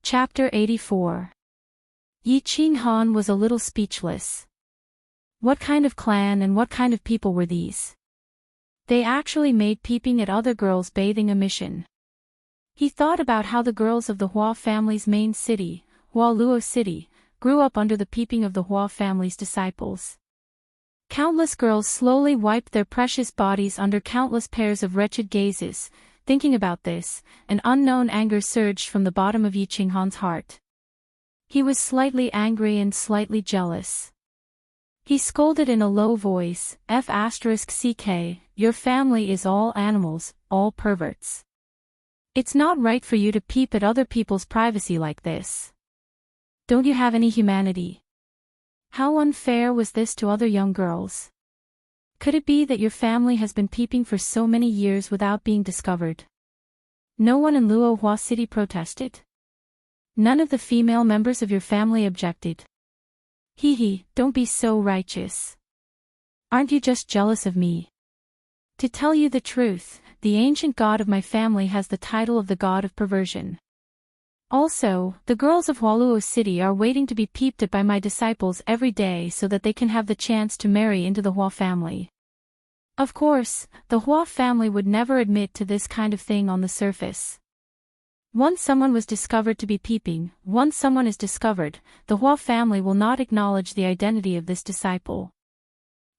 Chapter 84. Yi Qing Han was a little speechless. What kind of clan and what kind of people were these? They actually made peeping at other girls bathing a mission. He thought about how the girls of the Hua family's main city, Hua Luo City, grew up under the peeping of the Hua family's disciples. Countless girls slowly wiped their precious bodies under countless pairs of wretched gazes. Thinking about this, an unknown anger surged from the bottom of Yi Qing Han's heart. He was slightly angry and slightly jealous. He scolded in a low voice, F***ck, your family is all animals, all perverts. It's not right for you to peep at other people's privacy like this. Don't you have any humanity? How unfair was this to other young girls? Could it be that your family has been peeping for so many years without being discovered? No one in Luo Hua City protested? None of the female members of your family objected? Hee, don't be so righteous. Aren't you just jealous of me? To tell you the truth, the ancient god of my family has the title of the god of perversion. Also, the girls of Hualuo City are waiting to be peeped at by my disciples every day so that they can have the chance to marry into the Hua family. Of course, the Hua family would never admit to this kind of thing on the surface. Once someone was discovered to be peeping, once someone is discovered, the Hua family will not acknowledge the identity of this disciple.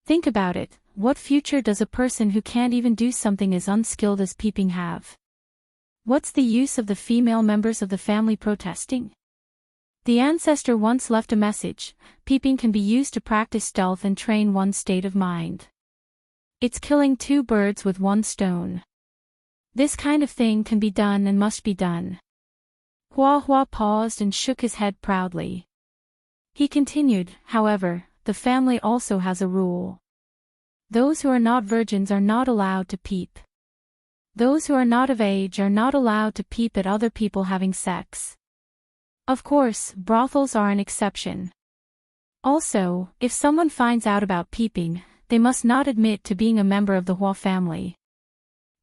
Think about it, what future does a person who can't even do something as unskilled as peeping have? What's the use of the female members of the family protesting? The ancestor once left a message, peeping can be used to practice stealth and train one's state of mind. It's killing two birds with one stone. This kind of thing can be done and must be done. Hua Hua paused and shook his head proudly. He continued, however, the family also has a rule. Those who are not virgins are not allowed to peep. Those who are not of age are not allowed to peep at other people having sex. Of course, brothels are an exception. Also, if someone finds out about peeping, they must not admit to being a member of the Hua family.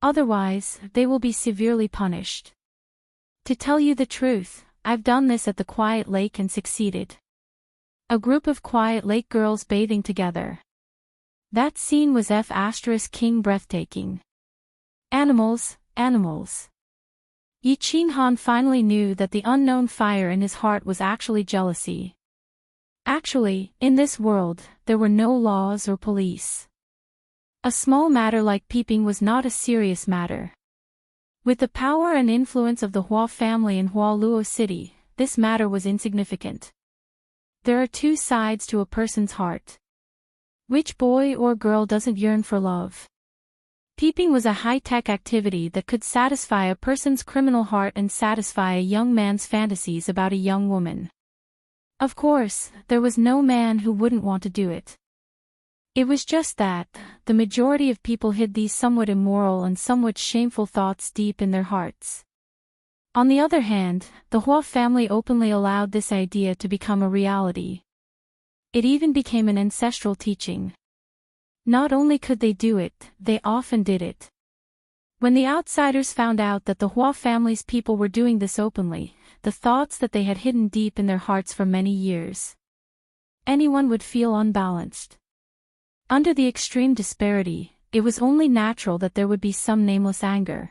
Otherwise, they will be severely punished. To tell you the truth, I've done this at the Quiet Lake and succeeded. A group of Quiet Lake girls bathing together. That scene was F***king breathtaking. Animals, animals. Yi Qing Han finally knew that the unknown fire in his heart was actually jealousy. Actually, in this world, there were no laws or police. A small matter like peeping was not a serious matter. With the power and influence of the Hua family in Hua Luo City, this matter was insignificant. There are two sides to a person's heart. Which boy or girl doesn't yearn for love? Peeping was a high-tech activity that could satisfy a person's criminal heart and satisfy a young man's fantasies about a young woman. Of course, there was no man who wouldn't want to do it. It was just that, the majority of people hid these somewhat immoral and somewhat shameful thoughts deep in their hearts. On the other hand, the Hua family openly allowed this idea to become a reality. It even became an ancestral teaching. Not only could they do it, they often did it. When the outsiders found out that the Hua family's people were doing this openly, the thoughts that they had hidden deep in their hearts for many years. Anyone would feel unbalanced. Under the extreme disparity, it was only natural that there would be some nameless anger.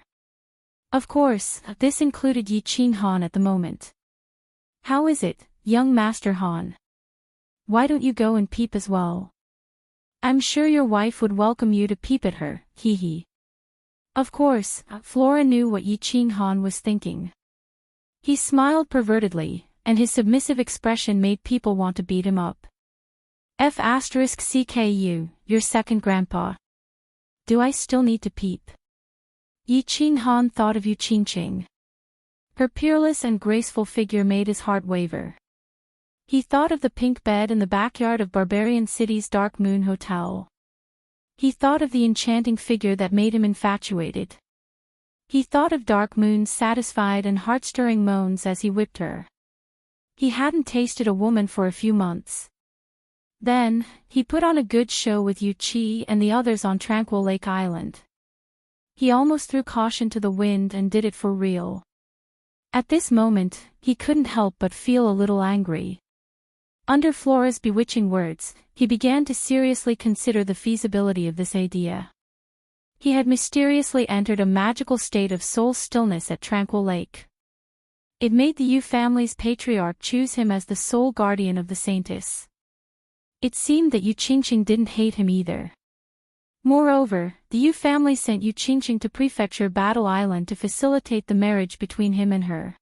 Of course, this included Yi Qing Han at the moment. How is it, young Master Han? Why don't you go and peep as well? I'm sure your wife would welcome you to peep at her, hee. Of course, Flora knew what Yi Qing Han was thinking. He smiled pervertedly, and his submissive expression made people want to beat him up. F***cku, your second grandpa. Do I still need to peep? Yi Qing Han thought of Yu Qingqing. Her peerless and graceful figure made his heart waver. He thought of the pink bed in the backyard of Barbarian City's Dark Moon Hotel. He thought of the enchanting figure that made him infatuated. He thought of Dark Moon's satisfied and heart-stirring moans as he whipped her. He hadn't tasted a woman for a few months. Then, he put on a good show with Yu Qi and the others on Tranquil Lake Island. He almost threw caution to the wind and did it for real. At this moment, he couldn't help but feel a little angry. Under Flora's bewitching words, he began to seriously consider the feasibility of this idea. He had mysteriously entered a magical state of soul stillness at Tranquil Lake. It made the Yu family's patriarch choose him as the sole guardian of the saintess. It seemed that Yu Qingqing didn't hate him either. Moreover, the Yu family sent Yu Qingqing to Prefecture Battle Island to facilitate the marriage between him and her.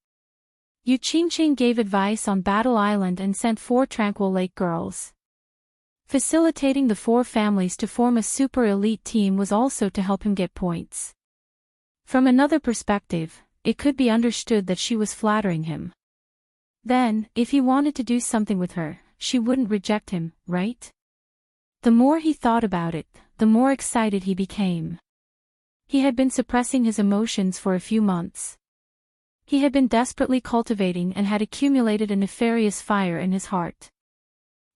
Yu Qingqing gave advice on Battle Island and sent 4 Tranquil Lake girls. Facilitating the 4 families to form a super elite team was also to help him get points. From another perspective, it could be understood that she was flattering him. Then, if he wanted to do something with her, she wouldn't reject him, right? The more he thought about it, the more excited he became. He had been suppressing his emotions for a few months. He had been desperately cultivating and had accumulated a nefarious fire in his heart.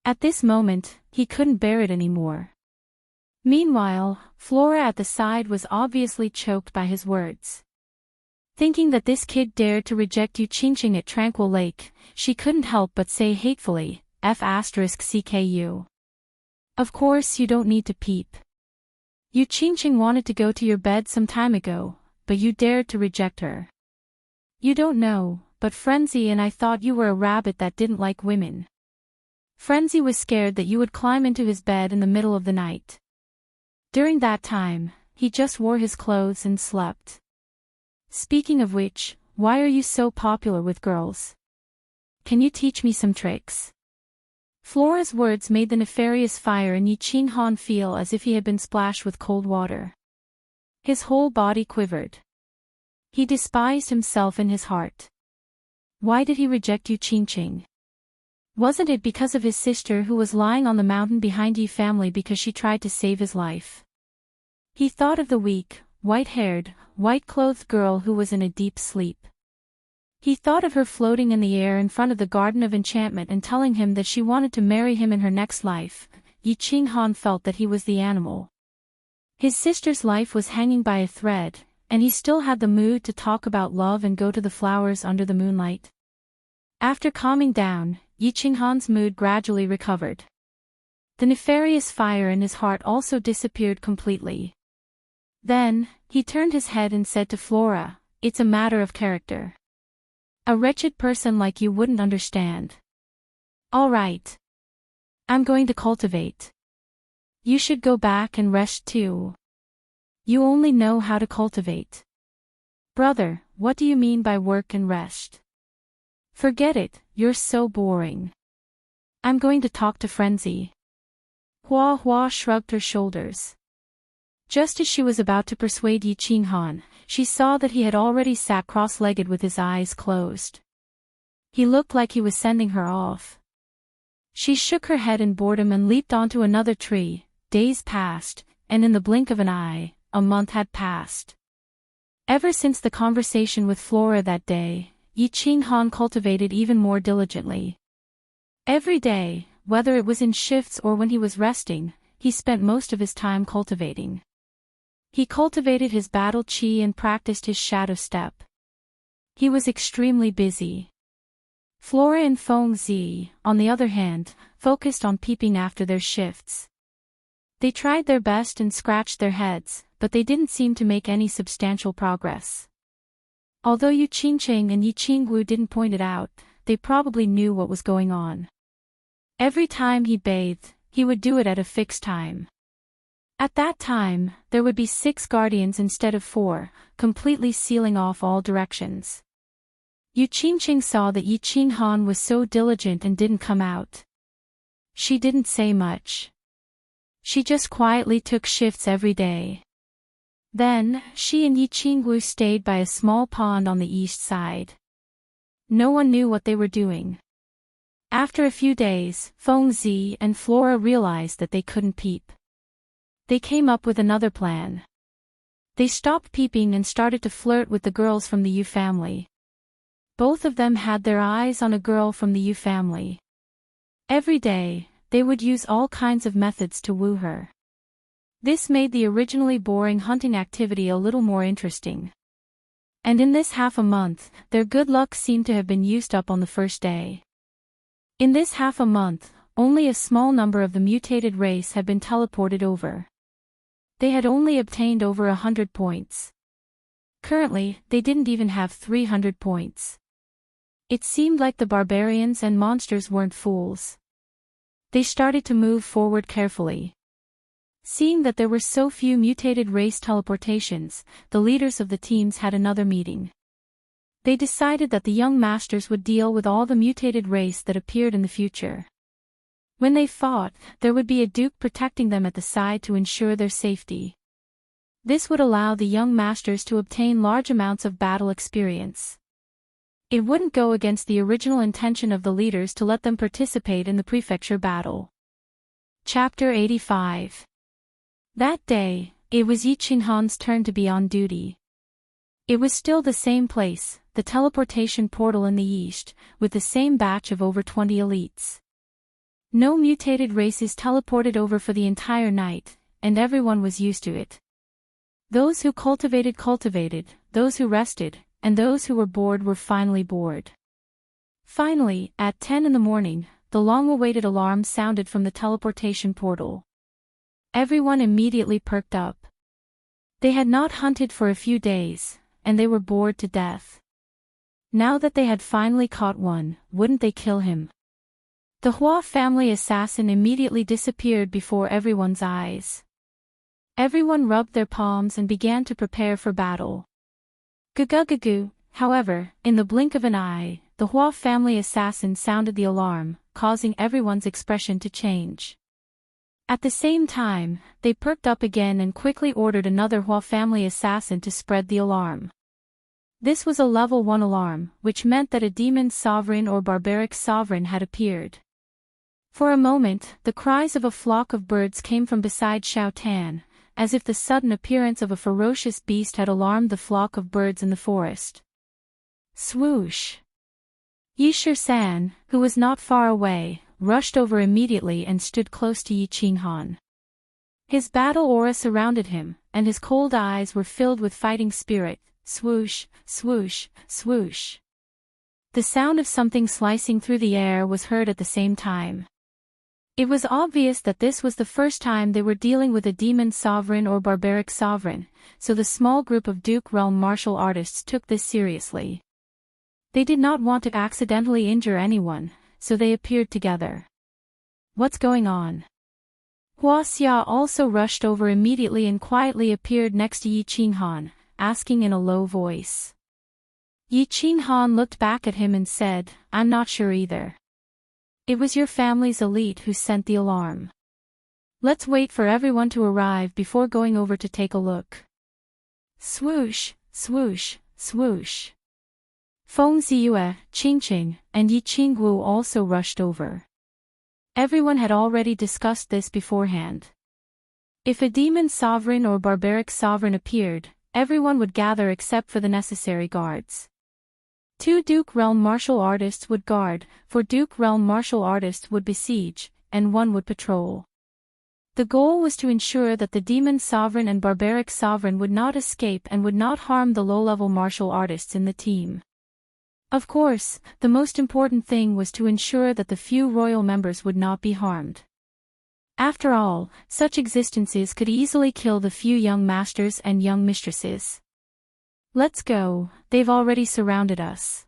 At this moment, he couldn't bear it anymore. Meanwhile, Flora at the side was obviously choked by his words. Thinking that this kid dared to reject Yu Qingqing at Tranquil Lake, she couldn't help but say hatefully, F***CKU. Of course you don't need to peep. Yu Qingqing wanted to go to your bed some time ago, but you dared to reject her. You don't know, but Frenzy and I thought you were a rabbit that didn't like women. Frenzy was scared that you would climb into his bed in the middle of the night. During that time, he just wore his clothes and slept. Speaking of which, why are you so popular with girls? Can you teach me some tricks? Flora's words made the nefarious fire in Yi Qinghan feel as if he had been splashed with cold water. His whole body quivered. He despised himself in his heart. Why did he reject Yu Qingqing? Wasn't it because of his sister who was lying on the mountain behind Yi family because she tried to save his life? He thought of the weak, white-haired, white-clothed girl who was in a deep sleep. He thought of her floating in the air in front of the Garden of Enchantment and telling him that she wanted to marry him in her next life. Yi Qinghan felt that he was the animal. His sister's life was hanging by a thread, and he still had the mood to talk about love and go to the flowers under the moonlight. After calming down, Yi Qinghan's mood gradually recovered. The nefarious fire in his heart also disappeared completely. Then, he turned his head and said to Flora, "It's a matter of character. A wretched person like you wouldn't understand. All right. I'm going to cultivate. You should go back and rest too. You only know how to cultivate." "Brother, what do you mean by work and rest?" "Forget it, you're so boring. I'm going to talk to Frenzy." Hua Hua shrugged her shoulders. Just as she was about to persuade Yi Qinghan, she saw that he had already sat cross-legged with his eyes closed. He looked like he was sending her off. She shook her head in boredom and leaped onto another tree. Days passed, and in the blink of an eye, a month had passed. Ever since the conversation with Flora that day, Yi Qinghan cultivated even more diligently. Every day, whether it was in shifts or when he was resting, he spent most of his time cultivating. He cultivated his battle chi and practiced his shadow step. He was extremely busy. Flora and Feng Zi, on the other hand, focused on peeping after their shifts. They tried their best and scratched their heads, but they didn't seem to make any substantial progress. Although Yu Qingqing and Yi Qingwu didn't point it out, they probably knew what was going on. Every time he bathed, he would do it at a fixed time. At that time, there would be 6 guardians instead of 4, completely sealing off all directions. Yu Qingqing saw that Yi Qinghan was so diligent and didn't come out. She didn't say much. She just quietly took shifts every day. Then, she and Yi Qingwu stayed by a small pond on the east side. No one knew what they were doing. After a few days, Feng Zi and Flora realized that they couldn't peep. They came up with another plan. They stopped peeping and started to flirt with the girls from the Yu family. Both of them had their eyes on a girl from the Yu family. Every day, they would use all kinds of methods to woo her. This made the originally boring hunting activity a little more interesting. And in this half a month, their good luck seemed to have been used up on the first day. In this half a month, only a small number of the mutated race had been teleported over. They had only obtained over 100 points. Currently, they didn't even have 300 points. It seemed like the barbarians and monsters weren't fools. They started to move forward carefully. Seeing that there were so few mutated race teleportations, the leaders of the teams had another meeting. They decided that the young masters would deal with all the mutated race that appeared in the future. When they fought, there would be a duke protecting them at the side to ensure their safety. This would allow the young masters to obtain large amounts of battle experience. It wouldn't go against the original intention of the leaders to let them participate in the prefecture battle. Chapter 85. That day, it was Yi Qinghan's turn to be on duty. It was still the same place, the teleportation portal in the east, with the same batch of over 20 elites. No mutated races teleported over for the entire night, and everyone was used to it. Those who cultivated, those who rested, and those who were bored finally bored. Finally, at 10 in the morning, the long-awaited alarm sounded from the teleportation portal. Everyone immediately perked up. They had not hunted for a few days, and they were bored to death. Now that they had finally caught one, wouldn't they kill him? The Hua family assassin immediately disappeared before everyone's eyes. Everyone rubbed their palms and began to prepare for battle. Gugugugu, however, in the blink of an eye, the Hua family assassin sounded the alarm, causing everyone's expression to change. At the same time, they perked up again and quickly ordered another Hua family assassin to spread the alarm. This was a level 1 alarm, which meant that a demon sovereign or barbaric sovereign had appeared. For a moment, the cries of a flock of birds came from beside Xiao Tan, as if the sudden appearance of a ferocious beast had alarmed the flock of birds in the forest. Swoosh! Yi San, who was not far away, rushed over immediately and stood close to Yi Qinghan. His battle aura surrounded him, and his cold eyes were filled with fighting spirit. Swoosh, swoosh, swoosh. The sound of something slicing through the air was heard at the same time. It was obvious that this was the first time they were dealing with a demon sovereign or barbaric sovereign, so the small group of Duke Realm martial artists took this seriously. They did not want to accidentally injure anyone, so they appeared together. What's going on? Hua Xia also rushed over immediately and quietly appeared next to Yi Qinghan, asking in a low voice. Yi Qinghan looked back at him and said, "I'm not sure either. It was your family's elite who sent the alarm. Let's wait for everyone to arrive before going over to take a look." Swoosh, swoosh, swoosh. Feng Ziyue, Qingqing, and Yi Qingwu also rushed over. Everyone had already discussed this beforehand. If a demon sovereign or barbaric sovereign appeared, everyone would gather except for the necessary guards. 2 Duke Realm martial artists would guard, 4 Duke Realm martial artists would besiege, and 1 would patrol. The goal was to ensure that the demon sovereign and barbaric sovereign would not escape and would not harm the low-level martial artists in the team. Of course, the most important thing was to ensure that the few royal members would not be harmed. After all, such existences could easily kill the few young masters and young mistresses. Let's go, they've already surrounded us.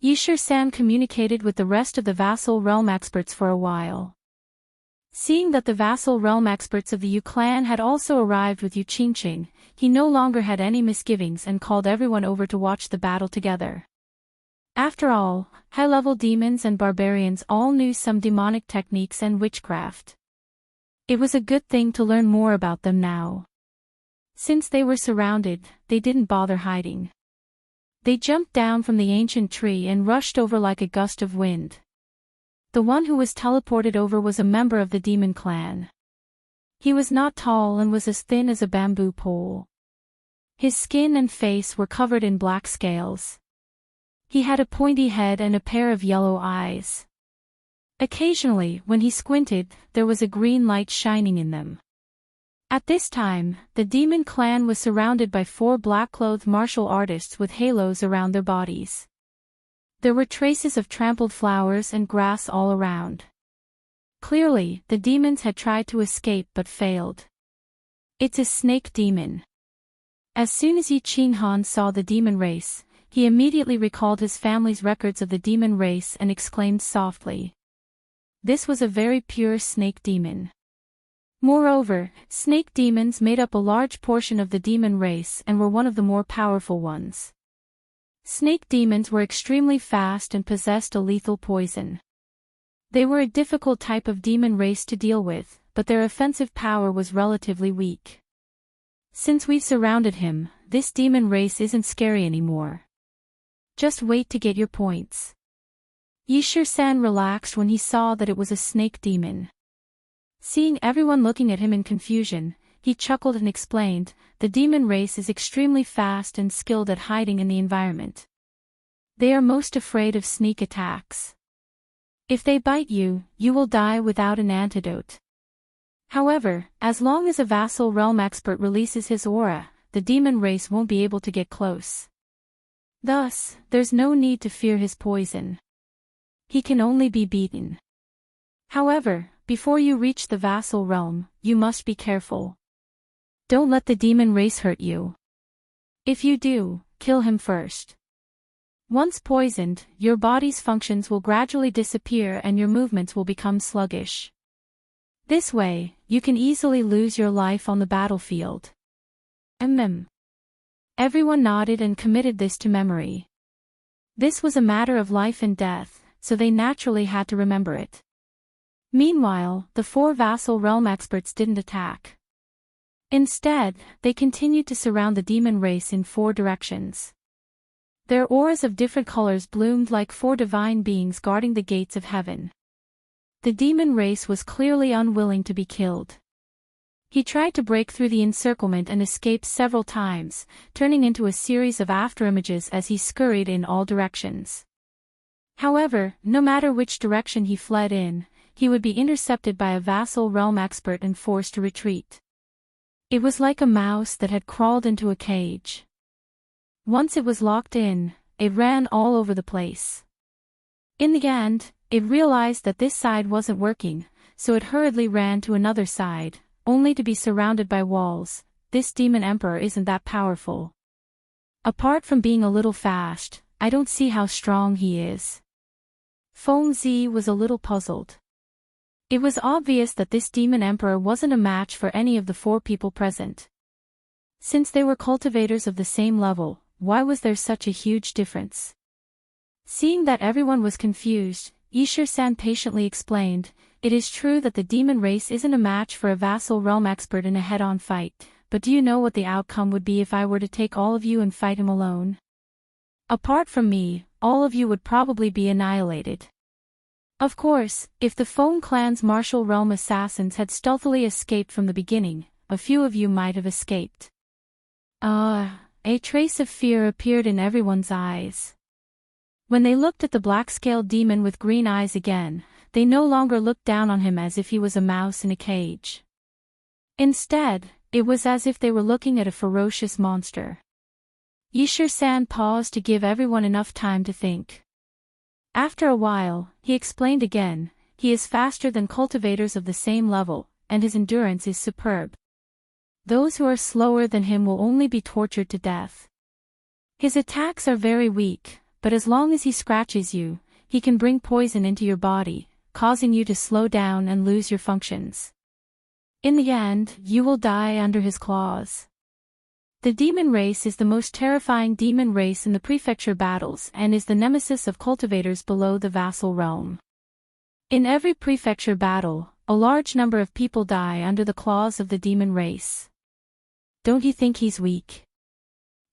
Yi San communicated with the rest of the vassal realm experts for a while. Seeing that the vassal realm experts of the Yu clan had also arrived with Yu Qingqing, he no longer had any misgivings and called everyone over to watch the battle together. After all, high-level demons and barbarians all knew some demonic techniques and witchcraft. It was a good thing to learn more about them now. Since they were surrounded, they didn't bother hiding. They jumped down from the ancient tree and rushed over like a gust of wind. The one who was teleported over was a member of the demon clan. He was not tall and was as thin as a bamboo pole. His skin and face were covered in black scales. He had a pointy head and a pair of yellow eyes. Occasionally, when he squinted, there was a green light shining in them. At this time, the demon clan was surrounded by 4 black-clothed martial artists with halos around their bodies. There were traces of trampled flowers and grass all around. Clearly, the demons had tried to escape but failed. It's a snake demon. As soon as Yi Qinghan saw the demon race, he immediately recalled his family's records of the demon race and exclaimed softly. This was a very pure snake demon. Moreover, snake demons made up a large portion of the demon race and were one of the more powerful ones. Snake demons were extremely fast and possessed a lethal poison. They were a difficult type of demon race to deal with, but their offensive power was relatively weak. Since we've surrounded him, this demon race isn't scary anymore. Just wait to get your points. Yisher-san relaxed when he saw that it was a snake demon. Seeing everyone looking at him in confusion, he chuckled and explained, the demon race is extremely fast and skilled at hiding in the environment. They are most afraid of sneak attacks. If they bite you, you will die without an antidote. However, as long as a vassal realm expert releases his aura, the demon race won't be able to get close. Thus, there's no need to fear his poison. He can only be beaten. However, before you reach the vassal realm, you must be careful. Don't let the demon race hurt you. If you do, kill him first. Once poisoned, your body's functions will gradually disappear and your movements will become sluggish. This way, you can easily lose your life on the battlefield. Everyone nodded and committed this to memory. This was a matter of life and death, so they naturally had to remember it. Meanwhile, the 4 vassal realm experts didn't attack. Instead, they continued to surround the demon race in 4 directions. Their auras of different colors bloomed like 4 divine beings guarding the gates of heaven. The demon race was clearly unwilling to be killed. He tried to break through the encirclement and escaped several times, turning into a series of afterimages as he scurried in all directions. However, no matter which direction he fled in, he would be intercepted by a vassal realm expert and forced to retreat. It was like a mouse that had crawled into a cage. Once it was locked in, it ran all over the place. In the end, it realized that this side wasn't working, so it hurriedly ran to another side, only to be surrounded by walls. This demon emperor isn't that powerful. Apart from being a little fast, I don't see how strong he is. Feng Zi was a little puzzled. It was obvious that this demon emperor wasn't a match for any of the 4 people present. Since they were cultivators of the same level, why was there such a huge difference? Seeing that everyone was confused, Yisher-san patiently explained, it is true that the demon race isn't a match for a vassal realm expert in a head-on fight, but do you know what the outcome would be if I were to take all of you and fight him alone? Apart from me, all of you would probably be annihilated. Of course, if the Feng clan's martial realm assassins had stealthily escaped from the beginning, a few of you might have escaped. A trace of fear appeared in everyone's eyes. When they looked at the black-scaled demon with green eyes again, they no longer looked down on him as if he was a mouse in a cage. Instead, it was as if they were looking at a ferocious monster. Yisher-san paused to give everyone enough time to think. After a while, he explained again, he is faster than cultivators of the same level, and his endurance is superb. Those who are slower than him will only be tortured to death. His attacks are very weak, but as long as he scratches you, he can bring poison into your body, causing you to slow down and lose your functions. In the end, you will die under his claws. The demon race is the most terrifying demon race in the prefecture battles and is the nemesis of cultivators below the vassal realm. In every prefecture battle, a large number of people die under the claws of the demon race. Don't you think he's weak?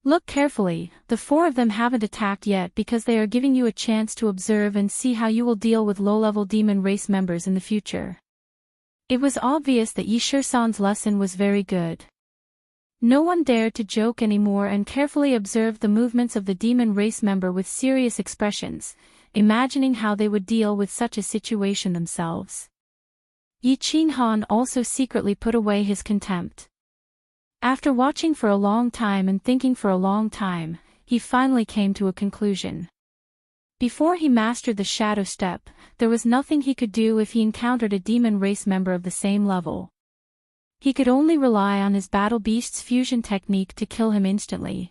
Look carefully, the 4 of them haven't attacked yet because they are giving you a chance to observe and see how you will deal with low-level demon race members in the future. It was obvious that Yisher-san's lesson was very good. No one dared to joke anymore and carefully observed the movements of the demon race member with serious expressions, imagining how they would deal with such a situation themselves. Yi Qinghan also secretly put away his contempt. After watching for a long time and thinking for a long time, he finally came to a conclusion. Before he mastered the shadow step, there was nothing he could do if he encountered a demon race member of the same level. He could only rely on his battle beast's fusion technique to kill him instantly.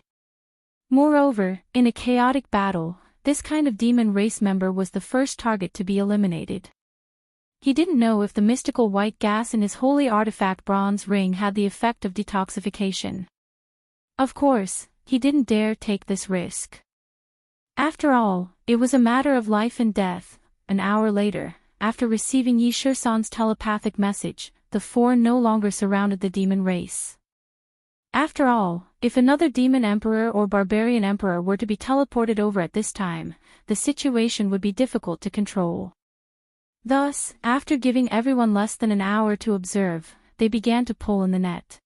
Moreover, in a chaotic battle, this kind of demon race member was the first target to be eliminated. He didn't know if the mystical white gas in his holy artifact bronze ring had the effect of detoxification. Of course, he didn't dare take this risk. After all, it was a matter of life and death. An hour later, after receiving Yi Shisan's telepathic message, the four no longer surrounded the demon race. After all, if another demon emperor or barbarian emperor were to be teleported over at this time, the situation would be difficult to control. Thus, after giving everyone less than an hour to observe, they began to pull in the net.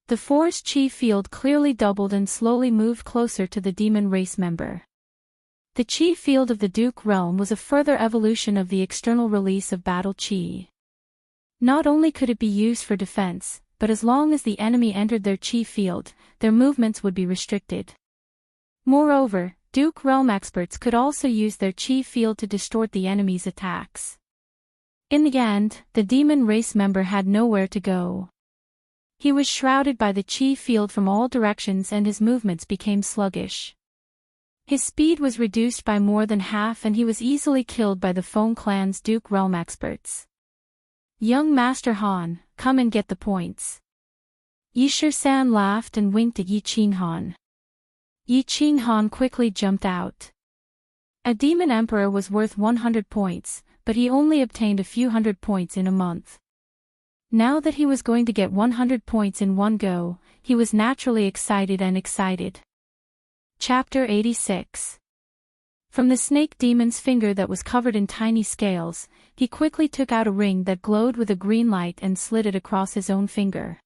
The four's chi field clearly doubled and slowly moved closer to the demon race member. The chi field of the Duke realm was a further evolution of the external release of battle chi. Not only could it be used for defense, but as long as the enemy entered their chi field, their movements would be restricted. Moreover, Duke realm experts could also use their chi field to distort the enemy's attacks. In the end, the demon race member had nowhere to go. He was shrouded by the chi field from all directions and his movements became sluggish. His speed was reduced by more than half and he was easily killed by the Feng clan's Duke realm experts. Young Master Han, come and get the points. Yi Shisan laughed and winked at Yi Qinghan. Yi Qinghan quickly jumped out. A demon emperor was worth 100 points, but he only obtained a few hundred points in a month. Now that he was going to get 100 points in one go, he was naturally excited. Chapter 86. From the snake demon's finger that was covered in tiny scales, he quickly took out a ring that glowed with a green light and slid it across his own finger.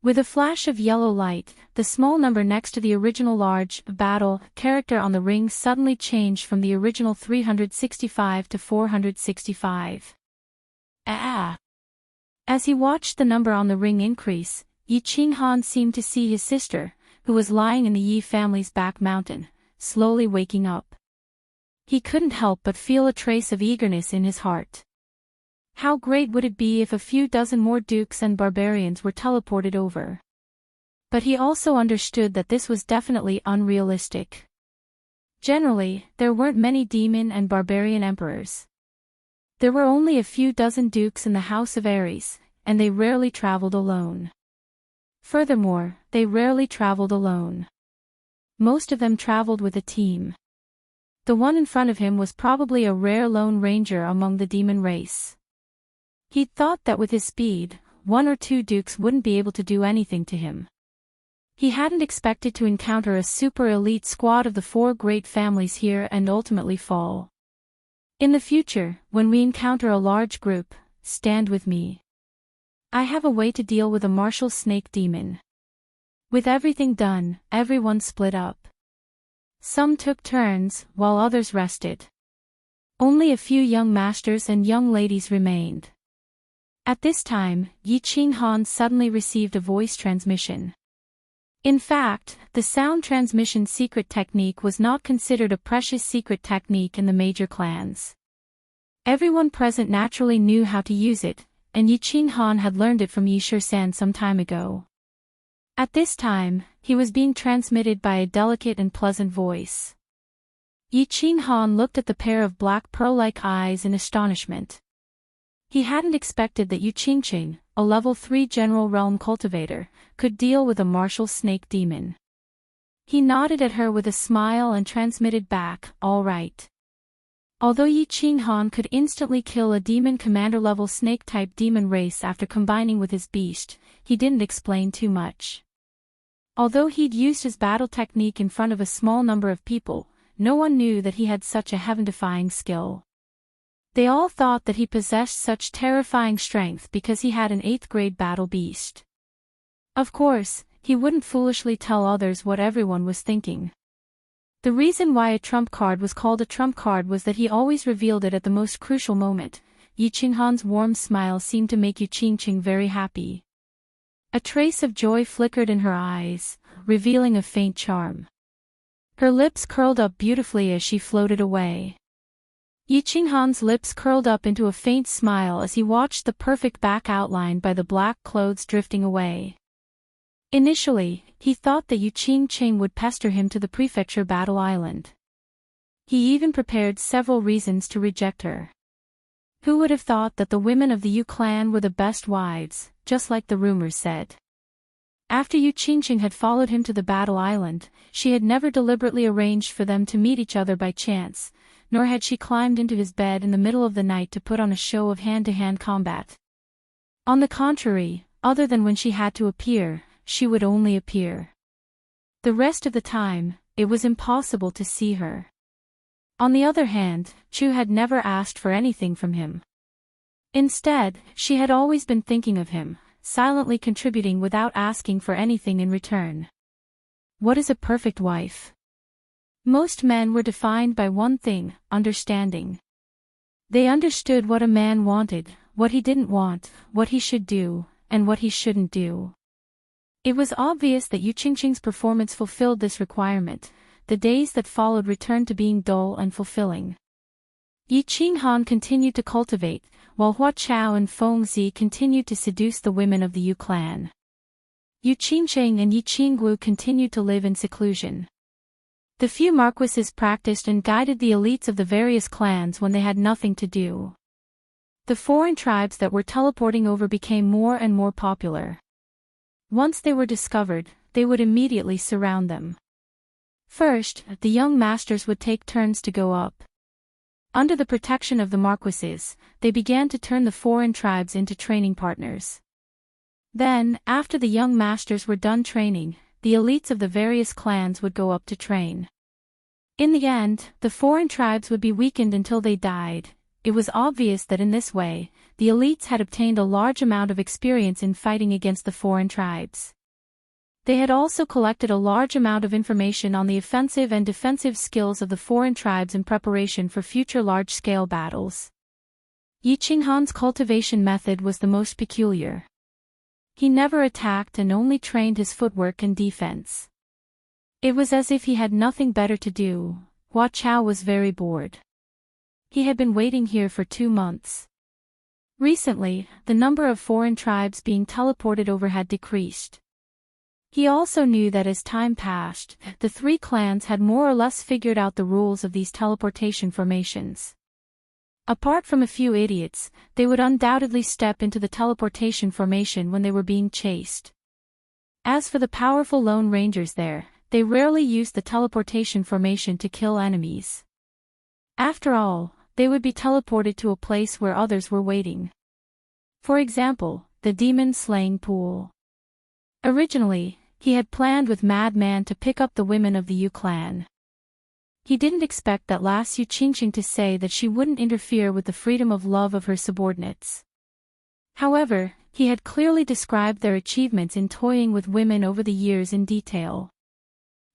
With a flash of yellow light, the small number next to the original large battle character on the ring suddenly changed from the original 365 to 465. As he watched the number on the ring increase, Yi Qinghan seemed to see his sister, who was lying in the Yi family's back mountain, slowly waking up. He couldn't help but feel a trace of eagerness in his heart. How great would it be if a few dozen more dukes and barbarians were teleported over? But he also understood that this was definitely unrealistic. Generally, there weren't many demon and barbarian emperors. There were only a few dozen dukes in the House of Ares, and they rarely traveled alone. Furthermore, they rarely traveled alone. Most of them traveled with a team. The one in front of him was probably a rare lone ranger among the demon race. He'd thought that with his speed, one or two dukes wouldn't be able to do anything to him. He hadn't expected to encounter a super elite squad of the four great families here and ultimately fall. In the future, when we encounter a large group, stand with me. I have a way to deal with a martial snake demon. With everything done, everyone split up. Some took turns, while others rested. Only a few young masters and young ladies remained. At this time, Yi Qinghan suddenly received a voice transmission. In fact, the sound transmission secret technique was not considered a precious secret technique in the major clans. Everyone present naturally knew how to use it, and Yi Qinghan had learned it from Yi Shisan some time ago. At this time, he was being transmitted by a delicate and pleasant voice. Yi Qinghan looked at the pair of black pearl-like eyes in astonishment. He hadn't expected that Yu Qingqing, a level 3 general realm cultivator, could deal with a martial snake demon. He nodded at her with a smile and transmitted back, "All right." Although Yi Qinghan could instantly kill a demon commander-level snake-type demon race after combining with his beast, he didn't explain too much. Although he'd used his battle technique in front of a small number of people, no one knew that he had such a heaven-defying skill. They all thought that he possessed such terrifying strength because he had an 8th grade battle beast. Of course, he wouldn't foolishly tell others what everyone was thinking. The reason why a trump card was called a trump card was that he always revealed it at the most crucial moment, Yi Qinghan's warm smile seemed to make Yu Qingqing very happy. A trace of joy flickered in her eyes, revealing a faint charm. Her lips curled up beautifully as she floated away. Yi Qinghan's lips curled up into a faint smile as he watched the perfect back outlined by the black clothes drifting away. Initially, he thought that Yu Qingqing would pester him to the prefecture battle island. He even prepared several reasons to reject her. Who would have thought that the women of the Yu clan were the best wives, just like the rumors said. After Yu Qingqing had followed him to the battle island, she had never deliberately arranged for them to meet each other by chance, nor had she climbed into his bed in the middle of the night to put on a show of hand-to-hand combat. On the contrary, other than when she had to appear, she would only appear. The rest of the time, it was impossible to see her. On the other hand, Chu had never asked for anything from him. Instead, she had always been thinking of him, silently contributing without asking for anything in return. What is a perfect wife? Most men were defined by one thing: understanding. They understood what a man wanted, what he didn't want, what he should do, and what he shouldn't do. It was obvious that Yu Qingqing's performance fulfilled this requirement. The days that followed returned to being dull and fulfilling. Yi Qinghan continued to cultivate, while Hua Chao and Feng Zi continued to seduce the women of the Yu clan. Yu Qingqing and Yi Qinggu continued to live in seclusion. The few marquises practiced and guided the elites of the various clans when they had nothing to do. The foreign tribes that were teleporting over became more and more popular. Once they were discovered, they would immediately surround them. First, the young masters would take turns to go up. Under the protection of the marquises, they began to turn the foreign tribes into training partners. Then, after the young masters were done training, the elites of the various clans would go up to train. In the end, the foreign tribes would be weakened until they died. It was obvious that in this way, the elites had obtained a large amount of experience in fighting against the foreign tribes. They had also collected a large amount of information on the offensive and defensive skills of the foreign tribes in preparation for future large-scale battles. Yi Qinghan's cultivation method was the most peculiar. He never attacked and only trained his footwork and defense. It was as if he had nothing better to do. Hua Chao was very bored. He had been waiting here for 2 months. Recently, the number of foreign tribes being teleported over had decreased. He also knew that as time passed, the 3 clans had more or less figured out the rules of these teleportation formations. Apart from a few idiots, they would undoubtedly step into the teleportation formation when they were being chased. As for the powerful Lone Rangers there, they rarely used the teleportation formation to kill enemies. After all, they would be teleported to a place where others were waiting. For example, the demon-slaying pool. Originally, he had planned with Madman to pick up the women of the Yu clan. He didn't expect that last Yu Qingqing to say that she wouldn't interfere with the freedom of love of her subordinates. However, he had clearly described their achievements in toying with women over the years in detail.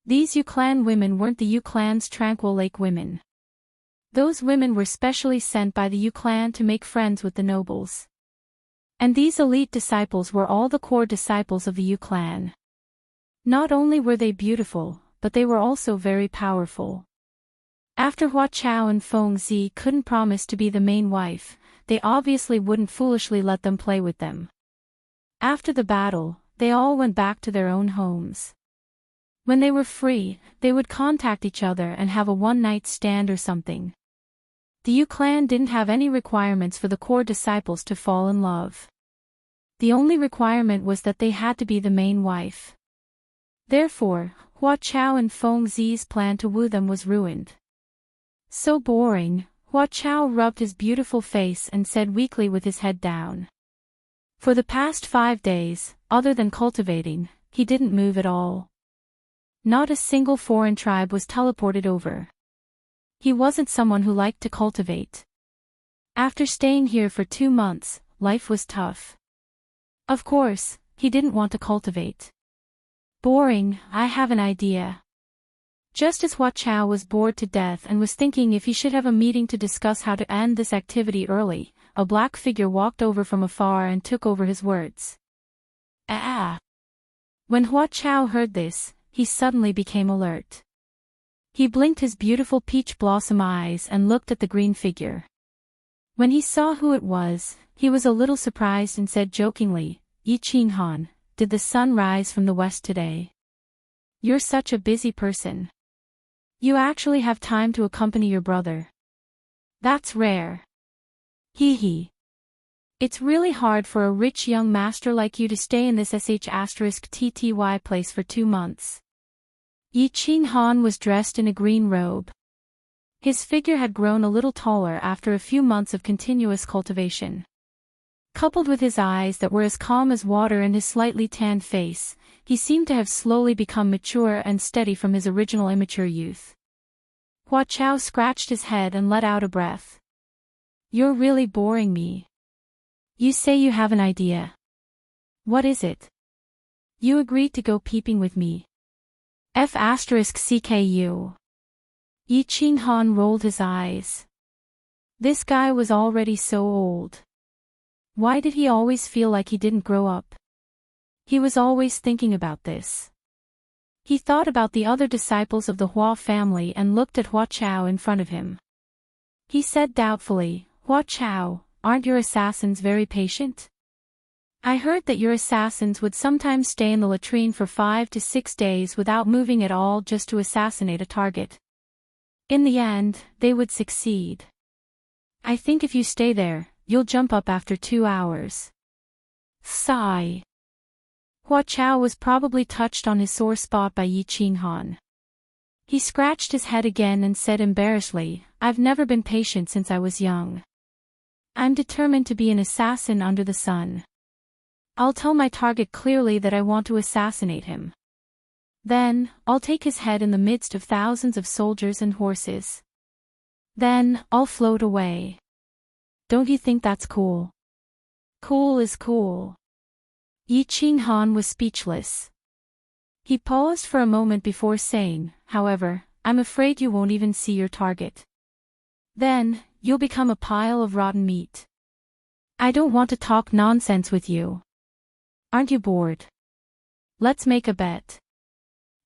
These Yu clan women weren't the Yu clan's Tranquil Lake women. Those women were specially sent by the Yu clan to make friends with the nobles. And these elite disciples were all the core disciples of the Yu clan. Not only were they beautiful, but they were also very powerful. After Hua Chao and Feng Zi couldn't promise to be the main wife, they obviously wouldn't foolishly let them play with them. After the battle, they all went back to their own homes. When they were free, they would contact each other and have a one-night stand or something. The Yu clan didn't have any requirements for the core disciples to fall in love. The only requirement was that they had to be the main wife. Therefore, Hua Chao and Feng Zi's plan to woo them was ruined. So boring, Hua Chao rubbed his beautiful face and said weakly with his head down. For the past 5 days, other than cultivating, he didn't move at all. Not a single foreign tribe was teleported over. He wasn't someone who liked to cultivate. After staying here for 2 months, life was tough. Of course, he didn't want to cultivate. Boring, I have an idea. Just as Hua Chao was bored to death and was thinking if he should have a meeting to discuss how to end this activity early, a black figure walked over from afar and took over his words. Ah! When Hua Chao heard this, he suddenly became alert. He blinked his beautiful peach blossom eyes and looked at the green figure. When he saw who it was, he was a little surprised and said jokingly, "Yi Qing Han, did the sun rise from the west today? You're such a busy person. You actually have time to accompany your brother. That's rare. Hee hee. It's really hard for a rich young master like you to stay in this *TTY place for 2 months. Yi Qing Han was dressed in a green robe. His figure had grown a little taller after a few months of continuous cultivation. Coupled with his eyes that were as calm as water and his slightly tanned face, he seemed to have slowly become mature and steady from his original immature youth. Hua Chao scratched his head and let out a breath. You're really boring me. You say you have an idea. What is it? You agreed to go peeping with me. F*CKU. Yi Qing Han rolled his eyes. This guy was already so old. Why did he always feel like he didn't grow up? He was always thinking about this. He thought about the other disciples of the Hua family and looked at Hua Chao in front of him. He said doubtfully, Hua Chao, aren't your assassins very patient? I heard that your assassins would sometimes stay in the latrine for 5 to 6 days without moving at all just to assassinate a target. In the end, they would succeed. I think if you stay there, you'll jump up after 2 hours. Sigh. Hua Chao was probably touched on his sore spot by Yi Qing Han. He scratched his head again and said embarrassedly, I've never been patient since I was young. I'm determined to be an assassin under the sun. I'll tell my target clearly that I want to assassinate him. Then, I'll take his head in the midst of thousands of soldiers and horses. Then, I'll float away. Don't you think that's cool? Cool is cool. Yi Qing Han was speechless. He paused for a moment before saying, however, I'm afraid you won't even see your target. Then, you'll become a pile of rotten meat. I don't want to talk nonsense with you. Aren't you bored? Let's make a bet.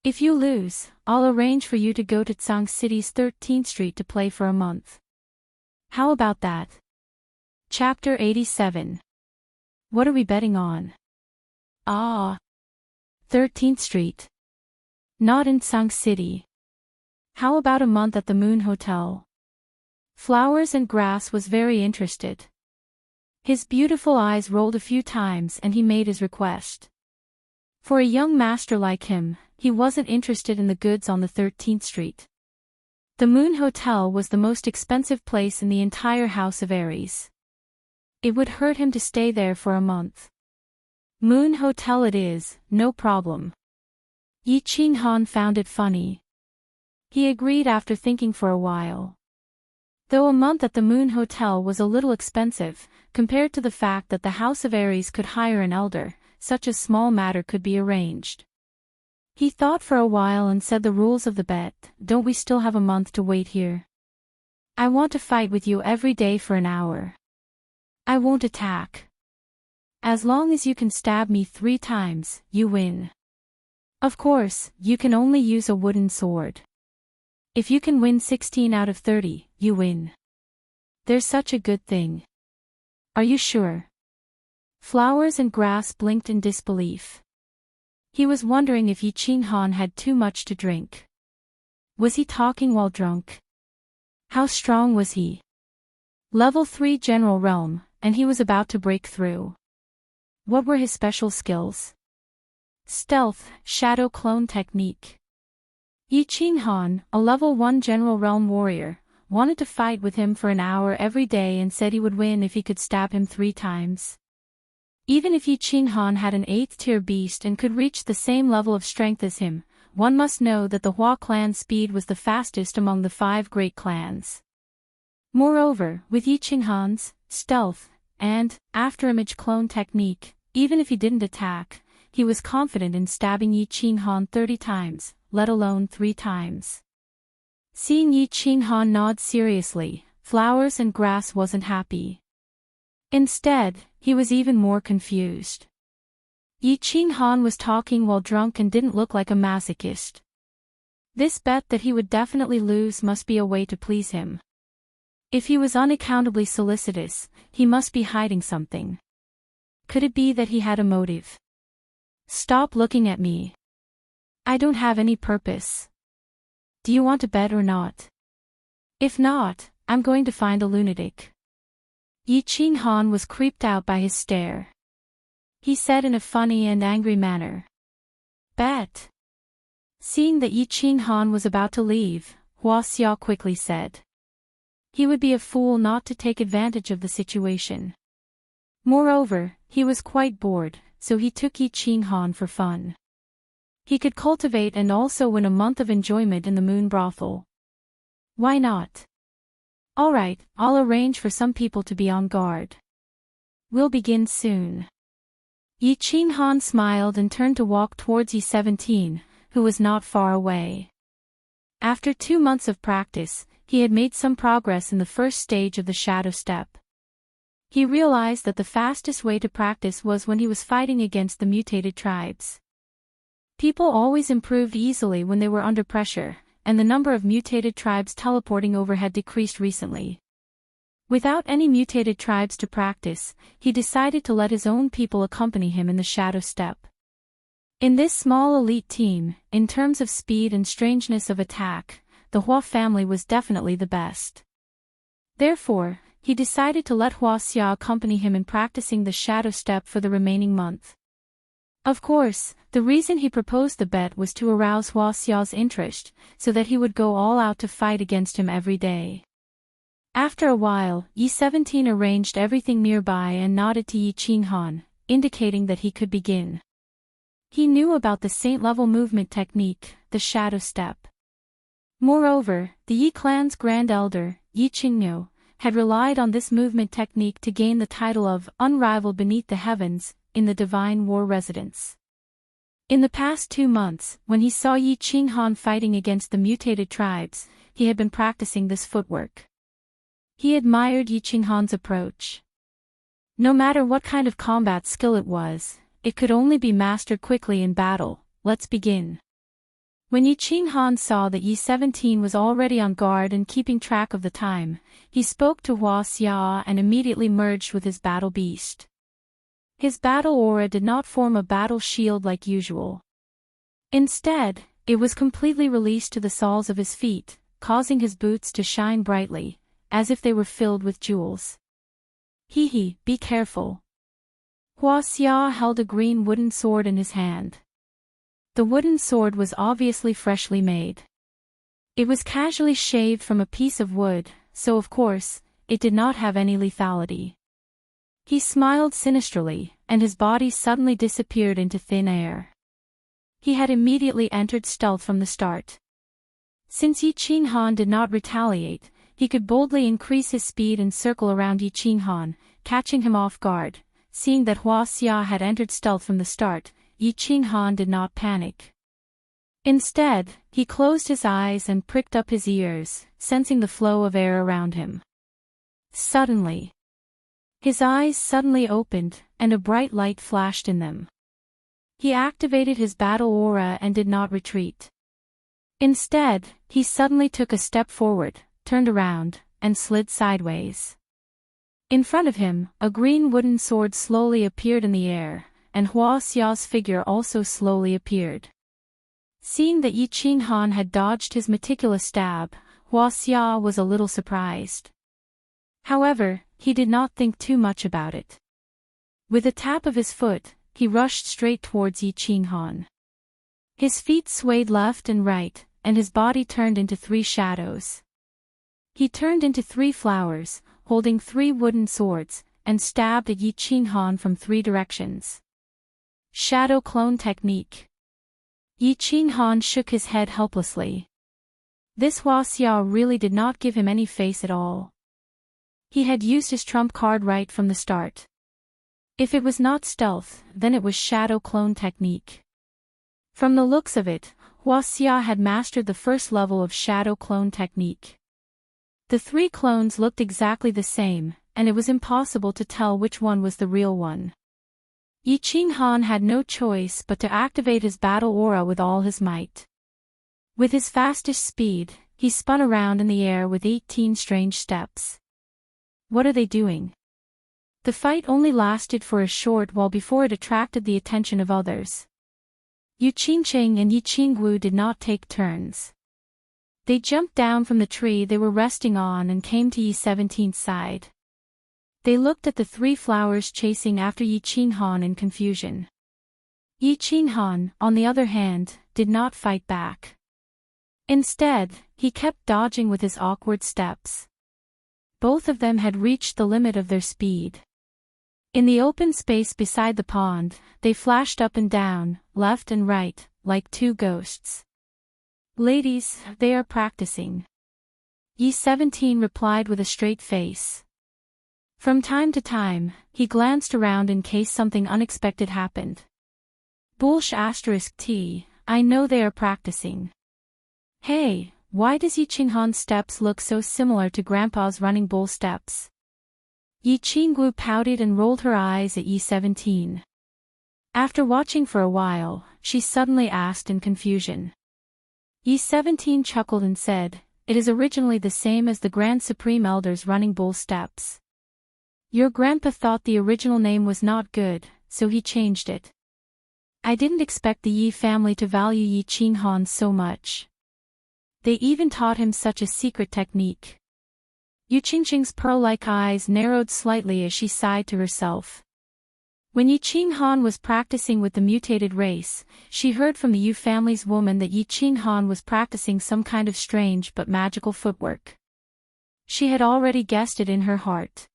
If you lose, I'll arrange for you to go to Tsang City's 13th Street to play for a month. How about that? Chapter 87. What are we betting on? 13th Street. Not in Tsang City. How about a month at the Moon Hotel? Flowers and Grass was very interested. His beautiful eyes rolled a few times and he made his request. For a young master like him, he wasn't interested in the goods on the 13th Street. The Moon Hotel was the most expensive place in the entire House of Aries. It would hurt him to stay there for a month. Moon Hotel it is, no problem. Yi Qing Han found it funny. He agreed after thinking for a while. Though a month at the Moon Hotel was a little expensive, compared to the fact that the House of Aries could hire an elder, such a small matter could be arranged. He thought for a while and said the rules of the bet, don't we still have a month to wait here? I want to fight with you every day for an hour. I won't attack. As long as you can stab me 3 times, you win. Of course, you can only use a wooden sword. If you can win 16 out of 30, you win. There's such a good thing. Are you sure? Flowers and Grass blinked in disbelief. He was wondering if Yi Qing Han had too much to drink. Was he talking while drunk? How strong was he? Level 3 General Realm, and he was about to break through. What were his special skills? Stealth, Shadow Clone Technique. Yi Qing Han, a level 1 General Realm warrior, wanted to fight with him for an hour every day and said he would win if he could stab him 3 times. Even if Yi Qing Han had an 8th tier beast and could reach the same level of strength as him, one must know that the Hua clan's speed was the fastest among the 5 great clans. Moreover, with Yi Qing Han's stealth and afterimage clone technique, even if he didn't attack, he was confident in stabbing Yi Qing Han 30 times, let alone 3 times. Seeing Yi Qing Han nod seriously, Flowers and Grass wasn't happy. Instead, he was even more confused. Yi Qing Han was talking while drunk and didn't look like a masochist. This bet that he would definitely lose must be a way to please him. If he was unaccountably solicitous, he must be hiding something. Could it be that he had a motive? Stop looking at me. I don't have any purpose. Do you want to bet or not? If not, I'm going to find a lunatic. Yi Qing Han was creeped out by his stare. He said in a funny and angry manner. Bet. Seeing that Yi Qing Han was about to leave, Hua Xia quickly said. He would be a fool not to take advantage of the situation. Moreover, he was quite bored, so he took Yi Qing Han for fun. He could cultivate and also win a month of enjoyment in the moon brothel. Why not? Alright, I'll arrange for some people to be on guard. We'll begin soon. Yi Qing Han smiled and turned to walk towards Yi-17, who was not far away. After 2 months of practice, he had made some progress in the first stage of the shadow step. He realized that the fastest way to practice was when he was fighting against the mutated tribes. People always improved easily when they were under pressure, and the number of mutated tribes teleporting over had decreased recently. Without any mutated tribes to practice, he decided to let his own people accompany him in the shadow step. In this small elite team, in terms of speed and strangeness of attack, the Hua family was definitely the best. Therefore, he decided to let Hua Xia accompany him in practicing the shadow step for the remaining month. Of course, the reason he proposed the bet was to arouse Hua Xia's interest, so that he would go all out to fight against him every day. After a while, Yi-17 arranged everything nearby and nodded to Yi Qing Han, indicating that he could begin. He knew about the saint-level movement technique, the shadow step. Moreover, the Yi clan's grand elder, Yi Qingniu, had relied on this movement technique to gain the title of unrivaled beneath the heavens in the divine war residence. In the past 2 months, when he saw Yi Qing Han fighting against the mutated tribes, he had been practicing this footwork. He admired Yi Qing Han's approach. No matter what kind of combat skill it was, it could only be mastered quickly in battle. Let's begin. When Yi Qing Han saw that Yi-17 was already on guard and keeping track of the time, he spoke to Hua Xia and immediately merged with his battle beast. His battle aura did not form a battle shield like usual. Instead, it was completely released to the soles of his feet, causing his boots to shine brightly, as if they were filled with jewels. Hee, be careful. Hua Xia held a green wooden sword in his hand. The wooden sword was obviously freshly made. It was casually shaved from a piece of wood, so of course, it did not have any lethality. He smiled sinisterly, and his body suddenly disappeared into thin air. He had immediately entered stealth from the start. Since Yi Qing Han did not retaliate, he could boldly increase his speed and circle around Yi Qing Han, catching him off guard. Seeing that Hua Xia had entered stealth from the start, Yi Qing Han did not panic. Instead, he closed his eyes and pricked up his ears, sensing the flow of air around him. Suddenly, his eyes suddenly opened, and a bright light flashed in them. He activated his battle aura and did not retreat. Instead, he suddenly took a step forward, turned around, and slid sideways. In front of him, a green wooden sword slowly appeared in the air, and Hua Xia's figure also slowly appeared. Seeing that Yi Qing Han had dodged his meticulous stab, Hua Xia was a little surprised. However, he did not think too much about it. With a tap of his foot, he rushed straight towards Yi Qing Han. His feet swayed left and right, and his body turned into 3 shadows. He turned into 3 flowers, holding 3 wooden swords, and stabbed at Yi Qing Han from 3 directions. Shadow clone technique. Yi Qing Han shook his head helplessly. This Hua Xia really did not give him any face at all. He had used his trump card right from the start. If it was not stealth, then it was shadow clone technique. From the looks of it, Hua Xia had mastered the first level of shadow clone technique. The 3 clones looked exactly the same, and it was impossible to tell which one was the real one. Yi Qinghan had no choice but to activate his battle aura with all his might. With his fastest speed, he spun around in the air with 18 strange steps. What are they doing? The fight only lasted for a short while before it attracted the attention of others. Yu Qingqing and Yi Qingwu did not take turns. They jumped down from the tree they were resting on and came to Yi 17's side. They looked at the three flowers chasing after Yi Qinghan in confusion. Yi Qinghan, on the other hand, did not fight back. Instead, he kept dodging with his awkward steps. Both of them had reached the limit of their speed. In the open space beside the pond, they flashed up and down, left and right, like two ghosts. Ladies, they are practicing. Yi 17 replied with a straight face. From time to time, he glanced around in case something unexpected happened. Bullsh *T, I know they are practicing. Hey, why does Yi Qinghan's steps look so similar to Grandpa's running bull steps? Yi Qingwu pouted and rolled her eyes at Yi 17. After watching for a while, she suddenly asked in confusion. Yi 17 chuckled and said, "It is originally the same as the Grand Supreme Elder's running bull steps. Your grandpa thought the original name was not good, so he changed it. I didn't expect the Yi family to value Yi Qinghan so much. They even taught him such a secret technique." Yu Qingqing's pearl-like eyes narrowed slightly as she sighed to herself. When Yi Qinghan was practicing with the mutated race, she heard from the Yu family's woman that Yi Qinghan was practicing some kind of strange but magical footwork. She had already guessed it in her heart.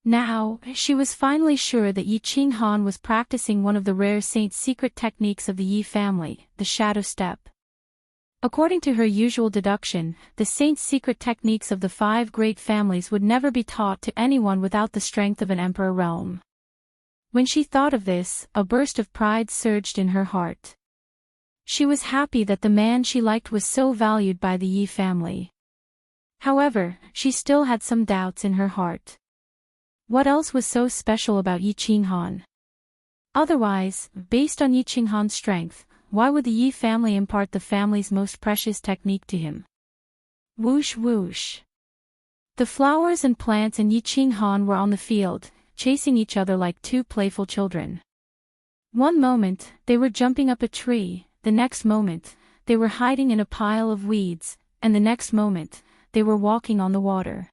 Now, she was finally sure that Yi Qinghan was practicing one of the rare saint's secret techniques of the Yi family, the shadow step. According to her usual deduction, the saint's secret techniques of the 5 great families would never be taught to anyone without the strength of an emperor realm. When she thought of this, a burst of pride surged in her heart. She was happy that the man she liked was so valued by the Yi family. However, she still had some doubts in her heart. What else was so special about Yi Qinghan? Otherwise, based on Yi Qinghan's strength, why would the Yi family impart the family's most precious technique to him? Whoosh whoosh. The flowers and plants in Yi Qinghan were on the field, chasing each other like two playful children. One moment, they were jumping up a tree, the next moment, they were hiding in a pile of weeds, and the next moment, they were walking on the water.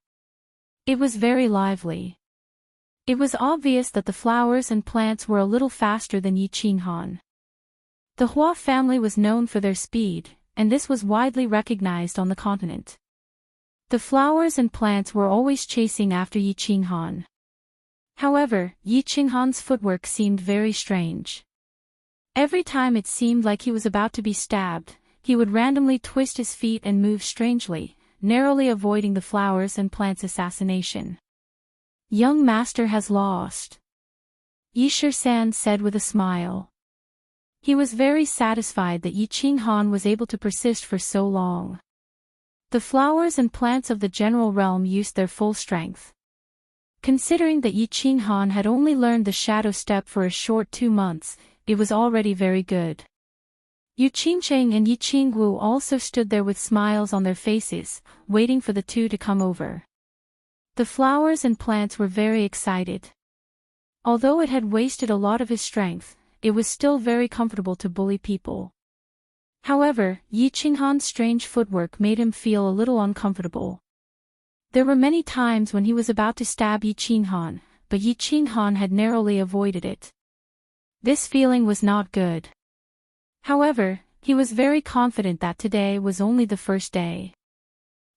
It was very lively. It was obvious that the flowers and plants were a little faster than Yi Qinghan. The Hua family was known for their speed, and this was widely recognized on the continent. The flowers and plants were always chasing after Yi Qinghan. However, Yi Qinghan's footwork seemed very strange. Every time it seemed like he was about to be stabbed, he would randomly twist his feet and move strangely, narrowly avoiding the flowers and plants' assassination. "Young master has lost," Yi Shisan said with a smile. He was very satisfied that Yi Qinghan was able to persist for so long. The flowers and plants of the general realm used their full strength. Considering that Yi Qinghan had only learned the shadow step for a short 2 months, it was already very good. Yu Qingqing and Yi Qingwu also stood there with smiles on their faces, waiting for the two to come over. The flowers and plants were very excited. Although it had wasted a lot of his strength, it was still very comfortable to bully people. However, Yi Qinghan's strange footwork made him feel a little uncomfortable. There were many times when he was about to stab Yi Qinghan, but Yi Qinghan had narrowly avoided it. This feeling was not good. However, he was very confident that today was only the first day.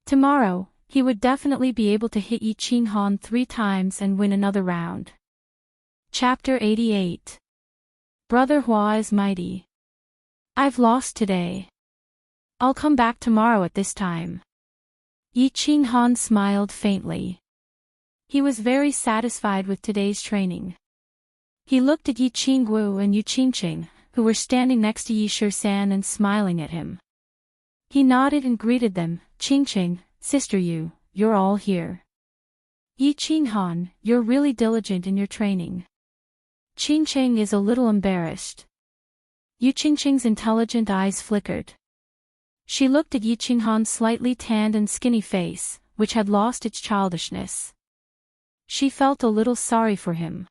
Tomorrow, he would definitely be able to hit Yi Qinghan 3 times and win another round. Chapter 88. Brother Hua is mighty. I've lost today. I'll come back tomorrow at this time. Yi Qinghan smiled faintly. He was very satisfied with today's training. He looked at Yi Qingwu and Yu Qingqing, who were standing next to Yi Shisan and smiling at him. He nodded and greeted them. "Qingqing, Sister Yu, you're all here." Yi Qing Han, you're really diligent in your training. Qing Qing is a little embarrassed. Yu Qingqing's intelligent eyes flickered. She looked at Yi Qinghan's slightly tanned and skinny face, which had lost its childishness. She felt a little sorry for him.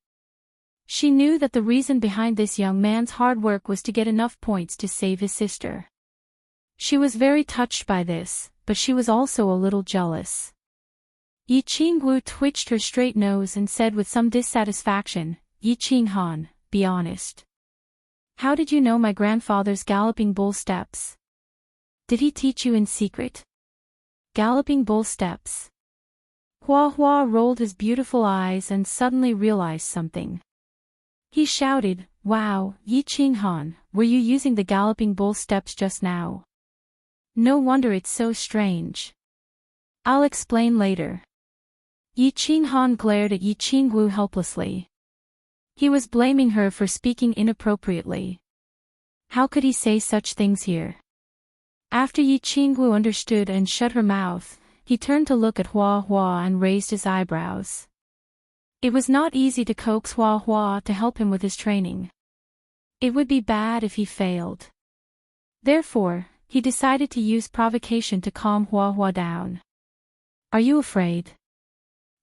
She knew that the reason behind this young man's hard work was to get enough points to save his sister. She was very touched by this, but she was also a little jealous. Yi Qingwu twitched her straight nose and said with some dissatisfaction, Yi Qinghan, be honest. How did you know my grandfather's galloping bull steps? Did he teach you in secret? Galloping bull steps. Hua Hua rolled his beautiful eyes and suddenly realized something. He shouted, wow, Yi Qinghan, were you using the galloping bull steps just now? No wonder it's so strange. I'll explain later. Yi Qinghan glared at Yi Qingwu helplessly. He was blaming her for speaking inappropriately. How could he say such things here? After Yi Qingwu understood and shut her mouth, he turned to look at Hua Hua and raised his eyebrows. It was not easy to coax Hua Hua to help him with his training. It would be bad if he failed. Therefore, he decided to use provocation to calm Hua Hua down. Are you afraid?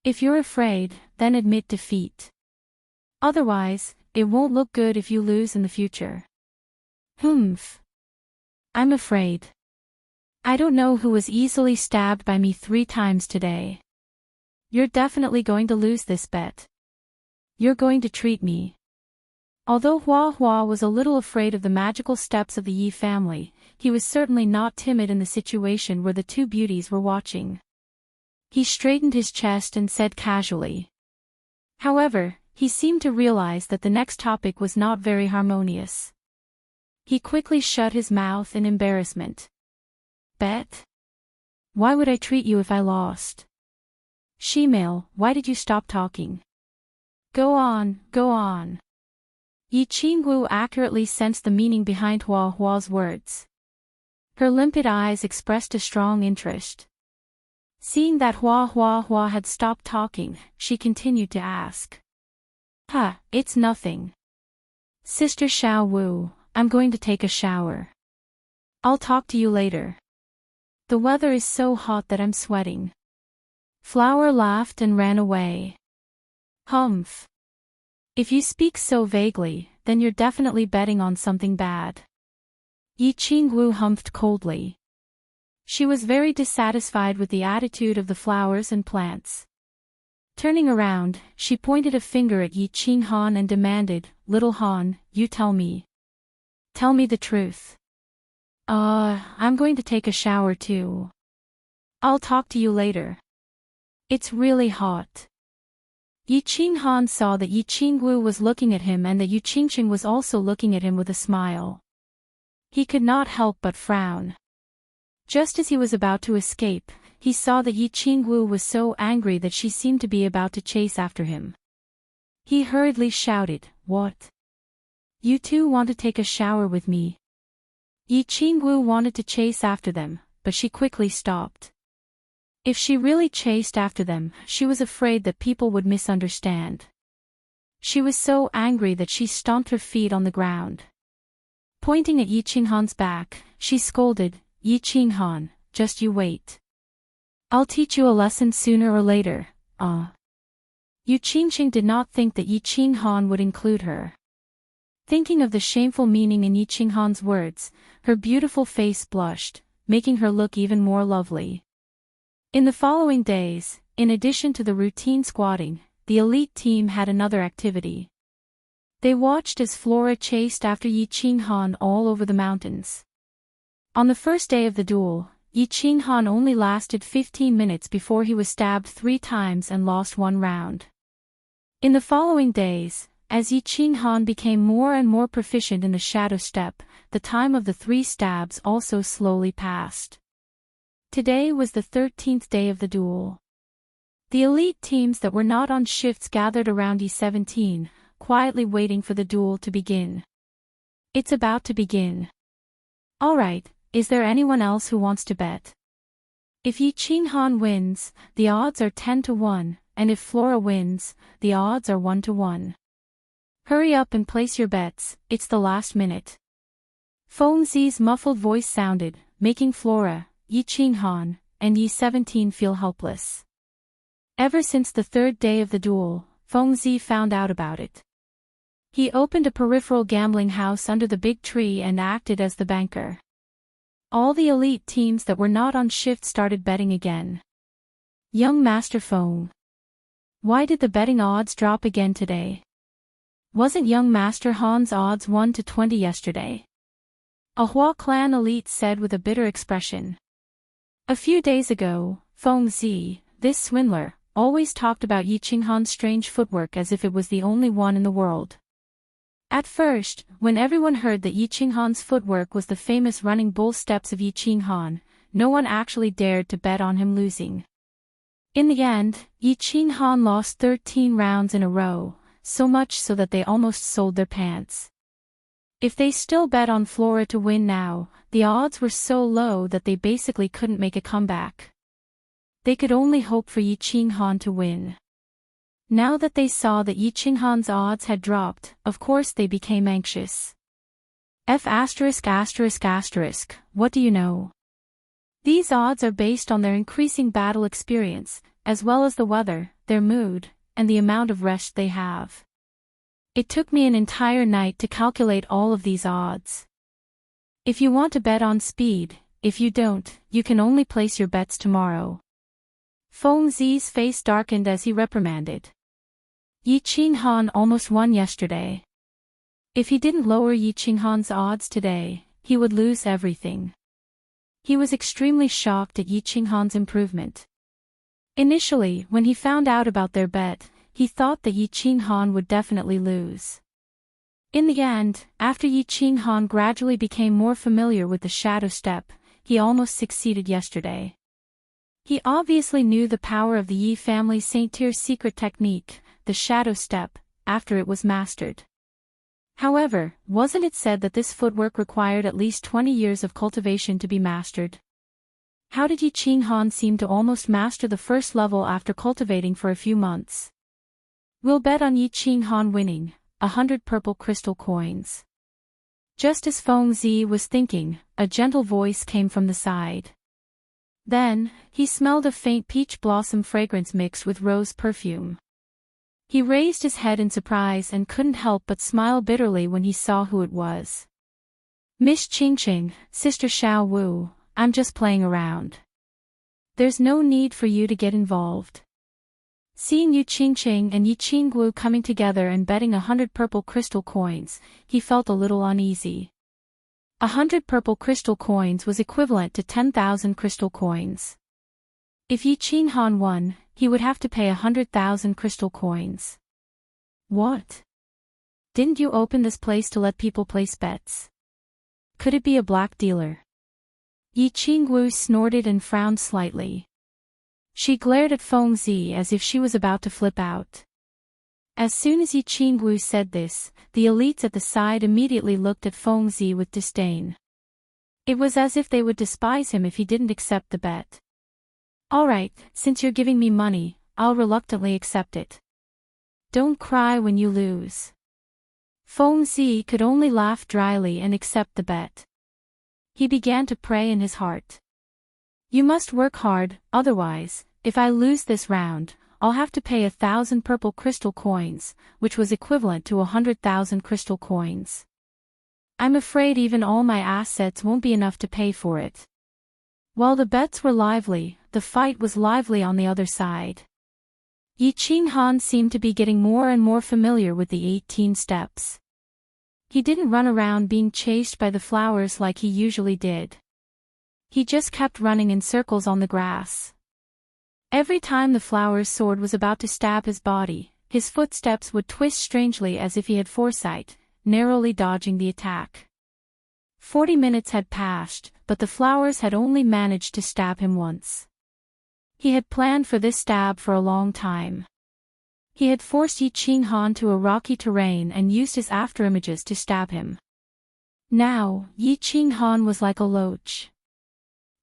If you're afraid, then admit defeat. Otherwise, it won't look good if you lose in the future. Humph. I'm afraid. I don't know who was easily stabbed by me 3 times today. You're definitely going to lose this bet. You're going to treat me. Although Hua Hua was a little afraid of the magical steps of the Yi family, he was certainly not timid in the situation where the two beauties were watching. He straightened his chest and said casually. However, he seemed to realize that the next topic was not very harmonious. He quickly shut his mouth in embarrassment. Bet? Why would I treat you if I lost? Shemale, why did you stop talking? Go on, go on. Yi Qingwu accurately sensed the meaning behind Hua Hua's words. Her limpid eyes expressed a strong interest. Seeing that Hua Hua had stopped talking, she continued to ask. It's nothing. Sister Xiao Wu, I'm going to take a shower. I'll talk to you later. The weather is so hot that I'm sweating. Flower laughed and ran away. Humph. If you speak so vaguely, then you're definitely betting on something bad. Yi Qingwu humphed coldly. She was very dissatisfied with the attitude of the flowers and plants. Turning around, she pointed a finger at Yi Qinghan and demanded, Little Han, you tell me. Tell me the truth. I'm going to take a shower too. I'll talk to you later. It's really hot. Yi Qinghan saw that Yi Qingwu was looking at him and that Yu Qingqing was also looking at him with a smile. He could not help but frown. Just as he was about to escape, he saw that Yi Qingwu was so angry that she seemed to be about to chase after him. He hurriedly shouted, What? You two want to take a shower with me? Yi Qingwu wanted to chase after them, but she quickly stopped. If she really chased after them, she was afraid that people would misunderstand. She was so angry that she stomped her feet on the ground. Pointing at Yi Qinghan's back, she scolded, Yi Qinghan, just you wait. I'll teach you a lesson sooner or later, Yu Qingqing did not think that Yi Qinghan would include her. Thinking of the shameful meaning in Yi Qinghan's words, her beautiful face blushed, making her look even more lovely. In the following days, in addition to the routine squatting, the elite team had another activity. They watched as Flora chased after Yi Qinghan all over the mountains. On the first day of the duel, Yi Qinghan only lasted 15 minutes before he was stabbed 3 times and lost 1 round. In the following days, as Yi Qinghan became more and more proficient in the shadow step, the time of the 3 stabs also slowly passed. Today was the 13th day of the duel. The elite teams that were not on shifts gathered around E17, quietly waiting for the duel to begin. It's about to begin. Alright, is there anyone else who wants to bet? If Yi Qinghan wins, the odds are 10 to 1, and if Flora wins, the odds are 1-to-1. Hurry up and place your bets, it's the last minute. Feng Zi's muffled voice sounded, making Flora, Yi Qinghan, and Yi 17 feel helpless. Ever since the third day of the duel, Feng Zi found out about it. He opened a peripheral gambling house under the big tree and acted as the banker. All the elite teams that were not on shift started betting again. Young Master Feng. Why did the betting odds drop again today? Wasn't young Master Han's odds 1-to-20 yesterday? A Hua clan elite said with a bitter expression. A few days ago, Feng Zi, this swindler, always talked about Yi Qinghan's strange footwork as if it was the only one in the world. At first, when everyone heard that Yi Qinghan's footwork was the famous running bull steps of Yi Qinghan, no one actually dared to bet on him losing. In the end, Yi Qinghan lost 13 rounds in a row, so much so that they almost sold their pants. If they still bet on Flora to win now, the odds were so low that they basically couldn't make a comeback. They could only hope for Yi Qinghan to win. Now that they saw that Yi Qinghan's odds had dropped, of course they became anxious. What do you know? These odds are based on their increasing battle experience, as well as the weather, their mood, and the amount of rest they have. It took me an entire night to calculate all of these odds. If you want to bet on speed, if you don't, you can only place your bets tomorrow. Feng Zi's face darkened as he reprimanded. Yi Qinghan almost won yesterday. If he didn't lower Yi Qinghan's odds today, he would lose everything. He was extremely shocked at Yi Qinghan's improvement. Initially, when he found out about their bet, he thought that Yi Qinghan would definitely lose. In the end, after Yi Qinghan gradually became more familiar with the shadow step, he almost succeeded yesterday. He obviously knew the power of the Yi family Saint-Tier's secret technique, the shadow step, after it was mastered. However, wasn't it said that this footwork required at least 20 years of cultivation to be mastered? How did Yi Qinghan seem to almost master the first level after cultivating for a few months? We'll bet on Yi Qinghan winning, 100 purple crystal coins. Just as Feng Zi was thinking, a gentle voice came from the side. Then, he smelled a faint peach blossom fragrance mixed with rose perfume. He raised his head in surprise and couldn't help but smile bitterly when he saw who it was. Miss Qingqing, Sister Xiao Wu, I'm just playing around. There's no need for you to get involved. Seeing Yu Qingqing and Yi Qingwu coming together and betting 100 purple crystal coins, he felt a little uneasy. 100 purple crystal coins was equivalent to 10,000 crystal coins. If Yi Qinghan won, he would have to pay 100,000 crystal coins. What? Didn't you open this place to let people place bets? Could it be a black dealer? Yi Qingwu snorted and frowned slightly. She glared at Feng Zi as if she was about to flip out. As soon as Yi Qingwu said this, the elites at the side immediately looked at Feng Zi with disdain. It was as if they would despise him if he didn't accept the bet. Alright, since you're giving me money, I'll reluctantly accept it. Don't cry when you lose. Feng Zi could only laugh dryly and accept the bet. He began to pray in his heart. You must work hard, otherwise, if I lose this round, I'll have to pay 1,000 purple crystal coins, which was equivalent to 100,000 crystal coins. I'm afraid even all my assets won't be enough to pay for it. While the bets were lively, the fight was lively on the other side. Yi Qinghan seemed to be getting more and more familiar with the 18 steps. He didn't run around being chased by the flowers like he usually did. He just kept running in circles on the grass. Every time the flower's sword was about to stab his body, his footsteps would twist strangely as if he had foresight, narrowly dodging the attack. 40 minutes had passed, but the flowers had only managed to stab him once. He had planned for this stab for a long time. He had forced Yi Qinghan to a rocky terrain and used his afterimages to stab him. Now, Yi Qinghan was like a loach.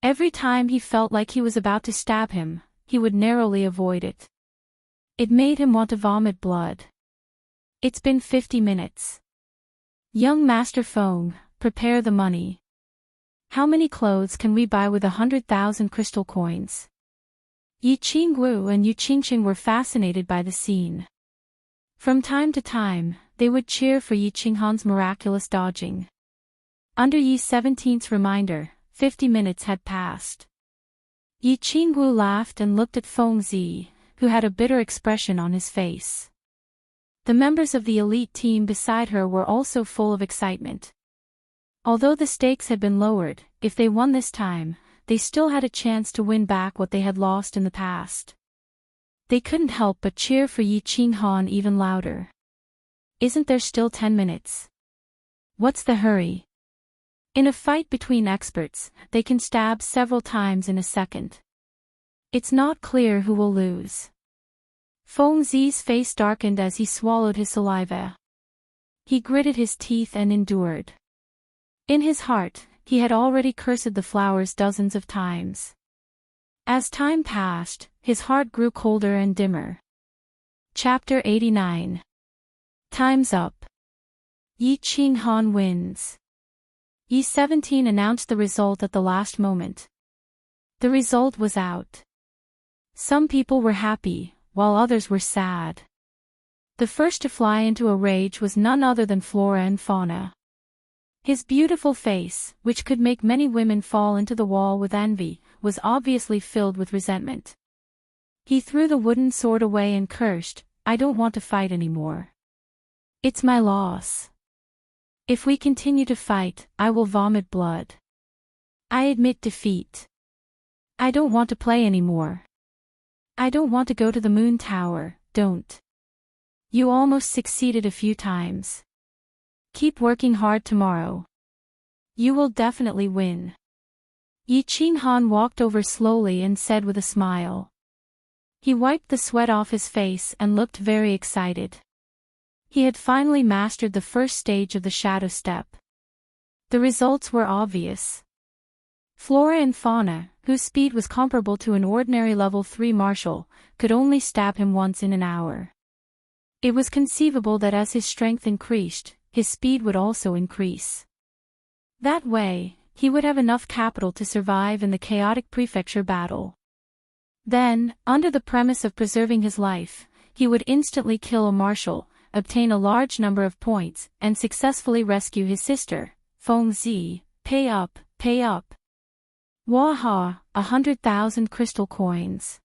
Every time he felt like he was about to stab him, he would narrowly avoid it. It made him want to vomit blood. It's been 50 minutes. Young Master Feng, prepare the money. How many clothes can we buy with 100,000 crystal coins? Yi Qingwu and Yu Qingqing were fascinated by the scene. From time to time, they would cheer for Yi Qinghan's miraculous dodging. Under Yi 17th's reminder, 50 minutes had passed. Yi Qingwu laughed and looked at Feng Zi, who had a bitter expression on his face. The members of the elite team beside her were also full of excitement. Although the stakes had been lowered, if they won this time, they still had a chance to win back what they had lost in the past. They couldn't help but cheer for Yi Qinghan even louder. Isn't there still 10 minutes? What's the hurry? In a fight between experts, they can stab several times in a second. It's not clear who will lose. Feng Zi's face darkened as he swallowed his saliva. He gritted his teeth and endured. In his heart, he had already cursed the flowers dozens of times. As time passed, his heart grew colder and dimmer. Chapter 89. Time's up. Yi Qinghan wins. Yi 17 announced the result at the last moment. The result was out. Some people were happy, while others were sad. The first to fly into a rage was none other than Flora and Fauna. His beautiful face, which could make many women fall into the wall with envy, was obviously filled with resentment. He threw the wooden sword away and cursed, "I don't want to fight anymore. It's my loss. If we continue to fight, I will vomit blood. I admit defeat. I don't want to play anymore. I don't want to go to the moon tower, don't. You almost succeeded a few times. Keep working hard tomorrow. You will definitely win." Yi Qinghan walked over slowly and said with a smile. He wiped the sweat off his face and looked very excited. He had finally mastered the first stage of the shadow step. The results were obvious. Flora and Fauna, whose speed was comparable to an ordinary level 3 martial, could only stab him once in an hour. It was conceivable that as his strength increased, his speed would also increase. That way, he would have enough capital to survive in the chaotic prefecture battle. Then, under the premise of preserving his life, he would instantly kill a marshal, obtain a large number of points, and successfully rescue his sister, Feng Zi. Pay up, pay up. Waha, 100,000 crystal coins.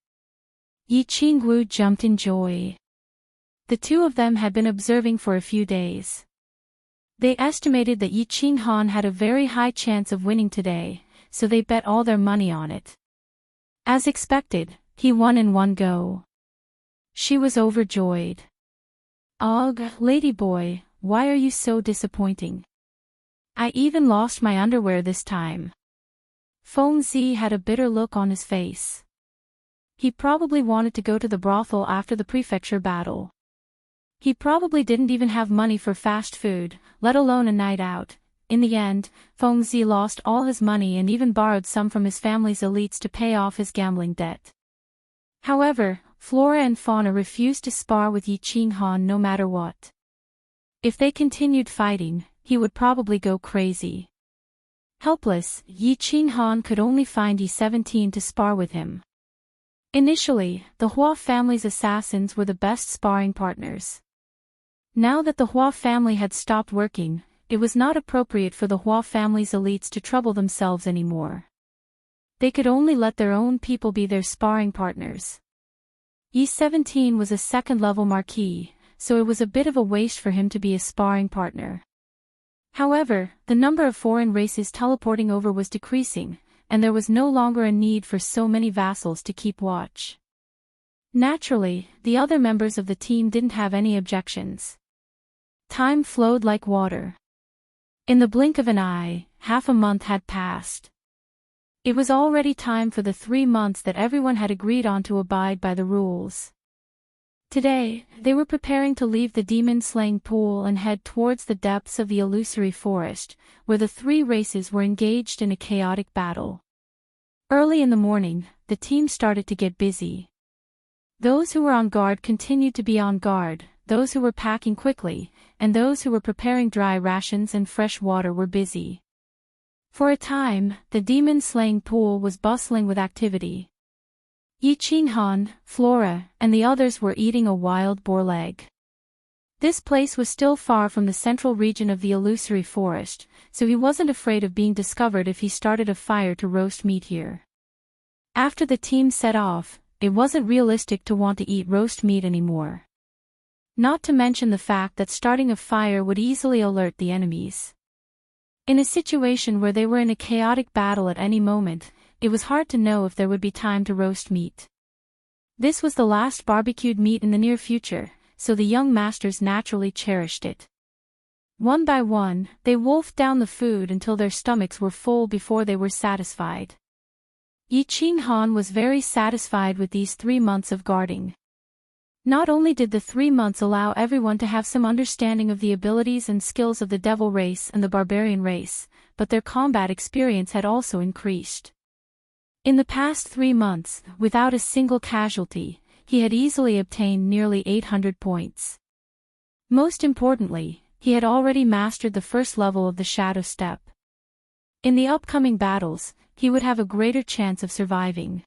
Yi Qingwu jumped in joy. The two of them had been observing for a few days. They estimated that Yi Qinghan had a very high chance of winning today, so they bet all their money on it. As expected, he won in one go. She was overjoyed. "Ugh, ladyboy, why are you so disappointing? I even lost my underwear this time." Feng Zi had a bitter look on his face. He probably wanted to go to the brothel after the prefecture battle. He probably didn't even have money for fast food, let alone a night out. In the end, Feng Zi lost all his money and even borrowed some from his family's elites to pay off his gambling debt. However, Flora and Fauna refused to spar with Yi Qinghan no matter what. If they continued fighting, he would probably go crazy. Helpless, Yi Qinghan could only find Yi 17 to spar with him. Initially, the Hua family's assassins were the best sparring partners. Now that the Hua family had stopped working, it was not appropriate for the Hua family's elites to trouble themselves anymore. They could only let their own people be their sparring partners. Yi 17 was a second-level marquis, so it was a bit of a waste for him to be a sparring partner. However, the number of foreign races teleporting over was decreasing, and there was no longer a need for so many vassals to keep watch. Naturally, the other members of the team didn't have any objections. Time flowed like water. In the blink of an eye, half a month had passed. It was already time for the 3 months that everyone had agreed on to abide by the rules. Today, they were preparing to leave the demon-slaying pool and head towards the depths of the illusory forest, where the 3 races were engaged in a chaotic battle. Early in the morning, the team started to get busy. Those who were on guard continued to be on guard, those who were packing quickly, and those who were preparing dry rations and fresh water were busy. For a time, the demon-slaying pool was bustling with activity. Yi Qinghan, Flora, and the others were eating a wild boar leg. This place was still far from the central region of the illusory forest, so he wasn't afraid of being discovered if he started a fire to roast meat here. After the team set off, it wasn't realistic to want to eat roast meat anymore. Not to mention the fact that starting a fire would easily alert the enemies. In a situation where they were in a chaotic battle at any moment, it was hard to know if there would be time to roast meat. This was the last barbecued meat in the near future, so the young masters naturally cherished it. One by one, they wolfed down the food until their stomachs were full before they were satisfied. Yi Qinghan was very satisfied with these 3 months of guarding. Not only did the 3 months allow everyone to have some understanding of the abilities and skills of the devil race and the barbarian race, but their combat experience had also increased. In the past 3 months, without a single casualty, he had easily obtained nearly 800 points. Most importantly, he had already mastered the first level of the shadow step. In the upcoming battles, he would have a greater chance of surviving.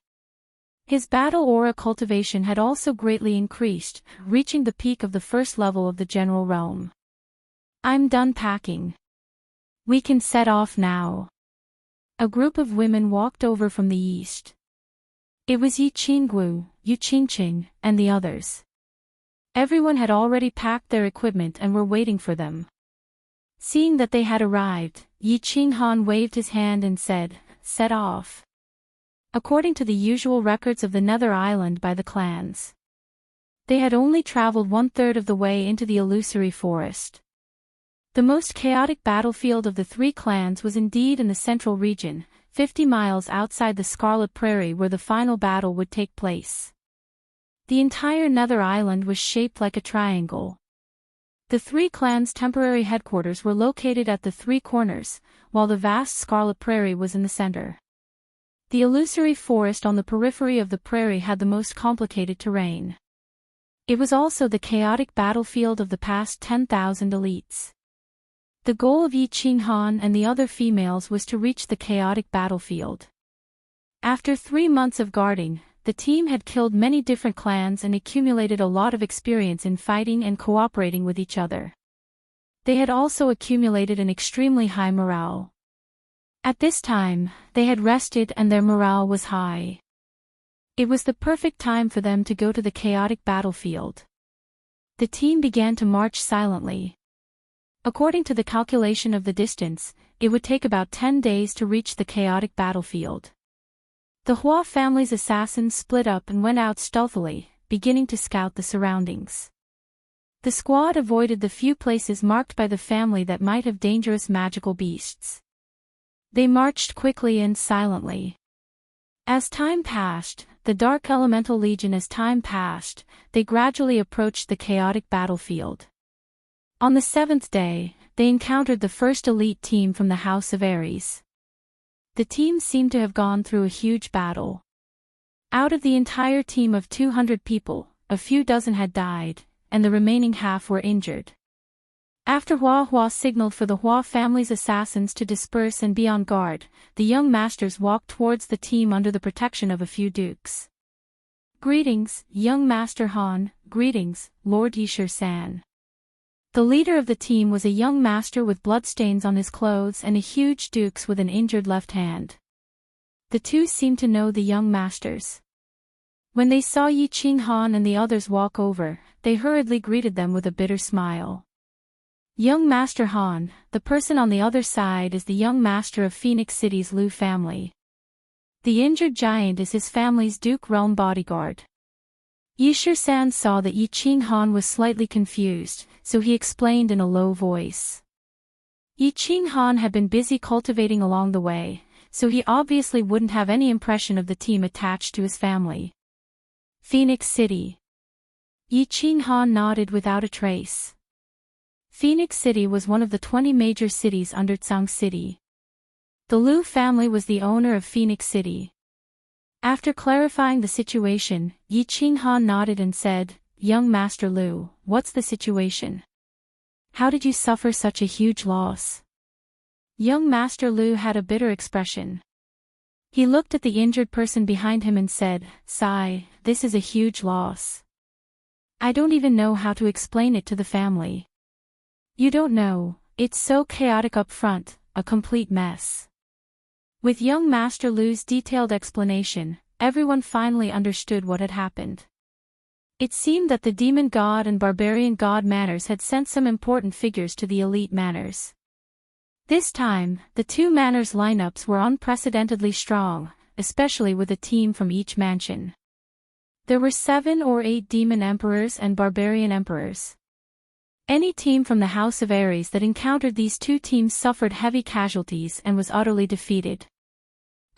His battle aura cultivation had also greatly increased, reaching the peak of the first level of the general realm. "I'm done packing. We can set off now." A group of women walked over from the east. It was Yi Qinggu, Yu Qingqing, and the others. Everyone had already packed their equipment and were waiting for them. Seeing that they had arrived, Yi Qinghan waved his hand and said, "Set off." According to the usual records of the Nether Island by the clans, they had only traveled 1/3 of the way into the illusory forest. The most chaotic battlefield of the 3 clans was indeed in the central region, 50 miles outside the Scarlet Prairie where the final battle would take place. The entire Nether Island was shaped like a triangle. The 3 clans' temporary headquarters were located at the 3 corners, while the vast Scarlet Prairie was in the center. The illusory forest on the periphery of the prairie had the most complicated terrain. It was also the chaotic battlefield of the past 10,000 elites. The goal of Yi Qinghan and the other females was to reach the chaotic battlefield. After 3 months of guarding, the team had killed many different clans and accumulated a lot of experience in fighting and cooperating with each other. They had also accumulated an extremely high morale. At this time, they had rested and their morale was high. It was the perfect time for them to go to the chaotic battlefield. The team began to march silently. According to the calculation of the distance, it would take about 10 days to reach the chaotic battlefield. The Hua family's assassins split up and went out stealthily, beginning to scout the surroundings. The squad avoided the few places marked by the family that might have dangerous magical beasts. They marched quickly and silently. As time passed, the Dark Elemental Legion as time passed, they gradually approached the chaotic battlefield. On the 7th day, they encountered the first elite team from the House of Aries. The team seemed to have gone through a huge battle. Out of the entire team of 200 people, a few dozen had died, and the remaining half were injured. After Hua signaled for the Hua family's assassins to disperse and be on guard, the young masters walked towards the team under the protection of a few dukes. "Greetings, young Master Han, greetings, Lord Yishir-san." The leader of the team was a young master with bloodstains on his clothes and a huge dukes with an injured left hand. The two seemed to know the young masters. When they saw Yi Qinghan and the others walk over, they hurriedly greeted them with a bitter smile. "Young Master Han, the person on the other side is the young master of Phoenix City's Lu family. The injured giant is his family's Duke Realm bodyguard." Yishir-san saw that Yi Qinghan was slightly confused, so he explained in a low voice. Yi Qinghan had been busy cultivating along the way, so he obviously wouldn't have any impression of the team attached to his family. "Phoenix City." Yi Qinghan nodded without a trace. Phoenix City was one of the 20 major cities under Tsang City. The Lu family was the owner of Phoenix City. After clarifying the situation, Yi Qinghan nodded and said, "Young Master Lu, what's the situation? How did you suffer such a huge loss?" Young Master Lu had a bitter expression. He looked at the injured person behind him and said, "Sigh, this is a huge loss. I don't even know how to explain it to the family. You don't know, it's so chaotic up front, a complete mess." With young Master Lu's detailed explanation, everyone finally understood what had happened. It seemed that the demon god and barbarian god manners had sent some important figures to the elite manners. This time, the two manners lineups were unprecedentedly strong, especially with a team from each mansion. There were 7 or 8 demon emperors and barbarian emperors. Any team from the House of Aries that encountered these two teams suffered heavy casualties and was utterly defeated.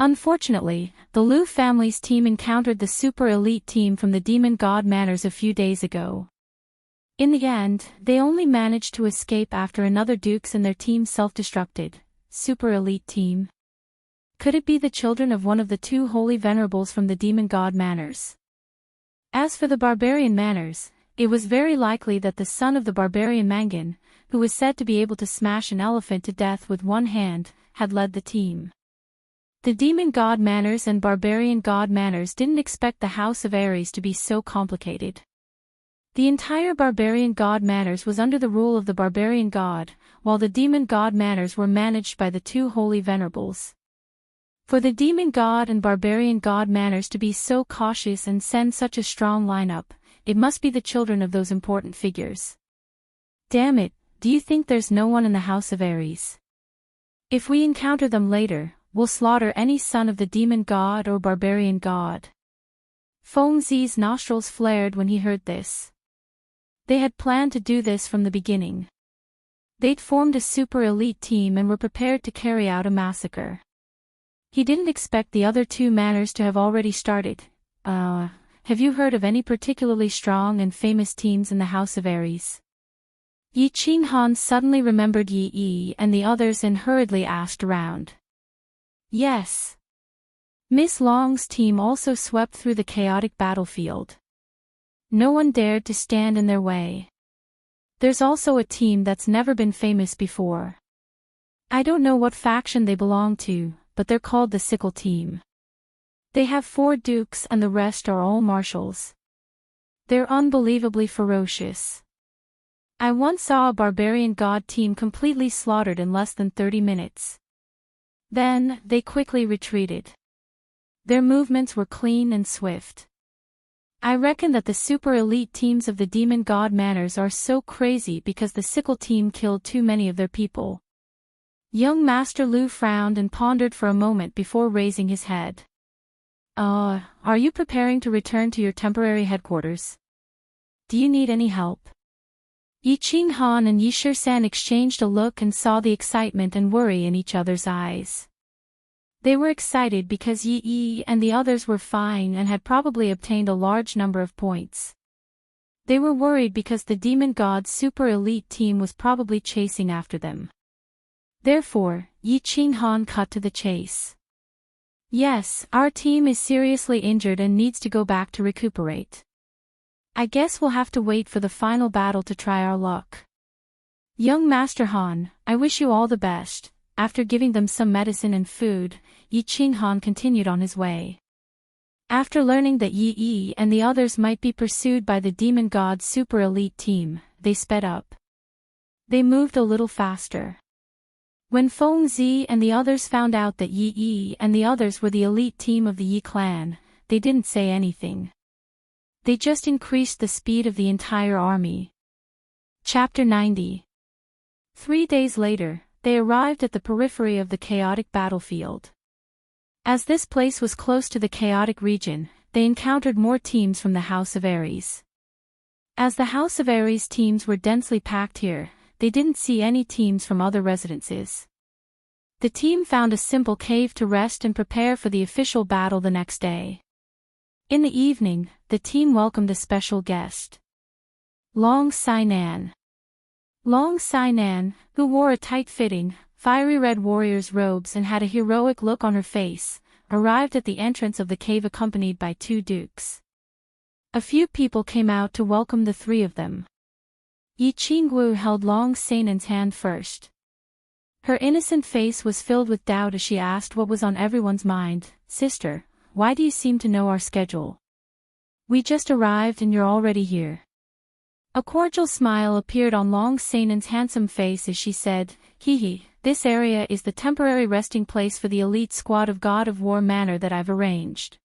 Unfortunately, the Lu family's team encountered the super elite team from the demon god manners a few days ago. In the end, they only managed to escape after another dukes and their team self-destructed. Super elite team? Could it be the children of one of the two holy venerables from the demon god manners? As for the barbarian manners, it was very likely that the son of the barbarian Mangan, who was said to be able to smash an elephant to death with one hand, had led the team. The demon god manners and barbarian god manners didn't expect the House of Aries to be so complicated. The entire barbarian god manners was under the rule of the barbarian god, while the demon god manners were managed by the two holy venerables. For the demon god and barbarian god manners to be so cautious and send such a strong lineup, it must be the children of those important figures. Damn it, do you think there's no one in the House of Aries? If we encounter them later, we'll slaughter any son of the demon god or barbarian god. Feng Zi's nostrils flared when he heard this. They had planned to do this from the beginning. They'd formed a super elite team and were prepared to carry out a massacre. He didn't expect the other two manners to have already started. Have you heard of any particularly strong and famous teams in the House of Aries? Yi Qinghan suddenly remembered Yi Yi and the others and hurriedly asked around. Yes. Miss Long's team also swept through the chaotic battlefield. No one dared to stand in their way. There's also a team that's never been famous before. I don't know what faction they belong to, but they're called the Sickle Team. They have 4 dukes and the rest are all marshals. They're unbelievably ferocious. I once saw a barbarian god team completely slaughtered in less than 30 minutes. Then, they quickly retreated. Their movements were clean and swift. I reckon that the super elite teams of the demon god manners are so crazy because the Sickle Team killed too many of their people. Young Master Lu frowned and pondered for a moment before raising his head. Are you preparing to return to your temporary headquarters? Do you need any help? Yi Qinghan and Yi Shisan exchanged a look and saw the excitement and worry in each other's eyes. They were excited because Yi Yi and the others were fine and had probably obtained a large number of points. They were worried because the demon god's super elite team was probably chasing after them. Therefore, Yi Qinghan cut to the chase. Yes, our team is seriously injured and needs to go back to recuperate. I guess we'll have to wait for the final battle to try our luck. Young Master Han, I wish you all the best. After giving them some medicine and food, Yi Qinghan continued on his way. After learning that Yi Yi and the others might be pursued by the demon god super elite team, they sped up. They moved a little faster. When Feng Zi and the others found out that Yi Yi and the others were the elite team of the Yi clan, they didn't say anything. They just increased the speed of the entire army. Chapter 90. 3 days later, they arrived at the periphery of the chaotic battlefield. As this place was close to the chaotic region, they encountered more teams from the House of Aries. As the House of Aries teams were densely packed here, they didn't see any teams from other residences. The team found a simple cave to rest and prepare for the official battle the next day. In the evening, the team welcomed a special guest. Long Sainan. Long Sainan, who wore a tight-fitting, fiery red warrior's robes and had a heroic look on her face, arrived at the entrance of the cave accompanied by 2 dukes. A few people came out to welcome the 3 of them. Yi Qingwu held Long Seinen's hand first. Her innocent face was filled with doubt as she asked what was on everyone's mind. "Sister, why do you seem to know our schedule? We just arrived and you're already here." A cordial smile appeared on Long Seinen's handsome face as she said, "Hee, this area is the temporary resting place for the elite squad of God of War Manor that I've arranged.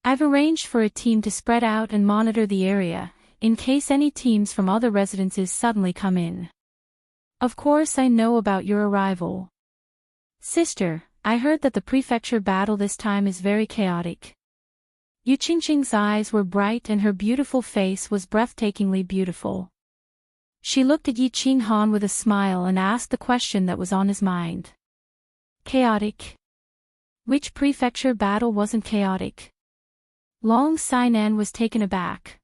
I've arranged for a team to spread out and monitor the area, in case any teams from other residences suddenly come in. Of course I know about your arrival. Sister, I heard that the prefecture battle this time is very chaotic." Yu Qingqing's eyes were bright and her beautiful face was breathtakingly beautiful. She looked at Yi Qinghan with a smile and asked the question that was on his mind. "Chaotic? Which prefecture battle wasn't chaotic?" Long Sainan was taken aback.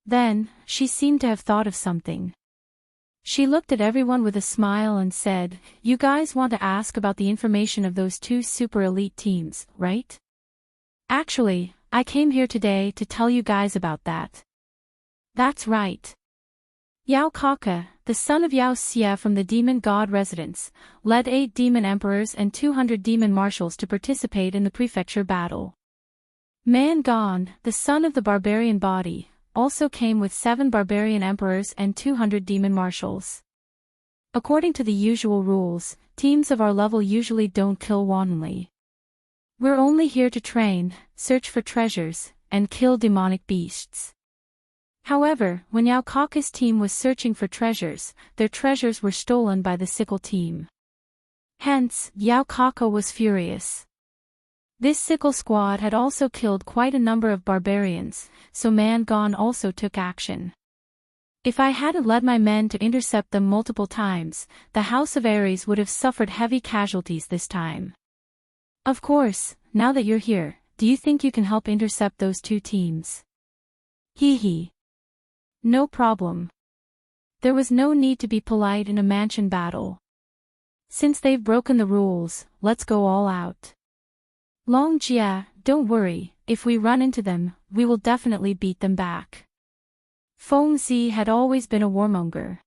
Then, she seemed to have thought of something. She looked at everyone with a smile and said, "You guys want to ask about the information of those 2 super elite teams, right? Actually, I came here today to tell you guys about that." "That's right. Yao Kaka, the son of Yao Xia from the demon god residence, led 8 demon emperors and 200 demon marshals to participate in the prefecture battle. Man Gon, the son of the barbarian body, also came with 7 barbarian emperors and 200 demon marshals. According to the usual rules, teams of our level usually don't kill wantonly. We're only here to train, search for treasures, and kill demonic beasts. However, when Yao Kaka's team was searching for treasures, their treasures were stolen by the sickle team. Hence, Yao Kaka was furious. This sickle squad had also killed quite a number of barbarians, so Man Gon also took action. If I hadn't led my men to intercept them multiple times, the House of Ares would have suffered heavy casualties this time. Of course, now that you're here, do you think you can help intercept those 2 teams?" Hee. No problem. There was no need to be polite in a mansion battle. Since they've broken the rules, let's go all out. Long Jia, don't worry, if we run into them, we will definitely beat them back. Feng Zi had always been a warmonger.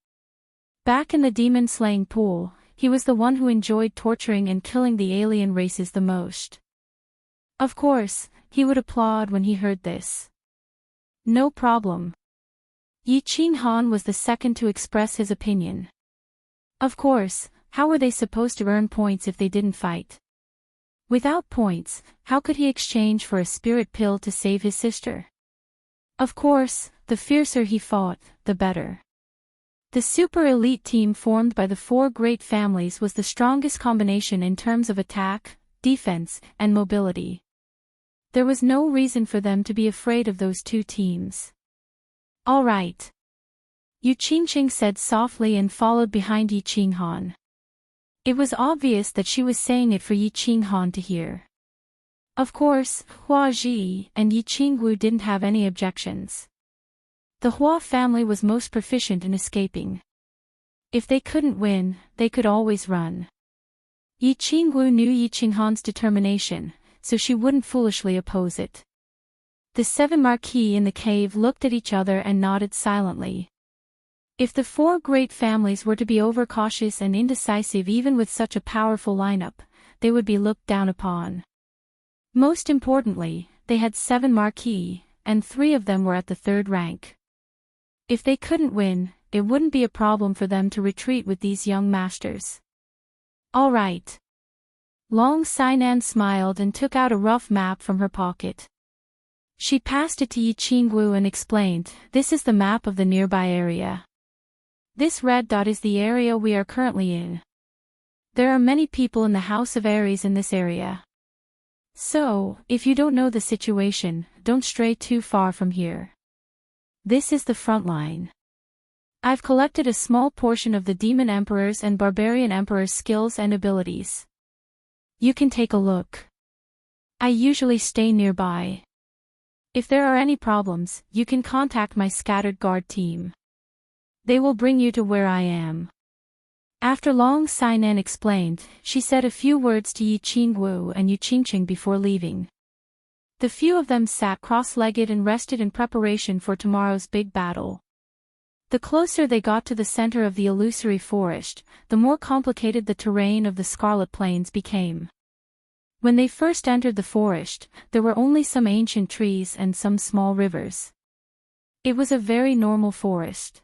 Back in the demon-slaying pool, he was the one who enjoyed torturing and killing the alien races the most. Of course, he would applaud when he heard this. No problem. Yi Qinghan was the second to express his opinion. Of course, how were they supposed to earn points if they didn't fight? Without points, how could he exchange for a spirit pill to save his sister? Of course, the fiercer he fought, the better. The super elite team formed by the 4 great families was the strongest combination in terms of attack, defense, and mobility. There was no reason for them to be afraid of those 2 teams. "All right," Yu Qingqing said softly and followed behind Yi Qinghan. It was obvious that she was saying it for Yi Qinghan to hear. Of course, Hua Ji and Yi Qingwu didn't have any objections. The Hua family was most proficient in escaping. If they couldn't win, they could always run. Yi Qingwu knew Yi Qinghan's determination, so she wouldn't foolishly oppose it. The 7 Marquis in the cave looked at each other and nodded silently. If the 4 great families were to be overcautious and indecisive even with such a powerful lineup, they would be looked down upon. Most importantly, they had 7 Marquis, and 3 of them were at the 3rd rank. If they couldn't win, it wouldn't be a problem for them to retreat with these young masters. "All right." Long Sainan smiled and took out a rough map from her pocket. She passed it to Yi Qingwu and explained, "This is the map of the nearby area. This red dot is the area we are currently in. There are many people in the House of Ares in this area. So, if you don't know the situation, don't stray too far from here. This is the front line. I've collected a small portion of the Demon Emperor's and Barbarian Emperor's skills and abilities. You can take a look. I usually stay nearby. If there are any problems, you can contact my scattered guard team. They will bring you to where I am." After long Sainan explained, she said a few words to Yi Qingwu and Yu Qingqing before leaving. The few of them sat cross-legged and rested in preparation for tomorrow's big battle. The closer they got to the center of the illusory forest, the more complicated the terrain of the Scarlet Plains became. When they first entered the forest, there were only some ancient trees and some small rivers. It was a very normal forest.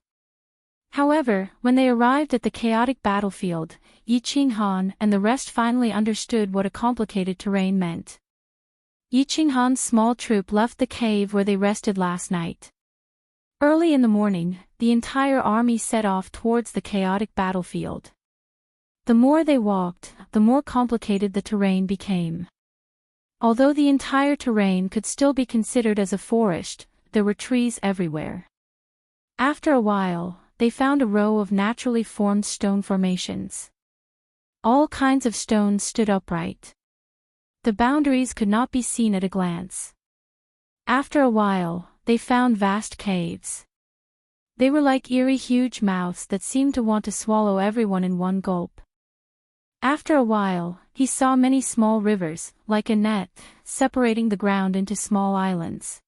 However, when they arrived at the chaotic battlefield, Yi Qinghan and the rest finally understood what a complicated terrain meant. Yi Qinghan's small troop left the cave where they rested last night. Early in the morning, the entire army set off towards the chaotic battlefield. The more they walked, the more complicated the terrain became. Although the entire terrain could still be considered as a forest, there were trees everywhere. After a while, they found a row of naturally formed stone formations. All kinds of stones stood upright. The boundaries could not be seen at a glance. After a while, they found vast caves. They were like eerie huge mouths that seemed to want to swallow everyone in one gulp. After a while, he saw many small rivers, like a net, separating the ground into small islands.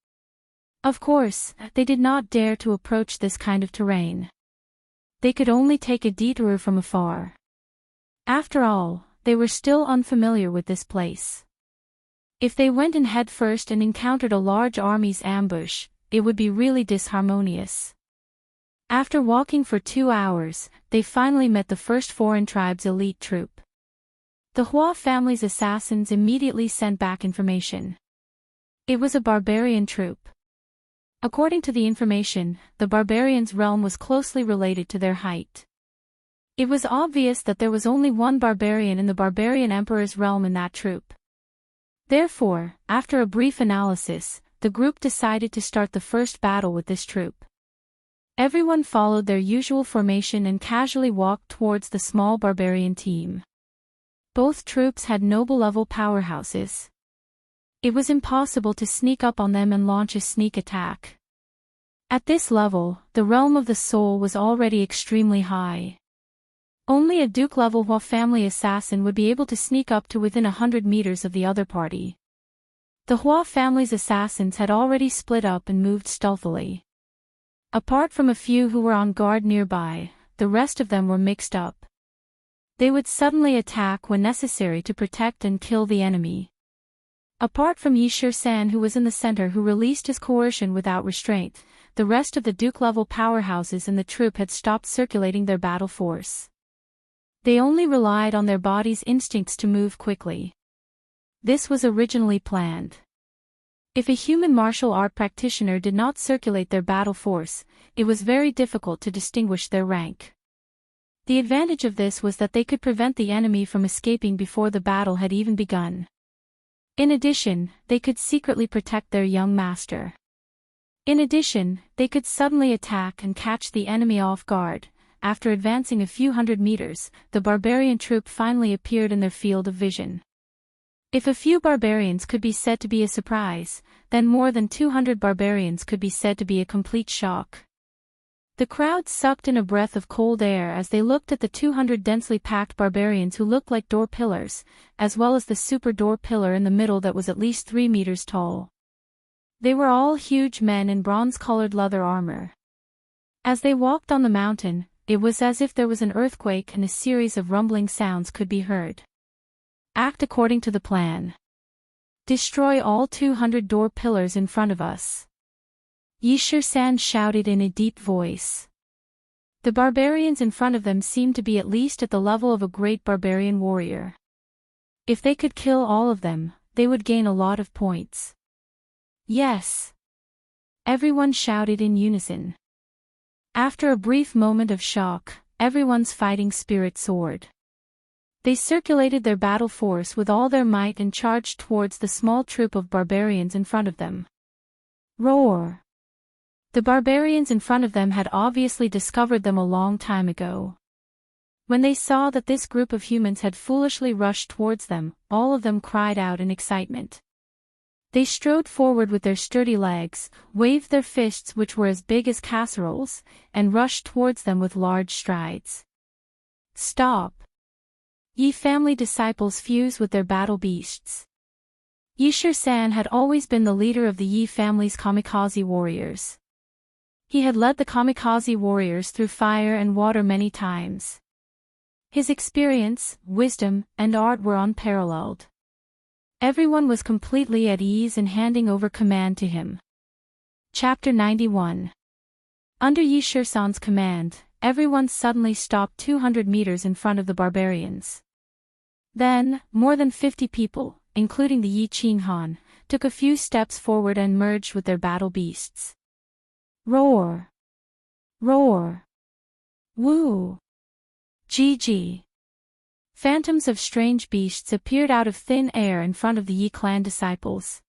Of course, they did not dare to approach this kind of terrain. They could only take a detour from afar. After all, they were still unfamiliar with this place. If they went in head first and encountered a large army's ambush, it would be really disharmonious. After walking for 2 hours, they finally met the first foreign tribe's elite troop. The Hua family's assassins immediately sent back information. It was a barbarian troop. According to the information, the barbarians' realm was closely related to their height. It was obvious that there was only one barbarian in the barbarian emperor's realm in that troop. Therefore, after a brief analysis, the group decided to start the first battle with this troop. Everyone followed their usual formation and casually walked towards the small barbarian team. Both troops had noble-level powerhouses. It was impossible to sneak up on them and launch a sneak attack. At this level, the realm of the soul was already extremely high. Only a Duke-level Hua family assassin would be able to sneak up to within 100 meters of the other party. The Hua family's assassins had already split up and moved stealthily. Apart from a few who were on guard nearby, the rest of them were mixed up. They would suddenly attack when necessary to protect and kill the enemy. Apart from Yi Shisan, who was in the center, who released his coercion without restraint, the rest of the Duke-level powerhouses in the troop had stopped circulating their battle force. They only relied on their body's instincts to move quickly. This was originally planned. If a human martial art practitioner did not circulate their battle force, it was very difficult to distinguish their rank. The advantage of this was that they could prevent the enemy from escaping before the battle had even begun. In addition, they could secretly protect their young master. In addition, they could suddenly attack and catch the enemy off guard. After advancing a few hundred meters, the barbarian troop finally appeared in their field of vision. If a few barbarians could be said to be a surprise, then more than 200 barbarians could be said to be a complete shock. The crowd sucked in a breath of cold air as they looked at the 200 densely packed barbarians who looked like door pillars, as well as the super door pillar in the middle that was at least 3 meters tall. They were all huge men in bronze-colored leather armor. As they walked on the mountain, it was as if there was an earthquake and a series of rumbling sounds could be heard. Act according to the plan. Destroy all 200 door pillars in front of us. Yi Shisan shouted in a deep voice. The barbarians in front of them seemed to be at least at the level of a great barbarian warrior. If they could kill all of them, they would gain a lot of points. Yes! Everyone shouted in unison. After a brief moment of shock, everyone's fighting spirit soared. They circulated their battle force with all their might and charged towards the small troop of barbarians in front of them. Roar! The barbarians in front of them had obviously discovered them a long time ago. When they saw that this group of humans had foolishly rushed towards them, all of them cried out in excitement. They strode forward with their sturdy legs, waved their fists which were as big as casseroles, and rushed towards them with large strides. Stop! Yi family disciples fuse with their battle beasts. Yi Shirsan had always been the leader of the Yi family's kamikaze warriors. He had led the kamikaze warriors through fire and water many times. His experience, wisdom, and art were unparalleled. Everyone was completely at ease in handing over command to him. Chapter 91. Under Yi Shirsan's command, everyone suddenly stopped 200 meters in front of the barbarians. Then, more than 50 people, including the Yi Qinghan, took a few steps forward and merged with their battle beasts. Roar! Roar! Woo! Gigi! Phantoms of strange beasts appeared out of thin air in front of the Yi clan disciples.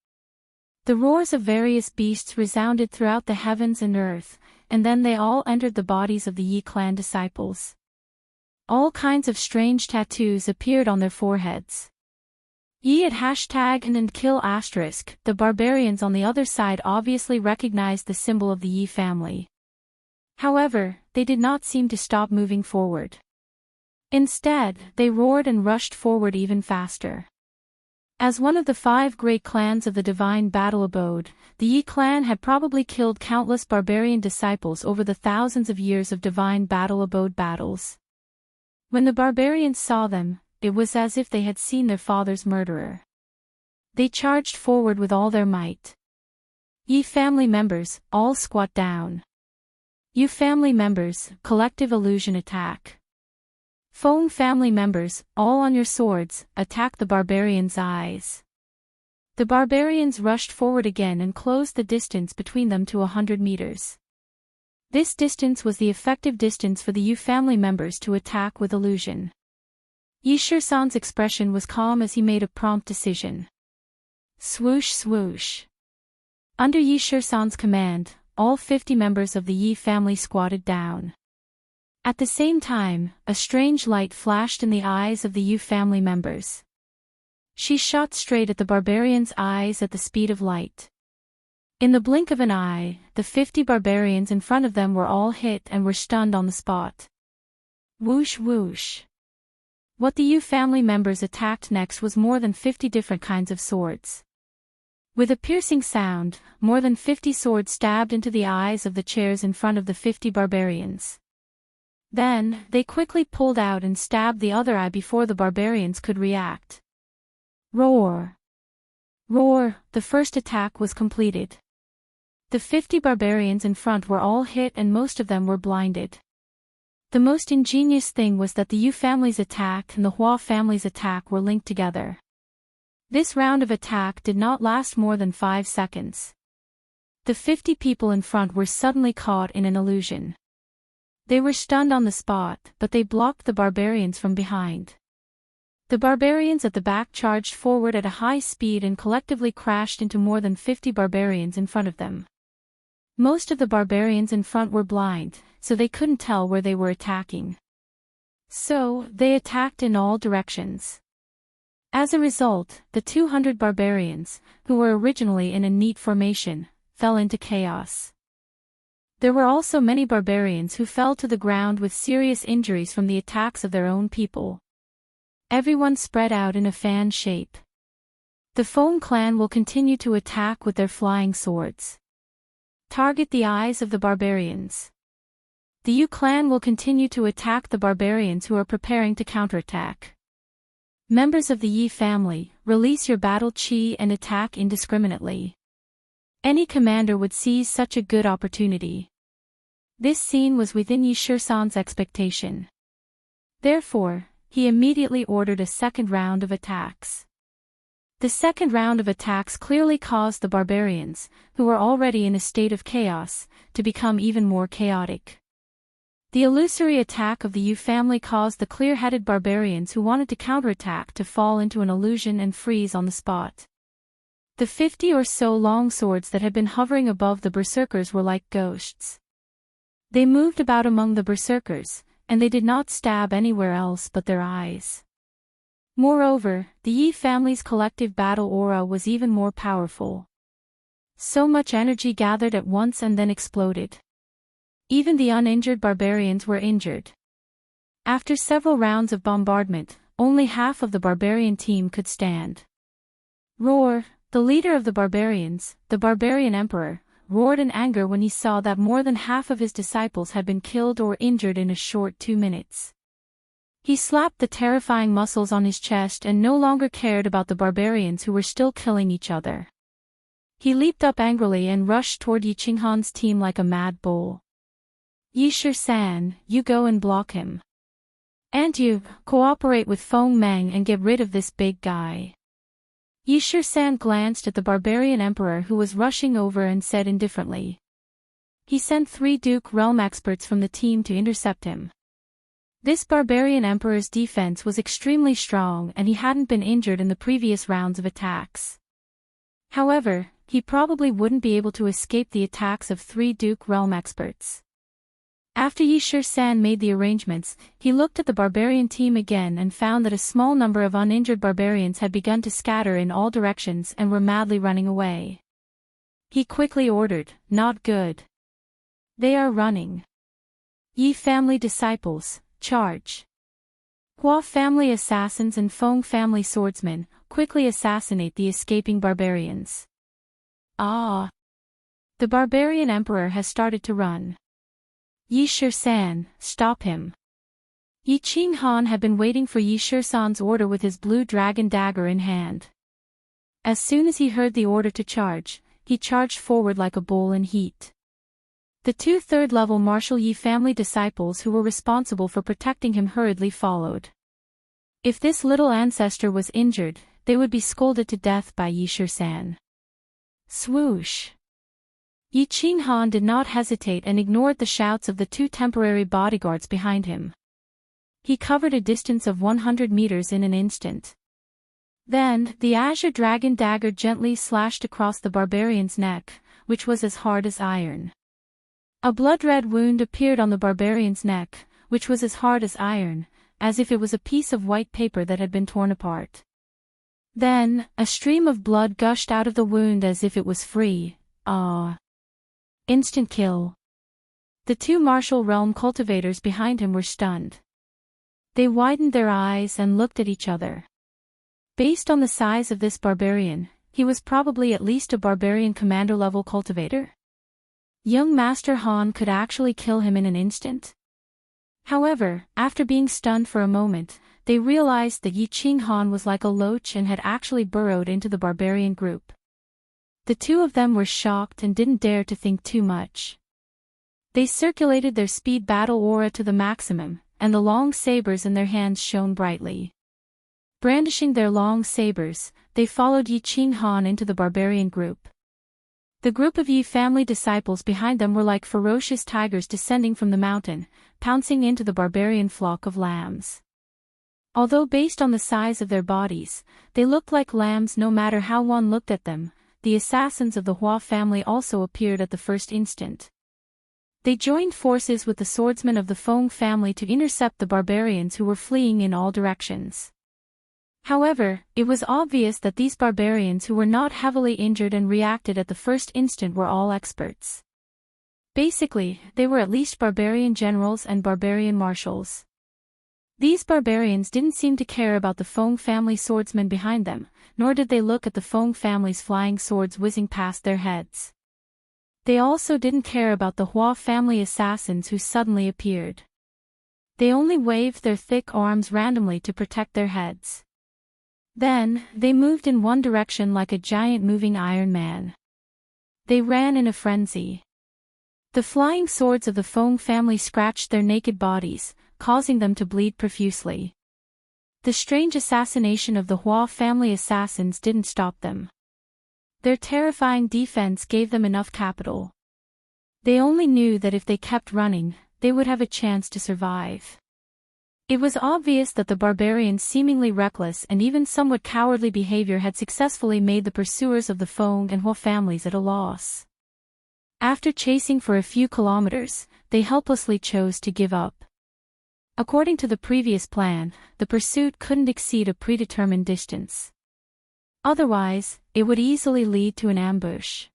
The roars of various beasts resounded throughout the heavens and earth, and then they all entered the bodies of the Yi clan disciples. All kinds of strange tattoos appeared on their foreheads. Yi at hashtag and kill asterisk, the barbarians on the other side obviously recognized the symbol of the Yi family. However, they did not seem to stop moving forward. Instead, they roared and rushed forward even faster. As one of the 5 great clans of the divine battle abode, the Yi clan had probably killed countless barbarian disciples over the thousands of years of divine battle abode battles. When the barbarians saw them, it was as if they had seen their father's murderer. They charged forward with all their might. Yi family members, all squat down. You family members, collective illusion attack. Feng family members, all on your swords, attack the barbarians' eyes. The barbarians rushed forward again and closed the distance between them to 100 meters. This distance was the effective distance for the Yu family members to attack with illusion. Yi Shirsan's expression was calm as he made a prompt decision. Swoosh swoosh. Under Yi Shirsan's command, all 50 members of the Yi family squatted down. At the same time, a strange light flashed in the eyes of the Yu family members. She shot straight at the barbarians' eyes at the speed of light. In the blink of an eye, the 50 barbarians in front of them were all hit and were stunned on the spot. Whoosh whoosh. What the Yu family members attacked next was more than 50 different kinds of swords. With a piercing sound, more than 50 swords stabbed into the eyes of the chairs in front of the 50 barbarians. Then, they quickly pulled out and stabbed the other eye before the barbarians could react. Roar! Roar! The first attack was completed. The 50 barbarians in front were all hit and most of them were blinded. The most ingenious thing was that the Yu family's attack and the Hua family's attack were linked together. This round of attack did not last more than 5 seconds. The 50 people in front were suddenly caught in an illusion. They were stunned on the spot, but they blocked the barbarians from behind. The barbarians at the back charged forward at a high speed and collectively crashed into more than 50 barbarians in front of them. Most of the barbarians in front were blind, so they couldn't tell where they were attacking. So, they attacked in all directions. As a result, the 200 barbarians, who were originally in a neat formation, fell into chaos. There were also many barbarians who fell to the ground with serious injuries from the attacks of their own people. Everyone spread out in a fan shape. The Feng clan will continue to attack with their flying swords. Target the eyes of the barbarians. The Yu clan will continue to attack the barbarians who are preparing to counterattack. Members of the Yi family, release your battle chi and attack indiscriminately. Any commander would seize such a good opportunity. This scene was within Yi Shirsan's expectation. Therefore, he immediately ordered a second round of attacks. The second round of attacks clearly caused the barbarians, who were already in a state of chaos, to become even more chaotic. The illusory attack of the Yu family caused the clear-headed barbarians who wanted to counterattack to fall into an illusion and freeze on the spot. The 50 or so long swords that had been hovering above the berserkers were like ghosts. They moved about among the berserkers, and they did not stab anywhere else but their eyes. Moreover, the Yi family's collective battle aura was even more powerful. So much energy gathered at once and then exploded. Even the uninjured barbarians were injured. After several rounds of bombardment, only half of the barbarian team could stand. Roar, the leader of the barbarians, the barbarian emperor, roared in anger when he saw that more than half of his disciples had been killed or injured in a short 2 minutes. He slapped the terrifying muscles on his chest and no longer cared about the barbarians who were still killing each other. He leaped up angrily and rushed toward Yi Qinghan's team like a mad bull. Yi Shi-san, you go and block him. And you, cooperate with Feng Meng and get rid of this big guy. Yi Shi-san glanced at the barbarian emperor who was rushing over and said indifferently. He sent 3 Duke realm experts from the team to intercept him. This barbarian emperor's defense was extremely strong and he hadn't been injured in the previous rounds of attacks. However, he probably wouldn't be able to escape the attacks of 3 Duke realm experts. After Yi Shi-san made the arrangements, he looked at the barbarian team again and found that a small number of uninjured barbarians had begun to scatter in all directions and were madly running away. He quickly ordered, "Not good. They are running. Yi family disciples, charge." Hua family assassins and Feng family swordsmen, quickly assassinate the escaping barbarians. Ah! The barbarian emperor has started to run. Yi Shi-san, stop him. Yi Qinghan had been waiting for Yi Shi-san's order with his blue dragon dagger in hand. As soon as he heard the order to charge, he charged forward like a bull in heat. The 2 third-level Marshal Yi family disciples who were responsible for protecting him hurriedly followed. If this little ancestor was injured, they would be scolded to death by Yi Shi-san. Swoosh! Yi Qinghan did not hesitate and ignored the shouts of the 2 temporary bodyguards behind him. He covered a distance of 100 meters in an instant. Then, the azure dragon dagger gently slashed across the barbarian's neck, which was as hard as iron. A blood-red wound appeared on the barbarian's neck, which was as hard as iron, as if it was a piece of white paper that had been torn apart. Then, a stream of blood gushed out of the wound as if it was free. Ah! Instant kill. The 2 martial realm cultivators behind him were stunned. They widened their eyes and looked at each other. Based on the size of this barbarian, he was probably at least a barbarian commander-level cultivator. Young Master Han could actually kill him in an instant. However, after being stunned for a moment, they realized that Yi Qinghan was like a loach and had actually burrowed into the barbarian group. The 2 of them were shocked and didn't dare to think too much. They circulated their speed battle aura to the maximum, and the long sabers in their hands shone brightly. Brandishing their long sabers, they followed Yi Qinghan into the barbarian group. The group of Yi family disciples behind them were like ferocious tigers descending from the mountain, pouncing into the barbarian flock of lambs. Although based on the size of their bodies, they looked like lambs no matter how one looked at them. The assassins of the Hua family also appeared at the first instant. They joined forces with the swordsmen of the Feng family to intercept the barbarians who were fleeing in all directions. However, it was obvious that these barbarians who were not heavily injured and reacted at the first instant were all experts. Basically, they were at least barbarian generals and barbarian marshals. These barbarians didn't seem to care about the Feng family swordsmen behind them, nor did they look at the Feng family's flying swords whizzing past their heads. They also didn't care about the Hua family assassins who suddenly appeared. They only waved their thick arms randomly to protect their heads. Then, they moved in one direction like a giant moving Iron Man. They ran in a frenzy. The flying swords of the Feng family scratched their naked bodies, causing them to bleed profusely. The strange assassination of the Hua family assassins didn't stop them. Their terrifying defense gave them enough capital. They only knew that if they kept running, they would have a chance to survive. It was obvious that the barbarians' seemingly reckless and even somewhat cowardly behavior had successfully made the pursuers of the Feng and Hua families at a loss. After chasing for a few kilometers, they helplessly chose to give up. According to the previous plan, the pursuit couldn't exceed a predetermined distance. Otherwise, it would easily lead to an ambush.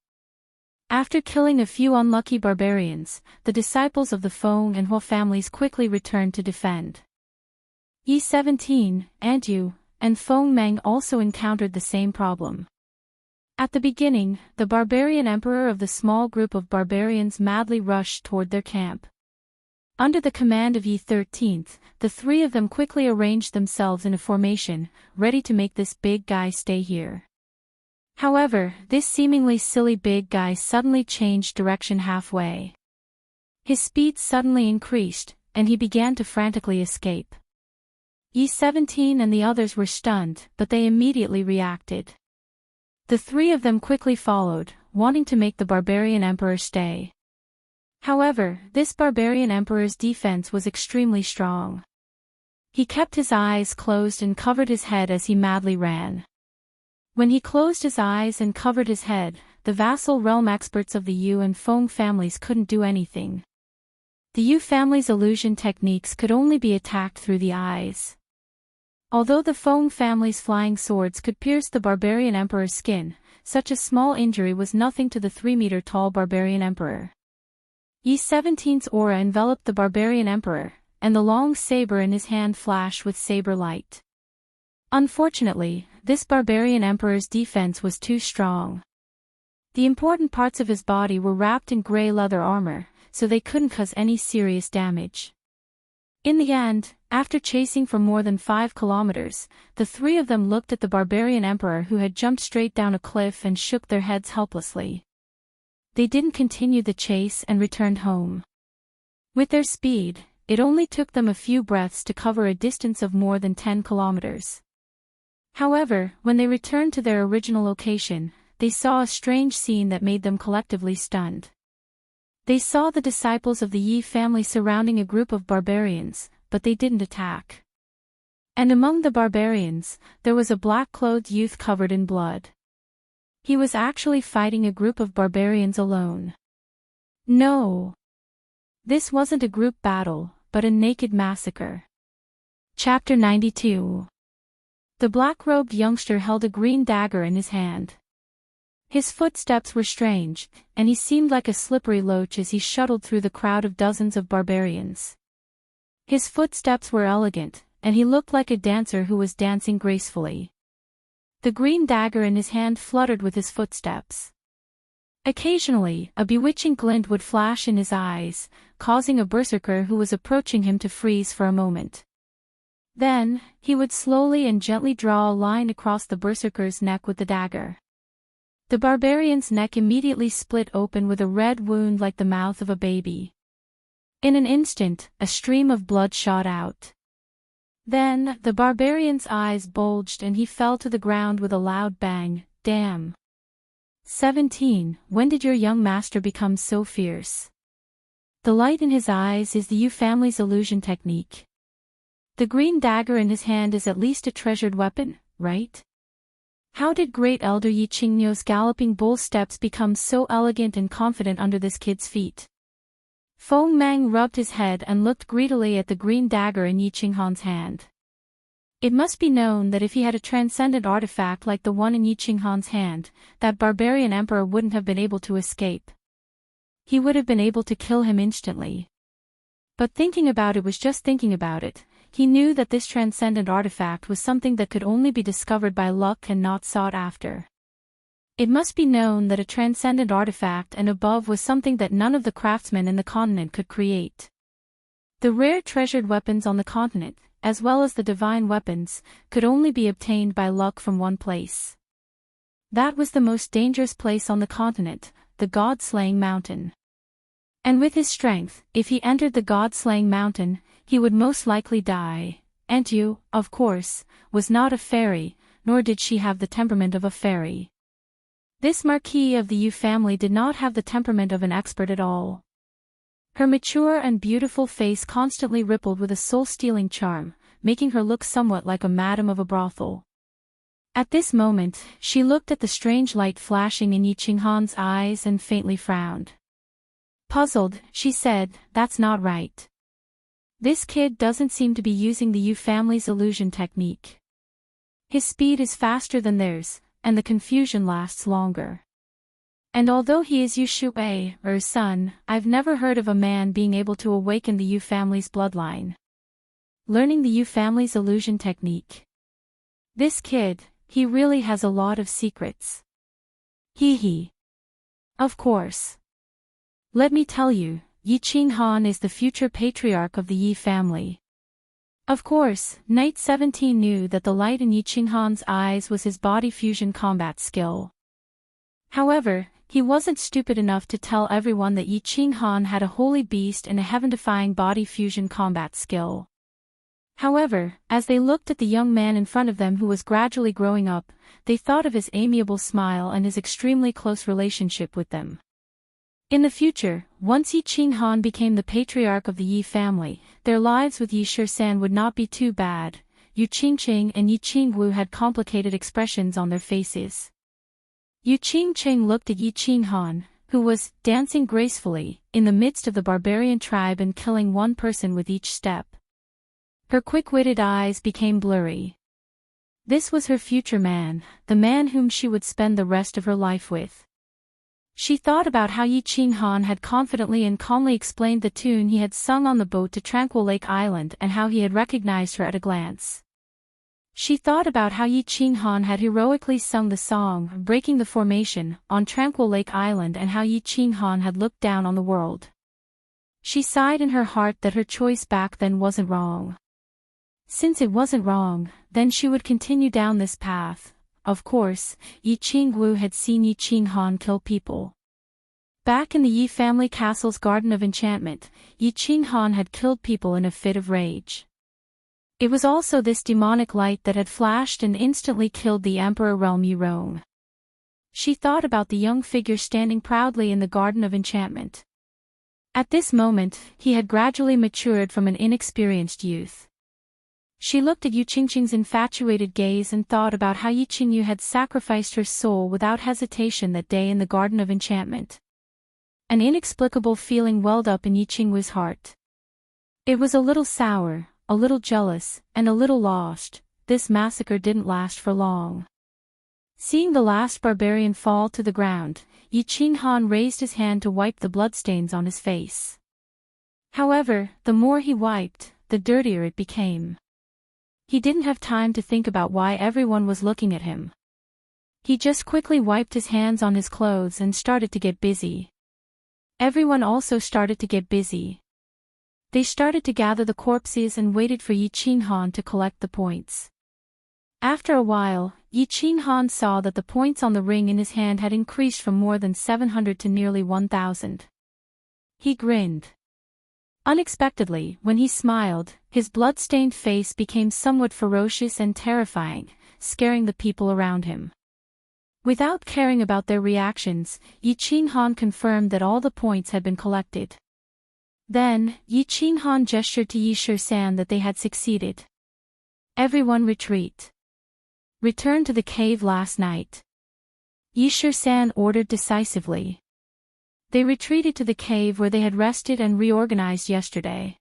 After killing a few unlucky barbarians, the disciples of the Feng and Hua families quickly returned to defend. E17, Antu, and Feng Meng also encountered the same problem. At the beginning, the barbarian emperor of the small group of barbarians madly rushed toward their camp. Under the command of E13, the three of them quickly arranged themselves in a formation, ready to make this big guy stay here. However, this seemingly silly big guy suddenly changed direction halfway. His speed suddenly increased, and he began to frantically escape. E17 and the others were stunned, but they immediately reacted. The three of them quickly followed, wanting to make the barbarian emperor stay. However, this barbarian emperor's defense was extremely strong. He kept his eyes closed and covered his head as he madly ran. When he closed his eyes and covered his head, the vassal realm experts of the Yu and Feng families couldn't do anything. The Yu family's illusion techniques could only be attacked through the eyes. Although the Feng family's flying swords could pierce the barbarian emperor's skin, such a small injury was nothing to the 3-meter-tall barbarian emperor. E17's aura enveloped the barbarian emperor, and the long saber in his hand flashed with saber light. Unfortunately, this barbarian emperor's defense was too strong. The important parts of his body were wrapped in gray leather armor, so they couldn't cause any serious damage. In the end, after chasing for more than 5 kilometers, the three of them looked at the barbarian emperor who had jumped straight down a cliff and shook their heads helplessly. They didn't continue the chase and returned home. With their speed, it only took them a few breaths to cover a distance of more than 10 kilometers. However, when they returned to their original location, they saw a strange scene that made them collectively stunned. They saw the disciples of the Yi family surrounding a group of barbarians, but they didn't attack. And among the barbarians, there was a black-clothed youth covered in blood. He was actually fighting a group of barbarians alone. No! This wasn't a group battle, but a naked massacre. Chapter 92. The black-robed youngster held a green dagger in his hand. His footsteps were strange, and he seemed like a slippery loach as he shuttled through the crowd of dozens of barbarians. His footsteps were elegant, and he looked like a dancer who was dancing gracefully. The green dagger in his hand fluttered with his footsteps. Occasionally, a bewitching glint would flash in his eyes, causing a berserker who was approaching him to freeze for a moment. Then, he would slowly and gently draw a line across the berserker's neck with the dagger. The barbarian's neck immediately split open with a red wound like the mouth of a baby. In an instant, a stream of blood shot out. Then, the barbarian's eyes bulged and he fell to the ground with a loud bang. Damn. 17. When did your young master become so fierce? The light in his eyes is the Yu family's illusion technique. The green dagger in his hand is at least a treasured weapon, right? How did great elder Yi Qingnyo's galloping bull steps become so elegant and confident under this kid's feet? Feng Meng rubbed his head and looked greedily at the green dagger in Yi Qinghan's hand. It must be known that if he had a transcendent artifact like the one in Yi Qinghan's hand, that barbarian emperor wouldn't have been able to escape. He would have been able to kill him instantly. But thinking about it was just thinking about it. He knew that this transcendent artifact was something that could only be discovered by luck and not sought after. It must be known that a transcendent artifact and above was something that none of the craftsmen in the continent could create. The rare treasured weapons on the continent, as well as the divine weapons, could only be obtained by luck from one place. That was the most dangerous place on the continent, the God-slaying mountain. And with his strength, if he entered the God-slaying mountain, he would most likely die. Antu, of course, was not a fairy, nor did she have the temperament of a fairy. This Marquis of the Yu family did not have the temperament of an expert at all. Her mature and beautiful face constantly rippled with a soul-stealing charm, making her look somewhat like a madam of a brothel. At this moment, she looked at the strange light flashing in Yi Qinghan's eyes and faintly frowned. Puzzled, she said, "That's not right. This kid doesn't seem to be using the Yu family's illusion technique. His speed is faster than theirs, and the confusion lasts longer. And although he is Yu Shui, or son, I've never heard of a man being able to awaken the Yu family's bloodline. Learning the Yu family's illusion technique. This kid, he really has a lot of secrets. Hee hee. Of course. Let me tell you, Yi Qinghan is the future patriarch of the Yi family. Of course, Knight 17 knew that the light in Yi Qinghan's eyes was his body fusion combat skill. However, he wasn't stupid enough to tell everyone that Yi Qinghan had a holy beast and a heaven-defying body fusion combat skill. However, as they looked at the young man in front of them who was gradually growing up, they thought of his amiable smile and his extremely close relationship with them. In the future, once Yi Qinghan became the patriarch of the Yi family, their lives with Yi Shisan would not be too bad. Yu Qingqing and Yi Qingwu had complicated expressions on their faces. Yu Qingqing looked at Yi Qinghan, who was dancing gracefully in the midst of the barbarian tribe and killing one person with each step. Her quick-witted eyes became blurry. This was her future man, the man whom she would spend the rest of her life with. She thought about how Yi Qinghan had confidently and calmly explained the tune he had sung on the boat to Tranquil Lake Island and how he had recognized her at a glance. She thought about how Yi Qinghan had heroically sung the song, breaking the formation, on Tranquil Lake Island and how Yi Qinghan had looked down on the world. She sighed in her heart that her choice back then wasn't wrong. Since it wasn't wrong, then she would continue down this path. Of course, Yi Qingwu had seen Yi Qinghan kill people. Back in the Yi family castle's Garden of Enchantment, Yi Qinghan had killed people in a fit of rage. It was also this demonic light that had flashed and instantly killed the Emperor Realm Yi Rong. She thought about the young figure standing proudly in the Garden of Enchantment. At this moment, he had gradually matured from an inexperienced youth. She looked at Yu Qingqing's infatuated gaze and thought about how Yi Qingyu had sacrificed her soul without hesitation that day in the Garden of Enchantment. An inexplicable feeling welled up in Yi Qingwu's heart. It was a little sour, a little jealous, and a little lost. This massacre didn't last for long. Seeing the last barbarian fall to the ground, Yi Qinghan raised his hand to wipe the bloodstains on his face. However, the more he wiped, the dirtier it became. He didn't have time to think about why everyone was looking at him. He just quickly wiped his hands on his clothes and started to get busy. Everyone also started to get busy. They started to gather the corpses and waited for Yi Qinghan to collect the points. After a while, Yi Qinghan saw that the points on the ring in his hand had increased from more than 700 to nearly 1,000. He grinned. Unexpectedly, when he smiled, his blood-stained face became somewhat ferocious and terrifying, scaring the people around him. Without caring about their reactions, Yi Qinghan confirmed that all the points had been collected. Then, Yi Qinghan gestured to Yi Shisan that they had succeeded. Everyone retreat. Return to the cave last night. Yi Shisan ordered decisively. They retreated to the cave where they had rested and reorganized yesterday.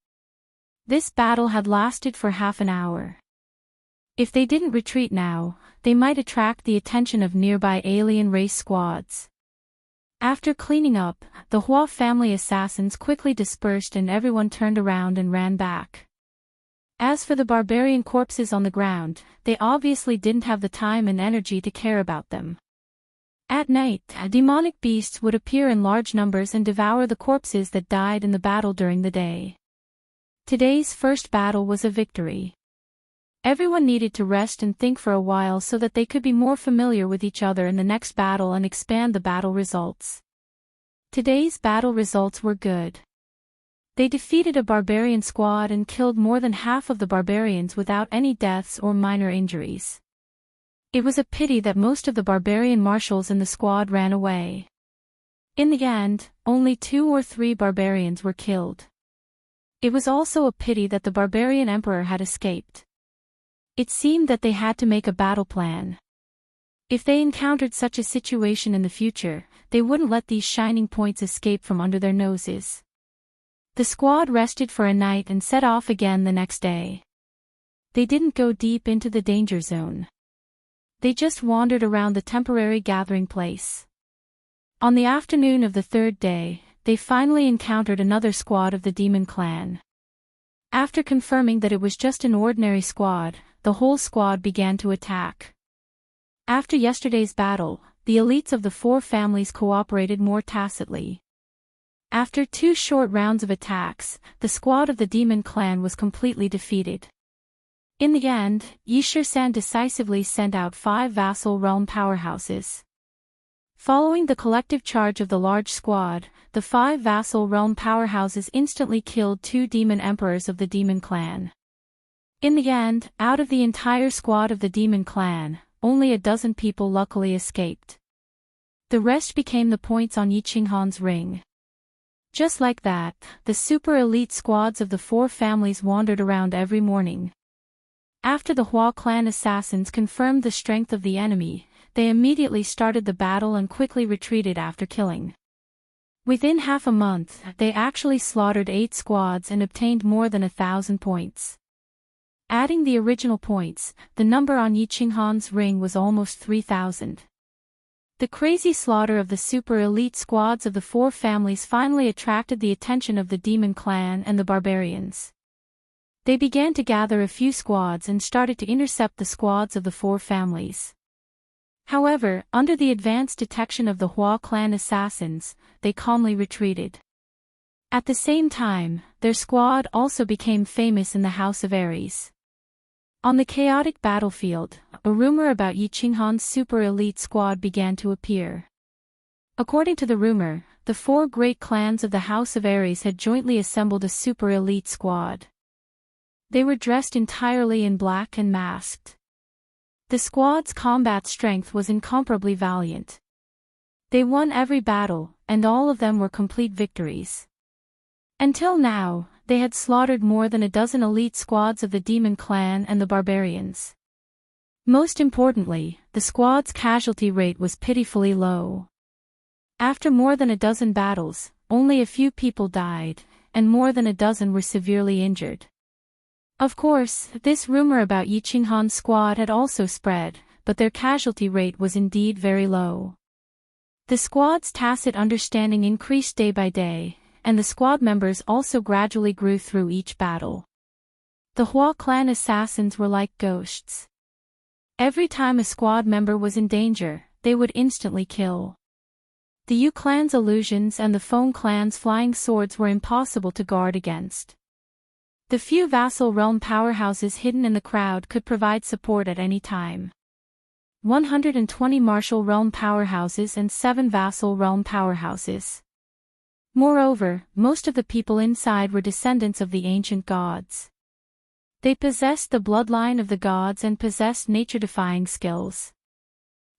This battle had lasted for half an hour. If they didn't retreat now, they might attract the attention of nearby alien race squads. After cleaning up, the Hua family assassins quickly dispersed and everyone turned around and ran back. As for the barbarian corpses on the ground, they obviously didn't have the time and energy to care about them. At night, demonic beasts would appear in large numbers and devour the corpses that died in the battle during the day. Today's first battle was a victory. Everyone needed to rest and think for a while so that they could be more familiar with each other in the next battle and expand the battle results. Today's battle results were good. They defeated a barbarian squad and killed more than half of the barbarians without any deaths or minor injuries. It was a pity that most of the barbarian marshals in the squad ran away. In the end, only 2 or 3 barbarians were killed. It was also a pity that the barbarian emperor had escaped. It seemed that they had to make a battle plan. If they encountered such a situation in the future, they wouldn't let these shining points escape from under their noses. The squad rested for a night and set off again the next day. They didn't go deep into the danger zone. They just wandered around the temporary gathering place. On the afternoon of the 3rd day, they finally encountered another squad of the demon clan. After confirming that it was just an ordinary squad, the whole squad began to attack. After yesterday's battle, the elites of the four families cooperated more tacitly. After 2 short rounds of attacks, the squad of the demon clan was completely defeated. In the end, Yishir-san decisively sent out 5 vassal realm powerhouses. Following the collective charge of the large squad, the 5 vassal realm powerhouses instantly killed 2 demon emperors of the demon clan. In the end, out of the entire squad of the demon clan, only a dozen people luckily escaped. The rest became the points on Yiqinghan's ring. Just like that, the super elite squads of the 4 families wandered around every morning. After the Hua clan assassins confirmed the strength of the enemy, they immediately started the battle and quickly retreated after killing. Within half a month, they actually slaughtered 8 squads and obtained more than 1,000 points. Adding the original points, the number on Yiqinghan's ring was almost 3,000. The crazy slaughter of the super elite squads of the 4 families finally attracted the attention of the demon clan and the barbarians. They began to gather a few squads and started to intercept the squads of the 4 families. However, under the advanced detection of the Hua clan assassins, they calmly retreated. At the same time, their squad also became famous in the House of Aries. On the chaotic battlefield, a rumor about Yiqinghan's super elite squad began to appear. According to the rumor, the 4 great clans of the House of Aries had jointly assembled a super elite squad. They were dressed entirely in black and masked. The squad's combat strength was incomparably valiant. They won every battle, and all of them were complete victories. Until now, they had slaughtered more than a dozen elite squads of the demon clan and the barbarians. Most importantly, the squad's casualty rate was pitifully low. After more than a dozen battles, only a few people died, and more than a dozen were severely injured. Of course, this rumor about Yiqinghan's squad had also spread, but their casualty rate was indeed very low. The squad's tacit understanding increased day by day, and the squad members also gradually grew through each battle. The Hua clan assassins were like ghosts. Every time a squad member was in danger, they would instantly kill. The Yu clan's illusions and the Feng clan's flying swords were impossible to guard against. The few vassal realm powerhouses hidden in the crowd could provide support at any time. 120 martial realm powerhouses and 7 vassal realm powerhouses. Moreover, most of the people inside were descendants of the ancient gods. They possessed the bloodline of the gods and possessed nature-defying skills.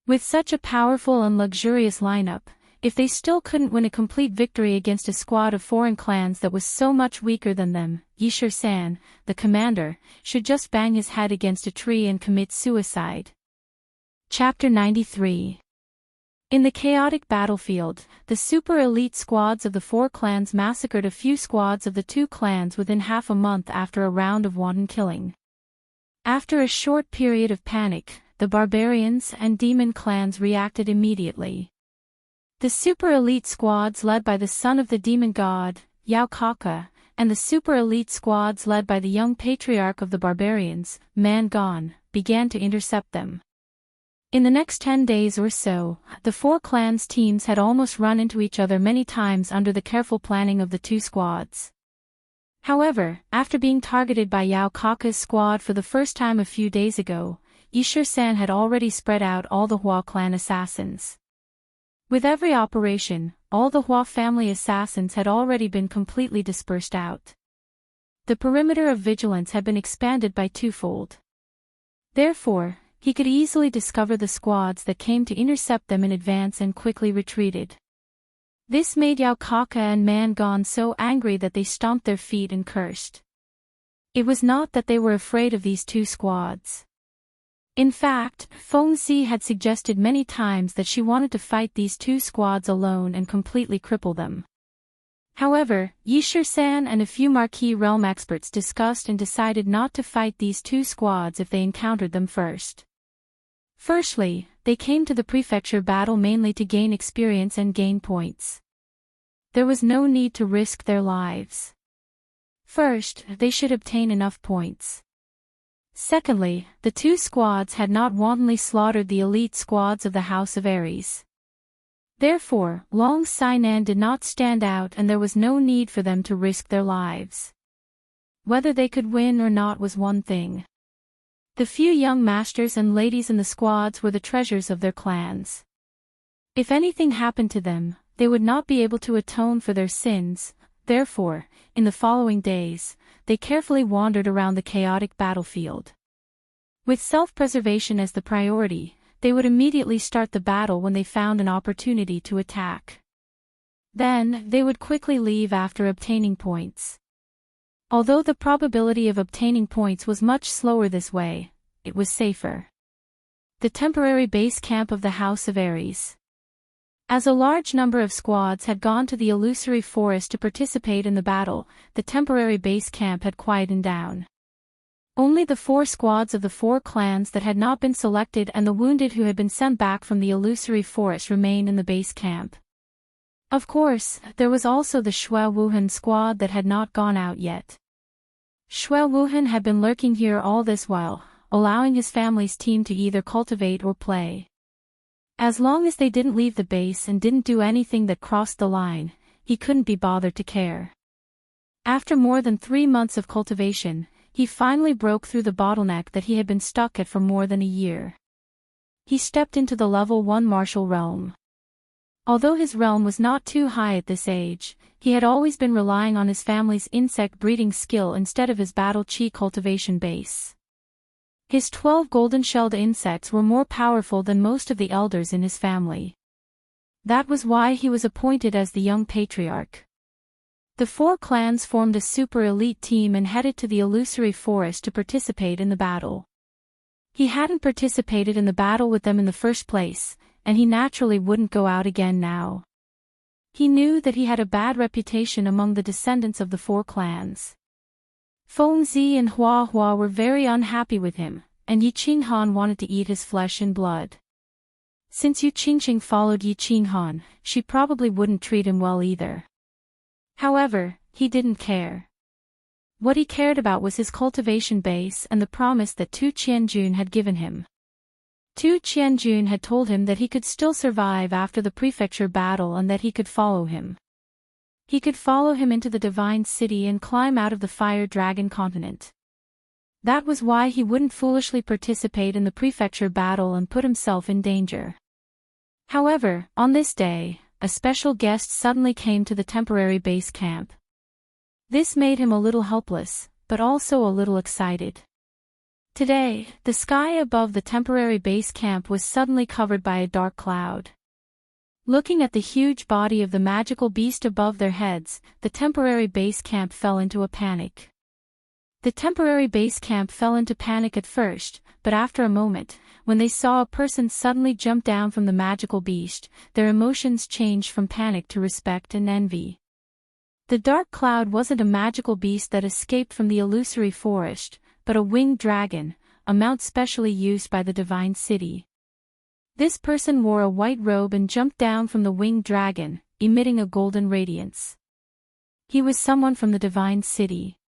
With such a powerful and luxurious lineup, if they still couldn't win a complete victory against a squad of foreign clans that was so much weaker than them, Yishir-san, the commander, should just bang his head against a tree and commit suicide. Chapter 93. In the chaotic battlefield, the super elite squads of the 4 clans massacred a few squads of the 2 clans within half a month after a round of wanton killing. After a short period of panic, the barbarians and demon clans reacted immediately. The super elite squads led by the son of the demon god, Yao Kaka, and the super elite squads led by the young patriarch of the barbarians, Man Gon, began to intercept them. In the next 10 days or so, the 4 clans' teams had almost run into each other many times under the careful planning of the 2 squads. However, after being targeted by Yao Kaka's squad for the first time a few days ago, Yishir-san had already spread out all the Hua clan assassins. With every operation, all the Hua family assassins had already been completely dispersed out. The perimeter of vigilance had been expanded by 2-fold. Therefore, he could easily discover the squads that came to intercept them in advance and quickly retreated. This made Yao Kaka and Man Gon so angry that they stomped their feet and cursed. It was not that they were afraid of these 2 squads. In fact, Feng Xi had suggested many times that she wanted to fight these 2 squads alone and completely cripple them. However, Yishir-san and a few Marquis realm experts discussed and decided not to fight these 2 squads if they encountered them first. Firstly, they came to the prefecture battle mainly to gain experience and gain points. There was no need to risk their lives. First, they should obtain enough points. Secondly, the two squads had not wantonly slaughtered the elite squads of the House of Aries. Therefore, Long Sainan did not stand out and there was no need for them to risk their lives. Whether they could win or not was one thing. The few young masters and ladies in the squads were the treasures of their clans. If anything happened to them, they would not be able to atone for their sins. Therefore, in the following days, they carefully wandered around the chaotic battlefield. With self-preservation as the priority, they would immediately start the battle when they found an opportunity to attack. Then, they would quickly leave after obtaining points. Although the probability of obtaining points was much slower this way, it was safer. The temporary base camp of the House of Aries. As a large number of squads had gone to the illusory forest to participate in the battle, the temporary base camp had quietened down. Only the 4 squads of the 4 clans that had not been selected and the wounded who had been sent back from the illusory forest remained in the base camp. Of course, there was also the Xue Wuhan squad that had not gone out yet. Xue Wuhan had been lurking here all this while, allowing his family's team to either cultivate or play. As long as they didn't leave the base and didn't do anything that crossed the line, he couldn't be bothered to care. After more than 3 months of cultivation, he finally broke through the bottleneck that he had been stuck at for more than a year. He stepped into the level 1 martial realm. Although his realm was not too high at this age, he had always been relying on his family's insect breeding skill instead of his battle chi cultivation base. His 12 golden-shelled insects were more powerful than most of the elders in his family. That was why he was appointed as the young patriarch. The 4 clans formed a super-elite team and headed to the illusory forest to participate in the battle. He hadn't participated in the battle with them in the first place, and he naturally wouldn't go out again now. He knew that he had a bad reputation among the descendants of the 4 clans. Fengzi and Hua Hua were very unhappy with him, and Yi Qinghan wanted to eat his flesh and blood. Since Yu Qingqing followed Yi Qinghan, she probably wouldn't treat him well either. However, he didn't care. What he cared about was his cultivation base and the promise that Tu Qianjun had given him. Tu Qianjun had told him that he could still survive after the prefecture battle and that he could follow him. He could follow him into the divine city and climb out of the fire dragon continent. That was why he wouldn't foolishly participate in the prefecture battle and put himself in danger. However, on this day, a special guest suddenly came to the temporary base camp. This made him a little helpless, but also a little excited. Today, the sky above the temporary base camp was suddenly covered by a dark cloud. Looking at the huge body of the magical beast above their heads, the temporary base camp fell into a panic. The temporary base camp fell into panic at first, but after a moment, when they saw a person suddenly jump down from the magical beast, their emotions changed from panic to respect and envy. The dark cloud wasn't a magical beast that escaped from the illusory forest, but a winged dragon, a mount specially used by the divine city. This person wore a white robe and jumped down from the winged dragon, emitting a golden radiance. He was someone from the divine city.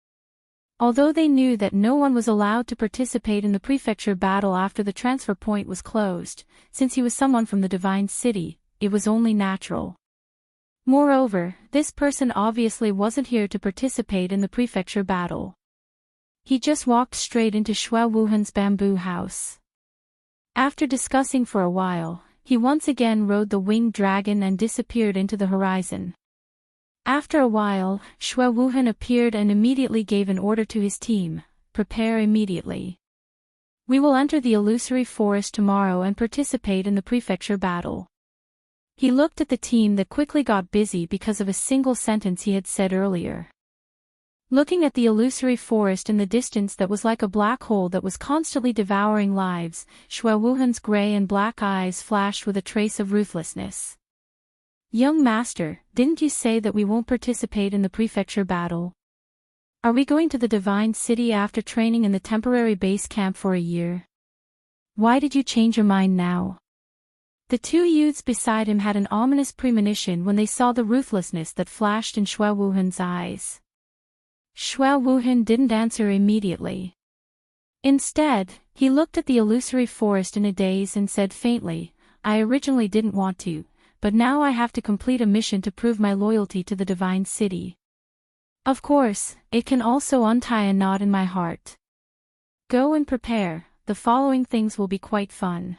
Although they knew that no one was allowed to participate in the prefecture battle after the transfer point was closed, since he was someone from the divine city, it was only natural. Moreover, this person obviously wasn't here to participate in the prefecture battle. He just walked straight into Xue Wuhan's bamboo house. After discussing for a while, he once again rode the winged dragon and disappeared into the horizon. After a while, Xue Wuhan appeared and immediately gave an order to his team: prepare immediately. We will enter the illusory forest tomorrow and participate in the prefecture battle. He looked at the team that quickly got busy because of a single sentence he had said earlier. Looking at the illusory forest in the distance that was like a black hole that was constantly devouring lives, Xue Wuhan's gray and black eyes flashed with a trace of ruthlessness. Young master, didn't you say that we won't participate in the prefecture battle? Are we going to the divine city after training in the temporary base camp for a year? Why did you change your mind now? The 2 youths beside him had an ominous premonition when they saw the ruthlessness that flashed in Xue Wuhan's eyes. Shui Wuhan didn't answer immediately. Instead, he looked at the illusory forest in a daze and said faintly, I originally didn't want to, but now I have to complete a mission to prove my loyalty to the divine city. Of course, it can also untie a knot in my heart. Go and prepare, the following things will be quite fun.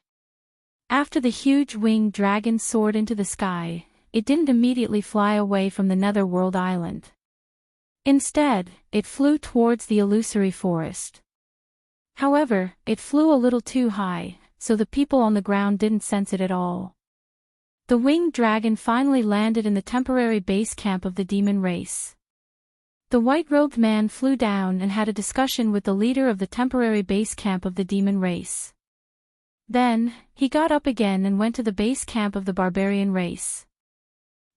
After the huge winged dragon soared into the sky, it didn't immediately fly away from the netherworld island. Instead, it flew towards the illusory forest. However, it flew a little too high, so the people on the ground didn't sense it at all. The winged dragon finally landed in the temporary base camp of the demon race. The white-robed man flew down and had a discussion with the leader of the temporary base camp of the demon race. Then, he got up again and went to the base camp of the barbarian race.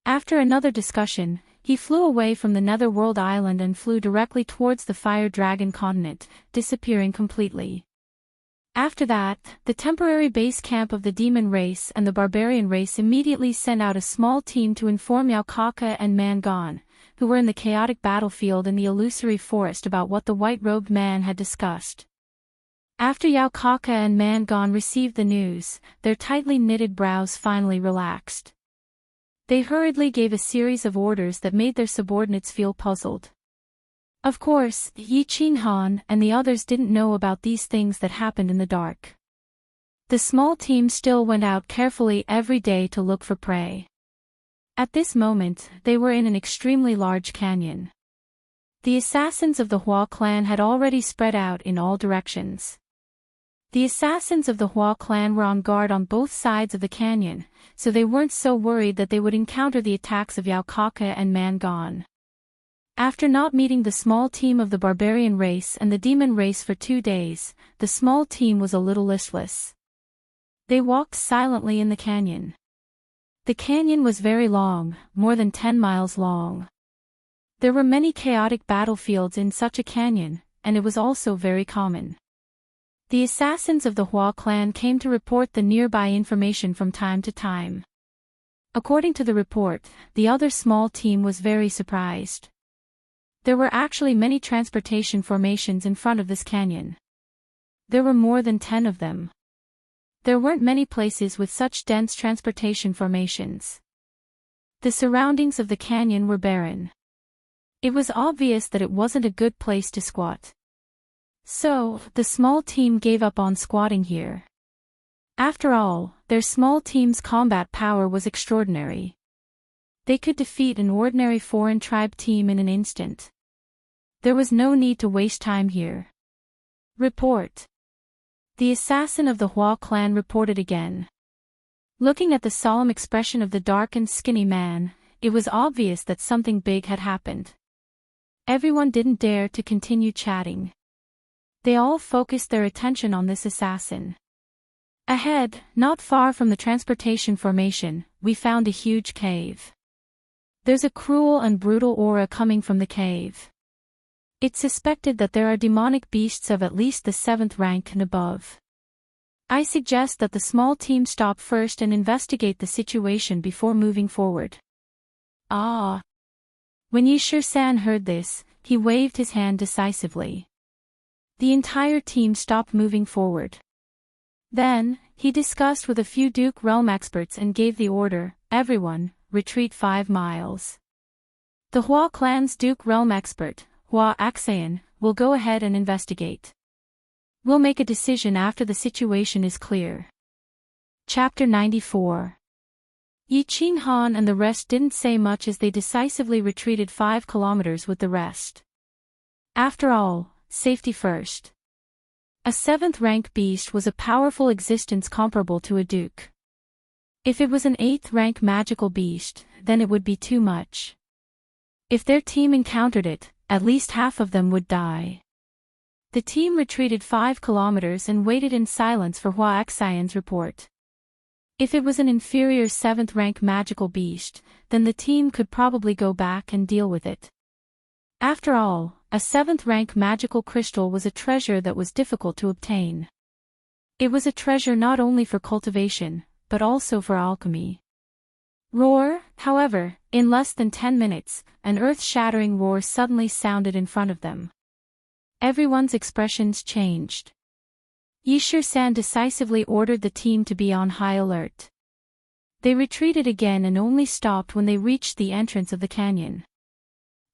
After another discussion, he flew away from the netherworld island and flew directly towards the fire dragon continent, disappearing completely. After that, the temporary base camp of the demon race and the barbarian race immediately sent out a small team to inform Yaokaka and Mangon, who were in the chaotic battlefield in the illusory forest, about what the white-robed man had discussed. After Yaokaka and Mangon received the news, their tightly knitted brows finally relaxed. They hurriedly gave a series of orders that made their subordinates feel puzzled. Of course, Yi Qinghan and the others didn't know about these things that happened in the dark. The small team still went out carefully every day to look for prey. At this moment, they were in an extremely large canyon. The assassins of the Hua clan had already spread out in all directions. The assassins of the Hua clan were on guard on both sides of the canyon, so they weren't so worried that they would encounter the attacks of Yaokaka and Mangon. After not meeting the small team of the barbarian race and the demon race for 2 days, the small team was a little listless. They walked silently in the canyon. The canyon was very long, more than 10 miles long. There were many chaotic battlefields in such a canyon, and it was also very common. The assassins of the Hua clan came to report the nearby information from time to time. According to the report, the other small team was very surprised. There were actually many transportation formations in front of this canyon. There were more than 10 of them. There weren't many places with such dense transportation formations. The surroundings of the canyon were barren. It was obvious that it wasn't a good place to squat. So, the small team gave up on squatting here. After all, their small team's combat power was extraordinary. They could defeat an ordinary foreign tribe team in an instant. There was no need to waste time here. Report. The assassin of the Hua clan reported again. Looking at the solemn expression of the dark and skinny man, it was obvious that something big had happened. Everyone didn't dare to continue chatting. They all focused their attention on this assassin. Ahead, not far from the transportation formation, we found a huge cave. There's a cruel and brutal aura coming from the cave. It's suspected that there are demonic beasts of at least the 7th rank and above. I suggest that the small team stop first and investigate the situation before moving forward. Ah! When Yi Shi-san heard this, he waved his hand decisively. The entire team stopped moving forward. Then, he discussed with a few Duke Realm experts and gave the order, everyone, retreat 5 miles. The Hua clan's Duke Realm expert, Hua Axayan, will go ahead and investigate. We'll make a decision after the situation is clear. Chapter 94. Yi Qinghan and the rest didn't say much as they decisively retreated 5 kilometers with the rest. After all, safety first. A 7th rank beast was a powerful existence comparable to a duke. If it was an 8th rank magical beast, then it would be too much. If their team encountered it, at least half of them would die. The team retreated 5 kilometers and waited in silence for Hua Axayan's report. If it was an inferior 7th rank magical beast, then the team could probably go back and deal with it. After all, a 7th rank magical crystal was a treasure that was difficult to obtain. It was a treasure not only for cultivation, but also for alchemy. Roar, However, in less than 10 minutes, an earth-shattering roar suddenly sounded in front of them. Everyone's expressions changed. Yishir-san decisively ordered the team to be on high alert. They retreated again and only stopped when they reached the entrance of the canyon.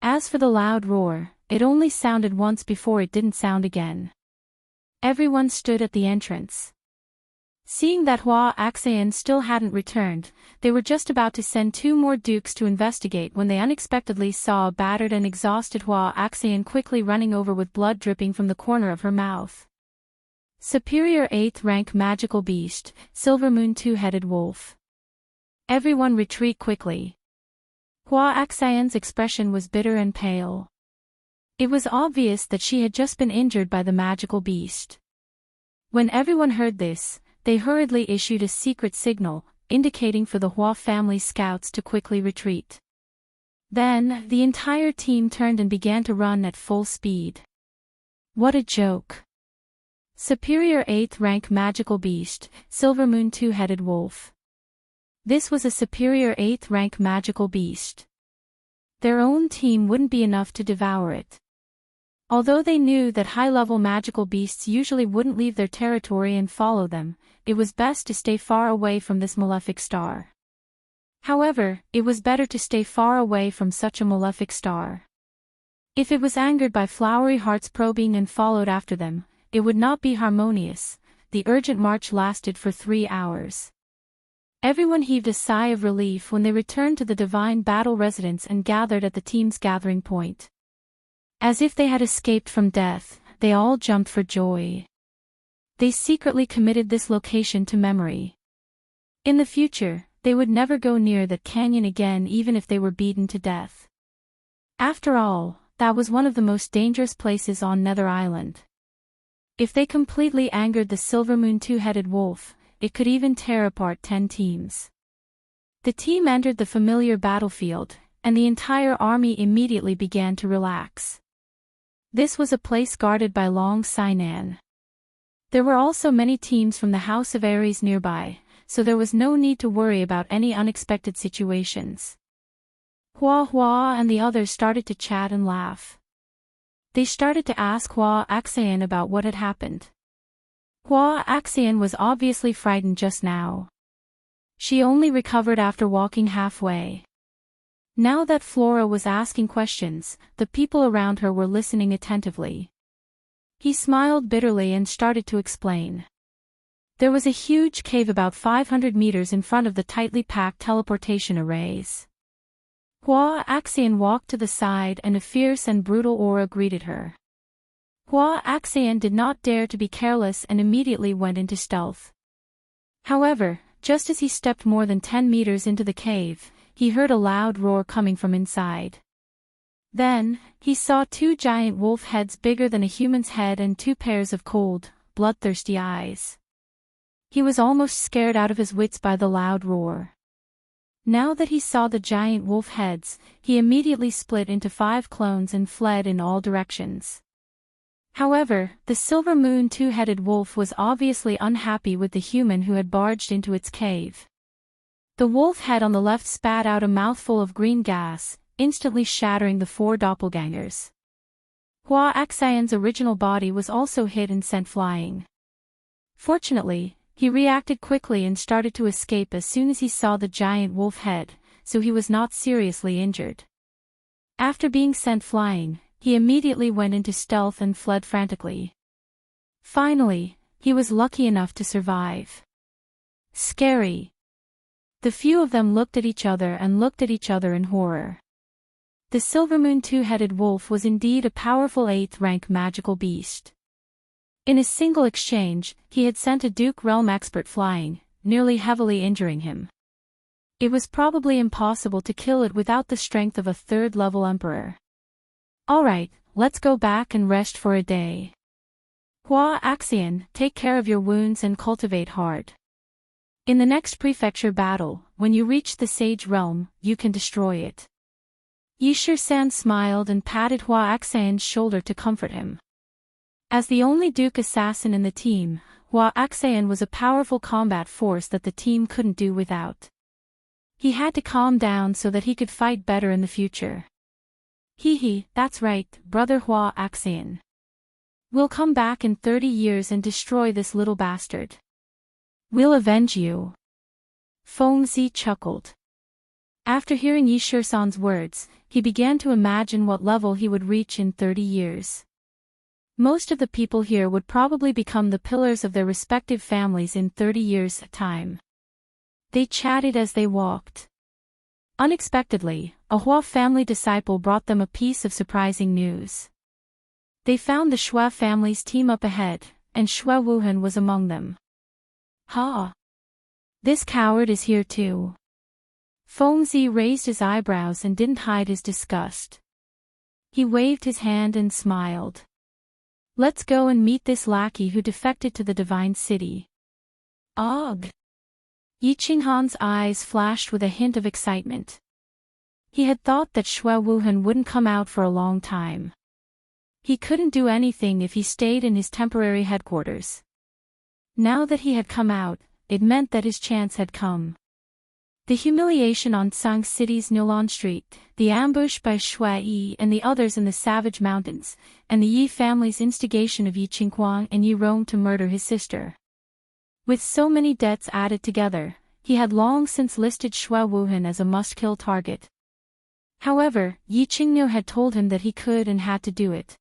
As for the loud roar, it only sounded once before it didn't sound again. Everyone stood at the entrance. Seeing that Hua Axean still hadn't returned, they were just about to send 2 more dukes to investigate when they unexpectedly saw a battered and exhausted Hua Axean quickly running over with blood dripping from the corner of her mouth. Superior 8th rank magical beast, Silver Moon Two-Headed Wolf. Everyone retreat quickly. Hua Axean's expression was bitter and pale. It was obvious that she had just been injured by the magical beast. When everyone heard this, they hurriedly issued a secret signal, indicating for the Hua family scouts to quickly retreat. Then, the entire team turned and began to run at full speed. What a joke! Superior 8th rank magical beast, Silver Moon Two-Headed Wolf. This was a superior 8th rank magical beast. Their own team wouldn't be enough to devour it. Although they knew that high-level magical beasts usually wouldn't leave their territory and follow them, it was best to stay far away from this malefic star. However, it was better to stay far away from such a malefic star. If it was angered by Flowery Heart's probing and followed after them, it would not be harmonious. The urgent march lasted for 3 hours. Everyone heaved a sigh of relief when they returned to the Divine Battle residence and gathered at the team's gathering point. As if they had escaped from death, they all jumped for joy. They secretly committed this location to memory. In the future, they would never go near that canyon again even if they were beaten to death. After all, that was one of the most dangerous places on Nether Island. If they completely angered the Silver Moon Two-Headed Wolf, it could even tear apart 10 teams. The team entered the familiar battlefield, and the entire army immediately began to relax. This was a place guarded by Long Sainan. There were also many teams from the House of Aries nearby, so there was no need to worry about any unexpected situations. Hua Hua and the others started to chat and laugh. They started to ask Hua Axean about what had happened. Hua Axean was obviously frightened just now. She only recovered after walking halfway. Now that Flora was asking questions, the people around her were listening attentively. He smiled bitterly and started to explain. There was a huge cave about 500 meters in front of the tightly packed teleportation arrays. Hua Axean walked to the side and a fierce and brutal aura greeted her. Hua Axean did not dare to be careless and immediately went into stealth. However, just as he stepped more than 10 meters into the cave, he heard a loud roar coming from inside. Then, he saw 2 giant wolf heads bigger than a human's head and 2 pairs of cold, bloodthirsty eyes. He was almost scared out of his wits by the loud roar. Now that he saw the giant wolf heads, he immediately split into 5 clones and fled in all directions. However, the Silver Moon Two-Headed Wolf was obviously unhappy with the human who had barged into its cave. The wolf head on the left spat out a mouthful of green gas, instantly shattering the 4 doppelgangers. Hua Axean's original body was also hit and sent flying. Fortunately, he reacted quickly and started to escape as soon as he saw the giant wolf head, so he was not seriously injured. After being sent flying, he immediately went into stealth and fled frantically. Finally, he was lucky enough to survive. Scary. The few of them looked at each other in horror. The Silver Moon Two-Headed Wolf was indeed a powerful 8th rank magical beast. In a single exchange, he had sent a Duke Realm expert flying, nearly heavily injuring him. It was probably impossible to kill it without the strength of a 3rd-level emperor. Alright, let's go back and rest for a day. Hua Axean, take care of your wounds and cultivate hard. In the next prefecture battle, when you reach the Sage Realm, you can destroy it. Yishir-san smiled and patted Hua Axean's shoulder to comfort him. As the only Duke assassin in the team, Hua Axean was a powerful combat force that the team couldn't do without. He had to calm down so that he could fight better in the future. That's right, Brother Hua Axian. We'll come back in 30 years and destroy this little bastard. We'll avenge you. Fengzi chuckled. After hearing Yi Shisan's words, he began to imagine what level he would reach in 30 years. Most of the people here would probably become the pillars of their respective families in 30 years' time. They chatted as they walked. Unexpectedly, a Hua family disciple brought them a piece of surprising news. They found the Shui family's team up ahead, and Shui Wuhan was among them. Ha! This coward is here too. Fengzi raised his eyebrows and didn't hide his disgust. He waved his hand and smiled. Let's go and meet this lackey who defected to the divine city. Ugh! Yi Qinghan's eyes flashed with a hint of excitement. He had thought that Shui Wuhan wouldn't come out for a long time. He couldn't do anything if he stayed in his temporary headquarters. Now that he had come out, it meant that his chance had come. The humiliation on Tsang City's Nilan Street, the ambush by Shui Yi and the others in the Savage Mountains, and the Yi family's instigation of Yi Qinghuang and Yi Rong to murder his sister. With so many debts added together, he had long since listed Shui Wuhan as a must-kill target. However, Yi Qingniu had told him that he could and had to do it.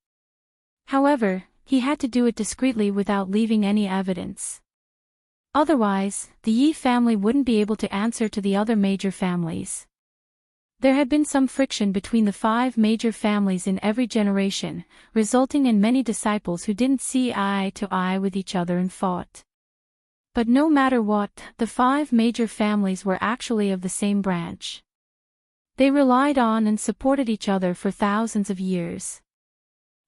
However, he had to do it discreetly without leaving any evidence. Otherwise, the Yi family wouldn't be able to answer to the other major families. There had been some friction between the 5 major families in every generation, resulting in many disciples who didn't see eye to eye with each other and fought. But no matter what, the 5 major families were actually of the same branch. They relied on and supported each other for thousands of years.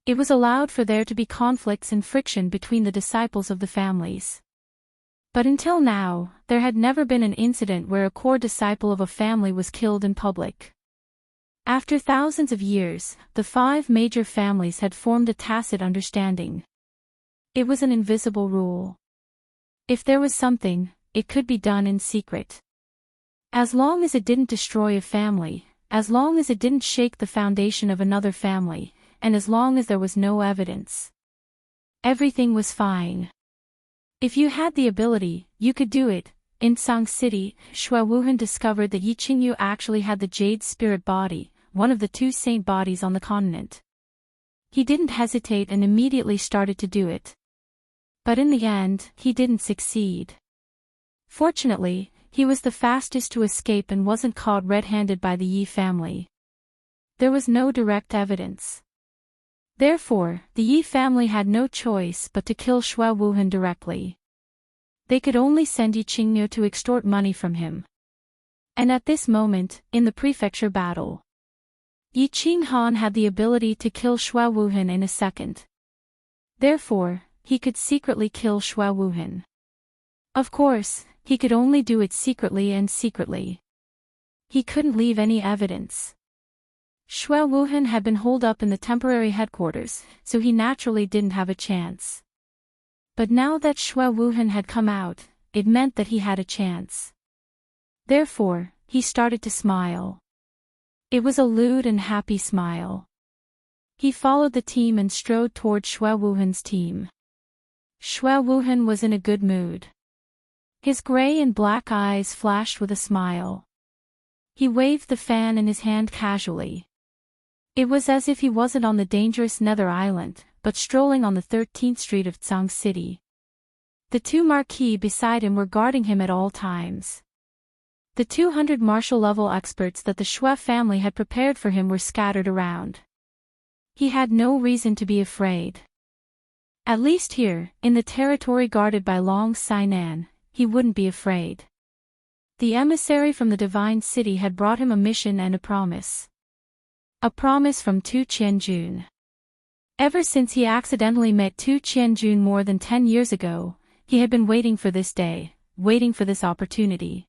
It was allowed for there to be conflicts and friction between the disciples of the families. But until now, there had never been an incident where a core disciple of a family was killed in public. After thousands of years, the 5 major families had formed a tacit understanding. It was an invisible rule. If there was something, it could be done in secret. As long as it didn't destroy a family, as long as it didn't shake the foundation of another family, and as long as there was no evidence, everything was fine. If you had the ability, you could do it. In Tsang City, Shui Wuhan discovered that Yi Qingyu actually had the Jade Spirit body, one of the 2 saint bodies on the continent. He didn't hesitate and immediately started to do it. But in the end, he didn't succeed. Fortunately, he was the fastest to escape and wasn't caught red-handed by the Yi family. There was no direct evidence. Therefore, the Yi family had no choice but to kill Shui Wuhan directly. They could only send Yi Qingniu to extort money from him. And at this moment, in the prefecture battle, Yi Qinghan had the ability to kill Shui Wuhan in a second. Therefore, he could secretly kill Shui Wuhan. Of course, he could only do it secretly and secretly. He couldn't leave any evidence. Shui Wuhan had been holed up in the temporary headquarters, so he naturally didn't have a chance. But now that Shui Wuhan had come out, it meant that he had a chance. Therefore, he started to smile. It was a lewd and happy smile. He followed the team and strode toward Shui Wuhan's team. Shui Wuhan was in a good mood. His gray and black eyes flashed with a smile. He waved the fan in his hand casually. It was as if he wasn't on the dangerous Nether Island, but strolling on the 13th Street of Tsang City. The 2 marquis beside him were guarding him at all times. The 200 martial-level experts that the Shui family had prepared for him were scattered around. He had no reason to be afraid. At least here, in the territory guarded by Long Sainan, he wouldn't be afraid. The emissary from the divine city had brought him a mission and a promise. A promise from Tu Qianjun. Ever since he accidentally met Tu Qianjun more than 10 years ago, he had been waiting for this day, waiting for this opportunity.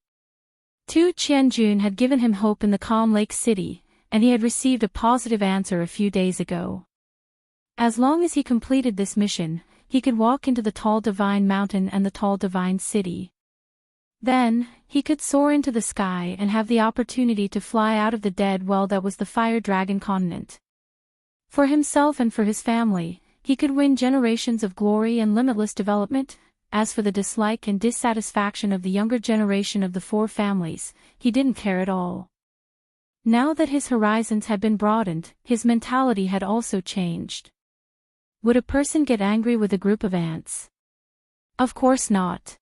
Tu Qianjun had given him hope in the Calm Lake City, and he had received a positive answer a few days ago. As long as he completed this mission, he could walk into the tall divine mountain and the tall divine city. Then, he could soar into the sky and have the opportunity to fly out of the dead well that was the fire dragon continent. For himself and for his family, he could win generations of glory and limitless development. As for the dislike and dissatisfaction of the younger generation of the four families, he didn't care at all. Now that his horizons had been broadened, his mentality had also changed. Would a person get angry with a group of ants? Of course not.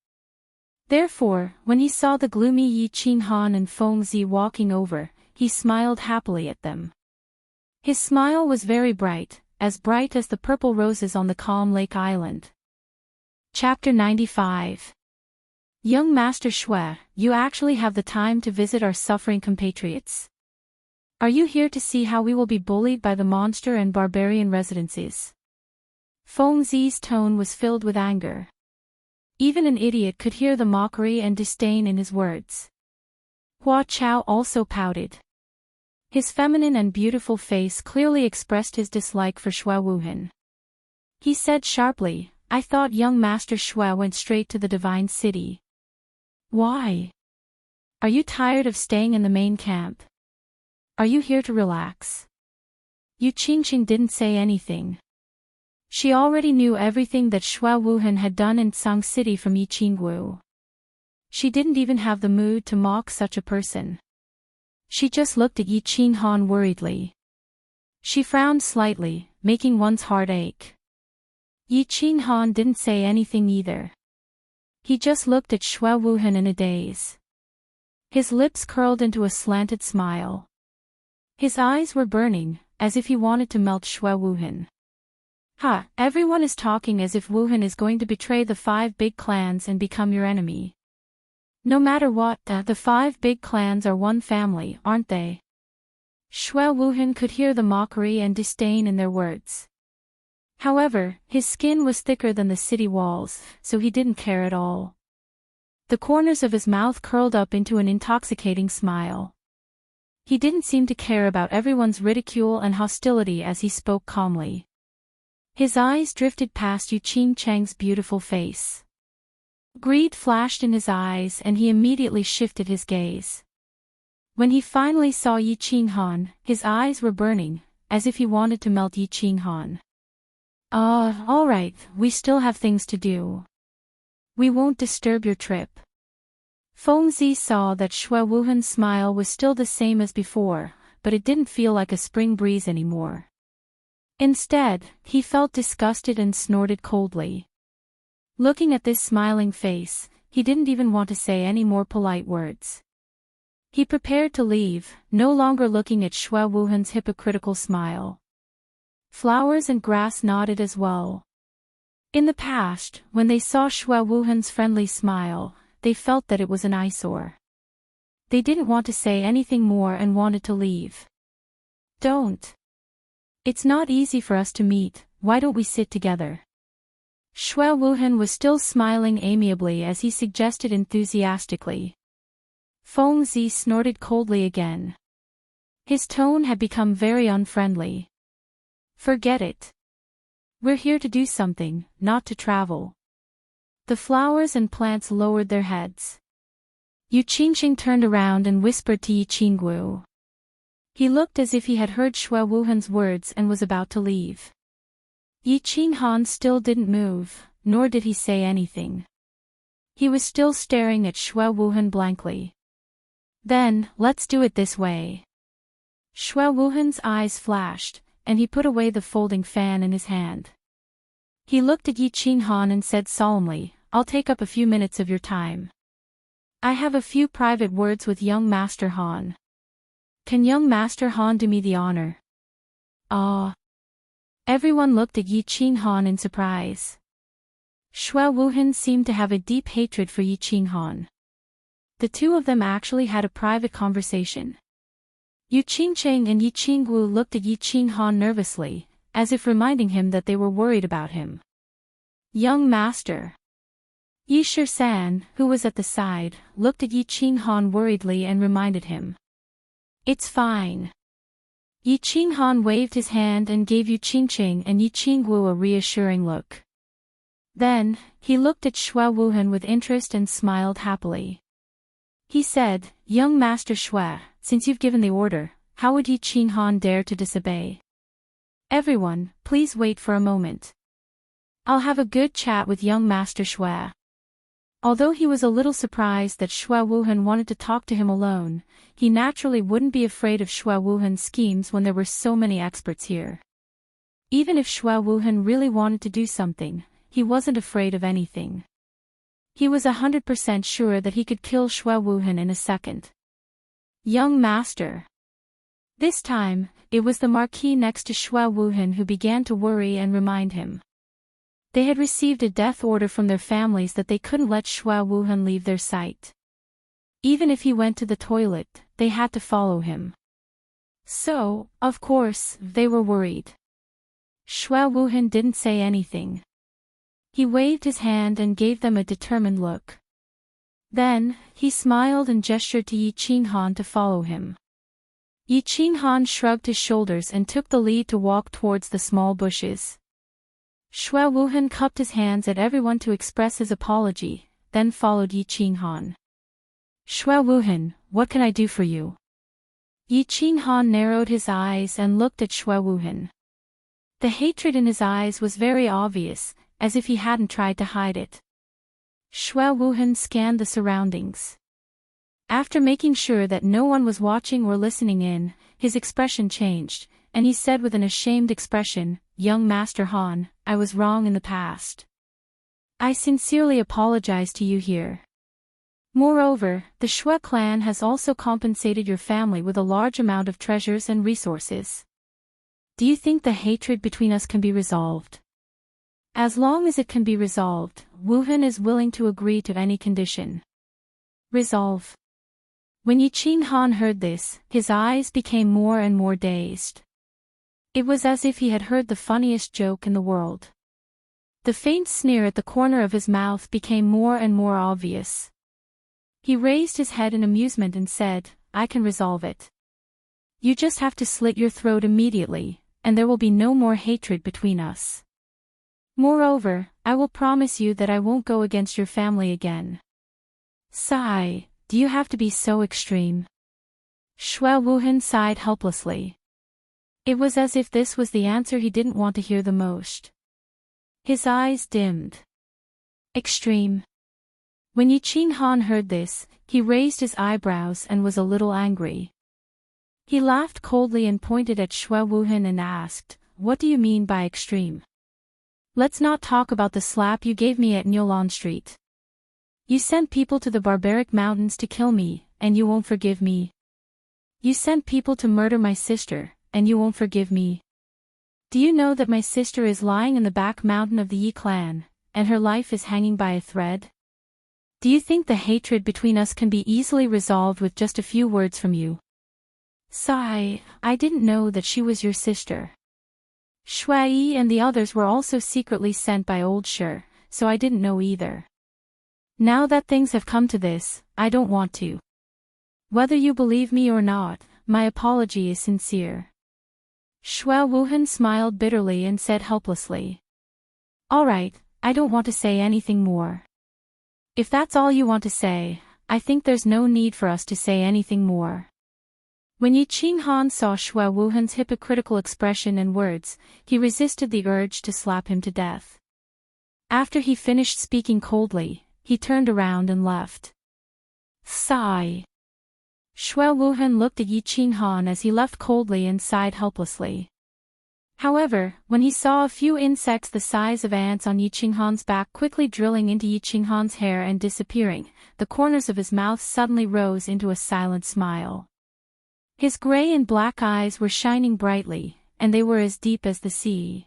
Therefore, when he saw the gloomy Yi Qinghan and Feng Zi walking over, he smiled happily at them. His smile was very bright as the purple roses on the calm lake island. Chapter 95. Young Master Shui, you actually have the time to visit our suffering compatriots. Are you here to see how we will be bullied by the monster and barbarian residences? Feng Zi's tone was filled with anger. Even an idiot could hear the mockery and disdain in his words. Hua Chao also pouted. His feminine and beautiful face clearly expressed his dislike for Shui Wuhan. He said sharply, I thought young Master Shui went straight to the divine city. Why? Are you tired of staying in the main camp? Are you here to relax? Yu Qingqing didn't say anything. She already knew everything that Shui Wuhan had done in Tsang City from Yi Qingwu. She didn't even have the mood to mock such a person. She just looked at Yi Qinghan worriedly. She frowned slightly, making one's heart ache. Yi Qinghan didn't say anything either. He just looked at Shui Wuhan in a daze. His lips curled into a slanted smile. His eyes were burning, as if he wanted to melt Shui Wuhan. Ha, everyone is talking as if Wuhan is going to betray the 5 big clans and become your enemy. No matter what, the 5 big clans are one family, aren't they? Shui Wuhan could hear the mockery and disdain in their words. However, his skin was thicker than the city walls, so he didn't care at all. The corners of his mouth curled up into an intoxicating smile. He didn't seem to care about everyone's ridicule and hostility as he spoke calmly. His eyes drifted past Yu Qingcheng's beautiful face. Greed flashed in his eyes and he immediately shifted his gaze. When he finally saw Yi Qinghan, his eyes were burning, as if he wanted to melt Yi Qinghan. All right, we still have things to do. We won't disturb your trip. Feng Zi saw that Shui Wuhan's smile was still the same as before, but it didn't feel like a spring breeze anymore. Instead, he felt disgusted and snorted coldly. Looking at this smiling face, he didn't even want to say any more polite words. He prepared to leave, no longer looking at Shui Wuhan's hypocritical smile. Flowers and grass nodded as well. In the past, when they saw Shui Wuhan's friendly smile, they felt that it was an eyesore. They didn't want to say anything more and wanted to leave. Don't. It's not easy for us to meet, why don't we sit together? Shui Wuhan was still smiling amiably as he suggested enthusiastically. Feng Zi snorted coldly again. His tone had become very unfriendly. Forget it. We're here to do something, not to travel. The flowers and plants lowered their heads. Yu Qingqing turned around and whispered to Yi Qingwu. He looked as if he had heard Shui Wuhan's words and was about to leave. Yi Qinghan still didn't move, nor did he say anything. He was still staring at Shui Wuhan blankly. Then, let's do it this way. Shui Wuhan's eyes flashed, and he put away the folding fan in his hand. He looked at Yi Qinghan and said solemnly, I'll take up a few minutes of your time. I have a few private words with young Master Han. Can young Master Han do me the honor? Everyone looked at Yi Qinghan in surprise. Shui Wuhan seemed to have a deep hatred for Yi Qinghan. The two of them actually had a private conversation. Yu Qingcheng and Yi Qingwu looked at Yi Qinghan nervously, as if reminding him that they were worried about him. Young Master. Yi Shisan, who was at the side, looked at Yi Qinghan worriedly and reminded him. It's fine. Yi Qinghan waved his hand and gave Yu Qingcheng and Yi Qingwu a reassuring look. Then, he looked at Shui Wuhan with interest and smiled happily. He said, "Young Master Shui, since you've given the order, how would Yi Qinghan dare to disobey? Everyone, please wait for a moment. I'll have a good chat with young Master Shui." Although he was a little surprised that Shui Wuhan wanted to talk to him alone, he naturally wouldn't be afraid of Shui Wuhan's schemes when there were so many experts here. Even if Shui Wuhan really wanted to do something, he wasn't afraid of anything. He was 100% sure that he could kill Shui Wuhan in a second. Young Master. This time, it was the Marquis next to Shui Wuhan who began to worry and remind him. They had received a death order from their families that they couldn't let Shui Wuhan leave their sight. Even if he went to the toilet, they had to follow him. So, of course, they were worried. Shui Wuhan didn't say anything. He waved his hand and gave them a determined look. Then, he smiled and gestured to Yi Qinghan to follow him. Yi Qinghan shrugged his shoulders and took the lead to walk towards the small bushes. Shui Wuhan cupped his hands at everyone to express his apology, then followed Yi Qinghan. "Shui Wuhan, what can I do for you?" Yi Qinghan narrowed his eyes and looked at Shui Wuhan. The hatred in his eyes was very obvious, as if he hadn't tried to hide it. Shui Wuhan scanned the surroundings. After making sure that no one was watching or listening in, his expression changed, and he said with an ashamed expression, "Young Master Han, I was wrong in the past. I sincerely apologize to you here. Moreover, the Shui clan has also compensated your family with a large amount of treasures and resources. Do you think the hatred between us can be resolved?" "As long as it can be resolved, Wuhan is willing to agree to any condition." "Resolve?" When Yi Qinghan heard this, his eyes became more and more dazed. It was as if he had heard the funniest joke in the world. The faint sneer at the corner of his mouth became more and more obvious. He raised his head in amusement and said, "I can resolve it. You just have to slit your throat immediately, and there will be no more hatred between us. Moreover, I will promise you that I won't go against your family again." "Sigh, do you have to be so extreme?" Shui Wuhan sighed helplessly. It was as if this was the answer he didn't want to hear the most. His eyes dimmed. Extreme. When Yi Qinghan heard this, he raised his eyebrows and was a little angry. He laughed coldly and pointed at Shui Wuhan and asked, "What do you mean by extreme? Let's not talk about the slap you gave me at Nyolan Street. You sent people to the barbaric mountains to kill me, and you won't forgive me. You sent people to murder my sister, and you won't forgive me. Do you know that my sister is lying in the back mountain of the Yi clan, and her life is hanging by a thread? Do you think the hatred between us can be easily resolved with just a few words from you?" "Sigh, I didn't know that she was your sister. Shui Yi and the others were also secretly sent by old Shi, so I didn't know either. Now that things have come to this, I don't want to. Whether you believe me or not, my apology is sincere." Shui Wuhan smiled bitterly and said helplessly, "All right, I don't want to say anything more. If that's all you want to say, I think there's no need for us to say anything more." When Yi Qinghan saw Shui Wuhan's hypocritical expression and words, he resisted the urge to slap him to death. After he finished speaking coldly, he turned around and left. Sigh. Shui Wuhan looked at Yi Qinghan as he left coldly and sighed helplessly. However, when he saw a few insects the size of ants on Yi Qinghan's back quickly drilling into Yi Qinghan's hair and disappearing, the corners of his mouth suddenly rose into a silent smile. His gray and black eyes were shining brightly, and they were as deep as the sea.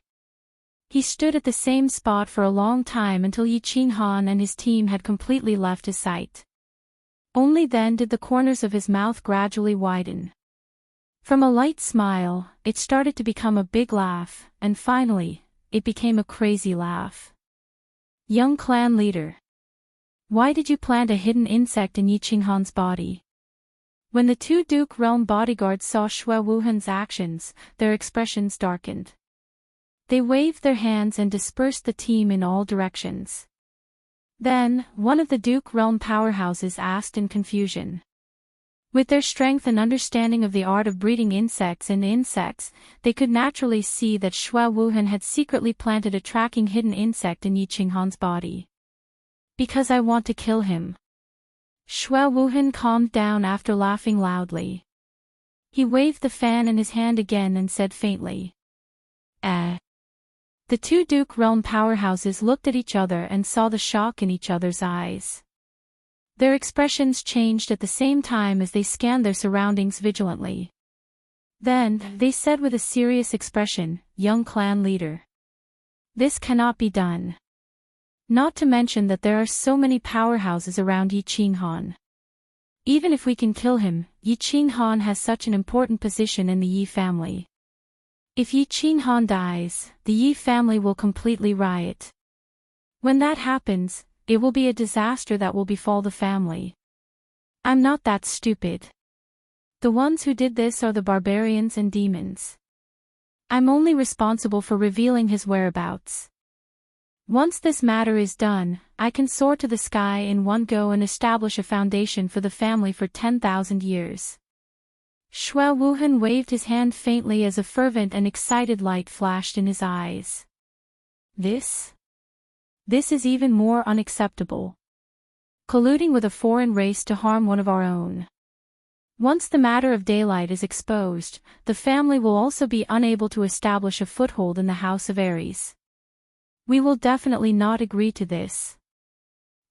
He stood at the same spot for a long time until Yi Qinghan and his team had completely left his sight. Only then did the corners of his mouth gradually widen. From a light smile, it started to become a big laugh, and finally, it became a crazy laugh. Young clan leader. Why did you plant a hidden insect in Yi Qinghan's body? When the two Duke Realm bodyguards saw Shui Wuhan's actions, their expressions darkened. They waved their hands and dispersed the team in all directions. Then, one of the Duke realm powerhouses asked in confusion. With their strength and understanding of the art of breeding insects and insects, they could naturally see that Xue Wuhan had secretly planted a tracking hidden insect in Yi Qinghan's body. Because I want to kill him. Xue Wuhan calmed down after laughing loudly. He waved the fan in his hand again and said faintly. The two Duke realm powerhouses looked at each other and saw the shock in each other's eyes. Their expressions changed at the same time as they scanned their surroundings vigilantly. Then, they said with a serious expression, "Young clan leader. This cannot be done. Not to mention that there are so many powerhouses around Yi Qinghan. Even if we can kill him, Yi Qinghan has such an important position in the Yi family. If Yi Qinghan dies, the Yi family will completely riot. When that happens, it will be a disaster that will befall the family. I'm not that stupid. The ones who did this are the barbarians and demons. I'm only responsible for revealing his whereabouts. Once this matter is done, I can soar to the sky in one go and establish a foundation for the family for 10,000 years." Xue Wuhan waved his hand faintly as a fervent and excited light flashed in his eyes. This is even more unacceptable. Colluding with a foreign race to harm one of our own. Once the matter of daylight is exposed, the family will also be unable to establish a foothold in the House of Aries. We will definitely not agree to this.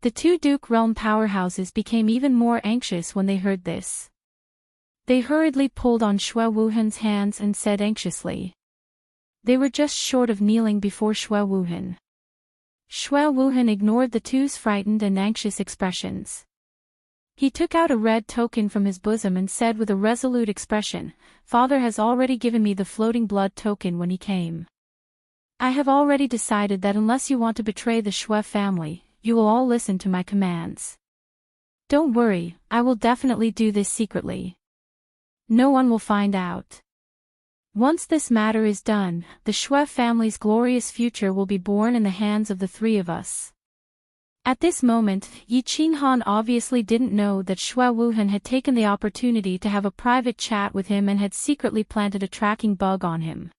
The two Duke realm powerhouses became even more anxious when they heard this. They hurriedly pulled on Xue Wuhan's hands and said anxiously. They were just short of kneeling before Xue Wuhan. Xue Wuhan ignored the two's frightened and anxious expressions. He took out a red token from his bosom and said with a resolute expression, "Father has already given me the floating blood token when he came. I have already decided that unless you want to betray the Xue family, you will all listen to my commands. Don't worry, I will definitely do this secretly. No one will find out. Once this matter is done, the Xue family's glorious future will be born in the hands of the three of us." At this moment, Yi Qinghan obviously didn't know that Xue Wuhan had taken the opportunity to have a private chat with him and had secretly planted a tracking bug on him.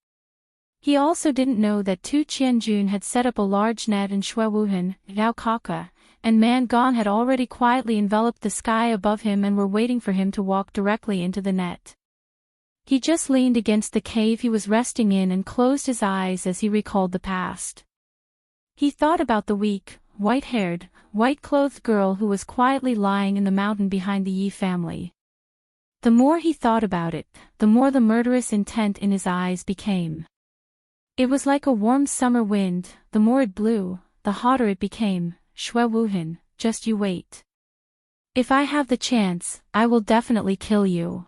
He also didn't know that Tu Qianjun had set up a large net and Xue Wuhan, Yao Kaka, and Man Gan had already quietly enveloped the sky above him and were waiting for him to walk directly into the net. He just leaned against the cave he was resting in and closed his eyes as he recalled the past. He thought about the weak, white-haired, white-clothed girl who was quietly lying in the mountain behind the Yi family. The more he thought about it, the more the murderous intent in his eyes became. It was like a warm summer wind, the more it blew, the hotter it became. "Xue Wuhan, just you wait. If I have the chance, I will definitely kill you."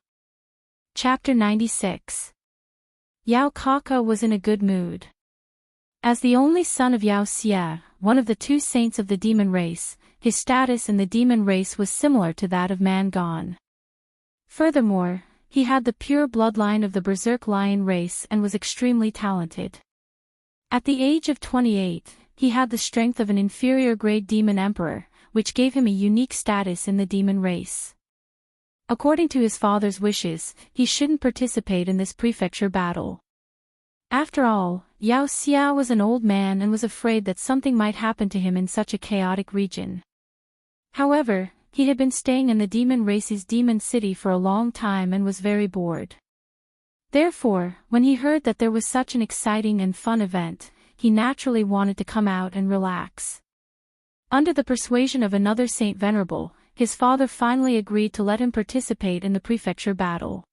Chapter 96. Yao Kaka was in a good mood. As the only son of Yao Xie, one of the two saints of the demon race, his status in the demon race was similar to that of Man Gan. Furthermore, he had the pure bloodline of the berserk lion race and was extremely talented. At the age of 28, he had the strength of an inferior-grade demon emperor, which gave him a unique status in the demon race. According to his father's wishes, he shouldn't participate in this prefecture battle. After all, Yao Xia was an old man and was afraid that something might happen to him in such a chaotic region. However, he had been staying in the demon race's demon city for a long time and was very bored. Therefore, when he heard that there was such an exciting and fun event, he naturally wanted to come out and relax. Under the persuasion of another Saint Venerable, his father finally agreed to let him participate in the prefecture battle.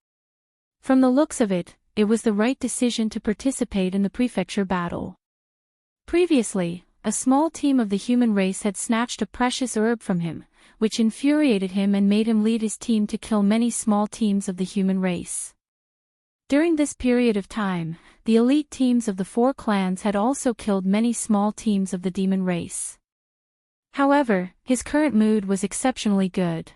From the looks of it, it was the right decision to participate in the prefecture battle. Previously, a small team of the human race had snatched a precious herb from him, which infuriated him and made him lead his team to kill many small teams of the human race. During this period of time, the elite teams of the four clans had also killed many small teams of the demon race. However, his current mood was exceptionally good.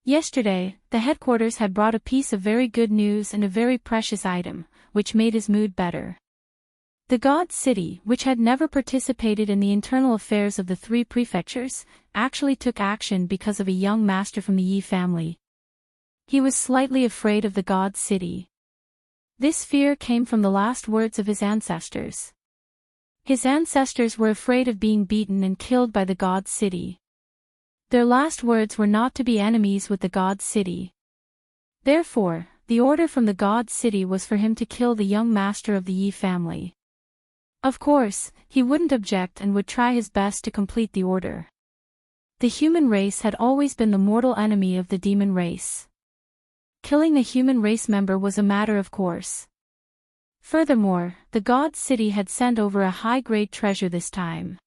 Yesterday, the headquarters had brought a piece of very good news and a very precious item, which made his mood better. The God City, which had never participated in the internal affairs of the three prefectures, actually took action because of a young master from the Yi family. He was slightly afraid of the God City. This fear came from the last words of his ancestors. His ancestors were afraid of being beaten and killed by the God City. Their last words were not to be enemies with the God City. Therefore, the order from the God City was for him to kill the young master of the Yi family. Of course, he wouldn't object and would try his best to complete the order. The human race had always been the mortal enemy of the demon race. Killing a human race member was a matter of course. Furthermore, the God City had sent over a high-grade treasure this time.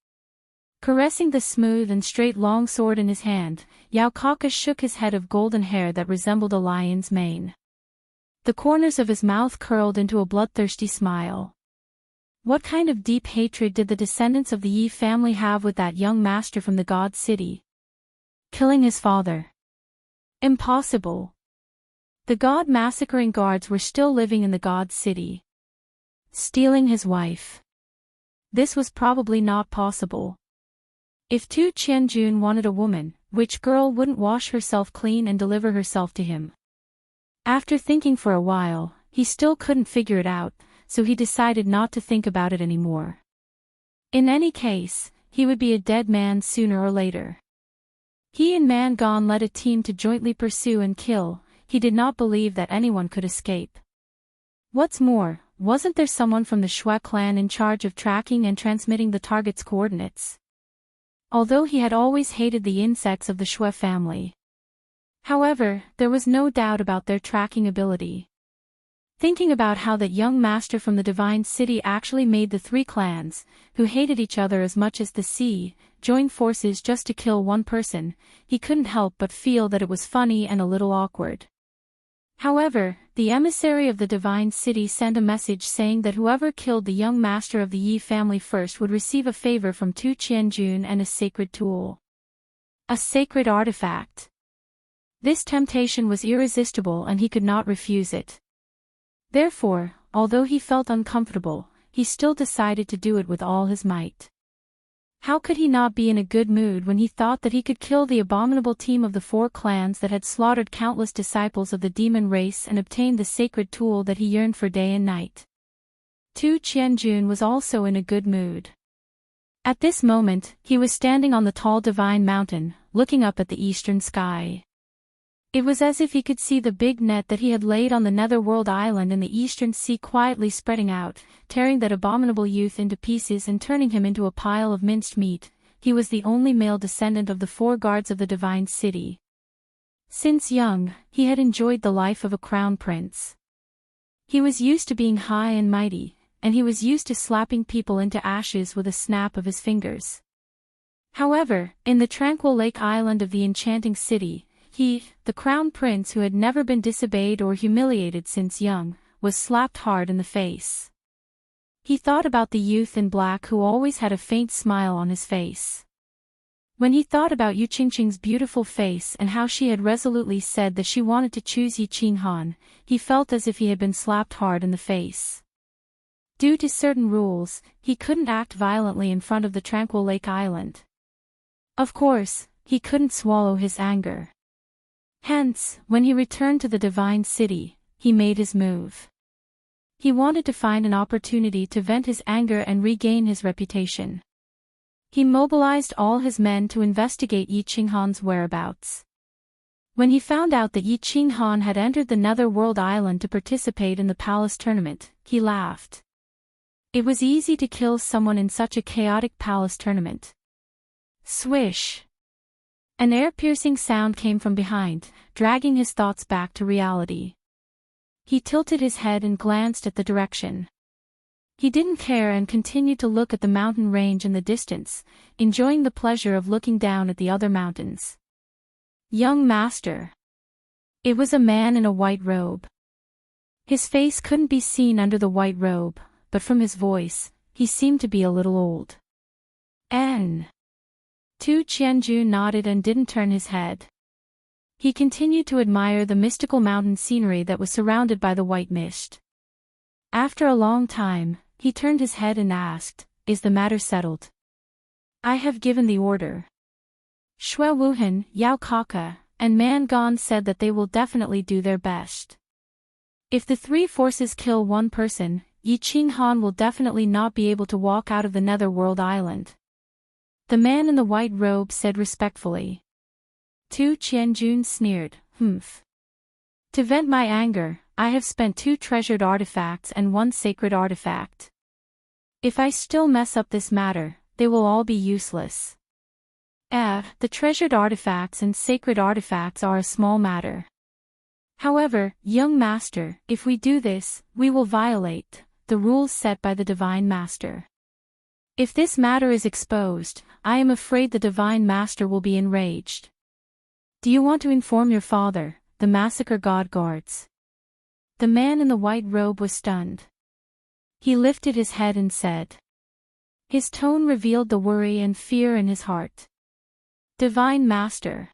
Caressing the smooth and straight long sword in his hand, Yao Kaka shook his head of golden hair that resembled a lion's mane. The corners of his mouth curled into a bloodthirsty smile. What kind of deep hatred did the descendants of the Yi family have with that young master from the God City? Killing his father. Impossible. The God massacring guards were still living in the God City. Stealing his wife. This was probably not possible. If Tu Qianjun wanted a woman, which girl wouldn't wash herself clean and deliver herself to him? After thinking for a while, he still couldn't figure it out, so he decided not to think about it anymore. In any case, he would be a dead man sooner or later. He and Man Gong led a team to jointly pursue and kill. He did not believe that anyone could escape. What's more, wasn't there someone from the Shui clan in charge of tracking and transmitting the target's coordinates? Although he had always hated the insects of the Shui family. However, there was no doubt about their tracking ability. Thinking about how that young master from the Divine City actually made the three clans, who hated each other as much as the sea, join forces just to kill one person, he couldn't help but feel that it was funny and a little awkward. However, the emissary of the Divine City sent a message saying that whoever killed the young master of the Yi family first would receive a favor from Tu Qianjun and a sacred tool. A sacred artifact. This temptation was irresistible and he could not refuse it. Therefore, although he felt uncomfortable, he still decided to do it with all his might. How could he not be in a good mood when he thought that he could kill the abominable team of the four clans that had slaughtered countless disciples of the demon race and obtained the sacred tool that he yearned for day and night? Tu Qianjun was also in a good mood. At this moment, he was standing on the tall divine mountain, looking up at the eastern sky. It was as if he could see the big net that he had laid on the netherworld island in the eastern sea quietly spreading out, tearing that abominable youth into pieces and turning him into a pile of minced meat. He was the only male descendant of the four guards of the Divine City. Since young, he had enjoyed the life of a crown prince. He was used to being high and mighty, and he was used to slapping people into ashes with a snap of his fingers. However, in the tranquil lake island of the enchanting city, he, the crown prince who had never been disobeyed or humiliated since young, was slapped hard in the face. He thought about the youth in black who always had a faint smile on his face. When he thought about Yu Qingqing's beautiful face and how she had resolutely said that she wanted to choose Yi Qinghan, he felt as if he had been slapped hard in the face. Due to certain rules, he couldn't act violently in front of the tranquil lake island. Of course, he couldn't swallow his anger. Hence, when he returned to the Divine City, he made his move. He wanted to find an opportunity to vent his anger and regain his reputation. He mobilized all his men to investigate Yi Qinghan's whereabouts. When he found out that Yi Qinghan had entered the netherworld island to participate in the palace tournament, he laughed. It was easy to kill someone in such a chaotic palace tournament. Swish! An air-piercing sound came from behind, dragging his thoughts back to reality. He tilted his head and glanced at the direction. He didn't care and continued to look at the mountain range in the distance, enjoying the pleasure of looking down at the other mountains. Young master. It was a man in a white robe. His face couldn't be seen under the white robe, but from his voice, he seemed to be a little old. N. Tu Qianju nodded and didn't turn his head. He continued to admire the mystical mountain scenery that was surrounded by the white mist. After a long time, he turned his head and asked, "Is the matter settled?" "I have given the order." Shui Wuhan, Yao Kaka, and Man Gon said that they will definitely do their best. If the three forces kill one person, Yi Qing Han will definitely not be able to walk out of the Netherworld Island. The man in the white robe said respectfully. Tu Qianjun sneered, "Humph. To vent my anger, I have spent 2 treasured artifacts and 1 sacred artifact. If I still mess up this matter, they will all be useless." The treasured artifacts and sacred artifacts are a small matter. However, young master, if we do this, we will violate the rules set by the Divine Master. If this matter is exposed, I am afraid the Divine Master will be enraged. Do you want to inform your father, the massacre god guards? The man in the white robe was stunned. He lifted his head and said. His tone revealed the worry and fear in his heart. Divine Master.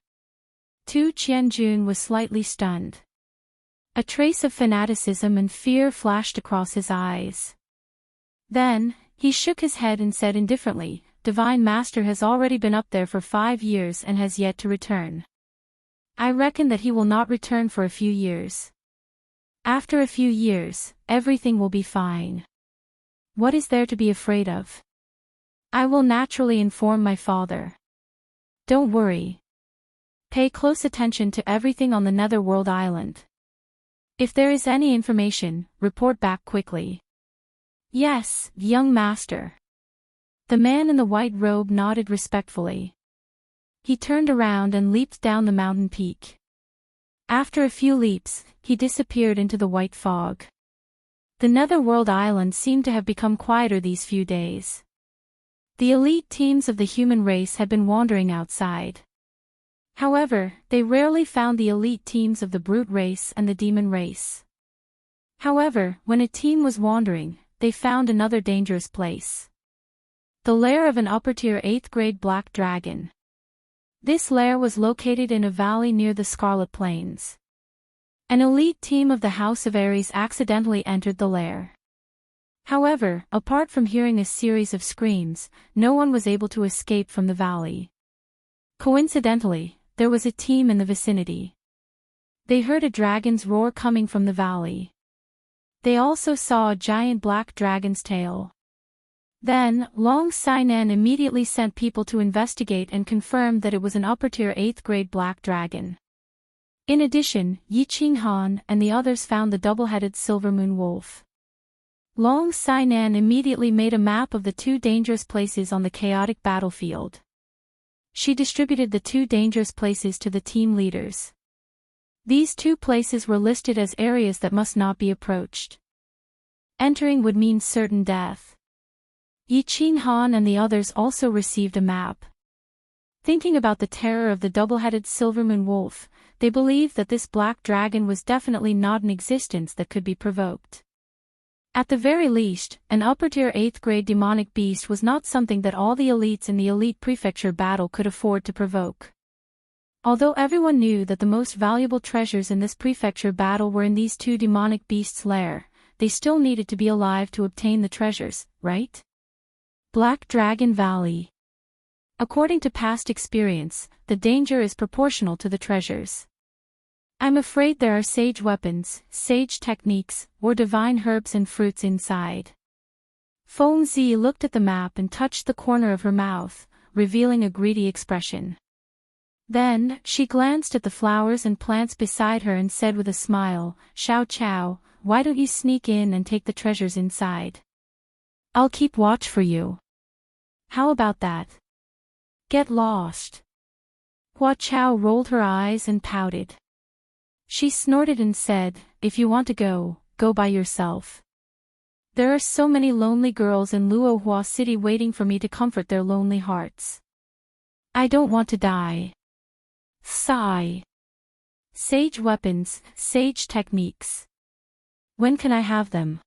Tu Qianjun was slightly stunned. A trace of fanaticism and fear flashed across his eyes. Then, he shook his head and said indifferently, Divine Master has already been up there for 5 years and has yet to return. I reckon that he will not return for a few years. After a few years, everything will be fine. What is there to be afraid of? I will naturally inform my father. Don't worry. Pay close attention to everything on the Netherworld Island. If there is any information, report back quickly. Yes, young master. The man in the white robe nodded respectfully. He turned around and leaped down the mountain peak. After a few leaps, he disappeared into the white fog. The Netherworld Island seemed to have become quieter these few days. The elite teams of the human race had been wandering outside. However, they rarely found the elite teams of the brute race and the demon race. However, when a team was wandering, they found another dangerous place. The lair of an upper-tier 8th grade black dragon. This lair was located in a valley near the Scarlet Plains. An elite team of the House of Aries accidentally entered the lair. However, apart from hearing a series of screams, no one was able to escape from the valley. Coincidentally, there was a team in the vicinity. They heard a dragon's roar coming from the valley. They also saw a giant black dragon's tail. Then, Long Sainan immediately sent people to investigate and confirmed that it was an upper-tier 8th grade black dragon. In addition, Yi Qinghan and the others found the double-headed silver moon wolf. Long Sainan immediately made a map of the 2 dangerous places on the chaotic battlefield. She distributed the 2 dangerous places to the team leaders. These 2 places were listed as areas that must not be approached. Entering would mean certain death. Yi Qinghan and the others also received a map. Thinking about the terror of the double-headed silver moon wolf, they believed that this black dragon was definitely not an existence that could be provoked. At the very least, an upper-tier 8th grade demonic beast was not something that all the elites in the elite prefecture battle could afford to provoke. Although everyone knew that the most valuable treasures in this prefecture battle were in these 2 demonic beasts' lair, they still needed to be alive to obtain the treasures, right? Black Dragon Valley. According to past experience, the danger is proportional to the treasures. I'm afraid there are sage weapons, sage techniques, or divine herbs and fruits inside. Feng Zi looked at the map and touched the corner of her mouth, revealing a greedy expression. Then, she glanced at the flowers and plants beside her and said with a smile, Xiao Chao, why don't you sneak in and take the treasures inside? I'll keep watch for you. How about that? Get lost. Hua Chao rolled her eyes and pouted. She snorted and said, if you want to go, go by yourself. There are so many lonely girls in Luohua City waiting for me to comfort their lonely hearts. I don't want to die. Sigh. Sage weapons, sage techniques. When can I have them?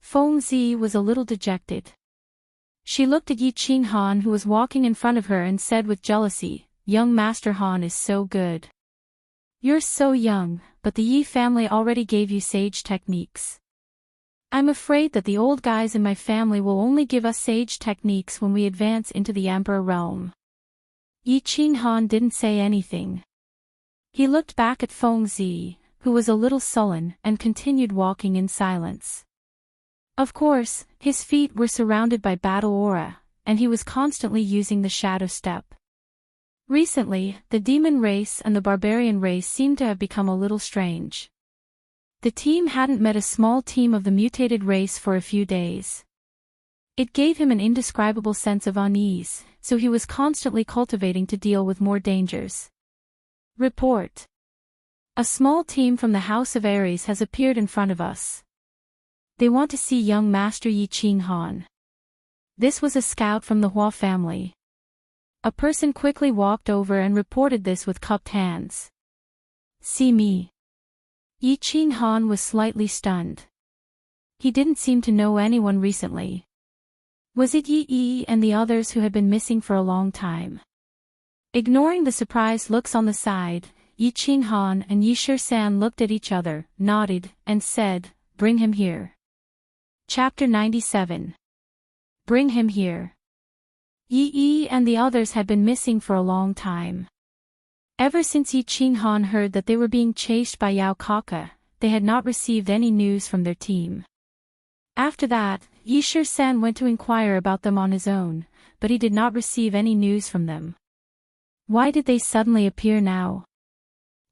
Feng Zi was a little dejected. She looked at Yi Qinghan who was walking in front of her and said with jealousy, young Master Han is so good. You're so young, but the Yi family already gave you sage techniques. I'm afraid that the old guys in my family will only give us sage techniques when we advance into the Emperor realm. Yi Qinghan didn't say anything. He looked back at Feng Zi, who was a little sullen, and continued walking in silence. Of course, his feet were surrounded by battle aura, and he was constantly using the shadow step. Recently, the demon race and the barbarian race seemed to have become a little strange. The team hadn't met a small team of the mutated race for a few days. It gave him an indescribable sense of unease, so he was constantly cultivating to deal with more dangers. Report. A small team from the House of Aries has appeared in front of us. They want to see young Master Yi Qinghan. This was a scout from the Hua family. A person quickly walked over and reported this with cupped hands. See me. Yi Qinghan was slightly stunned. He didn't seem to know anyone recently. Was it Yi Yi and the others who had been missing for a long time? Ignoring the surprised looks on the side, Yi Qinghan and Yi Shisan looked at each other, nodded, and said, "Bring him here." Chapter 97. Bring him here. Yi Yi and the others had been missing for a long time. Ever since Yi Qinghan heard that they were being chased by Yao Kaka, they had not received any news from their team. After that, Yi Shisan went to inquire about them on his own, but he did not receive any news from them. Why did they suddenly appear now?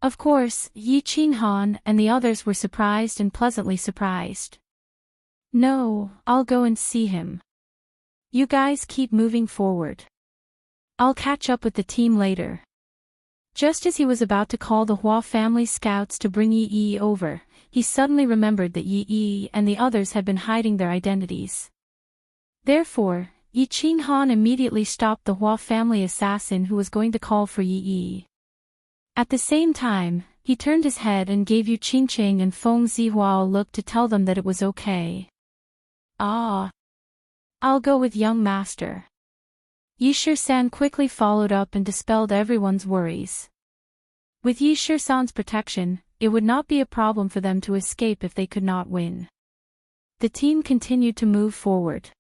Of course, Yi Qinghan and the others were surprised and pleasantly surprised. No, I'll go and see him. You guys keep moving forward. I'll catch up with the team later. Just as he was about to call the Hua family scouts to bring Yi Yi over, he suddenly remembered that Yi Yi and the others had been hiding their identities. Therefore, Yi Qinghan immediately stopped the Hua family assassin who was going to call for Yi Yi. At the same time, he turned his head and gave Yu Qingqing and Feng Zihua a look to tell them that it was okay. Ah. I'll go with young master. Yi Shisan quickly followed up and dispelled everyone's worries. With Yi Shisan's protection, it would not be a problem for them to escape if they could not win. The team continued to move forward.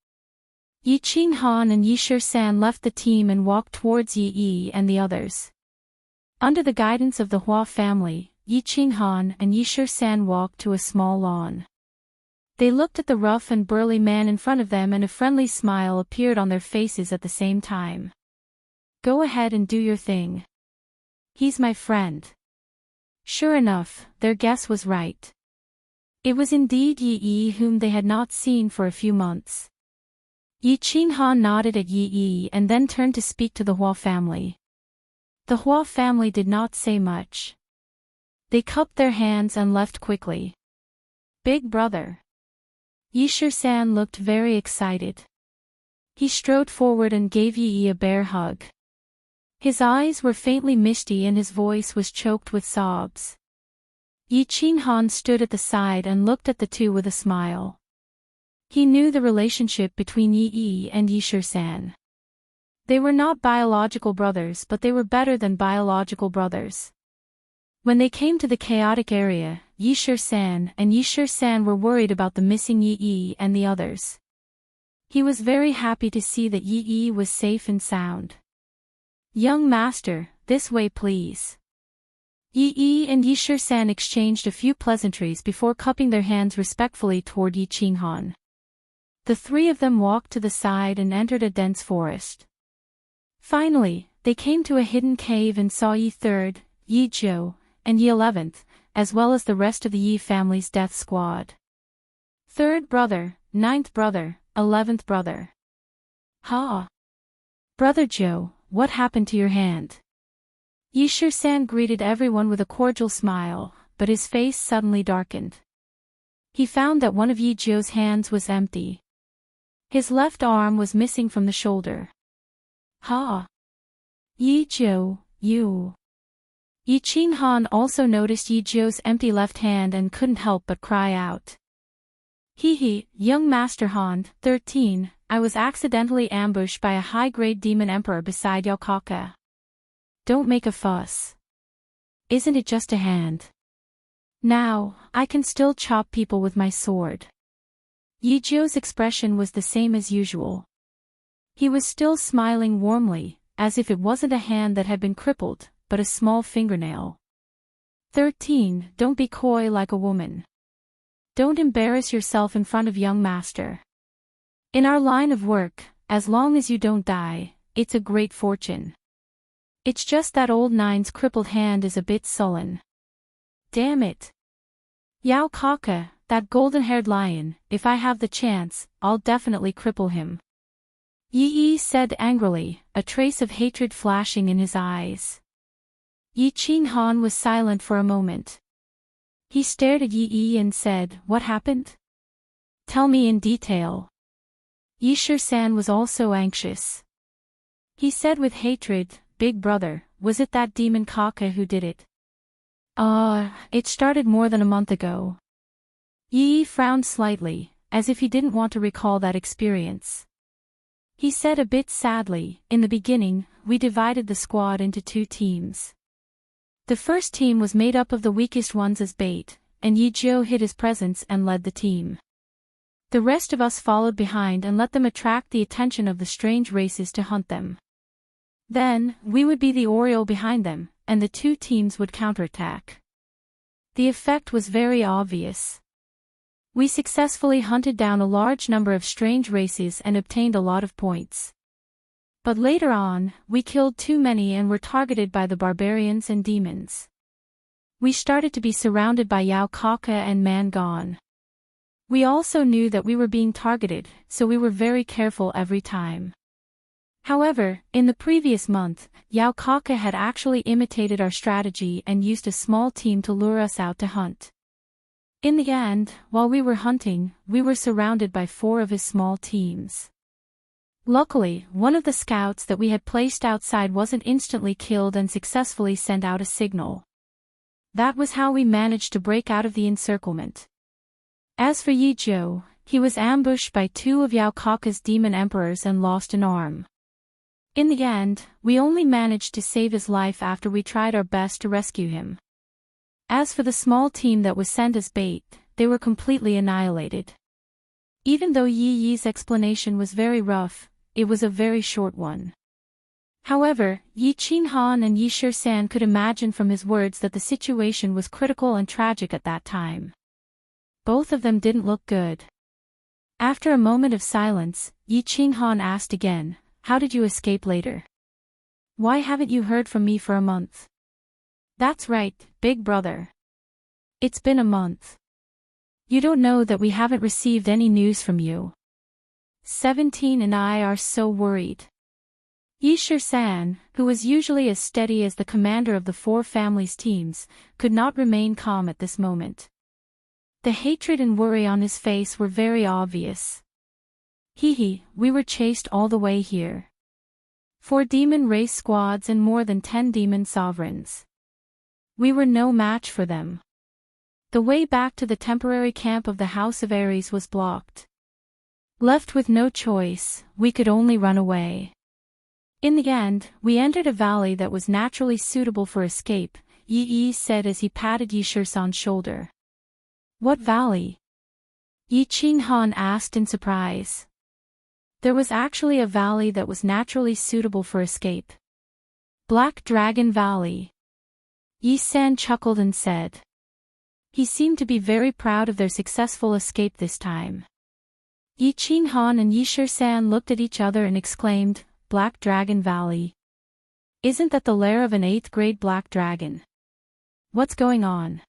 Yi Qinghan and Yi Shisan left the team and walked towards Yi Yi and the others. Under the guidance of the Hua family, Yi Qinghan and Yi Shisan walked to a small lawn. They looked at the rough and burly man in front of them and a friendly smile appeared on their faces at the same time. Go ahead and do your thing. He's my friend. Sure enough, their guess was right. It was indeed Yi Yi whom they had not seen for a few months. Yi Qinghan nodded at Yi Yi and then turned to speak to the Hua family. The Hua family did not say much. They cupped their hands and left quickly. Big brother. Yi Shisan looked very excited. He strode forward and gave Yi Yi a bear hug. His eyes were faintly misty and his voice was choked with sobs. Yi Qinghan stood at the side and looked at the two with a smile. He knew the relationship between Yi Yi and Yi Shisan. They were not biological brothers, but they were better than biological brothers. When they came to the chaotic area, Yi Shisan and Yi Shisan were worried about the missing Yi Yi and the others. He was very happy to see that Yi Yi was safe and sound. Young master, this way please. Yi Yi and Yi Shisan exchanged a few pleasantries before cupping their hands respectfully toward Yi Qinghan. The three of them walked to the side and entered a dense forest. Finally, they came to a hidden cave and saw Yi 3rd, Yi Zhou, and Yi 11th, as well as the rest of the Yi family's death squad. 3rd brother, 9th brother, 11th brother. Ha! Brother Zhou, what happened to your hand? Yi Shisan greeted everyone with a cordial smile, but his face suddenly darkened. He found that one of Yi Zhou's hands was empty. His left arm was missing from the shoulder. Ha! Yi Zhou, you. Yi Qinghan also noticed Yi Zhou's empty left hand and couldn't help but cry out. Hee, young Master Han, 13, I was accidentally ambushed by a high-grade demon emperor beside Yao Kaka. Don't make a fuss. Isn't it just a hand? Now, I can still chop people with my sword. Yizhou's expression was the same as usual. He was still smiling warmly, as if it wasn't a hand that had been crippled, but a small fingernail. 13. Don't be coy like a woman. Don't embarrass yourself in front of young master. In our line of work, as long as you don't die, it's a great fortune. It's just that old Nine's crippled hand is a bit sullen. Damn it. Yao Kaka, that golden-haired lion, if I have the chance, I'll definitely cripple him. Yi said angrily, a trace of hatred flashing in his eyes. Yi Qinghan was silent for a moment. He stared at Yi and said, "What happened? Tell me in detail." Yi Shisan was also anxious. He said with hatred, "Big brother, was it that demon Kaka who did it?" It started more than a month ago." Yi frowned slightly, as if he didn't want to recall that experience. He said a bit sadly, "In the beginning, we divided the squad into 2 teams. The first team was made up of the weakest ones as bait, and Yizhou hid his presence and led the team. The rest of us followed behind and let them attract the attention of the strange races to hunt them. Then, we would be the Oriole behind them, and the 2 teams would counterattack. The effect was very obvious. We successfully hunted down a large number of strange races and obtained a lot of points. But later on, we killed too many and were targeted by the barbarians and demons. We started to be surrounded by Yao Kaka and Man Gone. We also knew that we were being targeted, so we were very careful every time. However, in the previous month, Yao Kaka had actually imitated our strategy and used a small team to lure us out to hunt. In the end, while we were hunting, we were surrounded by 4 of his small teams. Luckily, one of the scouts that we had placed outside wasn't instantly killed and successfully sent out a signal. That was how we managed to break out of the encirclement. As for Yizhou, he was ambushed by 2 of Yao Kaka's demon emperors and lost an arm. In the end, we only managed to save his life after we tried our best to rescue him. As for the small team that was sent as bait, they were completely annihilated. Even though Yi's explanation was very rough, it was a very short one. However, Yi Qinghan and Yi Shisan could imagine from his words that the situation was critical and tragic at that time. Both of them didn't look good. After a moment of silence, Yi Qinghan asked again, "How did you escape later? Why haven't you heard from me for a month?" "That's right, big brother. It's been a month. You don't know that we haven't received any news from you. 17 and I are so worried." Yi Shisan, who was usually as steady as the commander of the 4 families' teams, could not remain calm at this moment. The hatred and worry on his face were very obvious. We were chased all the way here. 4 demon race squads and more than 10 demon sovereigns. We were no match for them. The way back to the temporary camp of the House of Aries was blocked. Left with no choice, we could only run away. In the end, we entered a valley that was naturally suitable for escape, Yi said as he patted Yi Shisan's shoulder. "What valley?" Yi Qinghan asked in surprise. There was actually a valley that was naturally suitable for escape. Black Dragon Valley. Yi San chuckled and said. He seemed to be very proud of their successful escape this time. Yi Qinghan and Yi Shisan looked at each other and exclaimed, "Black Dragon Valley. Isn't that the lair of an 8th-grade black dragon? What's going on?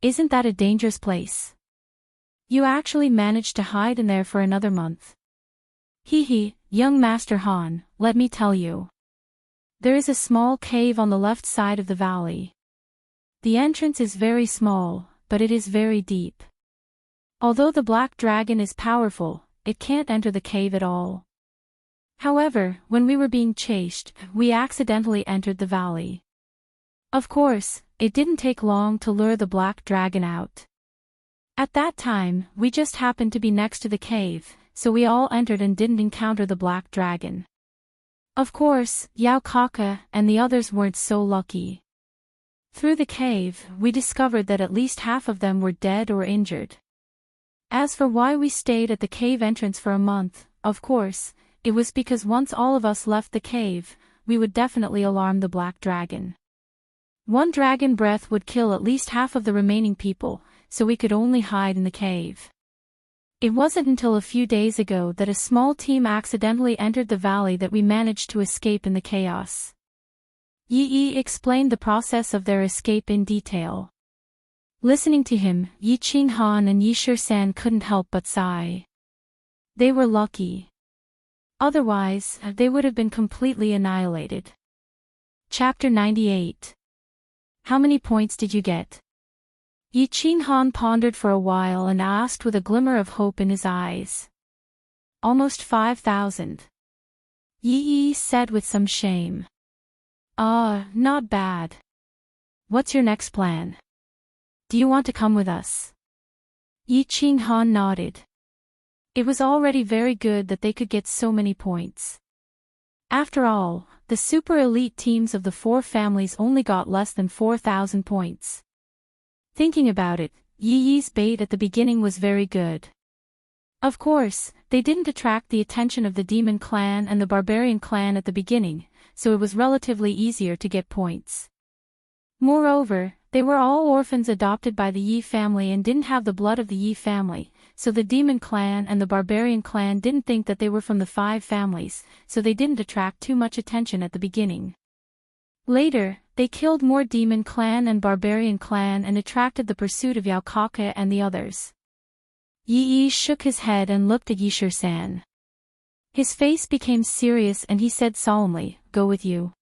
Isn't that a dangerous place? You actually managed to hide in there for another month." Young Master Han, let me tell you. There is a small cave on the left side of the valley. The entrance is very small, but it is very deep. Although the black dragon is powerful, it can't enter the cave at all. However, when we were being chased, we accidentally entered the valley. Of course, it didn't take long to lure the black dragon out. At that time, we just happened to be next to the cave, so we all entered and didn't encounter the black dragon. Of course, Yao Kaka and the others weren't so lucky. Through the cave, we discovered that at least half of them were dead or injured. As for why we stayed at the cave entrance for a month, of course, it was because once all of us left the cave, we would definitely alarm the black dragon. One dragon breath would kill at least half of the remaining people, so we could only hide in the cave. It wasn't until a few days ago that a small team accidentally entered the valley that we managed to escape in the chaos. Yi explained the process of their escape in detail. Listening to him, Yi Qinghan and Yi Shisan couldn't help but sigh. They were lucky. Otherwise, they would have been completely annihilated. Chapter 98. How many points did you get? Yi Qinghan pondered for a while and asked with a glimmer of hope in his eyes. Almost 5,000. Yi said with some shame. Not bad. What's your next plan? Do you want to come with us? Yi Qinghan nodded. It was already very good that they could get so many points. After all, the super elite teams of the four families only got less than 4,000 points. Thinking about it, Yi's bait at the beginning was very good. Of course, they didn't attract the attention of the demon clan and the barbarian clan at the beginning, so it was relatively easier to get points. Moreover, they were all orphans adopted by the Yi family and didn't have the blood of the Yi family, so the demon clan and the barbarian clan didn't think that they were from the five families, so they didn't attract too much attention at the beginning. Later, they killed more demon clan and barbarian clan and attracted the pursuit of Yao Kaka and the others. Yi shook his head and looked at Yi Shisan. His face became serious and he said solemnly, "Go with you.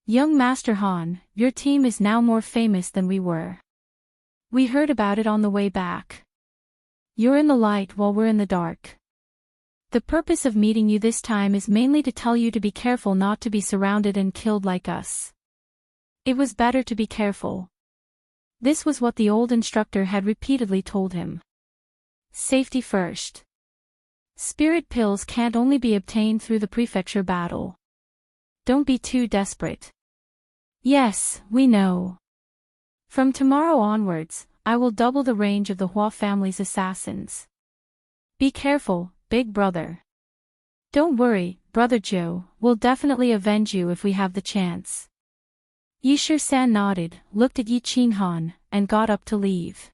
Young Master Han, your team is now more famous than we were. We heard about it on the way back. You're in the light while we're in the dark. The purpose of meeting you this time is mainly to tell you to be careful not to be surrounded and killed like us. It was better to be careful." This was what the old instructor had repeatedly told him. Safety first. Spirit pills can't only be obtained through the prefecture battle. Don't be too desperate. Yes, we know. From tomorrow onwards, I will double the range of the Hua family's assassins. Be careful, big brother. Don't worry, brother Joe, we'll definitely avenge you if we have the chance. Yi Shisan nodded, looked at Yi Qinghan, and got up to leave.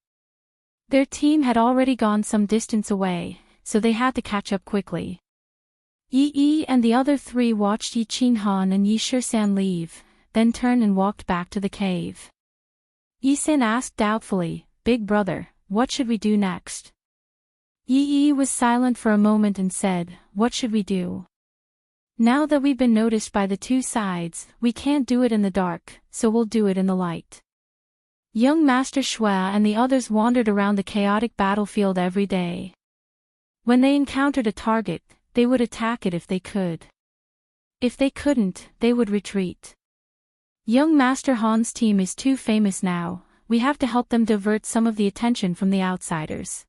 Their team had already gone some distance away, so they had to catch up quickly. Yi and the other three watched Yi Qinghan and Yi Shisan leave, then turned and walked back to the cave. Yi Sin asked doubtfully, "Big brother, what should we do next?" Yi was silent for a moment and said, "What should we do? Now that we've been noticed by the two sides, we can't do it in the dark, so we'll do it in the light." Young Master Shua and the others wandered around the chaotic battlefield every day. When they encountered a target, they would attack it if they could. If they couldn't, they would retreat. Young Master Han's team is too famous now, we have to help them divert some of the attention from the outsiders.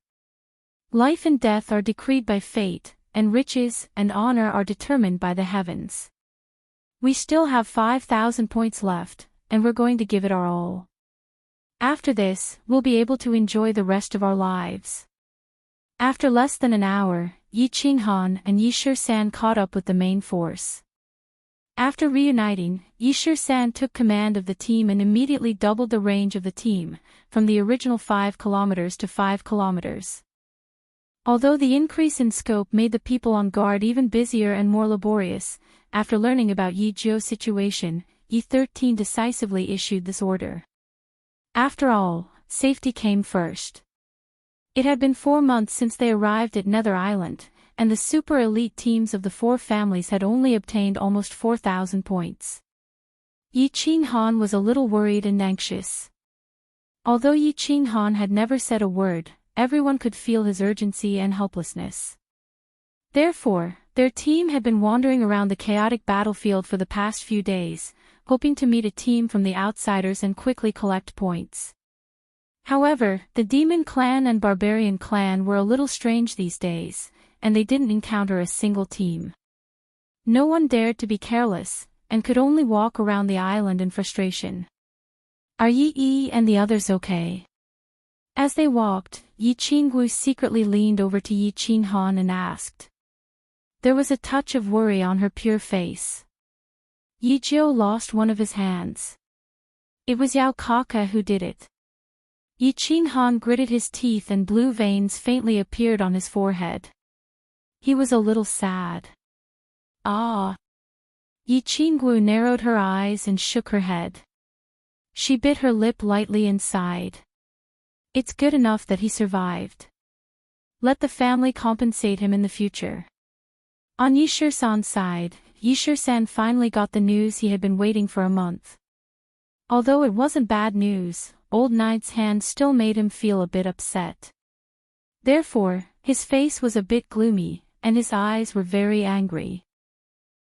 Life and death are decreed by fate, and riches and honor are determined by the heavens. We still have 5,000 points left, and we're going to give it our all. After this, we'll be able to enjoy the rest of our lives. After less than an hour, Yi Qinghan and Yi Shisan caught up with the main force. After reuniting, Yi Shisan took command of the team and immediately doubled the range of the team, from the original 5 kilometers to 5 kilometers. Although the increase in scope made the people on guard even busier and more laborious, after learning about Yi Zhou's situation, Yi 13 decisively issued this order. After all, safety came first. It had been 4 months since they arrived at Nether Island, and the super elite teams of the 4 families had only obtained almost 4,000 points. Yi Qinghan was a little worried and anxious. Although Yi Qinghan had never said a word, everyone could feel his urgency and helplessness. Therefore, their team had been wandering around the chaotic battlefield for the past few days, hoping to meet a team from the outsiders and quickly collect points. However, the demon clan and barbarian clan were a little strange these days, and they didn't encounter a single team. No one dared to be careless, and could only walk around the island in frustration. "Are Yi and the others okay?" As they walked, Yi Qingwu secretly leaned over to Yi Qinghan and asked. There was a touch of worry on her pure face. Yi Jiu lost one of his hands. It was Yao Kaka who did it. Yi Qinghan gritted his teeth and blue veins faintly appeared on his forehead. He was a little sad. Ah. Yi Qingwu narrowed her eyes and shook her head. She bit her lip lightly and sighed. It's good enough that he survived. Let the family compensate him in the future. On Yishir-san's side, Yishir-san finally got the news he had been waiting for a month. Although it wasn't bad news, Old Knight's hand still made him feel a bit upset. Therefore, his face was a bit gloomy, and his eyes were very angry.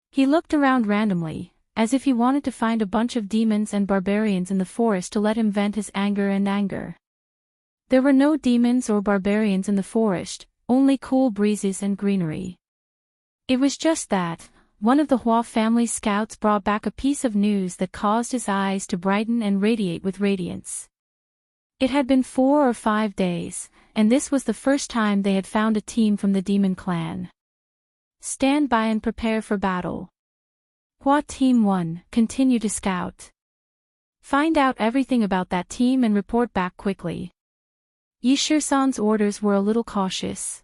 He looked around randomly, as if he wanted to find a bunch of demons and barbarians in the forest to let him vent his anger. There were no demons or barbarians in the forest, only cool breezes and greenery. It was just that, one of the Hua family scouts brought back a piece of news that caused his eyes to brighten and radiate with radiance. It had been 4 or 5 days, and this was the first time they had found a team from the demon clan. Stand by and prepare for battle. Hua Team 1, continue to scout. Find out everything about that team and report back quickly. Yishir-san's orders were a little cautious.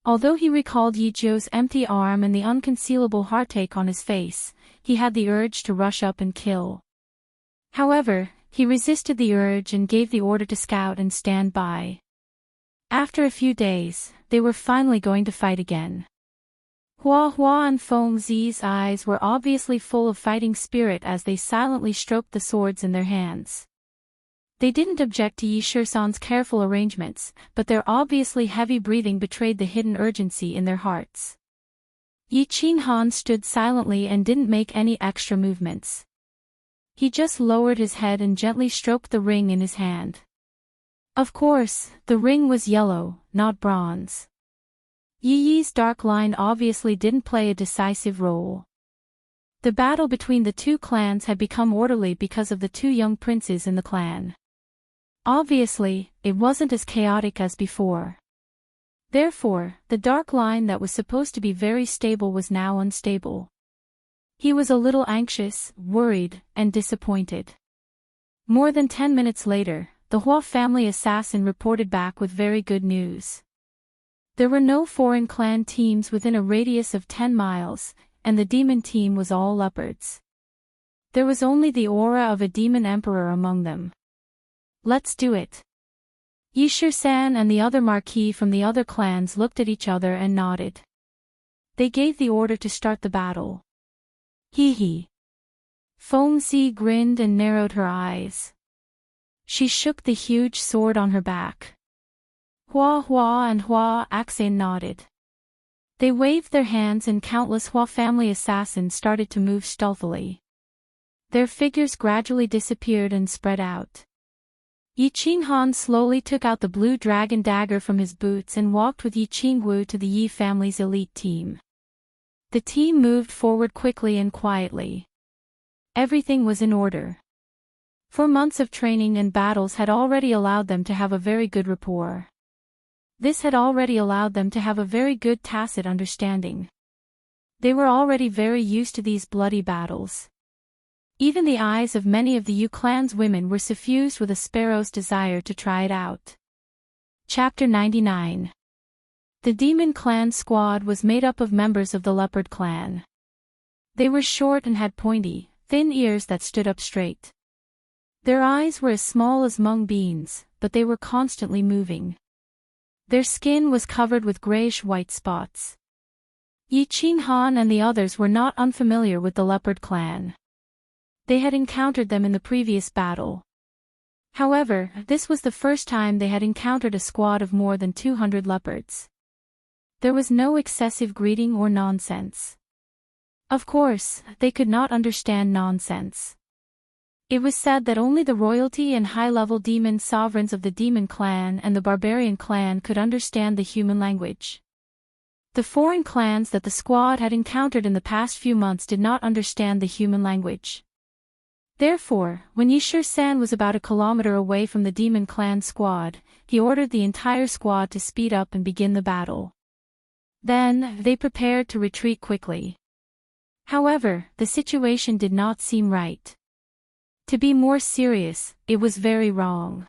Although he recalled Yi Jiu's empty arm and the unconcealable heartache on his face, he had the urge to rush up and kill. However, he resisted the urge and gave the order to scout and stand by. After a few days, they were finally going to fight again. Hua and Feng Zi's eyes were obviously full of fighting spirit as they silently stroked the swords in their hands. They didn't object to Yishir-san's careful arrangements, but their obviously heavy breathing betrayed the hidden urgency in their hearts. Yi Qinghan stood silently and didn't make any extra movements. He just lowered his head and gently stroked the ring in his hand. Of course, the ring was yellow, not bronze. Yi Yi's dark line obviously didn't play a decisive role. The battle between the two clans had become orderly because of the 2 young princes in the clan. Obviously, it wasn't as chaotic as before. Therefore, the dark line that was supposed to be very stable was now unstable. He was a little anxious, worried, and disappointed. More than 10 minutes later, the Hua family assassin reported back with very good news. There were no foreign clan teams within a radius of 10 miles, and the demon team was all leopards. There was only the aura of a demon emperor among them. Let's do it. Yishir-san and the other marquis from the other clans looked at each other and nodded. They gave the order to start the battle. Hee. Feng Zi grinned and narrowed her eyes. She shook the huge sword on her back. Hua and Hua Axane nodded. They waved their hands and countless Hua family assassins started to move stealthily. Their figures gradually disappeared and spread out. Yi Qinghan slowly took out the blue dragon dagger from his boots and walked with Yi Qingwu to the Yi family's elite team. The team moved forward quickly and quietly. Everything was in order. 4 months of training and battles had already allowed them to have a very good rapport. This had already allowed them to have a very good tacit understanding. They were already very used to these bloody battles. Even the eyes of many of the Yu clan's women were suffused with a sparrow's desire to try it out. Chapter 99. The Demon Clan squad was made up of members of the Leopard clan. They were short and had pointy, thin ears that stood up straight. Their eyes were as small as mung beans, but they were constantly moving. Their skin was covered with grayish-white spots. Yi Qinghan and the others were not unfamiliar with the Leopard clan. They had encountered them in the previous battle. However, this was the first time they had encountered a squad of more than 200 leopards. There was no excessive greeting or nonsense. Of course, they could not understand nonsense. It was said that only the royalty and high-level demon sovereigns of the demon clan and the barbarian clan could understand the human language. The foreign clans that the squad had encountered in the past few months did not understand the human language. Therefore, when Yishur-san was about a kilometer away from the demon clan squad, he ordered the entire squad to speed up and begin the battle. Then, they prepared to retreat quickly. However, the situation did not seem right. To be more serious, it was very wrong.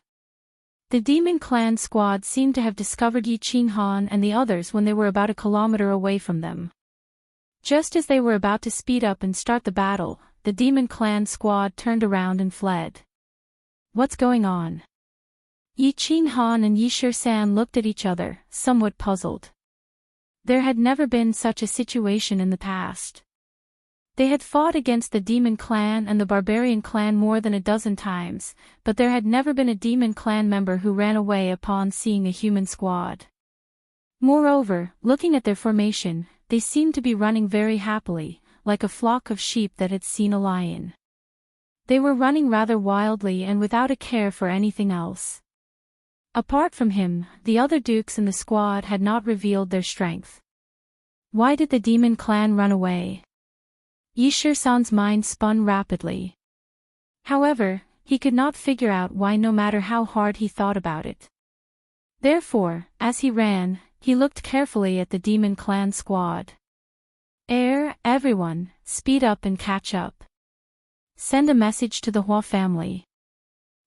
The demon clan squad seemed to have discovered Yi Qinghan and the others when they were about a kilometer away from them. Just as they were about to speed up and start the battle, the demon clan squad turned around and fled. What's going on? Yi Qinghan and Yishur-san looked at each other, somewhat puzzled. There had never been such a situation in the past. They had fought against the demon clan and the barbarian clan more than a dozen times, but there had never been a demon clan member who ran away upon seeing a human squad. Moreover, looking at their formation, they seemed to be running very happily, like a flock of sheep that had seen a lion. They were running rather wildly and without a care for anything else. Apart from him, the other dukes in the squad had not revealed their strength. Why did the demon clan run away? Yishur-san's mind spun rapidly. However, he could not figure out why no matter how hard he thought about it. Therefore, as he ran, he looked carefully at the demon clan squad. Everyone, speed up and catch up. Send a message to the Hua family.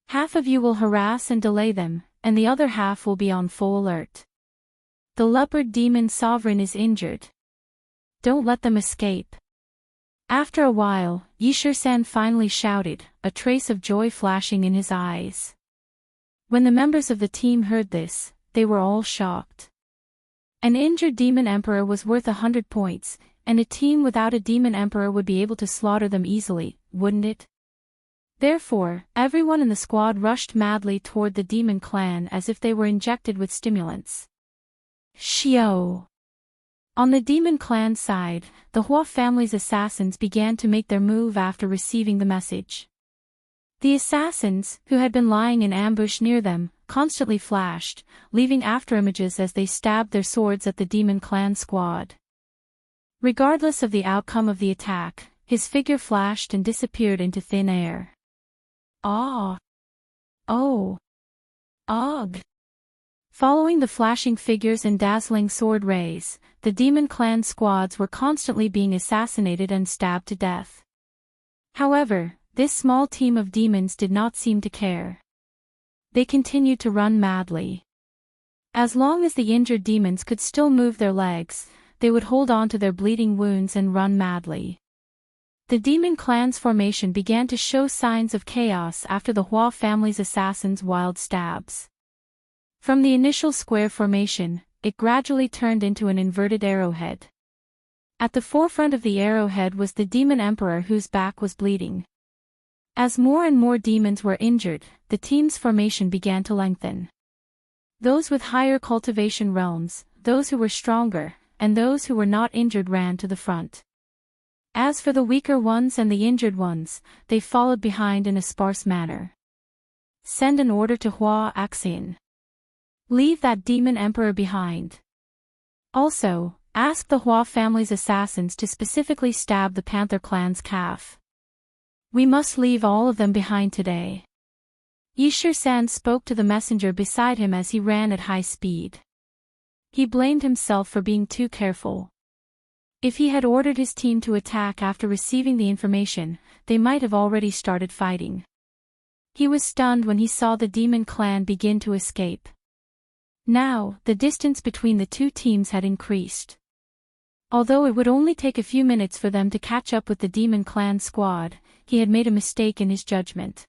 Half of you will harass and delay them, and the other half will be on full alert. The leopard demon sovereign is injured. Don't let them escape. After a while, Yishur-san finally shouted, a trace of joy flashing in his eyes. When the members of the team heard this, they were all shocked. An injured demon emperor was worth 100 points, and a team without a demon emperor would be able to slaughter them easily, wouldn't it? Therefore, everyone in the squad rushed madly toward the demon clan as if they were injected with stimulants. Shio! On the demon clan side, the Hua family's assassins began to make their move after receiving the message. The assassins, who had been lying in ambush near them, constantly flashed, leaving afterimages as they stabbed their swords at the demon clan squad. Regardless of the outcome of the attack, his figure flashed and disappeared into thin air. Ah! Oh! Ugh! Following the flashing figures and dazzling sword rays, the demon clan squads were constantly being assassinated and stabbed to death. However, this small team of demons did not seem to care. They continued to run madly. As long as the injured demons could still move their legs, they would hold on to their bleeding wounds and run madly. The demon clan's formation began to show signs of chaos after the Hua family's assassins' wild stabs. From the initial square formation, it gradually turned into an inverted arrowhead. At the forefront of the arrowhead was the demon emperor whose back was bleeding. As more and more demons were injured, the team's formation began to lengthen. Those with higher cultivation realms, those who were stronger, and those who were not injured ran to the front. As for the weaker ones and the injured ones, they followed behind in a sparse manner. Send an order to Hua Axian. Leave that demon emperor behind. Also, ask the Hua family's assassins to specifically stab the Panther clan's calf. We must leave all of them behind today. Yishur-san spoke to the messenger beside him as he ran at high speed. He blamed himself for being too careful. If he had ordered his team to attack after receiving the information, they might have already started fighting. He was stunned when he saw the demon clan begin to escape. Now, the distance between the two teams had increased. Although it would only take a few minutes for them to catch up with the demon clan squad, he had made a mistake in his judgment.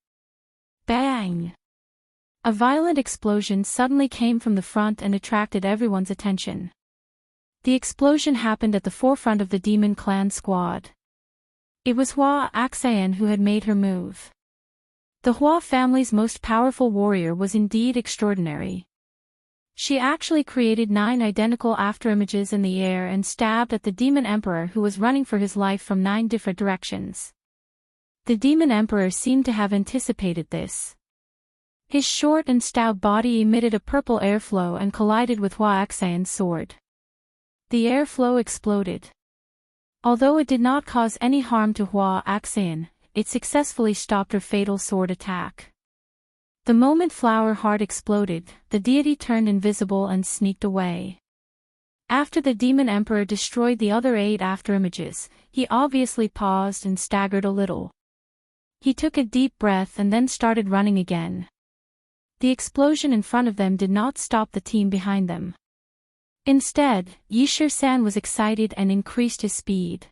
Bang! A violent explosion suddenly came from the front and attracted everyone's attention. The explosion happened at the forefront of the demon clan squad. It was Hua Axian who had made her move. The Hua family's most powerful warrior was indeed extraordinary. She actually created 9 identical afterimages in the air and stabbed at the demon emperor who was running for his life from 9 different directions. The demon emperor seemed to have anticipated this. His short and stout body emitted a purple airflow and collided with Hua Axian's sword. The airflow exploded. Although it did not cause any harm to Hua Axian, it successfully stopped her fatal sword attack. The moment Flower Heart exploded, the deity turned invisible and sneaked away. After the demon emperor destroyed the other 8 afterimages, he obviously paused and staggered a little. He took a deep breath and then started running again. The explosion in front of them did not stop the team behind them. Instead, Yishir-san was excited and increased his speed.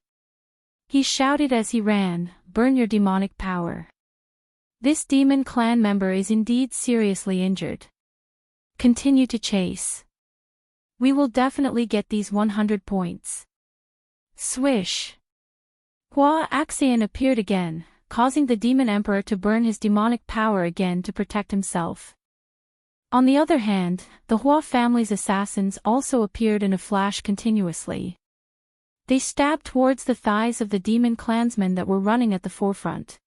He shouted as he ran, "Burn your demonic power. This demon clan member is indeed seriously injured. Continue to chase. We will definitely get these 100 points." Swish! Hua Axian appeared again, causing the demon emperor to burn his demonic power again to protect himself. On the other hand, the Hua family's assassins also appeared in a flash continuously. They stabbed towards the thighs of the demon clansmen that were running at the forefront.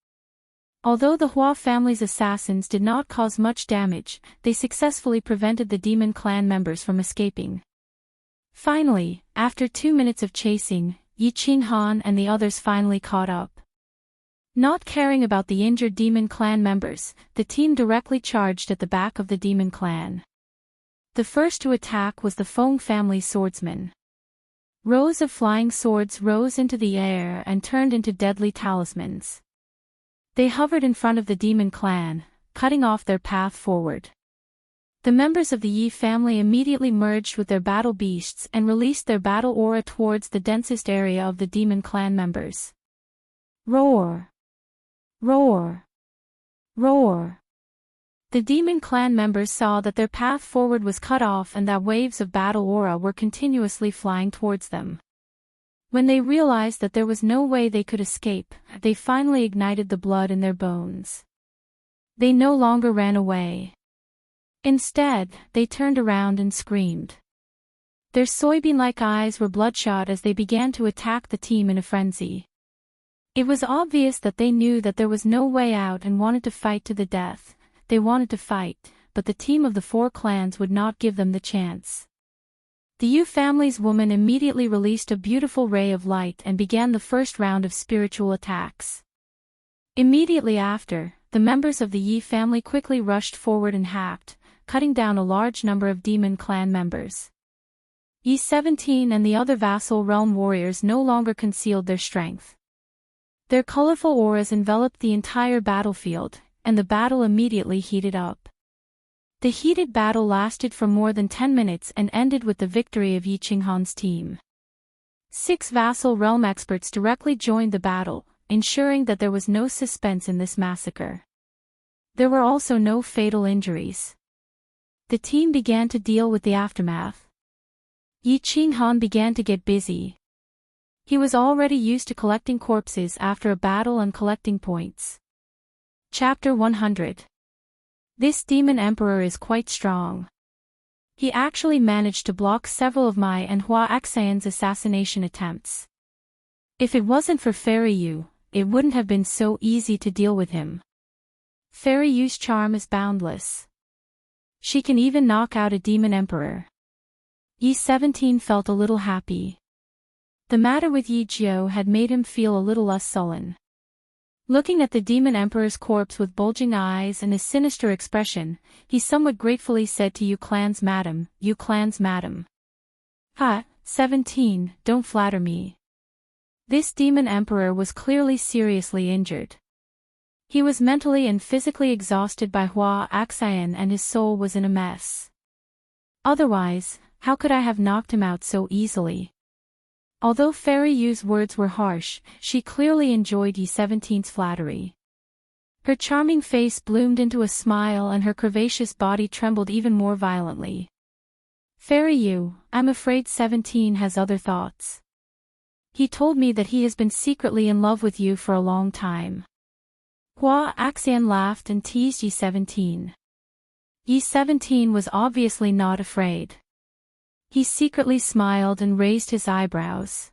Although the Hua family's assassins did not cause much damage, they successfully prevented the demon clan members from escaping. Finally, after 2 minutes of chasing, Yi Qinghan and the others finally caught up. Not caring about the injured demon clan members, the team directly charged at the back of the demon clan. The first to attack was the Feng family swordsman. Rows of flying swords rose into the air and turned into deadly talismans. They hovered in front of the demon clan, cutting off their path forward. The members of the Yi family immediately merged with their battle beasts and released their battle aura towards the densest area of the demon clan members. Roar! Roar! Roar! The demon clan members saw that their path forward was cut off and that waves of battle aura were continuously flying towards them. When they realized that there was no way they could escape, they finally ignited the blood in their bones. They no longer ran away. Instead, they turned around and screamed. Their soybean-like eyes were bloodshot as they began to attack the team in a frenzy. It was obvious that they knew that there was no way out and wanted to fight to the death. They wanted to fight, but the team of the 4 clans would not give them the chance. The Yu family's woman immediately released a beautiful ray of light and began the first round of spiritual attacks. Immediately after, the members of the Yi family quickly rushed forward and hacked, cutting down a large number of demon clan members. Yi 17 and the other vassal realm warriors no longer concealed their strength. Their colorful auras enveloped the entire battlefield, and the battle immediately heated up. The heated battle lasted for more than 10 minutes and ended with the victory of Yi Qinghan's team. 6 vassal realm experts directly joined the battle, ensuring that there was no suspense in this massacre. There were also no fatal injuries. The team began to deal with the aftermath. Yi Qinghan began to get busy. He was already used to collecting corpses after a battle and collecting points. Chapter 100. This demon emperor is quite strong. He actually managed to block several of my and Hua Axian's assassination attempts. If it wasn't for Fairy Yu, it wouldn't have been so easy to deal with him. Fairy Yu's charm is boundless. She can even knock out a demon emperor. Yi 17 felt a little happy. The matter with Yi Jiao had made him feel a little less sullen. Looking at the demon emperor's corpse with bulging eyes and his sinister expression, he somewhat gratefully said to Yu Clan's madam, "Yu Clan's madam. Ha, 17, don't flatter me." This demon emperor was clearly seriously injured. He was mentally and physically exhausted by Hua Axian and his soul was in a mess. Otherwise, how could I have knocked him out so easily? Although Fairy Yu's words were harsh, she clearly enjoyed Yi 17's flattery. Her charming face bloomed into a smile and her curvaceous body trembled even more violently. "Fairy Yu, I'm afraid 17 has other thoughts. He told me that he has been secretly in love with you for a long time." Hua Axian laughed and teased Yi 17. Yi 17 was obviously not afraid. He secretly smiled and raised his eyebrows.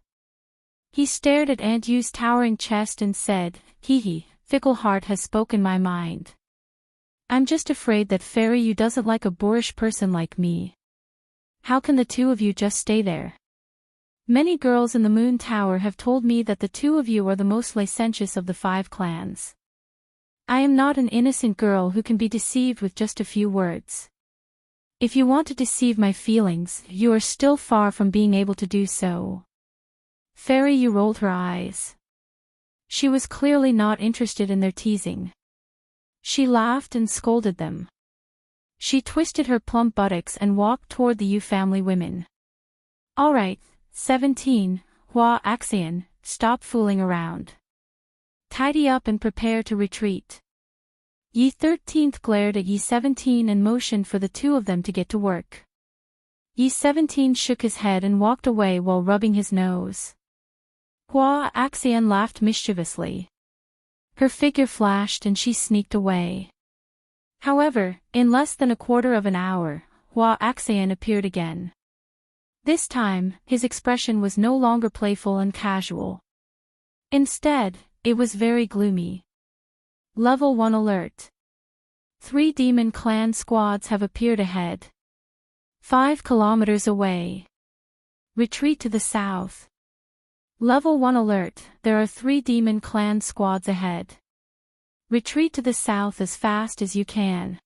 He stared at Aunt Yu's towering chest and said, "Hee, fickle heart has spoken my mind. I'm just afraid that Fairy Yu doesn't like a boorish person like me. How can the two of you just stay there?" Many girls in the Moon Tower have told me that the two of you are the most licentious of the 5 clans. I am not an innocent girl who can be deceived with just a few words. If you want to deceive my feelings, you are still far from being able to do so. Fairy Yu rolled her eyes. She was clearly not interested in their teasing. She laughed and scolded them. She twisted her plump buttocks and walked toward the Yu family women. All right, 17, Hua Axian, stop fooling around. Tidy up and prepare to retreat. Yi 13th glared at Yi 17 and motioned for the two of them to get to work. Yi 17 shook his head and walked away while rubbing his nose. Hua Axian laughed mischievously. Her figure flashed and she sneaked away. However, in less than a quarter of an hour, Hua Axian appeared again. This time, his expression was no longer playful and casual. Instead, it was very gloomy. Level 1 alert. 3 demon clan squads have appeared ahead. 5 kilometers away. Retreat to the south. Level 1 alert, there are 3 demon clan squads ahead. Retreat to the south as fast as you can.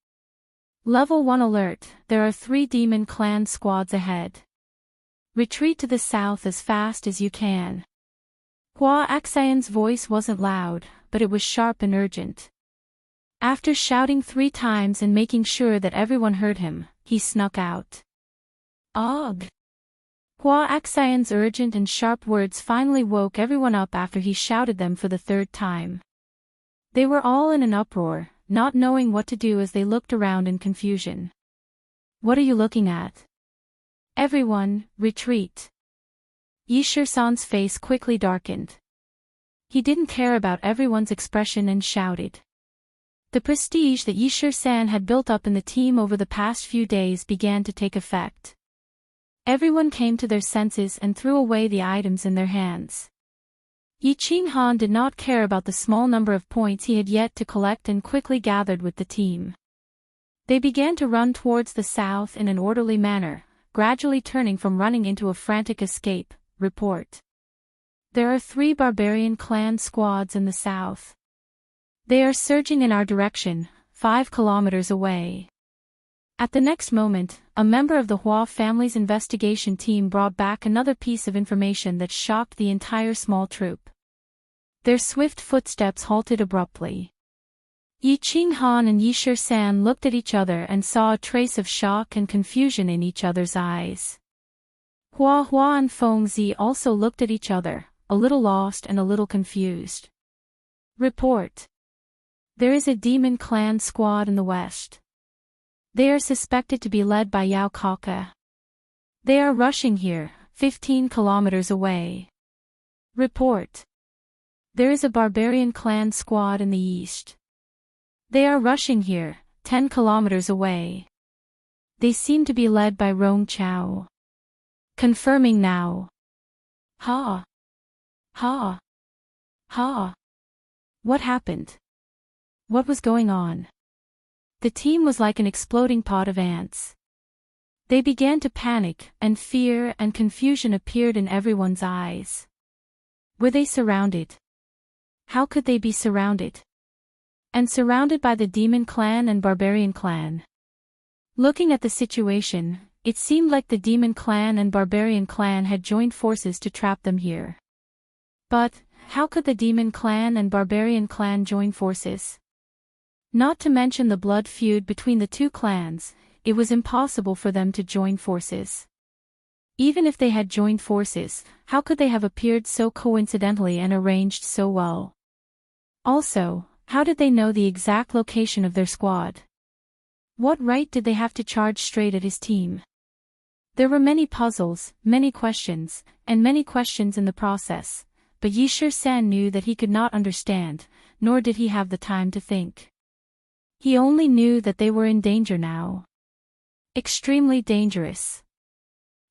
Level 1 alert, there are 3 demon clan squads ahead. Retreat to the south as fast as you can. Hua Axian's voice wasn't loud, but it was sharp and urgent. After shouting 3 times and making sure that everyone heard him, he snuck out. Ugh! Hua Axian's urgent and sharp words finally woke everyone up after he shouted them for the 3rd time. They were all in an uproar, not knowing what to do as they looked around in confusion. What are you looking at? Everyone, retreat. Yi Shisan's face quickly darkened. He didn't care about everyone's expression and shouted. The prestige that Yi Shisan had built up in the team over the past few days began to take effect. Everyone came to their senses and threw away the items in their hands. Yi Qinghan did not care about the small number of points he had yet to collect and quickly gathered with the team. They began to run towards the south in an orderly manner, gradually turning from running into a frantic escape. Report. There are 3 barbarian clan squads in the south. They are surging in our direction, 5 kilometers away. At the next moment, a member of the Hua family's investigation team brought back another piece of information that shocked the entire small troop. Their swift footsteps halted abruptly. Yi Qinghan and Yi Shisan looked at each other and saw a trace of shock and confusion in each other's eyes. Hua Hua and Fengzi also looked at each other, a little lost and a little confused. Report. There is a demon clan squad in the west. They are suspected to be led by Yao Kaka. They are rushing here, 15 kilometers away. Report. There is a barbarian clan squad in the east. They are rushing here, 10 kilometers away. They seem to be led by Rong Chao. Confirming now. Ha! Ha! Ha! What happened? What was going on? The team was like an exploding pot of ants. They began to panic, and fear and confusion appeared in everyone's eyes. Were they surrounded? How could they be surrounded? And surrounded by the demon clan and barbarian clan. Looking at the situation, it seemed like the demon clan and barbarian clan had joined forces to trap them here. But, how could the demon clan and barbarian clan join forces? Not to mention the blood feud between the 2 clans, it was impossible for them to join forces. Even if they had joined forces, how could they have appeared so coincidentally and arranged so well? Also, how did they know the exact location of their squad? What right did they have to charge straight at his team? There were many puzzles, many questions, and many questions in the process, but Yi Shisan knew that he could not understand, nor did he have the time to think. He only knew that they were in danger now. Extremely dangerous.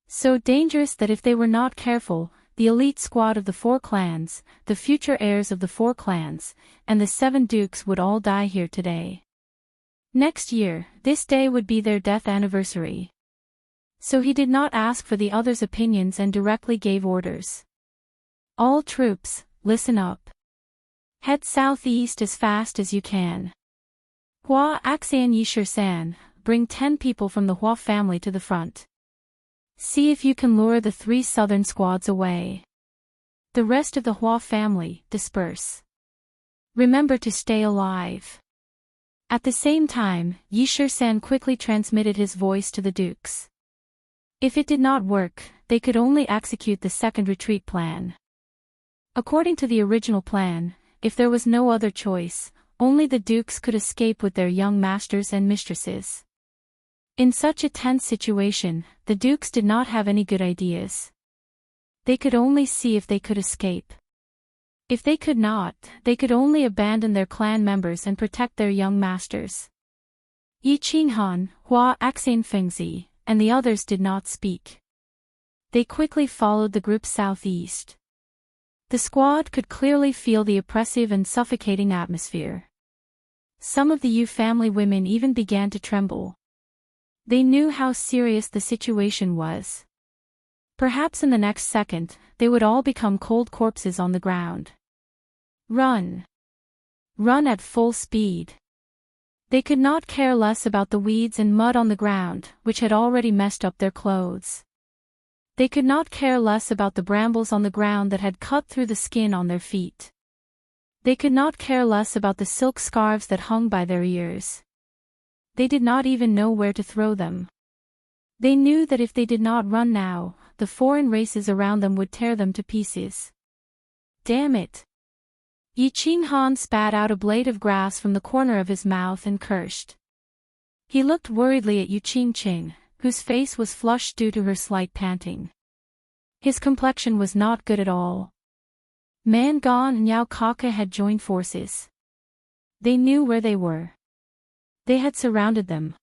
So dangerous that if they were not careful, the elite squad of the 4 clans, the future heirs of the 4 clans, and the 7 dukes would all die here today. Next year, this day would be their death anniversary. So he did not ask for the others' opinions and directly gave orders. All troops, listen up. Head southeast as fast as you can. Hua Axan Yishir-san, bring 10 people from the Hua family to the front. See if you can lure the 3 southern squads away. The rest of the Hua family, disperse. Remember to stay alive. At the same time, Yishir-san quickly transmitted his voice to the dukes. If it did not work, they could only execute the second retreat plan. According to the original plan, if there was no other choice, only the dukes could escape with their young masters and mistresses. In such a tense situation, the dukes did not have any good ideas. They could only see if they could escape. If they could not, they could only abandon their clan members and protect their young masters. Yi Qinghan, Hua Axane Fengzi, and the others did not speak. They quickly followed the group southeast. The squad could clearly feel the oppressive and suffocating atmosphere. Some of the Yu family women even began to tremble. They knew how serious the situation was. Perhaps in the next second, they would all become cold corpses on the ground. Run. Run at full speed. They could not care less about the weeds and mud on the ground, which had already messed up their clothes. They could not care less about the brambles on the ground that had cut through the skin on their feet. They could not care less about the silk scarves that hung by their ears. They did not even know where to throw them. They knew that if they did not run now, the foreign races around them would tear them to pieces. Damn it! Yi Qinghan spat out a blade of grass from the corner of his mouth and cursed. He looked worriedly at Yu Qingqing, whose face was flushed due to her slight panting. His complexion was not good at all. Man Gong and Yao Kaka had joined forces. They knew where they were. They had surrounded them.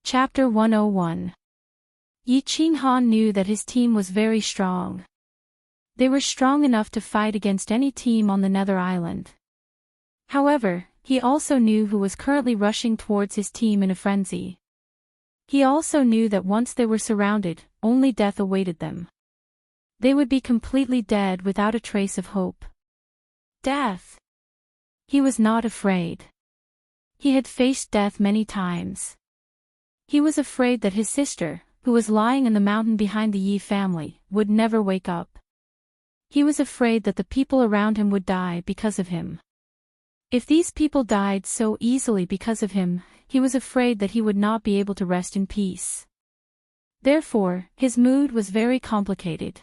Chapter 101. Yi Qinghan knew that his team was very strong. They were strong enough to fight against any team on the Nether Island. However, he also knew who was currently rushing towards his team in a frenzy. He also knew that once they were surrounded, only death awaited them. They would be completely dead without a trace of hope. Death. He was not afraid. He had faced death many times. He was afraid that his sister, who was lying in the mountain behind the Yi family, would never wake up. He was afraid that the people around him would die because of him. If these people died so easily because of him, he was afraid that he would not be able to rest in peace. Therefore, his mood was very complicated.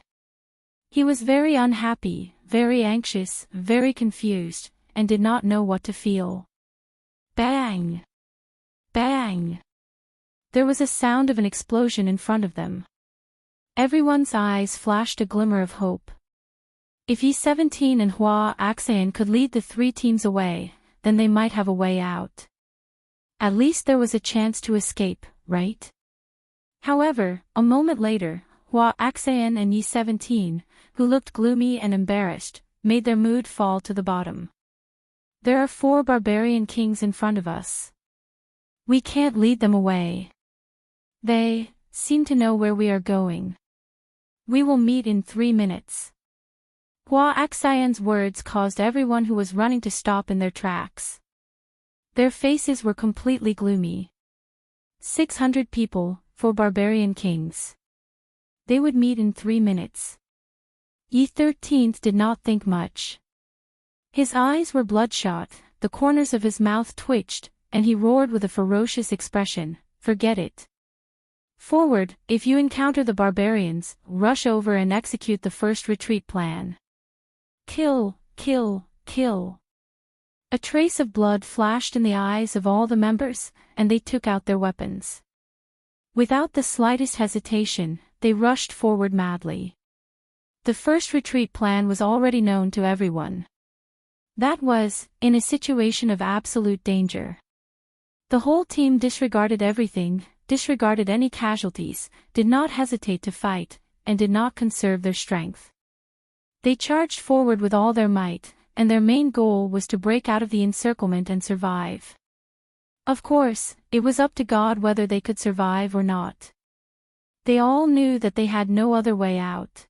He was very unhappy, very anxious, very confused, and did not know what to feel. Bang! Bang! There was a sound of an explosion in front of them. Everyone's eyes flashed a glimmer of hope. If Yi-17 and Hua Axan could lead the 3 teams away, then they might have a way out. At least there was a chance to escape, right? However, a moment later, Hua Axan and Yi-17, who looked gloomy and embarrassed, made their mood fall to the bottom. There are 4 barbarian kings in front of us. We can't lead them away. They seem to know where we are going. We will meet in 3 minutes. Hua Axan's words caused everyone who was running to stop in their tracks. Their faces were completely gloomy. 600 people, 4 barbarian kings. They would meet in 3 minutes. Yi-13th did not think much. His eyes were bloodshot, the corners of his mouth twitched, and he roared with a ferocious expression, "Forget it. Forward, if you encounter the barbarians, rush over and execute the first retreat plan. Kill, kill, kill." A trace of blood flashed in the eyes of all the members, and they took out their weapons. Without the slightest hesitation, they rushed forward madly. The first retreat plan was already known to everyone. That was, in a situation of absolute danger. The whole team disregarded everything, disregarded any casualties, did not hesitate to fight, and did not conserve their strength. They charged forward with all their might, and their main goal was to break out of the encirclement and survive. Of course, it was up to God whether they could survive or not. They all knew that they had no other way out.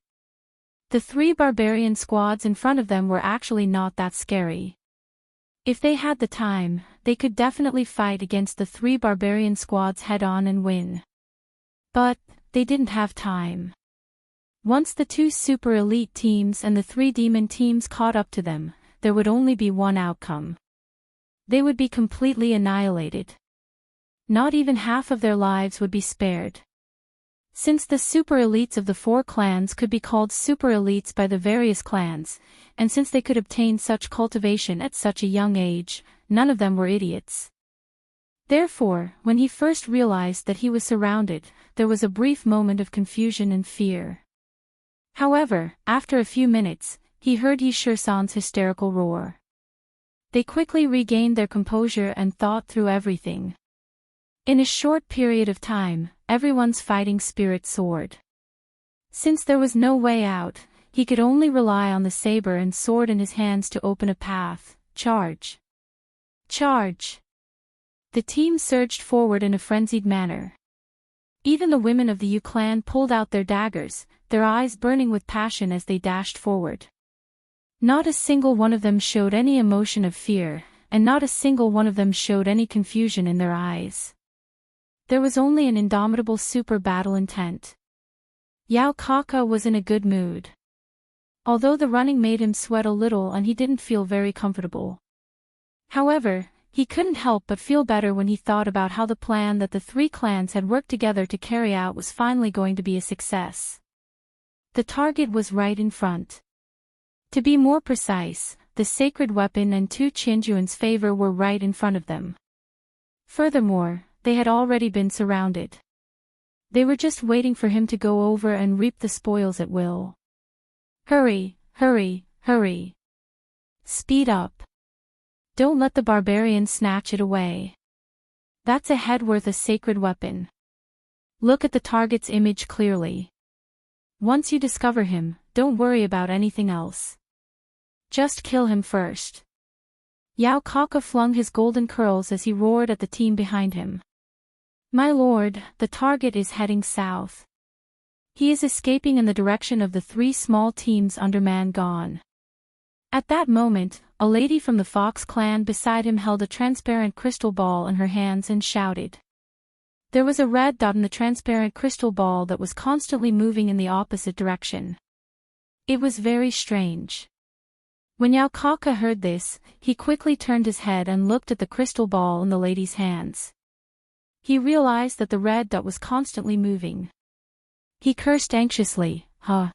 The 3 barbarian squads in front of them were actually not that scary. If they had the time, they could definitely fight against the 3 barbarian squads head-on and win. But they didn't have time. Once the 2 super elite teams and the 3 demon teams caught up to them, there would only be one outcome. They would be completely annihilated. Not even half of their lives would be spared. Since the super elites of the 4 clans could be called super elites by the various clans, and since they could obtain such cultivation at such a young age, none of them were idiots. Therefore, when he first realized that he was surrounded, there was a brief moment of confusion and fear. However, after a few minutes, he heard Yi-Shur-san's hysterical roar. They quickly regained their composure and thought through everything. In a short period of time, everyone's fighting spirit soared. Since there was no way out, he could only rely on the saber and sword in his hands to open a path. Charge! Charge! The team surged forward in a frenzied manner. Even the women of the Yu clan pulled out their daggers, their eyes burning with passion as they dashed forward. Not a single one of them showed any emotion of fear, and not a single one of them showed any confusion in their eyes. There was only an indomitable super battle intent. Yao Kaka was in a good mood. Although the running made him sweat a little and he didn't feel very comfortable. However, he couldn't help but feel better when he thought about how the plan that the 3 clans had worked together to carry out was finally going to be a success. The target was right in front. To be more precise, the sacred weapon and 2 Qinjuan's favor were right in front of them. Furthermore, they had already been surrounded. They were just waiting for him to go over and reap the spoils at will. Hurry, hurry, hurry. Speed up. Don't let the barbarians snatch it away. That's a head worth a sacred weapon. Look at the target's image clearly. Once you discover him, don't worry about anything else. Just kill him first. Yao Kaka flung his golden curls as he roared at the team behind him. My lord, the target is heading south. He is escaping in the direction of the 3 small teams under Man Gone. At that moment, a lady from the Fox clan beside him held a transparent crystal ball in her hands and shouted. There was a red dot in the transparent crystal ball that was constantly moving in the opposite direction. It was very strange. When Yao Kaka heard this, he quickly turned his head and looked at the crystal ball in the lady's hands. He realized that the red dot was constantly moving. He cursed anxiously, Huh?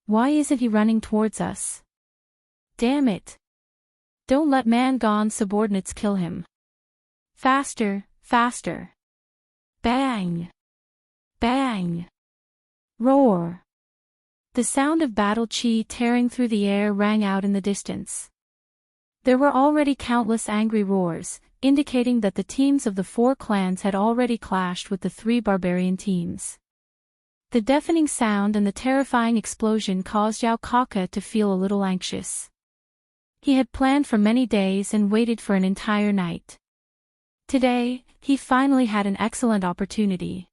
Why isn't he running towards us? Damn it! Don't let Man Gone's subordinates kill him. Faster, faster! Bang! Bang! Roar! The sound of battle chi tearing through the air rang out in the distance. There were already countless angry roars, indicating that the teams of the 4 clans had already clashed with the 3 barbarian teams. The deafening sound and the terrifying explosion caused Yao Kaka to feel a little anxious. He had planned for many days and waited for an entire night. Today, he finally had an excellent opportunity.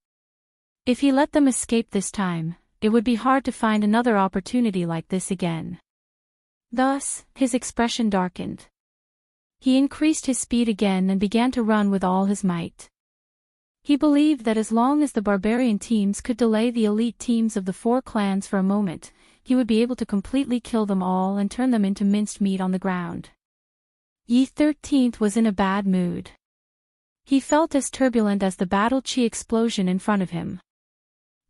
If he let them escape this time, it would be hard to find another opportunity like this again. Thus, his expression darkened. He increased his speed again and began to run with all his might. He believed that as long as the barbarian teams could delay the elite teams of the 4 clans for a moment, he would be able to completely kill them all and turn them into minced meat on the ground. Yi 13th was in a bad mood. He felt as turbulent as the battle chi explosion in front of him.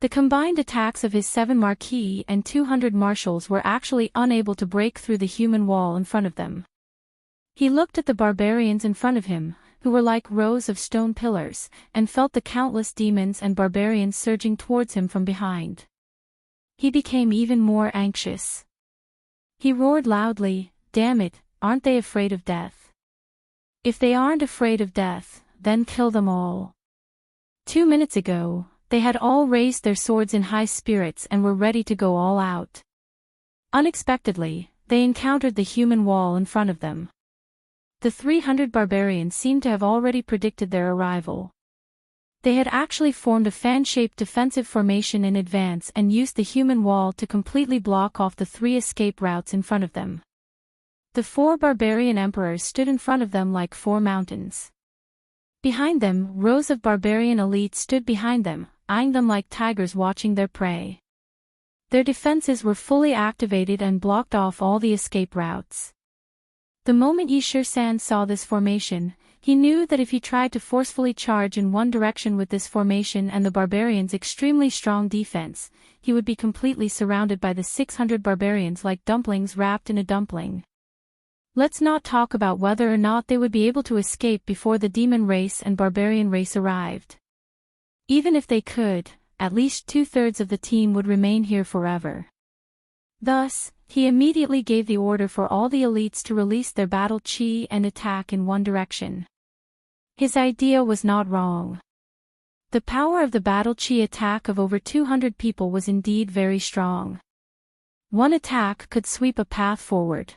The combined attacks of his 7 marquis and 200 marshals were actually unable to break through the human wall in front of them. He looked at the barbarians in front of him, who were like rows of stone pillars, and felt the countless demons and barbarians surging towards him from behind. He became even more anxious. He roared loudly, Damn it, aren't they afraid of death? If they aren't afraid of death, then kill them all. 2 minutes ago, they had all raised their swords in high spirits and were ready to go all out. Unexpectedly, they encountered the human wall in front of them. The 300 barbarians seemed to have already predicted their arrival. They had actually formed a fan-shaped defensive formation in advance and used the human wall to completely block off the 3 escape routes in front of them. The 4 barbarian emperors stood in front of them like 4 mountains. Behind them, rows of barbarian elites stood behind them, eyeing them like tigers watching their prey. Their defenses were fully activated and blocked off all the escape routes. The moment Yi-Shir-San saw this formation, he knew that if he tried to forcefully charge in one direction with this formation and the barbarians' extremely strong defense, he would be completely surrounded by the 600 barbarians like dumplings wrapped in a dumpling. Let's not talk about whether or not they would be able to escape before the demon race and barbarian race arrived. Even if they could, at least 2/3 of the team would remain here forever. Thus, he immediately gave the order for all the elites to release their battle chi and attack in one direction. His idea was not wrong. The power of the battle chi attack of over 200 people was indeed very strong. One attack could sweep a path forward.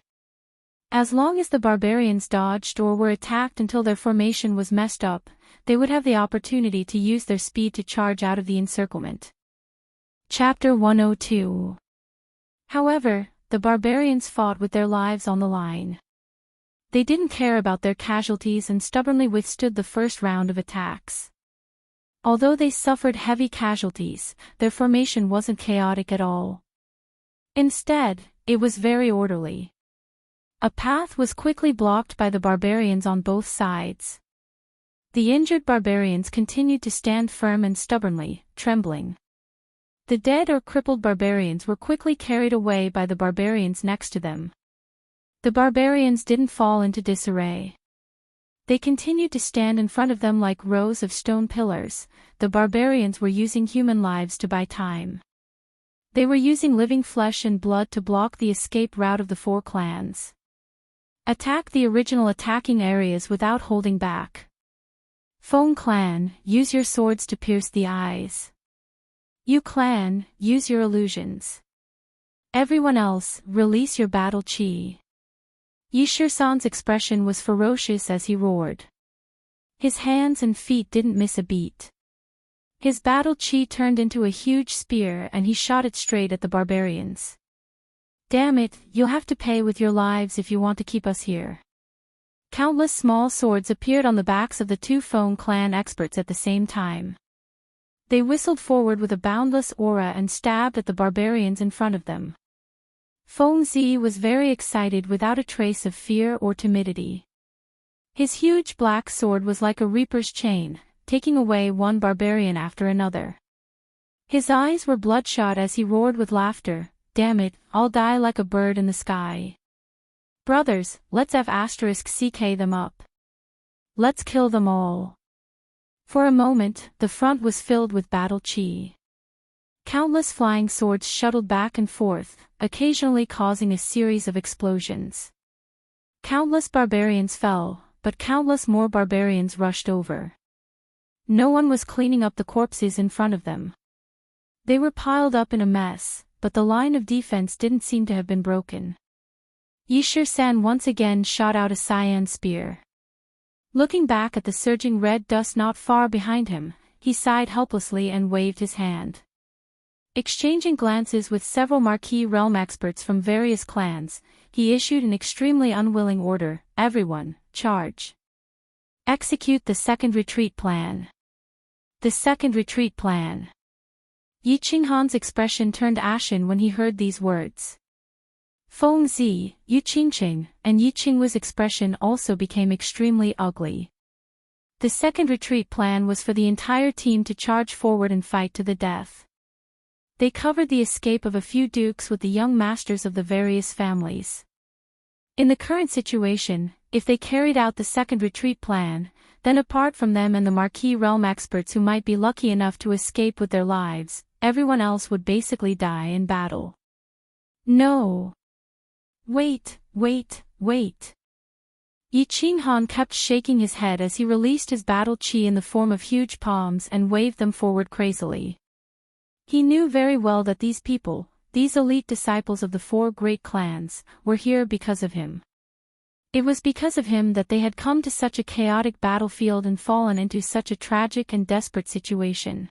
As long as the barbarians dodged or were attacked until their formation was messed up, they would have the opportunity to use their speed to charge out of the encirclement. Chapter 102. However, the barbarians fought with their lives on the line. They didn't care about their casualties and stubbornly withstood the first round of attacks. Although they suffered heavy casualties, their formation wasn't chaotic at all. Instead, it was very orderly. A path was quickly blocked by the barbarians on both sides. The injured barbarians continued to stand firm and stubbornly, trembling. The dead or crippled barbarians were quickly carried away by the barbarians next to them. The barbarians didn't fall into disarray. They continued to stand in front of them like rows of stone pillars. The barbarians were using human lives to buy time. They were using living flesh and blood to block the escape route of the 4 clans. Attack the original attacking areas without holding back. Feng clan, use your swords to pierce the eyes. You clan, use your illusions. Everyone else, release your battle chi. Yi-Shir-San's expression was ferocious as he roared. His hands and feet didn't miss a beat. His battle chi turned into a huge spear and he shot it straight at the barbarians. Damn it, you'll have to pay with your lives if you want to keep us here. Countless small swords appeared on the backs of the 2 Feng clan experts at the same time. They whistled forward with a boundless aura and stabbed at the barbarians in front of them. Feng Zi was very excited without a trace of fear or timidity. His huge black sword was like a reaper's chain, taking away one barbarian after another. His eyes were bloodshot as he roared with laughter, damn it, I'll die like a bird in the sky. Brothers, let's *CK them up. Let's kill them all. For a moment, the front was filled with battle chi. Countless flying swords shuttled back and forth, occasionally causing a series of explosions. Countless barbarians fell, but countless more barbarians rushed over. No one was cleaning up the corpses in front of them. They were piled up in a mess, but the line of defense didn't seem to have been broken. Yi-Shir-San once again shot out a cyan spear. Looking back at the surging red dust not far behind him, he sighed helplessly and waved his hand. Exchanging glances with several marquee realm experts from various clans, he issued an extremely unwilling order, everyone, charge. Execute the second retreat plan. The second retreat plan. Yi Qinghan's expression turned ashen when he heard these words. Feng Zi, Yu Qingqing, and Yi Qingwu's expression also became extremely ugly. The second retreat plan was for the entire team to charge forward and fight to the death. They covered the escape of a few dukes with the young masters of the various families. In the current situation, if they carried out the second retreat plan, then apart from them and the marquee realm experts who might be lucky enough to escape with their lives, everyone else would basically die in battle. No. Wait. Yi Qinghan kept shaking his head as he released his battle chi in the form of huge palms and waved them forward crazily. He knew very well that these people, these elite disciples of the 4 great clans, were here because of him. It was because of him that they had come to such a chaotic battlefield and fallen into such a tragic and desperate situation.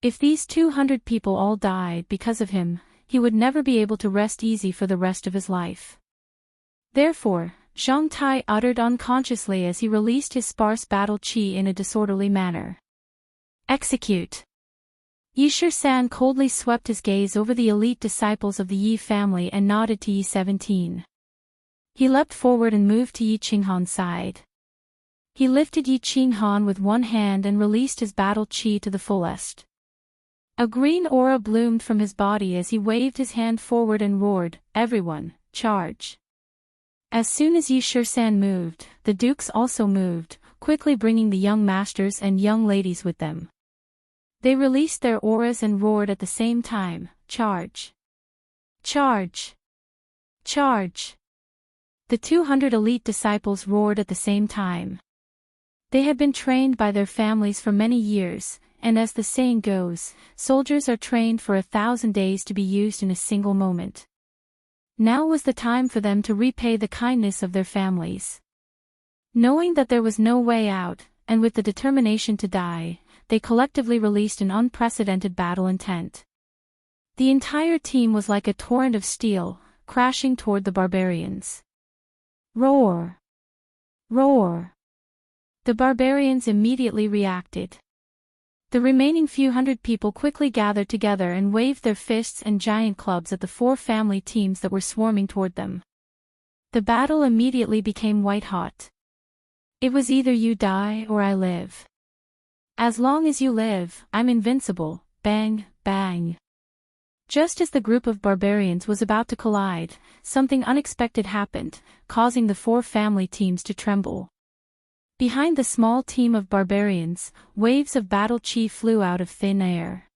If these 200 people all died because of him, he would never be able to rest easy for the rest of his life. Therefore, Zhang Tai uttered unconsciously as he released his sparse battle chi in a disorderly manner. Execute. Yishur San coldly swept his gaze over the elite disciples of the Yi family and nodded to Yi 17. He leapt forward and moved to Yi Qinghan's side. He lifted Yi Qinghan with one hand and released his battle chi to the fullest. A green aura bloomed from his body as he waved his hand forward and roared, "Everyone, charge!" As soon as Yishur San moved, the dukes also moved, quickly bringing the young masters and young ladies with them. They released their auras and roared at the same time, "Charge! Charge! Charge!" The 200 elite disciples roared at the same time. They had been trained by their families for many years, and as the saying goes, soldiers are trained for 1,000 days to be used in a single moment. Now was the time for them to repay the kindness of their families. Knowing that there was no way out, and with the determination to die, they collectively released an unprecedented battle intent. The entire team was like a torrent of steel, crashing toward the barbarians. Roar! Roar! The barbarians immediately reacted. The remaining few hundred people quickly gathered together and waved their fists and giant clubs at the 4 family teams that were swarming toward them. The battle immediately became white-hot. It was either you die or I live. As long as you live, I'm invincible, bang, bang. Just as the group of barbarians was about to collide, something unexpected happened, causing the 4 family teams to tremble. Behind the small team of barbarians, waves of battle chi flew out of thin air.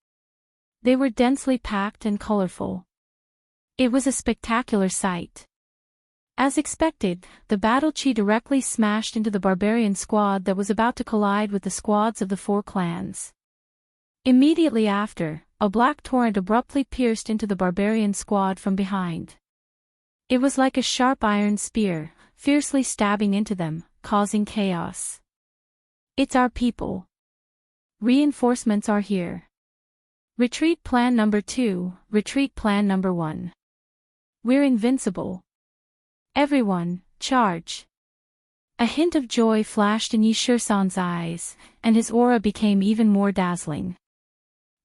They were densely packed and colorful. It was a spectacular sight. As expected, the battle chi directly smashed into the barbarian squad that was about to collide with the squads of the 4 clans. Immediately after, a black torrent abruptly pierced into the barbarian squad from behind. It was like a sharp iron spear, fiercely stabbing into them, causing chaos. It's our people. Reinforcements are here. Retreat plan number 2, retreat plan number 1. We're invincible. Everyone, charge. A hint of joy flashed in Yishur San's eyes, and his aura became even more dazzling.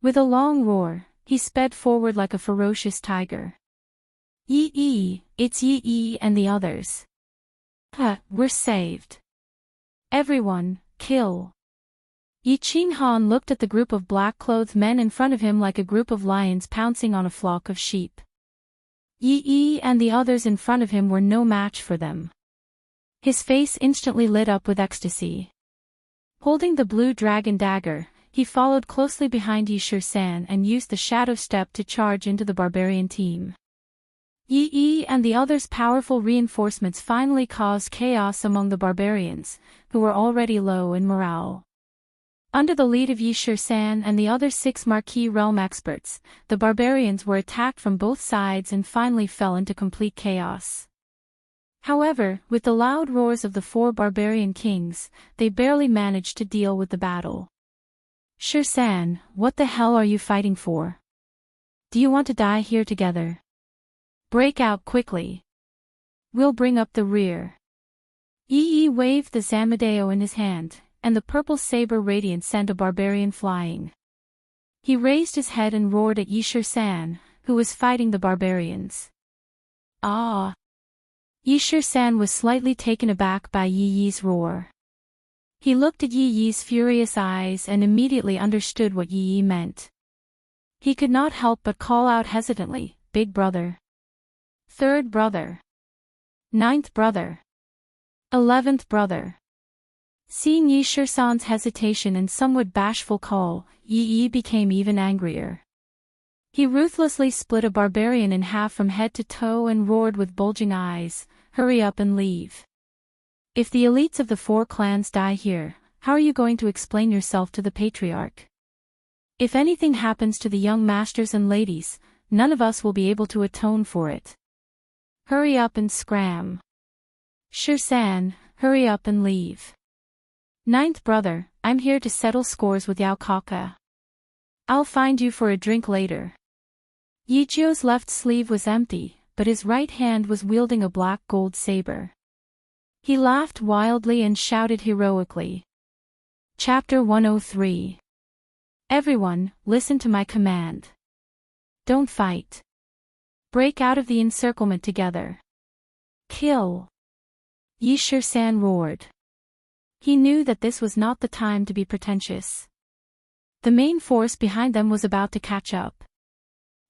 With a long roar, he sped forward like a ferocious tiger. Yi, it's Yi and the others. We're saved. Everyone, kill. Yi Qinghan looked at the group of black-clothed men in front of him like a group of lions pouncing on a flock of sheep. Yi and the others in front of him were no match for them. His face instantly lit up with ecstasy. Holding the blue dragon dagger, he followed closely behind Yishur San and used the shadow step to charge into the barbarian team. Yi and the others' powerful reinforcements finally caused chaos among the barbarians, who were already low in morale. Under the lead of Yishur San and the other 6 Marquis realm experts, the barbarians were attacked from both sides and finally fell into complete chaos. However, with the loud roars of the 4 barbarian kings, they barely managed to deal with the battle. Shur San, what the hell are you fighting for? Do you want to die here together? Break out quickly. We'll bring up the rear. Yi waved the Zamadeo in his hand, and the purple saber radiance sent a barbarian flying. He raised his head and roared at Yishur San, who was fighting the barbarians. Ah! Yishur San was slightly taken aback by Yi's roar. He looked at Yi's furious eyes and immediately understood what Yi meant. He could not help but call out hesitantly, "Big brother. 3rd brother. 9th brother. 11th brother." Seeing Yishur San's hesitation and somewhat bashful call, Yi became even angrier. He ruthlessly split a barbarian in half from head to toe and roared with bulging eyes, "Hurry up and leave. If the elites of the 4 clans die here, how are you going to explain yourself to the patriarch? If anything happens to the young masters and ladies, none of us will be able to atone for it. Hurry up and scram." Shirsan, hurry up and leave. Ninth brother, I'm here to settle scores with Yao Kaka. I'll find you for a drink later. Yijio's left sleeve was empty, but his right hand was wielding a black gold saber. He laughed wildly and shouted heroically. Chapter 103. Everyone, listen to my command. Don't fight. Break out of the encirclement together. Kill. Yi Shirsan roared. He knew that this was not the time to be pretentious. The main force behind them was about to catch up.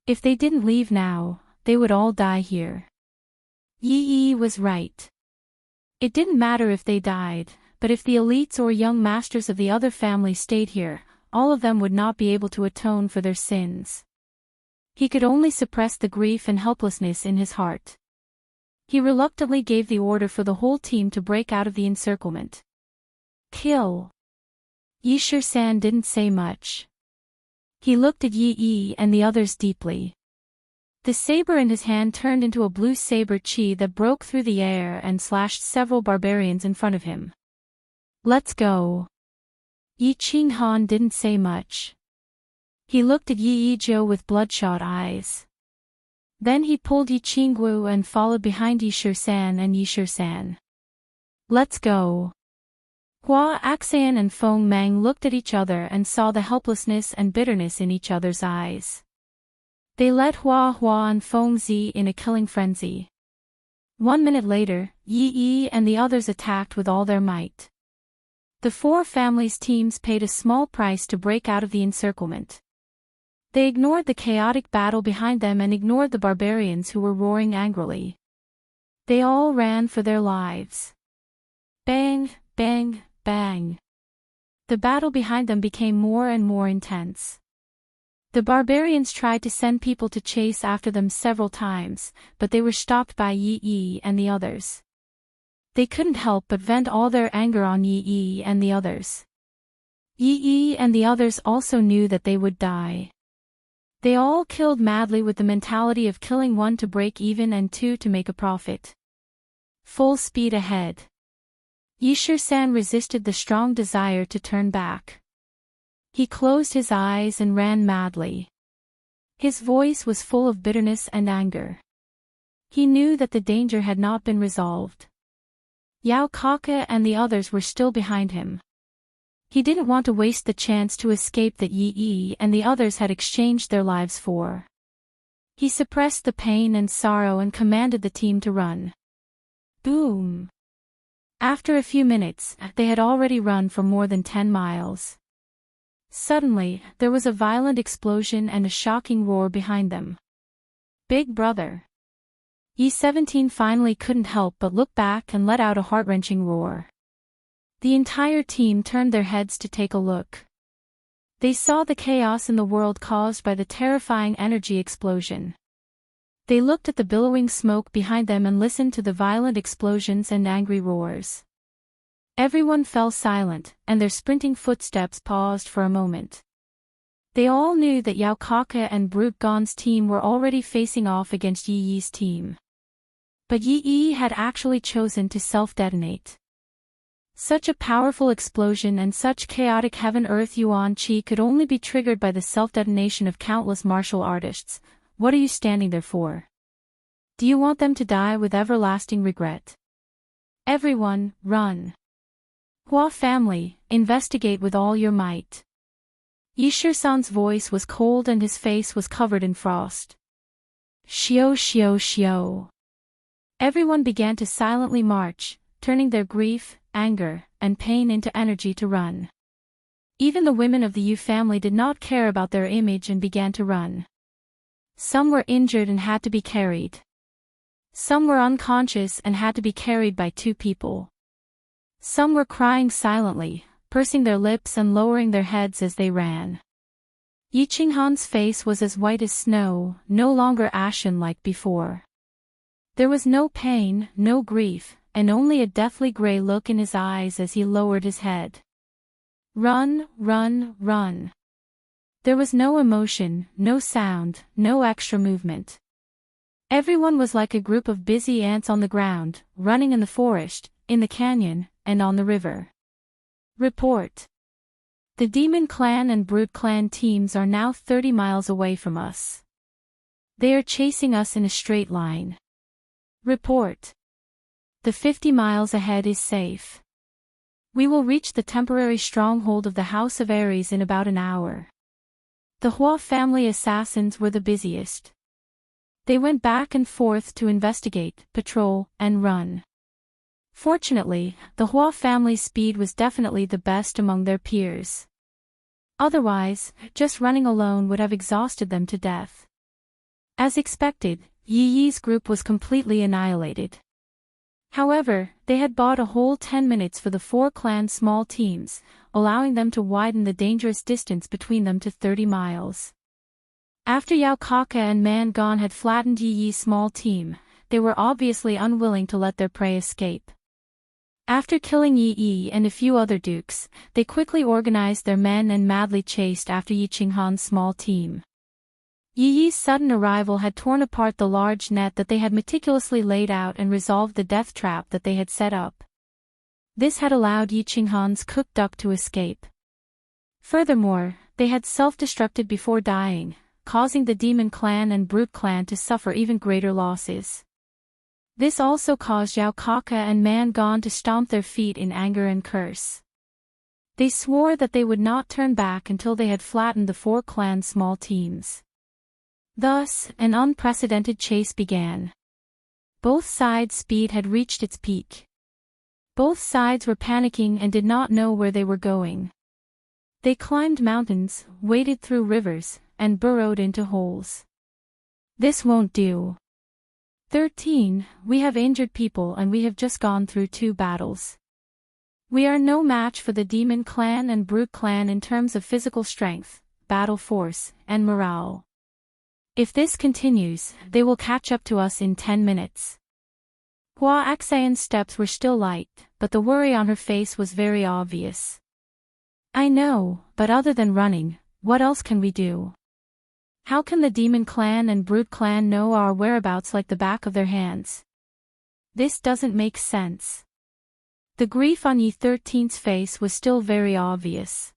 If they didn't leave now, they would all die here. Yi was right. It didn't matter if they died, but if the elites or young masters of the other families stayed here, all of them would not be able to atone for their sins. He could only suppress the grief and helplessness in his heart. He reluctantly gave the order for the whole team to break out of the encirclement. Kill. Yi Shirsan didn't say much. He looked at Yi and the others deeply. The saber in his hand turned into a blue saber chi that broke through the air and slashed several barbarians in front of him. Let's go. Yi Qinghan didn't say much. He looked at Yi Yizhou with bloodshot eyes. Then he pulled Yi Qinggu and followed behind Yi Shirsan and Yi Shirsan. Let's go. Hua Axan and Feng Meng looked at each other and saw the helplessness and bitterness in each other's eyes. They led Hua and Feng Zi in a killing frenzy. 1 minute later, Yi and the others attacked with all their might. The four families' teams paid a small price to break out of the encirclement. They ignored the chaotic battle behind them and ignored the barbarians who were roaring angrily. They all ran for their lives. Bang, bang, bang. The battle behind them became more and more intense. The barbarians tried to send people to chase after them several times, but they were stopped by Yi and the others. They couldn't help but vent all their anger on Yi and the others. Yi and the others also knew that they would die. They all killed madly with the mentality of killing 1 to break even and 2 to make a profit. Full speed ahead. Yi Shirsan resisted the strong desire to turn back. He closed his eyes and ran madly. His voice was full of bitterness and anger. He knew that the danger had not been resolved. Yao Kaka and the others were still behind him. He didn't want to waste the chance to escape that Yi and the others had exchanged their lives for. He suppressed the pain and sorrow and commanded the team to run. Boom! After a few minutes, they had already run for more than 10 miles. Suddenly, there was a violent explosion and a shocking roar behind them. Big brother! Yi-17 finally couldn't help but look back and let out a heart-wrenching roar. The entire team turned their heads to take a look. They saw the chaos in the world caused by the terrifying energy explosion. They looked at the billowing smoke behind them and listened to the violent explosions and angry roars. Everyone fell silent, and their sprinting footsteps paused for a moment. They all knew that Yao Kaka and Brute Gon's team were already facing off against Yi Yi's team. But Yi Yi had actually chosen to self-detonate. Such a powerful explosion and such chaotic heaven-earth yuan chi could only be triggered by the self-detonation of countless martial artists. What are you standing there for? Do you want them to die with everlasting regret? Everyone, run. Hua family, investigate with all your might. Yi Shirsan's voice was cold and his face was covered in frost. Shio shio shio. Everyone began to silently march, turning their grief, anger, and pain into energy to run. Even the women of the Yu family did not care about their image and began to run. Some were injured and had to be carried. Some were unconscious and had to be carried by 2 people. Some were crying silently, pursing their lips and lowering their heads as they ran. Yi Qinghan's face was as white as snow, no longer ashen like before. There was no pain, no grief, and only a deathly gray look in his eyes as he lowered his head. Run, run, run. There was no emotion, no sound, no extra movement. Everyone was like a group of busy ants on the ground, running in the forest, in the canyon, and on the river. Report. The Demon Clan and Brood Clan teams are now 30 miles away from us. They are chasing us in a straight line. Report. The 50 miles ahead is safe. We will reach the temporary stronghold of the House of Aries in about an hour. The Hua family assassins were the busiest. They went back and forth to investigate, patrol, and run. Fortunately, the Hua family's speed was definitely the best among their peers. Otherwise, just running alone would have exhausted them to death. As expected, Yi Yi's group was completely annihilated. However, they had bought a whole 10 minutes for the 4 clan small teams, allowing them to widen the dangerous distance between them to 30 miles. After Yao Kaka and Man Gon had flattened Yi Yi's small team, they were obviously unwilling to let their prey escape. After killing Yi Yi and a few other dukes, they quickly organized their men and madly chased after Yi Qinghan's small team. Yi Yi's sudden arrival had torn apart the large net that they had meticulously laid out and resolved the death trap that they had set up. This had allowed Yi Qinghan's cooked duck to escape. Furthermore, they had self-destructed before dying, causing the Demon Clan and Brood Clan to suffer even greater losses. This also caused Yao Kaka and Man Gon to stomp their feet in anger and curse. They swore that they would not turn back until they had flattened the 4 clan small teams. Thus, an unprecedented chase began. Both sides' speed had reached its peak. Both sides were panicking and did not know where they were going. They climbed mountains, waded through rivers, and burrowed into holes. This won't do. 13. We have injured people and we have just gone through 2 battles. We are no match for the Demon Clan and Brood Clan in terms of physical strength, battle force, and morale. If this continues, they will catch up to us in 10 minutes. Hua Axayan's steps were still light, but the worry on her face was very obvious. I know, but other than running, what else can we do? How can the Demon Clan and Brood Clan know our whereabouts like the back of their hands? This doesn't make sense. The grief on Yi 13's face was still very obvious.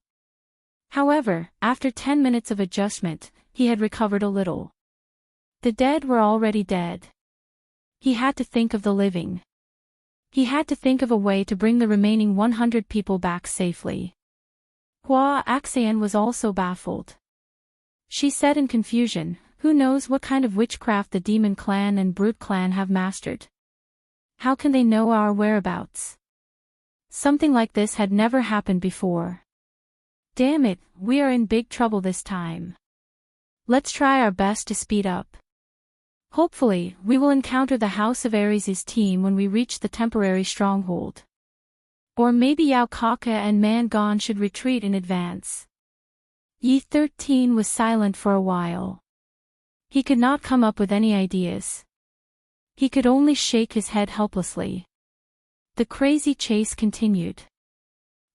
However, after 10 minutes of adjustment, he had recovered a little. The dead were already dead. He had to think of the living. He had to think of a way to bring the remaining 100 people back safely. Hua Axayan was also baffled. She said in confusion, who knows what kind of witchcraft the Demon Clan and Brood Clan have mastered? How can they know our whereabouts? Something like this had never happened before. Damn it, we are in big trouble this time. Let's try our best to speed up. Hopefully, we will encounter the House of Aries' team when we reach the temporary stronghold. Or maybe Yao Kaka and Man Gon should retreat in advance. Yi 13 was silent for a while. He could not come up with any ideas. He could only shake his head helplessly. The crazy chase continued.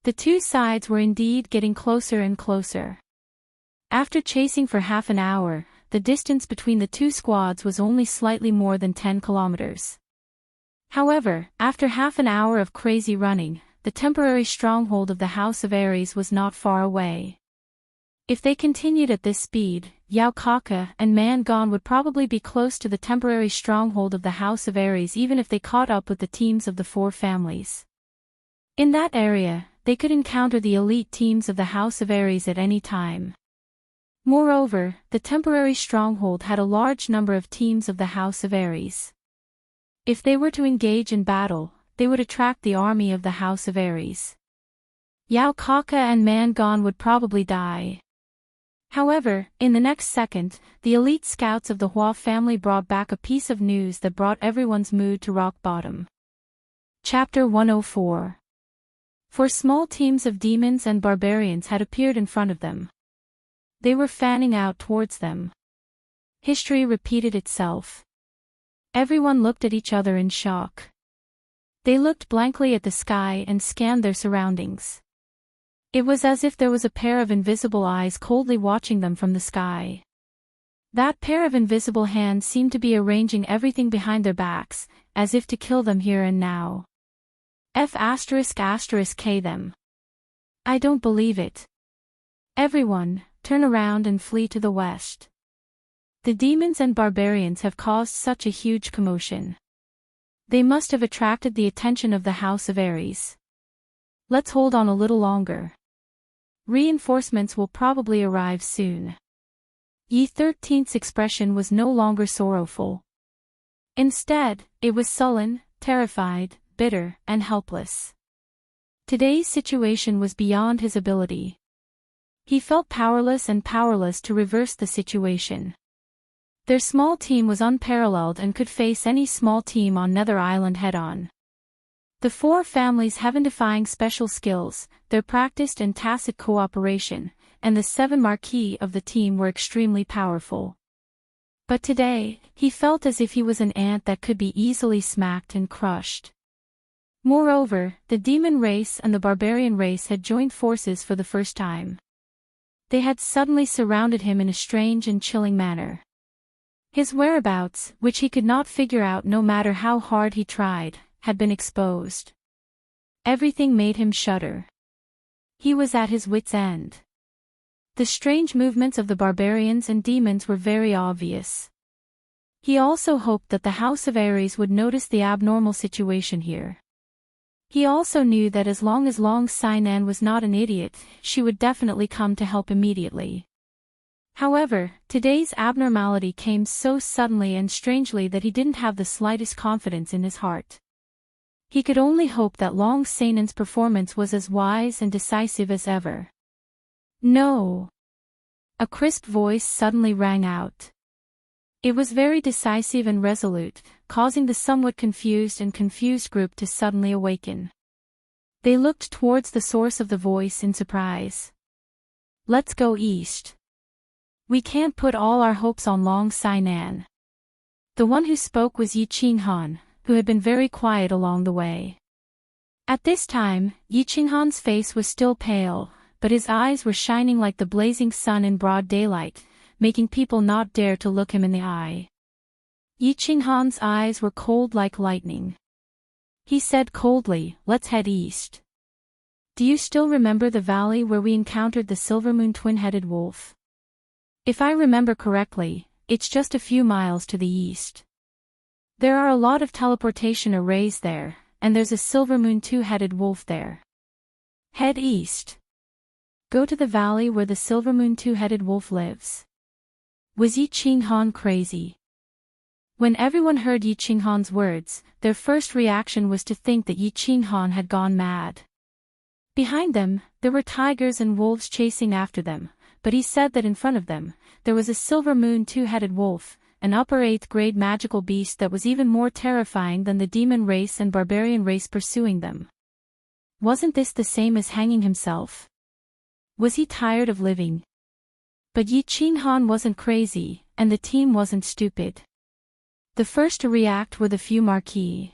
The 2 sides were indeed getting closer and closer. After chasing for half an hour, the distance between the 2 squads was only slightly more than 10 kilometers. However, after half an hour of crazy running, the temporary stronghold of the House of Aries was not far away. If they continued at this speed, Yao Kaka and Man Gon would probably be close to the temporary stronghold of the House of Aries even if they caught up with the teams of the 4 families. In that area, they could encounter the elite teams of the House of Aries at any time. Moreover, the temporary stronghold had a large number of teams of the House of Aries. If they were to engage in battle, they would attract the army of the House of Aries. Yao Kaka and Man Gon would probably die. However, in the next second, the elite scouts of the Hua family brought back a piece of news that brought everyone's mood to rock bottom. Chapter 104. 4 small teams of demons and barbarians had appeared in front of them. They were fanning out towards them. History repeated itself. Everyone looked at each other in shock. They looked blankly at the sky and scanned their surroundings. It was as if there was a pair of invisible eyes coldly watching them from the sky. That pair of invisible hands seemed to be arranging everything behind their backs, as if to kill them here and now. K them. I don't believe it. Everyone, turn around and flee to the west. The demons and barbarians have caused such a huge commotion. They must have attracted the attention of the House of Aries. Let's hold on a little longer. Reinforcements will probably arrive soon. Ye 13th's expression was no longer sorrowful. Instead, it was sullen, terrified, bitter, and helpless. Today's situation was beyond his ability. He felt powerless to reverse the situation. Their small team was unparalleled and could face any small team on Nether Island head-on. The four families' heaven-defying special skills, their practiced and tacit cooperation, and the 7 marquis of the team were extremely powerful. But today, he felt as if he was an ant that could be easily smacked and crushed. Moreover, the demon race and the barbarian race had joined forces for the first time. They had suddenly surrounded him in a strange and chilling manner. His whereabouts, which he could not figure out no matter how hard he tried, had been exposed. Everything made him shudder. He was at his wits' end. The strange movements of the barbarians and demons were very obvious. He also hoped that the House of Aries would notice the abnormal situation here. He also knew that as long as Long Sinan was not an idiot, she would definitely come to help immediately. However, today's abnormality came so suddenly and strangely that he didn't have the slightest confidence in his heart. He could only hope that Long Sinan's performance was as wise and decisive as ever. No! A crisp voice suddenly rang out. It was very decisive and resolute, causing the somewhat confused group to suddenly awaken. They looked towards the source of the voice in surprise. Let's go east. We can't put all our hopes on Long Sinan. The one who spoke was Yi Qinghan, who had been very quiet along the way. At this time, Yi Qinghan's face was still pale, but his eyes were shining like the blazing sun in broad daylight, making people not dare to look him in the eye. Yi Qinghan's eyes were cold like lightning. He said coldly, "Let's head east. Do you still remember the valley where we encountered the Silvermoon twin-headed wolf? If I remember correctly, it's just a few miles to the east. There are a lot of teleportation arrays there, and there's a Silvermoon two-headed wolf there. Head east. Go to the valley where the Silvermoon two-headed wolf lives." Was Yi Qinghan crazy? When everyone heard Yi Qinghan's words, their first reaction was to think that Yi Qinghan had gone mad. Behind them, there were tigers and wolves chasing after them, but he said that in front of them, there was a Silvermoon two-headed wolf, an upper 8th grade magical beast that was even more terrifying than the demon race and barbarian race pursuing them. Wasn't this the same as hanging himself? Was he tired of living? But Yi Qinghan wasn't crazy, and the team wasn't stupid. The first to react were the few marquis.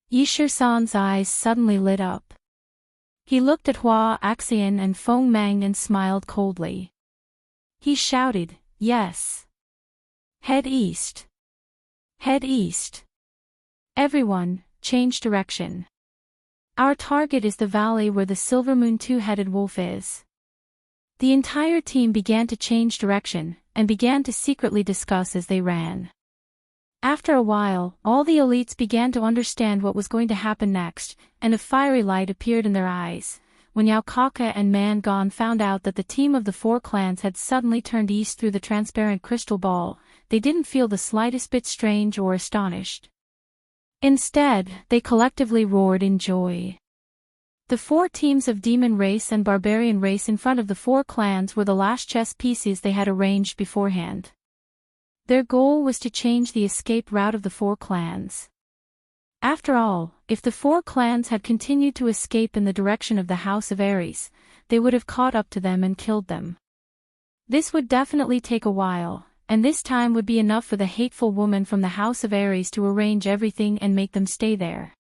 Yi Shisan's eyes suddenly lit up. He looked at Hua Axian and Feng Mang and smiled coldly. He shouted, "Yes! Head east! Head east! Everyone, change direction. Our target is the valley where the Silvermoon two-headed wolf is." The entire team began to change direction, and began to secretly discuss as they ran. After a while, all the elites began to understand what was going to happen next, and a fiery light appeared in their eyes. When Yao Kaka and Man Gon found out that the team of the 4 clans had suddenly turned east through the transparent crystal ball, they didn't feel the slightest bit strange or astonished. Instead, they collectively roared in joy. The 4 teams of demon race and barbarian race in front of the 4 clans were the last chess pieces they had arranged beforehand. Their goal was to change the escape route of the 4 clans. After all, if the 4 clans had continued to escape in the direction of the House of Aries, they would have caught up to them and killed them. This would definitely take a while, and this time would be enough for the hateful woman from the House of Aries to arrange everything and make them stay there.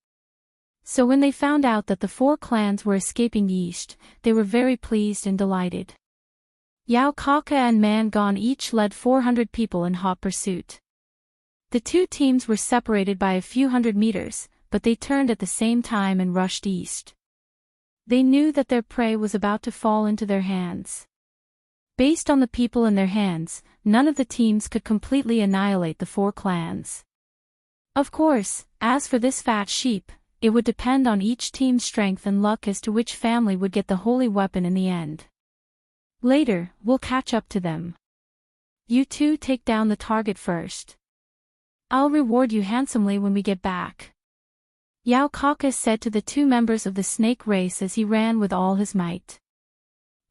So when they found out that the 4 clans were escaping east, they were very pleased and delighted. Yao Kaka and Man Gon each led 400 people in hot pursuit. The two teams were separated by a few hundred meters, but they turned at the same time and rushed east. They knew that their prey was about to fall into their hands. Based on the people in their hands, none of the teams could completely annihilate the four clans. Of course, as for this fat sheep, it would depend on each team's strength and luck as to which family would get the holy weapon in the end. Later, we'll catch up to them. You two take down the target first. I'll reward you handsomely when we get back. Yao Kaka said to the two members of the snake race as he ran with all his might.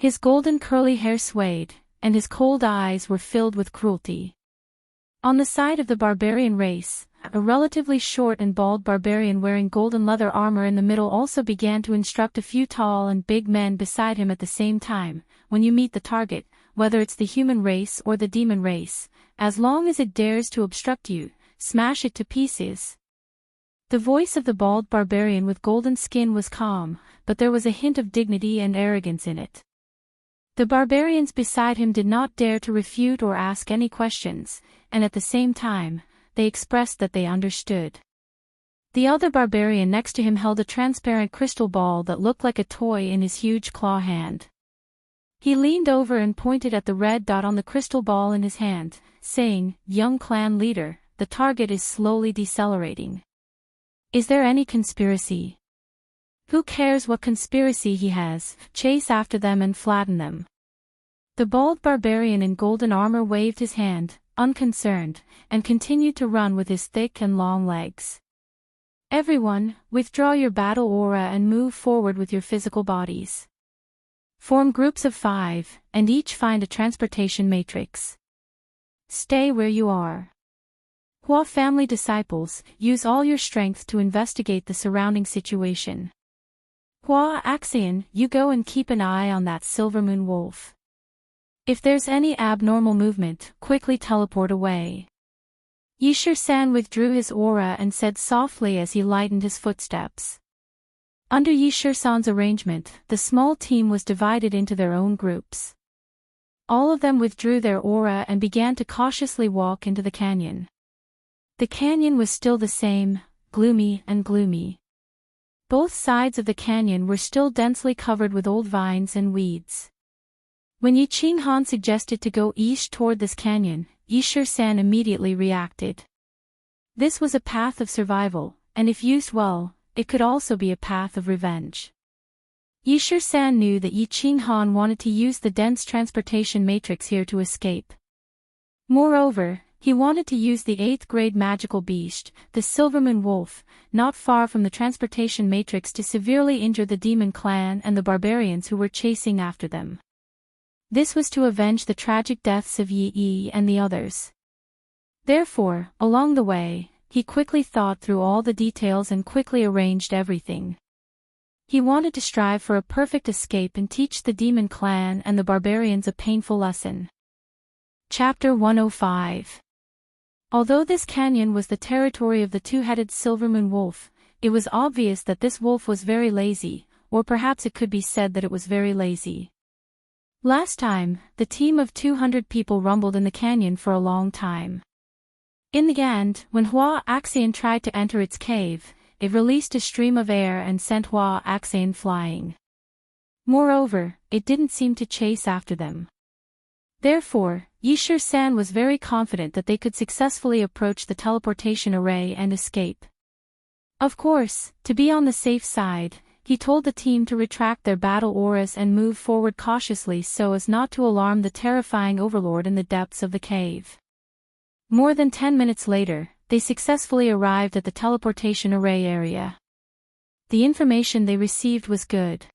His golden curly hair swayed, and his cold eyes were filled with cruelty. On the side of the barbarian race, a relatively short and bald barbarian wearing golden leather armor in the middle also began to instruct a few tall and big men beside him at the same time. When you meet the target, whether it's the human race or the demon race, as long as it dares to obstruct you, smash it to pieces. The voice of the bald barbarian with golden skin was calm, but there was a hint of dignity and arrogance in it. The barbarians beside him did not dare to refute or ask any questions, and at the same time, they expressed that they understood. The other barbarian next to him held a transparent crystal ball that looked like a toy in his huge claw hand. He leaned over and pointed at the red dot on the crystal ball in his hand, saying, "Young clan leader, the target is slowly decelerating. Is there any conspiracy? Who cares what conspiracy he has, chase after them and flatten them." The bald barbarian in golden armor waved his hand, unconcerned, and continued to run with his thick and long legs. Everyone, withdraw your battle aura and move forward with your physical bodies. Form groups of 5, and each find a transportation matrix. Stay where you are. Hua family disciples, use all your strength to investigate the surrounding situation. Hua Axian, you go and keep an eye on that silver moon wolf. If there's any abnormal movement, quickly teleport away. Yishir-san withdrew his aura and said softly as he lightened his footsteps. Under Yishir-san's arrangement, the small team was divided into their own groups. All of them withdrew their aura and began to cautiously walk into the canyon. The canyon was still the same, gloomy and gloomy. Both sides of the canyon were still densely covered with old vines and weeds. When Yi Han suggested to go east toward this canyon, Yishir-san immediately reacted. This was a path of survival, and if used well, it could also be a path of revenge. Yishir-san knew that Yi Han wanted to use the dense transportation matrix here to escape. Moreover, he wanted to use the 8th grade magical beast, the Silvermoon Wolf, not far from the transportation matrix to severely injure the demon clan and the barbarians who were chasing after them. This was to avenge the tragic deaths of Yi and the others. Therefore, along the way, he quickly thought through all the details and quickly arranged everything. He wanted to strive for a perfect escape and teach the demon clan and the barbarians a painful lesson. Chapter 105. Although this canyon was the territory of the two-headed Silvermoon Wolf, it was obvious that this wolf was very lazy, or perhaps it could be said that it was very lazy. Last time, the team of 200 people rumbled in the canyon for a long time. In the end, when Hua Axian tried to enter its cave, it released a stream of air and sent Hua Axian flying. Moreover, it didn't seem to chase after them. Therefore, Yishir-san was very confident that they could successfully approach the teleportation array and escape. Of course, to be on the safe side, he told the team to retract their battle auras and move forward cautiously so as not to alarm the terrifying overlord in the depths of the cave. More than 10 minutes later, they successfully arrived at the teleportation array area. The information they received was good.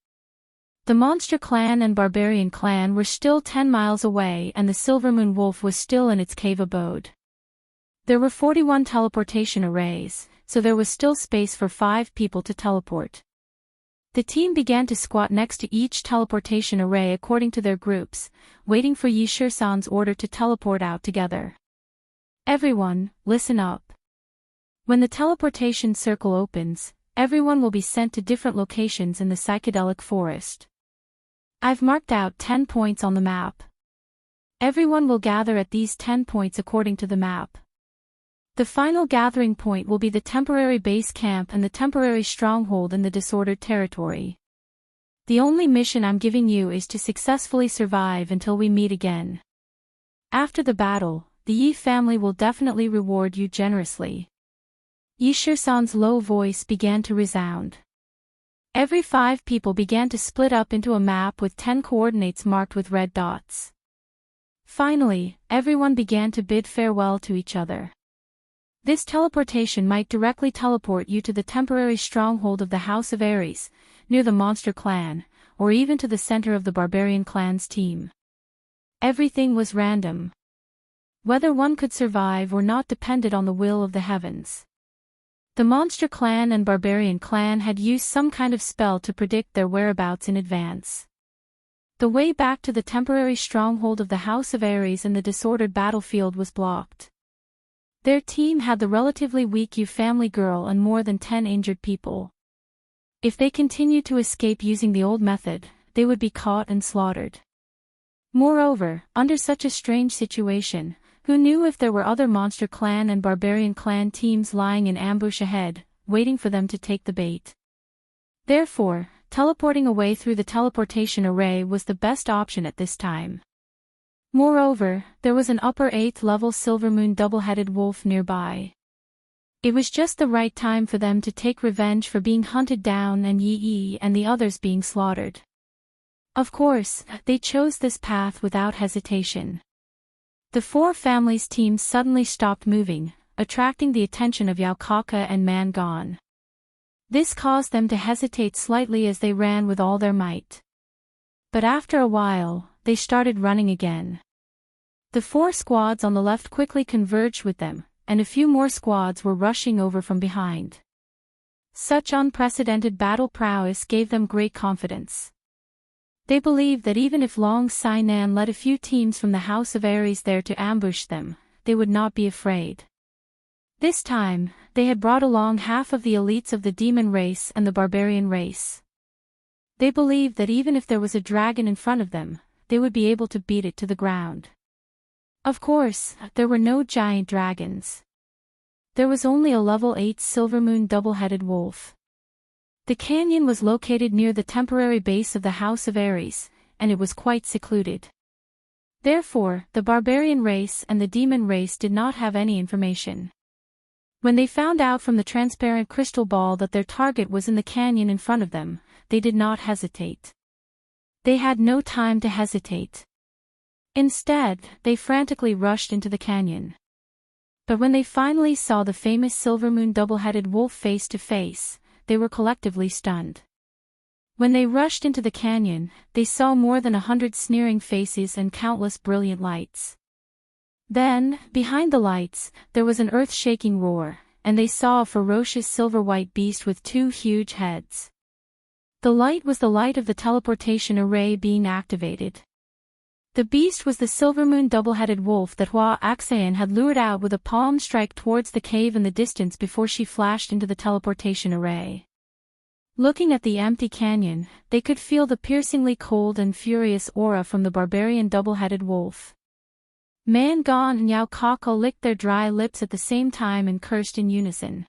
The Monster Clan and Barbarian Clan were still 10 miles away and the Silvermoon Wolf was still in its cave abode. There were 41 teleportation arrays, so there was still space for 5 people to teleport. The team began to squat next to each teleportation array according to their groups, waiting for Yishir-san's order to teleport out together. Everyone, listen up. When the teleportation circle opens, everyone will be sent to different locations in the psychedelic forest. I've marked out 10 points on the map. Everyone will gather at these 10 points according to the map. The final gathering point will be the temporary base camp and the temporary stronghold in the disordered territory. The only mission I'm giving you is to successfully survive until we meet again. After the battle, the Yi family will definitely reward you generously. Yi Shisan's low voice began to resound. Every 5 people began to split up into a map with 10 coordinates marked with red dots. Finally, everyone began to bid farewell to each other. This teleportation might directly teleport you to the temporary stronghold of the House of Ares, near the monster clan, or even to the center of the barbarian clan's team. Everything was random. Whether one could survive or not depended on the will of the heavens. The monster clan and barbarian clan had used some kind of spell to predict their whereabouts in advance. The way back to the temporary stronghold of the House of Ares and the disordered battlefield was blocked. Their team had the relatively weak Yu family girl and more than 10 injured people. If they continued to escape using the old method, they would be caught and slaughtered. Moreover, under such a strange situation, who knew if there were other monster clan and barbarian clan teams lying in ambush ahead, waiting for them to take the bait? Therefore, teleporting away through the teleportation array was the best option at this time. Moreover, there was an upper 8th level Silvermoon double-headed wolf nearby. It was just the right time for them to take revenge for being hunted down and Yi and the others being slaughtered. Of course, they chose this path without hesitation. The 4 families' teams suddenly stopped moving, attracting the attention of Yao Kaka and Man Gon. This caused them to hesitate slightly as they ran with all their might. But after a while, they started running again. The 4 squads on the left quickly converged with them, and a few more squads were rushing over from behind. Such unprecedented battle prowess gave them great confidence. They believed that even if Long Sainan led a few teams from the House of Ares there to ambush them, they would not be afraid. This time, they had brought along half of the elites of the demon race and the barbarian race. They believed that even if there was a dragon in front of them, they would be able to beat it to the ground. Of course, there were no giant dragons. There was only a level 8 Silvermoon double-headed wolf. The canyon was located near the temporary base of the House of Ares, and it was quite secluded. Therefore, the barbarian race and the demon race did not have any information. When they found out from the transparent crystal ball that their target was in the canyon in front of them, they did not hesitate. They had no time to hesitate. Instead, they frantically rushed into the canyon. But when they finally saw the famous Silvermoon double-headed wolf face to face, they were collectively stunned. When they rushed into the canyon, they saw more than 100 sneering faces and countless brilliant lights. Then, behind the lights, there was an earth-shaking roar, and they saw a ferocious silver-white beast with 2 huge heads. The light was the light of the teleportation array being activated. The beast was the Silvermoon double-headed wolf that Hua Axayan had lured out with a palm strike towards the cave in the distance before she flashed into the teleportation array. Looking at the empty canyon, they could feel the piercingly cold and furious aura from the barbarian double-headed wolf. Man Gon and Yao Kaka licked their dry lips at the same time and cursed in unison.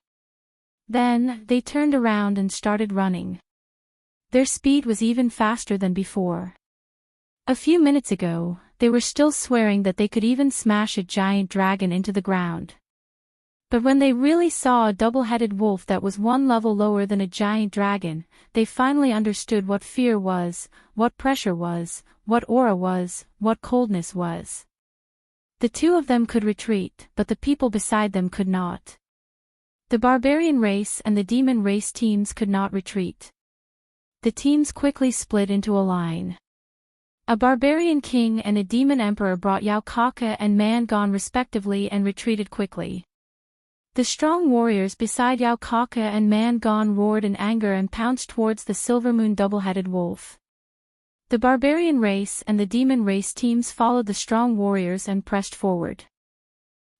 Then, they turned around and started running. Their speed was even faster than before. A few minutes ago, they were still swearing that they could even smash a giant dragon into the ground. But when they really saw a double-headed wolf that was 1 level lower than a giant dragon, they finally understood what fear was, what pressure was, what aura was, what coldness was. The 2 of them could retreat, but the people beside them could not. The barbarian race and the demon race teams could not retreat. The teams quickly split into a line. A barbarian king and a demon emperor brought Yao Kaka and Man Gon respectively and retreated quickly. The strong warriors beside Yao Kaka and Man Gon roared in anger and pounced towards the Silvermoon double-headed wolf. The barbarian race and the demon race teams followed the strong warriors and pressed forward.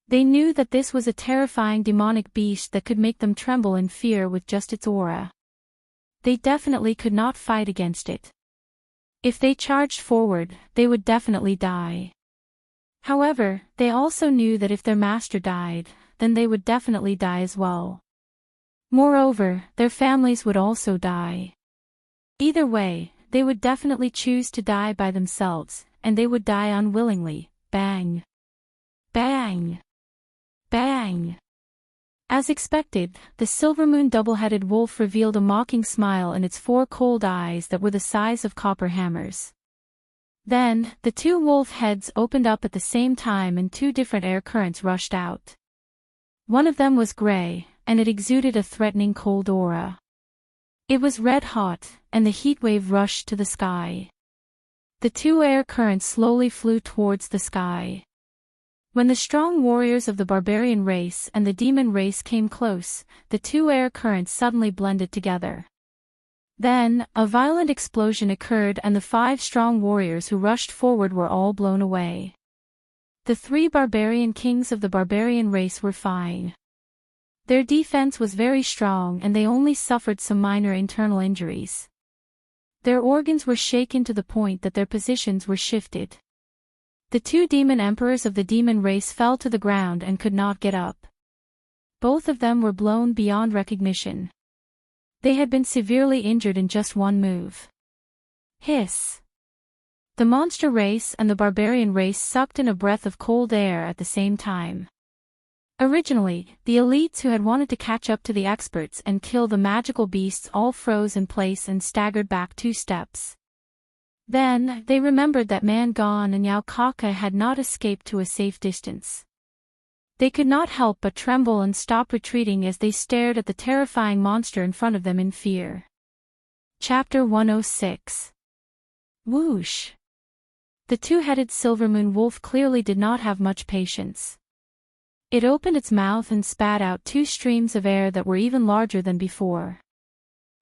They knew that this was a terrifying demonic beast that could make them tremble in fear with just its aura. They definitely could not fight against it. If they charged forward, they would definitely die. However, they also knew that if their master died, then they would definitely die as well. Moreover, their families would also die. Either way, they would definitely choose to die by themselves, and they would die unwillingly. Bang! Bang! Bang! As expected, the silver-moon double-headed wolf revealed a mocking smile in its 4 cold eyes that were the size of copper hammers. Then, the 2 wolf heads opened up at the same time and 2 different air currents rushed out. One of them was gray, and it exuded a threatening cold aura. It was red hot, and the heat wave rushed to the sky. The 2 air currents slowly flew towards the sky. When the strong warriors of the barbarian race and the demon race came close, the 2 air currents suddenly blended together. Then, a violent explosion occurred and the 5 strong warriors who rushed forward were all blown away. The 3 barbarian kings of the barbarian race were fine. Their defense was very strong and they only suffered some minor internal injuries. Their organs were shaken to the point that their positions were shifted. The 2 demon emperors of the demon race fell to the ground and could not get up. Both of them were blown beyond recognition. They had been severely injured in just one move. Hiss! The monster race and the barbarian race sucked in a breath of cold air at the same time. Originally, the elites who had wanted to catch up to the experts and kill the magical beasts all froze in place and staggered back 2 steps. Then, they remembered that Mangon and Yaokaka had not escaped to a safe distance. They could not help but tremble and stop retreating as they stared at the terrifying monster in front of them in fear. Chapter 106. Whoosh! The 2-headed silver-moon wolf clearly did not have much patience. It opened its mouth and spat out 2 streams of air that were even larger than before.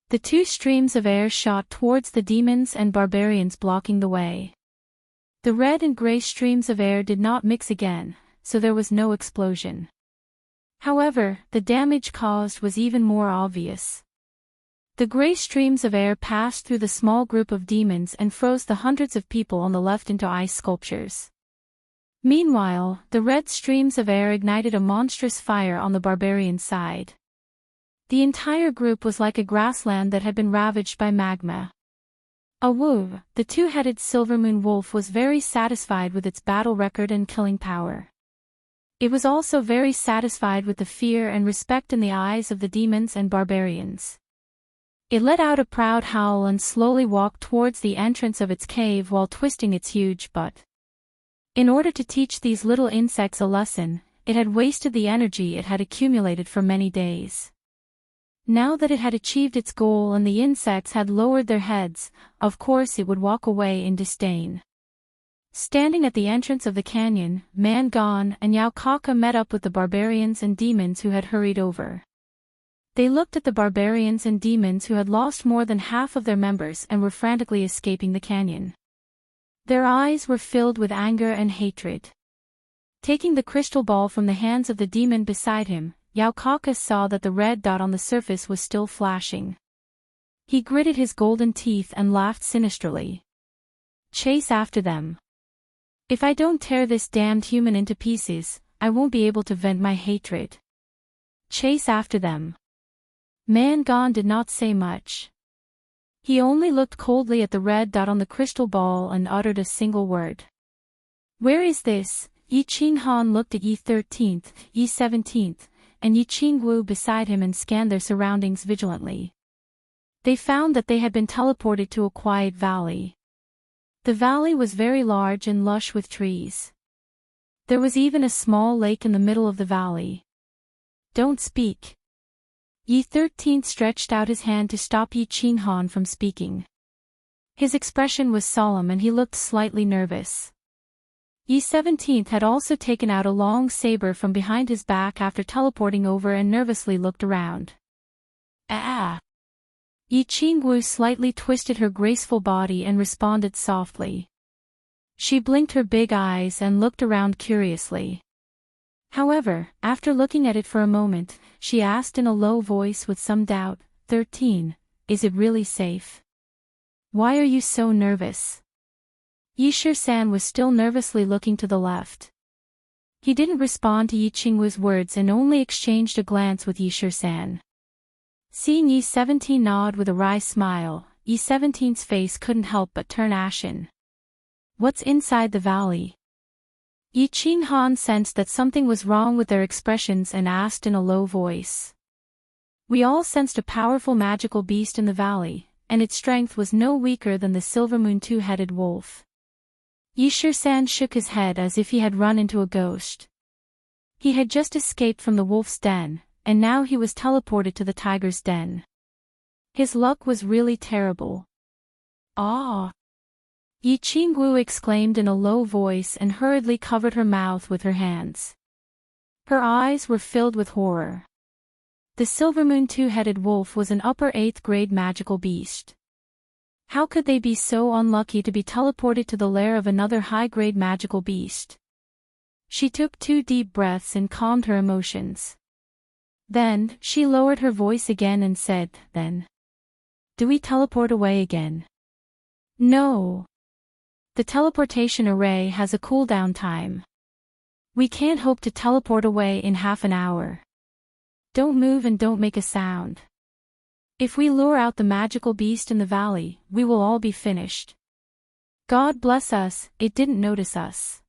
The 2 streams of air shot towards the demons and barbarians blocking the way. The red and gray streams of air did not mix again, so there was no explosion. However, the damage caused was even more obvious. The gray streams of air passed through the small group of demons and froze the hundreds of people on the left into ice sculptures. Meanwhile, the red streams of air ignited a monstrous fire on the barbarian side. The entire group was like a grassland that had been ravaged by magma. Awoo! The 2-headed silver-moon wolf was very satisfied with its battle record and killing power. It was also very satisfied with the fear and respect in the eyes of the demons and barbarians. It let out a proud howl and slowly walked towards the entrance of its cave while twisting its huge butt. In order to teach these little insects a lesson, it had wasted the energy it had accumulated for many days. Now that it had achieved its goal and the insects had lowered their heads, of course it would walk away in disdain. Standing at the entrance of the canyon, Mangon and Yaokaka met up with the barbarians and demons who had hurried over. They looked at the barbarians and demons who had lost more than half of their members and were frantically escaping the canyon. Their eyes were filled with anger and hatred. Taking the crystal ball from the hands of the demon beside him, Yaokaka saw that the red dot on the surface was still flashing. He gritted his golden teeth and laughed sinisterly. Chase after them. If I don't tear this damned human into pieces, I won't be able to vent my hatred. Chase after them. Mangon did not say much. He only looked coldly at the red dot on the crystal ball and uttered a single word. Where is this? Yi Qinghan looked at Yi 13th, Yi 17th, and Yi Qingwu beside him and scanned their surroundings vigilantly. They found that they had been teleported to a quiet valley. The valley was very large and lush with trees. There was even a small lake in the middle of the valley. Don't speak. Yi 13th stretched out his hand to stop Yi Qinghan from speaking. His expression was solemn and he looked slightly nervous. Yi 17th had also taken out a long saber from behind his back after teleporting over and nervously looked around. Ah! Yi Qingwu slightly twisted her graceful body and responded softly. She blinked her big eyes and looked around curiously. However, after looking at it for a moment, she asked in a low voice with some doubt, 13, is it really safe? Why are you so nervous? Yishir-san was still nervously looking to the left. He didn't respond to Yi Qingwu's words and only exchanged a glance with Yishir-san. Seeing Yi-17 nod with a wry smile, Yi-17's face couldn't help but turn ashen. What's inside the valley? Yi Qinghan sensed that something was wrong with their expressions and asked in a low voice. We all sensed a powerful magical beast in the valley, and its strength was no weaker than the silver moon two-headed wolf. Yishir-san shook his head as if he had run into a ghost. He had just escaped from the wolf's den, and now he was teleported to the tiger's den. His luck was really terrible. Ah! Yi Qingwu exclaimed in a low voice and hurriedly covered her mouth with her hands. Her eyes were filled with horror. The silver moon two-headed wolf was an upper 8th grade magical beast. How could they be so unlucky to be teleported to the lair of another high-grade magical beast? She took 2 deep breaths and calmed her emotions. Then, she lowered her voice again and said, "Then, do we teleport away again?" "No. The teleportation array has a cooldown time. We can't hope to teleport away in half an hour. Don't move and don't make a sound. If we lure out the magical beast in the valley, we will all be finished. God bless us, it didn't notice us."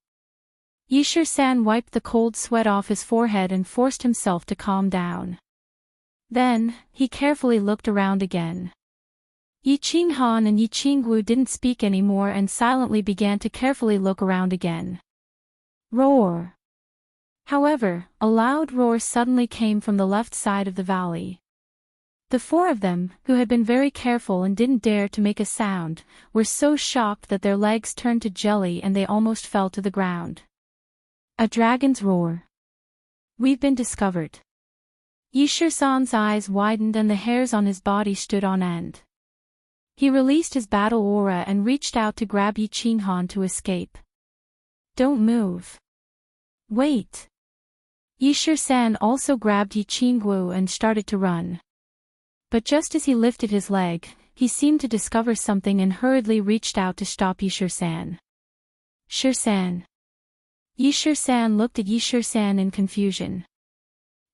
Yishir-san wiped the cold sweat off his forehead and forced himself to calm down. Then, he carefully looked around again. Yi Qinghan and Yi Qingwu didn't speak anymore and silently began to carefully look around again. Roar! However, a loud roar suddenly came from the left side of the valley. The 4 of them, who had been very careful and didn't dare to make a sound, were so shocked that their legs turned to jelly and they almost fell to the ground. A dragon's roar. We've been discovered. Yishir-san's eyes widened and the hairs on his body stood on end. He released his battle aura and reached out to grab Yi Qinghan to escape. Don't move. Wait. Yishir-san also grabbed Yi Qingwu and started to run. But just as he lifted his leg, he seemed to discover something and hurriedly reached out to stop Yishir-san. Shir-san. Yishir-san looked at Yishir-san in confusion.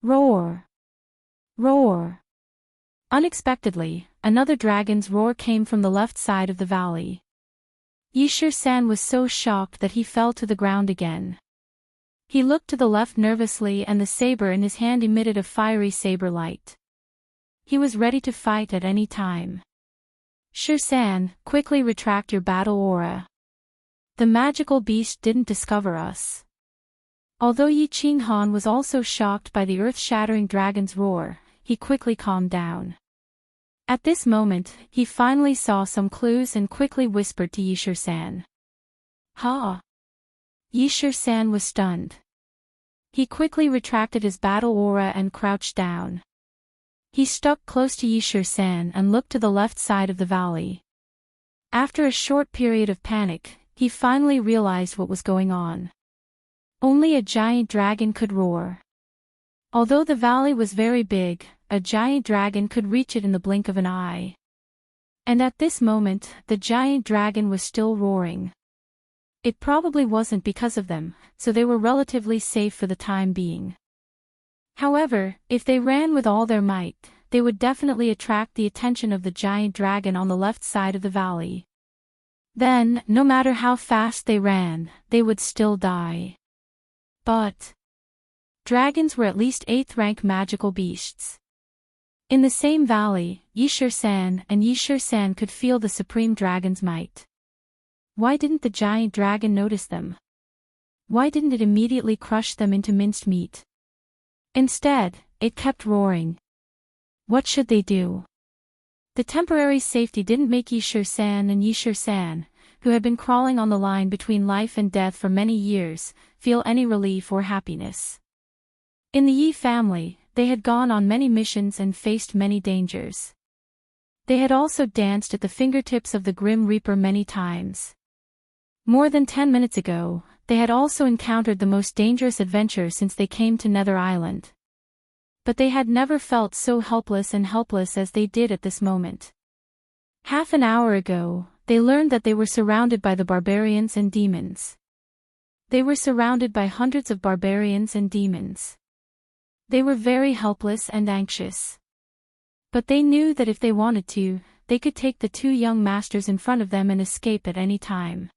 Roar! Roar! Unexpectedly, another dragon's roar came from the left side of the valley. Yishir-san was so shocked that he fell to the ground again. He looked to the left nervously and the saber in his hand emitted a fiery saber light. He was ready to fight at any time. Shir-san, quickly retract your battle aura. The magical beast didn't discover us. Although Yi Qinghan was also shocked by the earth-shattering dragon's roar, he quickly calmed down. At this moment, he finally saw some clues and quickly whispered to Yishir-san. Ha! Yishir-san was stunned. He quickly retracted his battle aura and crouched down. He stuck close to Yishir-san and looked to the left side of the valley. After a short period of panic, he finally realized what was going on. Only a giant dragon could roar. Although the valley was very big, a giant dragon could reach it in the blink of an eye. And at this moment, the giant dragon was still roaring. It probably wasn't because of them, so they were relatively safe for the time being. However, if they ran with all their might, they would definitely attract the attention of the giant dragon on the left side of the valley. Then, no matter how fast they ran, they would still die. But dragons were at least 8th-rank magical beasts. In the same valley, Yishir-san and Yishir-san could feel the supreme dragon's might. Why didn't the giant dragon notice them? Why didn't it immediately crush them into minced meat? Instead, it kept roaring. What should they do? The temporary safety didn't make Yishir-san and Yishir-san, who had been crawling on the line between life and death for many years, feel any relief or happiness. In the Yi family, they had gone on many missions and faced many dangers. They had also danced at the fingertips of the Grim Reaper many times. More than 10 minutes ago, they had also encountered the most dangerous adventure since they came to Nether Island. But they had never felt so helpless as they did at this moment. Half an hour ago, they learned that they were surrounded by the barbarians and demons. They were surrounded by hundreds of barbarians and demons. They were very helpless and anxious. But they knew that if they wanted to, they could take the two young masters in front of them and escape at any time.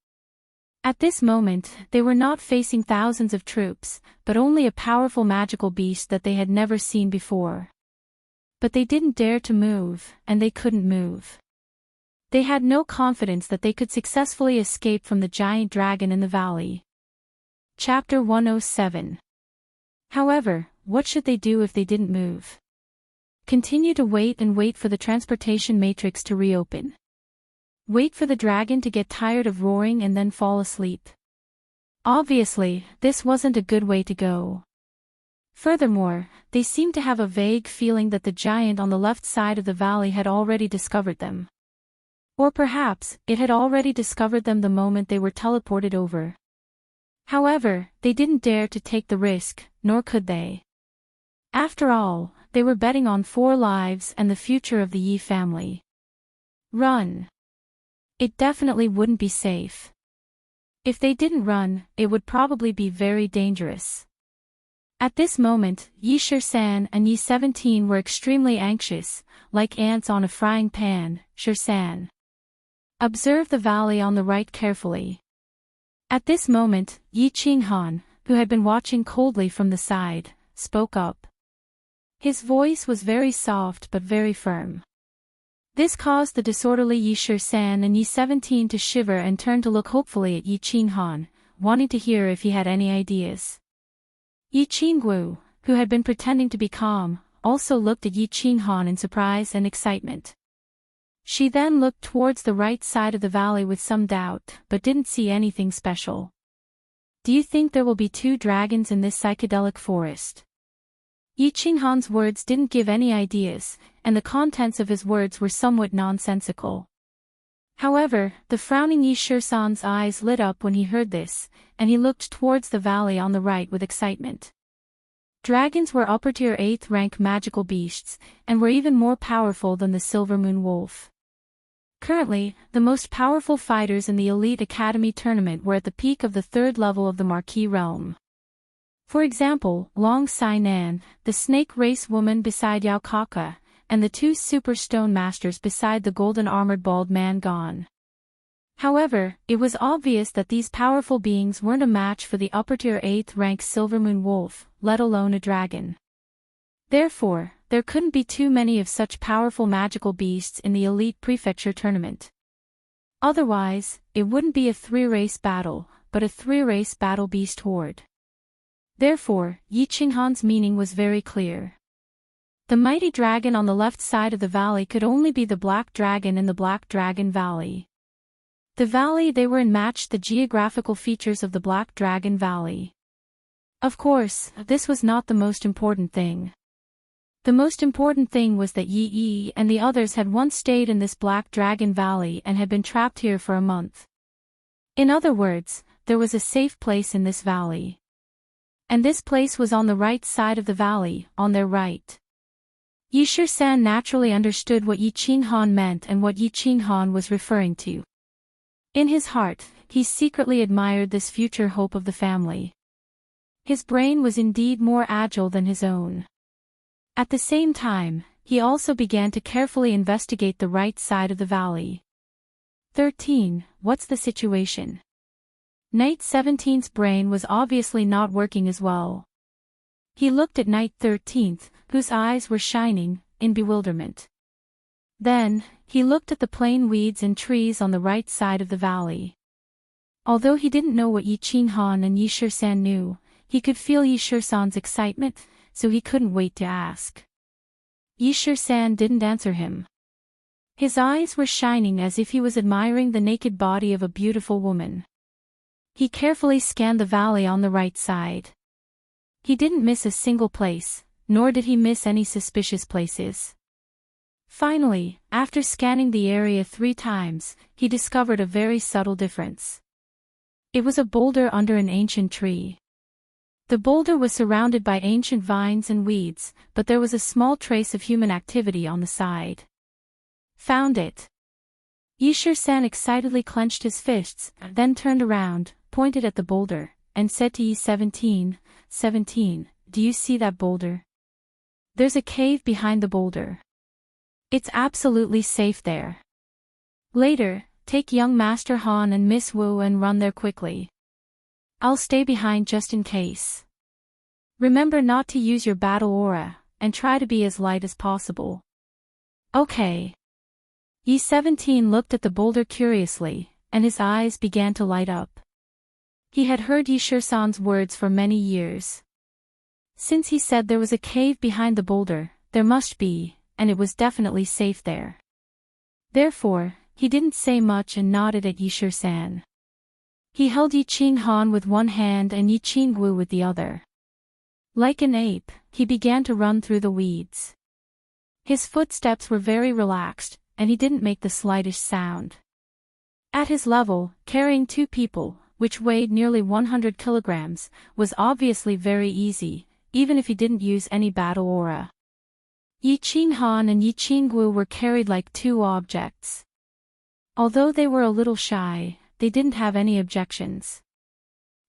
At this moment, they were not facing thousands of troops, but only a powerful magical beast that they had never seen before. But they didn't dare to move, and they couldn't move. They had no confidence that they could successfully escape from the giant dragon in the valley. Chapter 107. However, what should they do if they didn't move? Continue to wait and wait for the transportation matrix to reopen. Wait for the dragon to get tired of roaring and then fall asleep. Obviously, this wasn't a good way to go. Furthermore, they seemed to have a vague feeling that the giant on the left side of the valley had already discovered them. Or perhaps, it had already discovered them the moment they were teleported over. However, they didn't dare to take the risk, nor could they. After all, they were betting on 4 lives and the future of the Yi family. Run. It definitely wouldn't be safe. If they didn't run, it would probably be very dangerous. At this moment, Yi Shirsan and Yi 17 were extremely anxious, like ants on a frying pan. Shirsan. Observe the valley on the right carefully. At this moment, Yi Qinghan, who had been watching coldly from the side, spoke up. His voice was very soft but very firm. This caused the disorderly Yi Shirsan and Yi 17 to shiver and turn to look hopefully at Yi Qinghan, wanting to hear if he had any ideas. Yi Qinggu, who had been pretending to be calm, also looked at Yi Qinghan in surprise and excitement. She then looked towards the right side of the valley with some doubt, but didn't see anything special. Do you think there will be 2 dragons in this psychedelic forest? Yi Qinghan's words didn't give any ideas, and the contents of his words were somewhat nonsensical. However, the frowning Yi Shirsan's eyes lit up when he heard this, and he looked towards the valley on the right with excitement. Dragons were upper-tier 8th rank magical beasts, and were even more powerful than the Silver Moon Wolf. Currently, the most powerful fighters in the Elite Academy tournament were at the peak of the 3rd level of the Marquis realm. For example, Long Sainan, the snake race woman beside Yao Kaka, and the 2 super stone masters beside the golden armored bald man Gon. However, it was obvious that these powerful beings weren't a match for the upper-tier 8th rank Silver Moon Wolf, let alone a dragon. Therefore, there couldn't be too many of such powerful magical beasts in the Elite Prefecture tournament. Otherwise, it wouldn't be a 3-race battle, but a 3-race battle beast horde. Therefore, Yi Qinghan's meaning was very clear. The mighty dragon on the left side of the valley could only be the Black Dragon in the Black Dragon Valley. The valley they were in matched the geographical features of the Black Dragon Valley. Of course, this was not the most important thing. The most important thing was that Yi and the others had once stayed in this Black Dragon Valley and had been trapped here for a month. In other words, there was a safe place in this valley. And this place was on the right side of the valley, on their right. Yi Shirsan naturally understood what Yi Qinghan meant and what Yi Qinghan was referring to. In his heart, he secretly admired this future hope of the family. His brain was indeed more agile than his own. At the same time, he also began to carefully investigate the right side of the valley. 13. What's the situation? Knight 17's brain was obviously not working as well. He looked at Knight 13th, whose eyes were shining, in bewilderment. Then, he looked at the plain weeds and trees on the right side of the valley. Although he didn't know what Yi Qinghan and Yi Shirsan knew, he could feel Yi Shirsan's excitement, so he couldn't wait to ask. Yi Shirsan didn't answer him. His eyes were shining as if he was admiring the naked body of a beautiful woman. He carefully scanned the valley on the right side. He didn't miss a single place, nor did he miss any suspicious places. Finally, after scanning the area 3 times, he discovered a very subtle difference. It was a boulder under an ancient tree. The boulder was surrounded by ancient vines and weeds, but there was a small trace of human activity on the side. Found it. Yi-Shur-san excitedly clenched his fists, then turned around, pointed at the boulder, and said to Yi-17, 17, do you see that boulder? There's a cave behind the boulder. It's absolutely safe there. Later, take young Master Han and Miss Wu and run there quickly. I'll stay behind just in case. Remember not to use your battle aura, and try to be as light as possible. Okay. Yi-17 looked at the boulder curiously, and his eyes began to light up. He had heard Yi-Shur-san's words for many years. Since he said there was a cave behind the boulder, there must be, and it was definitely safe there. Therefore, he didn't say much and nodded at Yi-Shur-san. He held Yi-Ching Han with one hand and Yi-Ching Wu with the other. Like an ape, he began to run through the weeds. His footsteps were very relaxed, and he didn't make the slightest sound. At his level, carrying two people, which weighed nearly 100 kilograms, was obviously very easy, even if he didn't use any battle aura. Yi-Ching Han and Yi-Ching Wu were carried like two objects. Although they were a little shy, they didn't have any objections.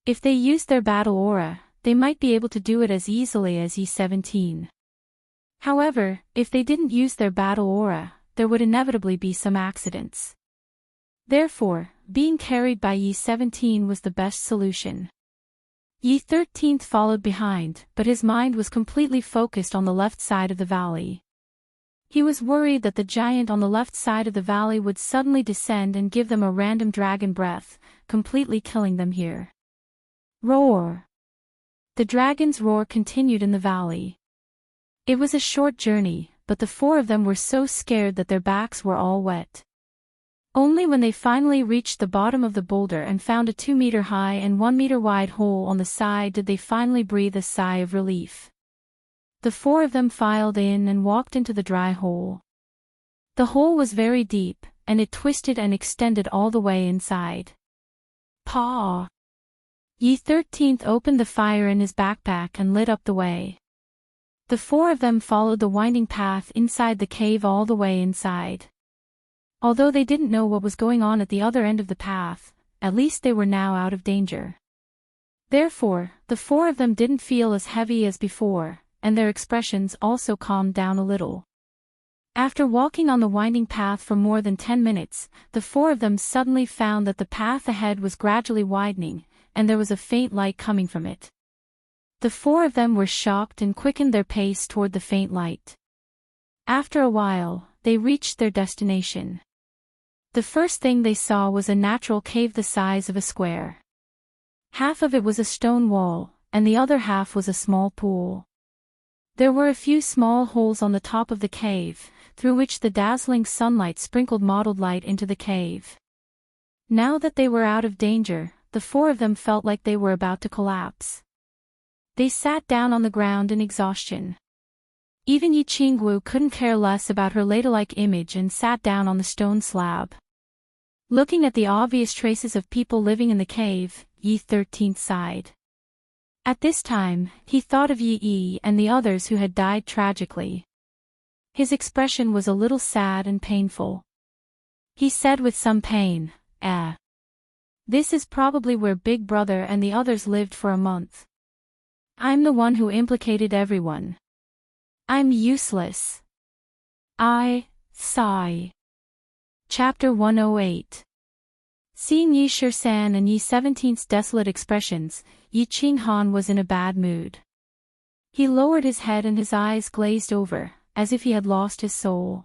If they used their battle aura, they might be able to do it as easily as Yi-17. However, if they didn't use their battle aura, there would inevitably be some accidents. Therefore, being carried by Yi-17 was the best solution. Yi-13 followed behind, but his mind was completely focused on the left side of the valley. He was worried that the giant on the left side of the valley would suddenly descend and give them a random dragon breath, completely killing them here. Roar! The dragon's roar continued in the valley. It was a short journey, but the four of them were so scared that their backs were all wet. Only when they finally reached the bottom of the boulder and found a 2-meter high and 1-meter wide hole on the side did they finally breathe a sigh of relief. The four of them filed in and walked into the dry hole. The hole was very deep, and it twisted and extended all the way inside. Paw! Yi-13 opened the fire in his backpack and lit up the way. The four of them followed the winding path inside the cave all the way inside. Although they didn't know what was going on at the other end of the path, at least they were now out of danger. Therefore, the four of them didn't feel as heavy as before, and their expressions also calmed down a little. After walking on the winding path for more than 10 minutes, the four of them suddenly found that the path ahead was gradually widening, and there was a faint light coming from it. The four of them were shocked and quickened their pace toward the faint light. After a while, they reached their destination. The first thing they saw was a natural cave the size of a square. Half of it was a stone wall, and the other half was a small pool. There were a few small holes on the top of the cave, through which the dazzling sunlight sprinkled mottled light into the cave. Now that they were out of danger, the four of them felt like they were about to collapse. They sat down on the ground in exhaustion. Even Yi-Ching Wu couldn't care less about her ladle-like image and sat down on the stone slab. Looking at the obvious traces of people living in the cave, Yi-13 sighed. At this time, he thought of Yi and the others who had died tragically. His expression was a little sad and painful. He said with some pain, This is probably where Big Brother and the others lived for a month. I'm the one who implicated everyone. I'm useless. I sigh. Chapter 108. Seeing Yi-Shur-san and Yi-17's desolate expressions, Yi-Ching Han was in a bad mood. He lowered his head and his eyes glazed over, as if he had lost his soul.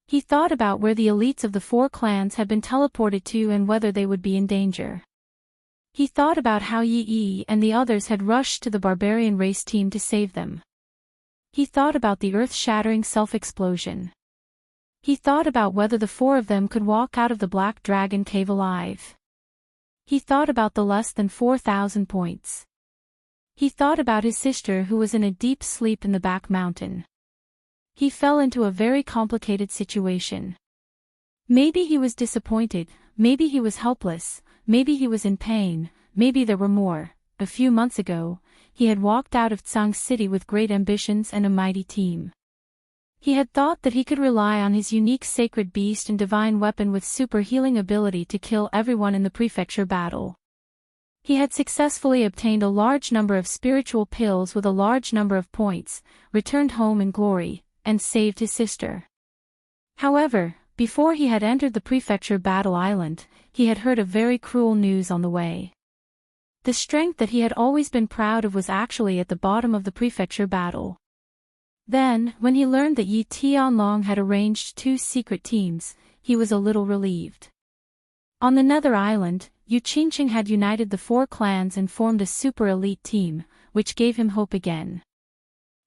He thought about where the elites of the four clans had been teleported to and whether they would be in danger. He thought about how Yi and the others had rushed to the barbarian race team to save them. He thought about the earth-shattering self-explosion. He thought about whether the four of them could walk out of the Black Dragon cave alive. He thought about the less than 4,000 points. He thought about his sister who was in a deep sleep in the back mountain. He fell into a very complicated situation. Maybe he was disappointed, maybe he was helpless, maybe he was in pain, maybe there were more. A few months ago, he had walked out of Tsang City with great ambitions and a mighty team. He had thought that he could rely on his unique sacred beast and divine weapon with super healing ability to kill everyone in the prefecture battle. He had successfully obtained a large number of spiritual pills with a large number of points, returned home in glory, and saved his sister. However, before he had entered the prefecture battle island, he had heard of very cruel news on the way. The strength that he had always been proud of was actually at the bottom of the prefecture battle. Then, when he learned that Yi Tianlong had arranged 2 secret teams, he was a little relieved. On the Nether Island, Yu Qingqing had united the 4 clans and formed a super elite team, which gave him hope again.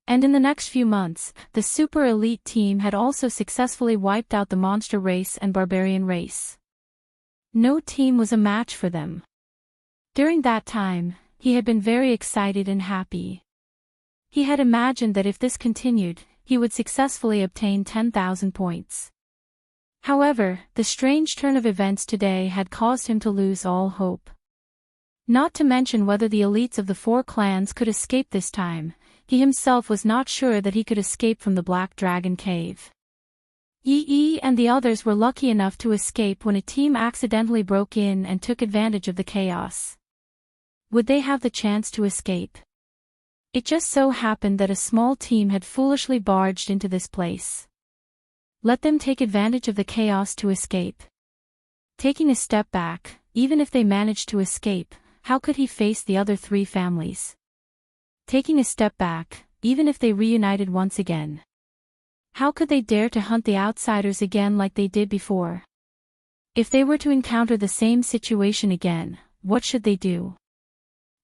And in the next few months, the super elite team had also successfully wiped out the monster race and barbarian race. No team was a match for them. During that time, he had been very excited and happy. He had imagined that if this continued, he would successfully obtain 10,000 points. However, the strange turn of events today had caused him to lose all hope. Not to mention whether the elites of the 4 clans could escape this time, he himself was not sure that he could escape from the Black Dragon Cave. Yi and the others were lucky enough to escape when a team accidentally broke in and took advantage of the chaos. Would they have the chance to escape? It just so happened that a small team had foolishly barged into this place. Let them take advantage of the chaos to escape. Taking a step back, even if they managed to escape, how could he face the other 3 families? Taking a step back, even if they reunited once again, how could they dare to hunt the outsiders again like they did before? If they were to encounter the same situation again, what should they do?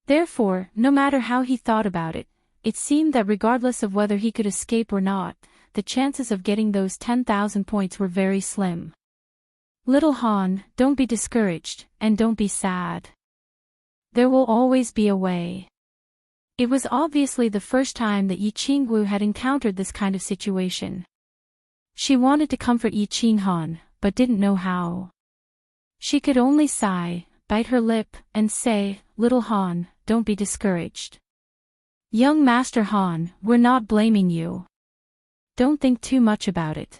Therefore, no matter how he thought about it, it seemed that regardless of whether he could escape or not, the chances of getting those 10,000 points were very slim. Little Han, don't be discouraged, and don't be sad. There will always be a way. It was obviously the first time that Yi Qingwu had encountered this kind of situation. She wanted to comfort Yi Qinghan, but didn't know how. She could only sigh, bite her lip, and say, "Little Han, don't be discouraged. Young Master Han, we're not blaming you. Don't think too much about it.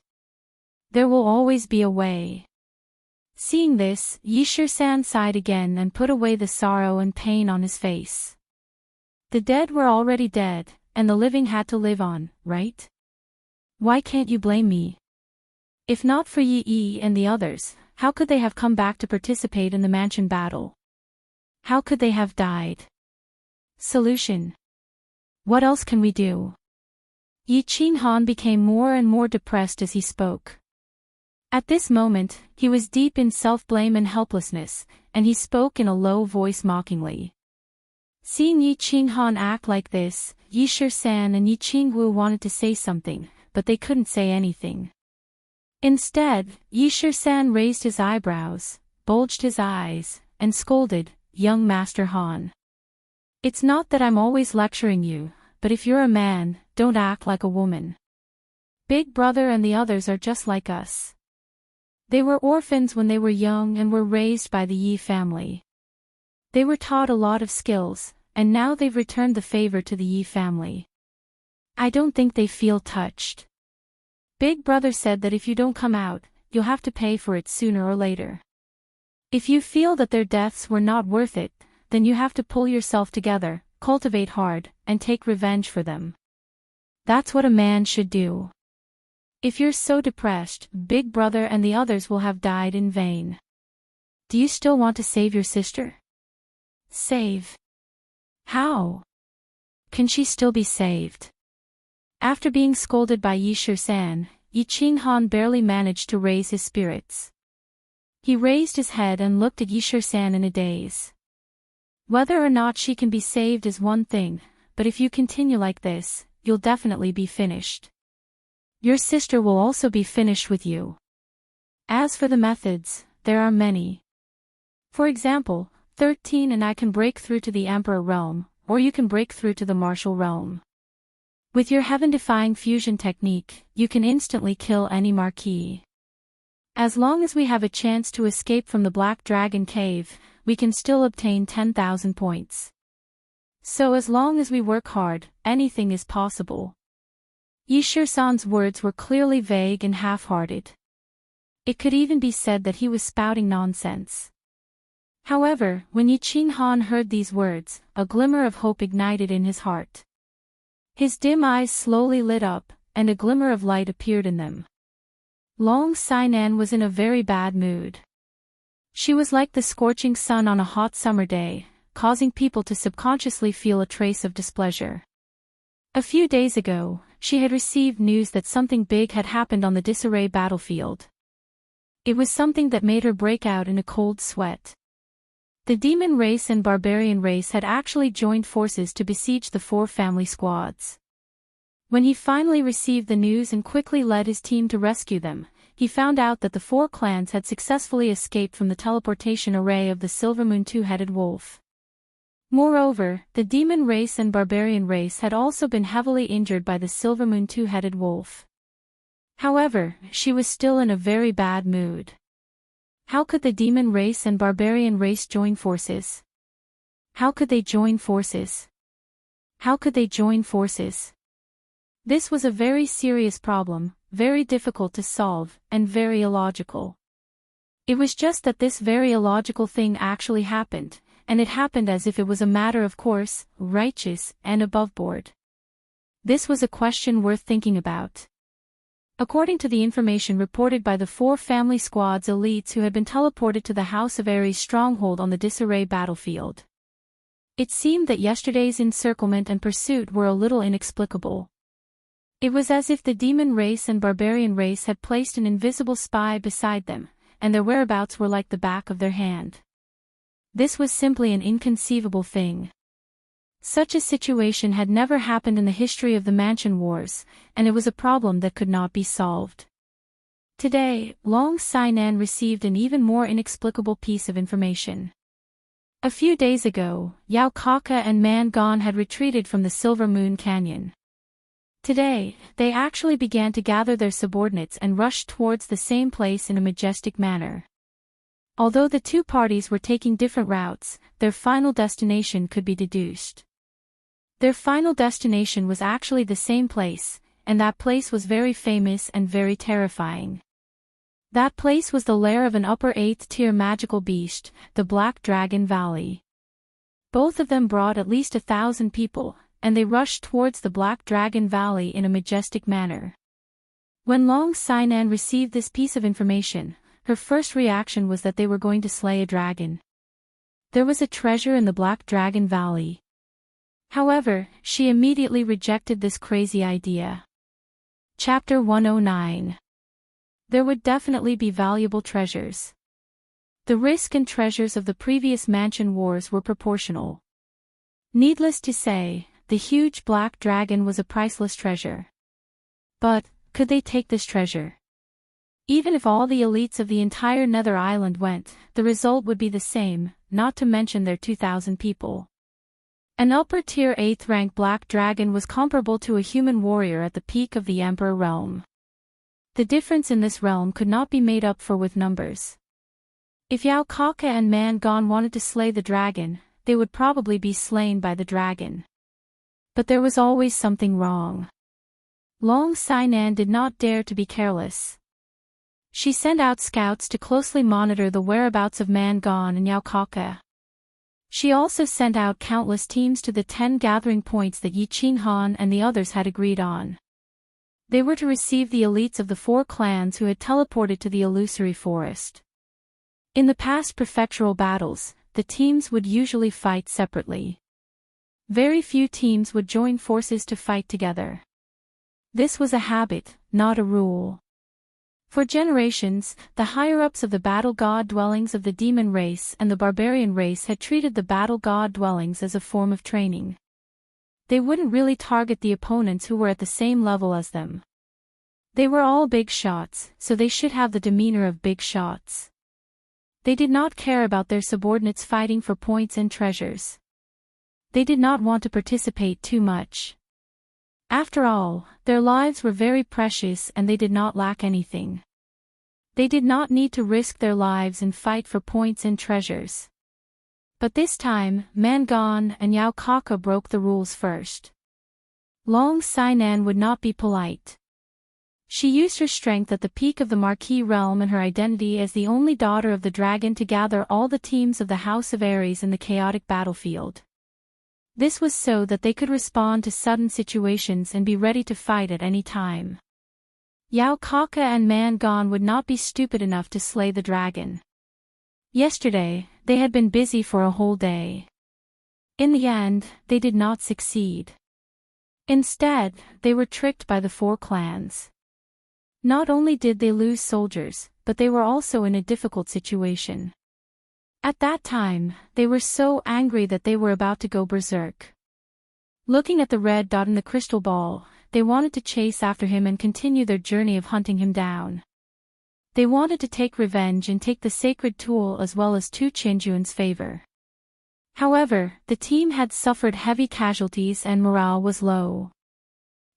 There will always be a way." Seeing this, Yi Shisan sighed again and put away the sorrow and pain on his face. The dead were already dead, and the living had to live on, right? Why can't you blame me? If not for Yi and the others, how could they have come back to participate in the mansion battle? How could they have died? Solution. What else can we do? Yi Qinghan became more and more depressed as he spoke. At this moment, he was deep in self-blame and helplessness, and he spoke in a low voice mockingly. Seeing Yi Qinghan act like this, Yi Shisan and Yi Qingwu wanted to say something, but they couldn't say anything. Instead, Yi Shisan raised his eyebrows, bulged his eyes, and scolded, "Young Master Han. It's not that I'm always lecturing you, but if you're a man, don't act like a woman. Big Brother and the others are just like us. They were orphans when they were young and were raised by the Yi family. They were taught a lot of skills, and now they've returned the favor to the Yi family. I don't think they feel touched. Big Brother said that if you don't come out, you'll have to pay for it sooner or later. If you feel that their deaths were not worth it, then you have to pull yourself together, cultivate hard, and take revenge for them. That's what a man should do. If you're so depressed, Big Brother and the others will have died in vain. Do you still want to save your sister?" Save? How? Can she still be saved? After being scolded by Yi Shisan, Yi Qinghan barely managed to raise his spirits. He raised his head and looked at Yi Shisan in a daze. Whether or not she can be saved is one thing, but if you continue like this, you'll definitely be finished. Your sister will also be finished with you. As for the methods, there are many. For example, 13 and I can break through to the Emperor realm, or you can break through to the martial realm. With your heaven-defying fusion technique, you can instantly kill any Marquis. As long as we have a chance to escape from the Black Dragon Cave, we can still obtain 10,000 points. So as long as we work hard, anything is possible. Yishir-san's words were clearly vague and half-hearted. It could even be said that he was spouting nonsense. However, when Yi Han heard these words, a glimmer of hope ignited in his heart. His dim eyes slowly lit up, and a glimmer of light appeared in them. Long Sainan was in a very bad mood. She was like the scorching sun on a hot summer day, causing people to subconsciously feel a trace of displeasure. A few days ago, she had received news that something big had happened on the disarray battlefield. It was something that made her break out in a cold sweat. The demon race and barbarian race had actually joined forces to besiege the 4 family squads. When he finally received the news and quickly led his team to rescue them, he found out that the 4 clans had successfully escaped from the teleportation array of the Silver Moon 2-headed wolf. Moreover, the demon race and barbarian race had also been heavily injured by the Silver Moon 2-headed wolf. However, she was still in a very bad mood. How could the demon race and barbarian race join forces? How could they join forces? How could they join forces? This was a very serious problem, very difficult to solve, and very illogical. It was just that this very illogical thing actually happened, and it happened as if it was a matter of course, righteous, and aboveboard. This was a question worth thinking about. According to the information reported by the 4 family squads elites who had been teleported to the House of Ares' stronghold on the disarray battlefield, it seemed that yesterday's encirclement and pursuit were a little inexplicable. It was as if the demon race and barbarian race had placed an invisible spy beside them, and their whereabouts were like the back of their hand. This was simply an inconceivable thing. Such a situation had never happened in the history of the Mansion Wars, and it was a problem that could not be solved. Today, Long Sainan received an even more inexplicable piece of information. A few days ago, Yao Kaka and Man Gon had retreated from the Silver Moon Canyon. Today, they actually began to gather their subordinates and rushed towards the same place in a majestic manner. Although the 2 parties were taking different routes, their final destination could be deduced. Their final destination was actually the same place, and that place was very famous and very terrifying. That place was the lair of an upper 8th tier magical beast, the Black Dragon Valley. Both of them brought at least 1,000 people, and they rushed towards the Black Dragon Valley in a majestic manner. When Long Sainan received this piece of information, her first reaction was that they were going to slay a dragon. There was a treasure in the Black Dragon Valley. However, she immediately rejected this crazy idea. Chapter 109. There would definitely be valuable treasures. The risk and treasures of the previous Mansion Wars were proportional. Needless to say, the huge black dragon was a priceless treasure. But, could they take this treasure? Even if all the elites of the entire Nether Island went, the result would be the same, not to mention their 2,000 people. An upper-tier 8th rank black dragon was comparable to a human warrior at the peak of the Emperor realm. The difference in this realm could not be made up for with numbers. If Yao Kaka and Man Gon wanted to slay the dragon, they would probably be slain by the dragon. But there was always something wrong. Long Sainan did not dare to be careless. She sent out scouts to closely monitor the whereabouts of Man Gon and Yao Kaka. She also sent out countless teams to the 10 gathering points that Yi Han and the others had agreed on. They were to receive the elites of the 4 clans who had teleported to the illusory forest. In the past prefectural battles, the teams would usually fight separately. Very few teams would join forces to fight together. This was a habit, not a rule. For generations, the higher-ups of the battle god dwellings of the demon race and the barbarian race had treated the battle god dwellings as a form of training. They wouldn't really target the opponents who were at the same level as them. They were all big shots, so they should have the demeanor of big shots. They did not care about their subordinates fighting for points and treasures. They did not want to participate too much. After all, their lives were very precious and they did not lack anything. They did not need to risk their lives and fight for points and treasures. But this time, Man Gon and Yao Kaka broke the rules first. Long Sinan would not be polite. She used her strength at the peak of the Marquis realm and her identity as the only daughter of the dragon to gather all the teams of the House of Ares in the chaotic battlefield. This was so that they could respond to sudden situations and be ready to fight at any time. Yao Kaka and Man Gon would not be stupid enough to slay the dragon. Yesterday, they had been busy for a whole day. In the end, they did not succeed. Instead, they were tricked by the four clans. Not only did they lose soldiers, but they were also in a difficult situation. At that time, they were so angry that they were about to go berserk. Looking at the red dot in the crystal ball, they wanted to chase after him and continue their journey of hunting him down. They wanted to take revenge and take the sacred tool as well as Tu Qinjuan's favor. However, the team had suffered heavy casualties and morale was low.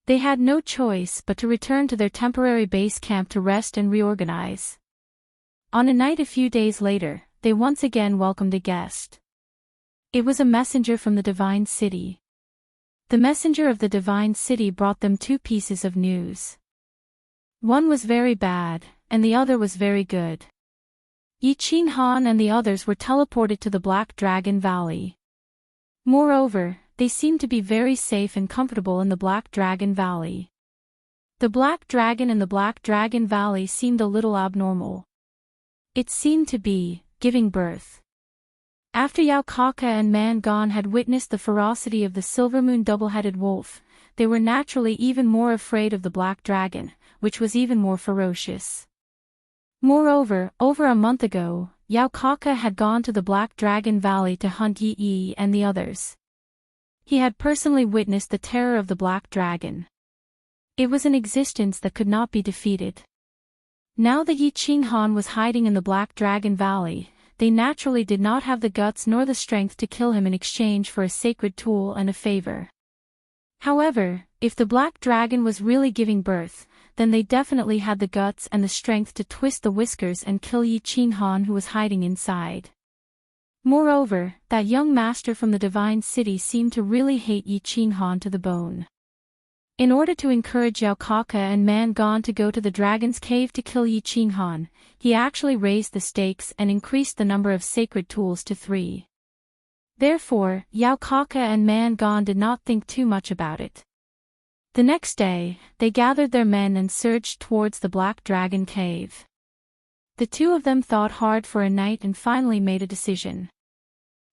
They had no choice but to return to their temporary base camp to rest and reorganize. On a night a few days later, they once again welcomed a guest. It was a messenger from the Divine City. The messenger of the Divine City brought them two pieces of news. One was very bad, and the other was very good. Yi Qin Han and the others were teleported to the Black Dragon Valley. Moreover, they seemed to be very safe and comfortable in the Black Dragon Valley. The Black Dragon in the Black Dragon Valley seemed a little abnormal. It seemed to be giving birth. After Yao Kaka and Man Gon had witnessed the ferocity of the Silver Moon double-headed wolf, they were naturally even more afraid of the Black Dragon, which was even more ferocious. Moreover, over a month ago, Yao Kaka had gone to the Black Dragon Valley to hunt Yi Yi and the others. He had personally witnessed the terror of the Black Dragon. It was an existence that could not be defeated. Now that Yi Qin Han was hiding in the Black Dragon Valley, they naturally did not have the guts nor the strength to kill him in exchange for a sacred tool and a favor. However, if the Black Dragon was really giving birth, then they definitely had the guts and the strength to twist the whiskers and kill Yi Qin Han who was hiding inside. Moreover, that young master from the Divine City seemed to really hate Yi Qin Han to the bone. In order to encourage Yao Kaka and Man Gon to go to the Dragon's Cave to kill Yi Qin Han, he actually raised the stakes and increased the number of sacred tools to 3. Therefore, Yao Kaka and Man Gon did not think too much about it. The next day, they gathered their men and surged towards the Black Dragon Cave. The two of them thought hard for a night and finally made a decision.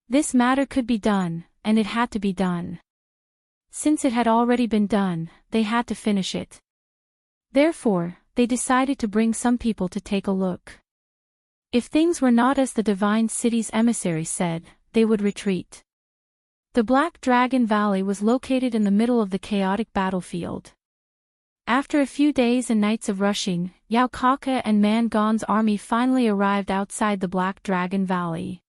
This matter could be done, and it had to be done. Since it had already been done, they had to finish it. Therefore, they decided to bring some people to take a look. If things were not as the Divine City's emissary said, they would retreat. The Black Dragon Valley was located in the middle of the chaotic battlefield. After a few days and nights of rushing, Yao Kaka and Man Gon's army finally arrived outside the Black Dragon Valley.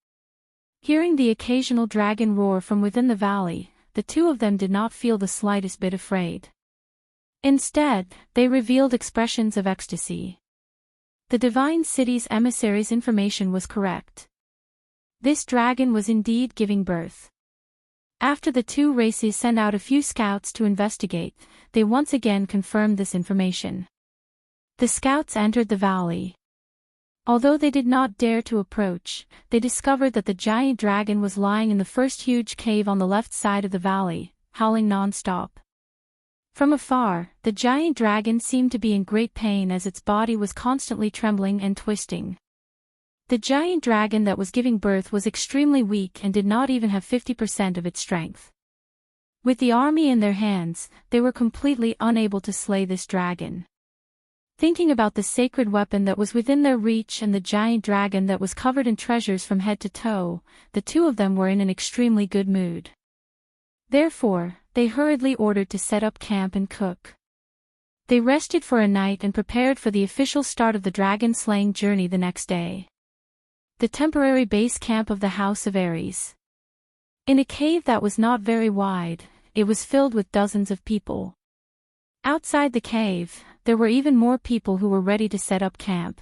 Hearing the occasional dragon roar from within the valley, the two of them did not feel the slightest bit afraid. Instead, they revealed expressions of ecstasy. The Divine City's emissary's information was correct. This dragon was indeed giving birth. After the two races sent out a few scouts to investigate, they once again confirmed this information. The scouts entered the valley. Although they did not dare to approach, they discovered that the giant dragon was lying in the first huge cave on the left side of the valley, howling non-stop. From afar, the giant dragon seemed to be in great pain as its body was constantly trembling and twisting. The giant dragon that was giving birth was extremely weak and did not even have 50% of its strength. With the army in their hands, they were completely unable to slay this dragon. Thinking about the sacred weapon that was within their reach and the giant dragon that was covered in treasures from head to toe, the two of them were in an extremely good mood. Therefore, they hurriedly ordered to set up camp and cook. They rested for a night and prepared for the official start of the dragon-slaying journey the next day. The temporary base camp of the House of Ares. In a cave that was not very wide, it was filled with dozens of people. Outside the cave, there were even more people who were ready to set up camp.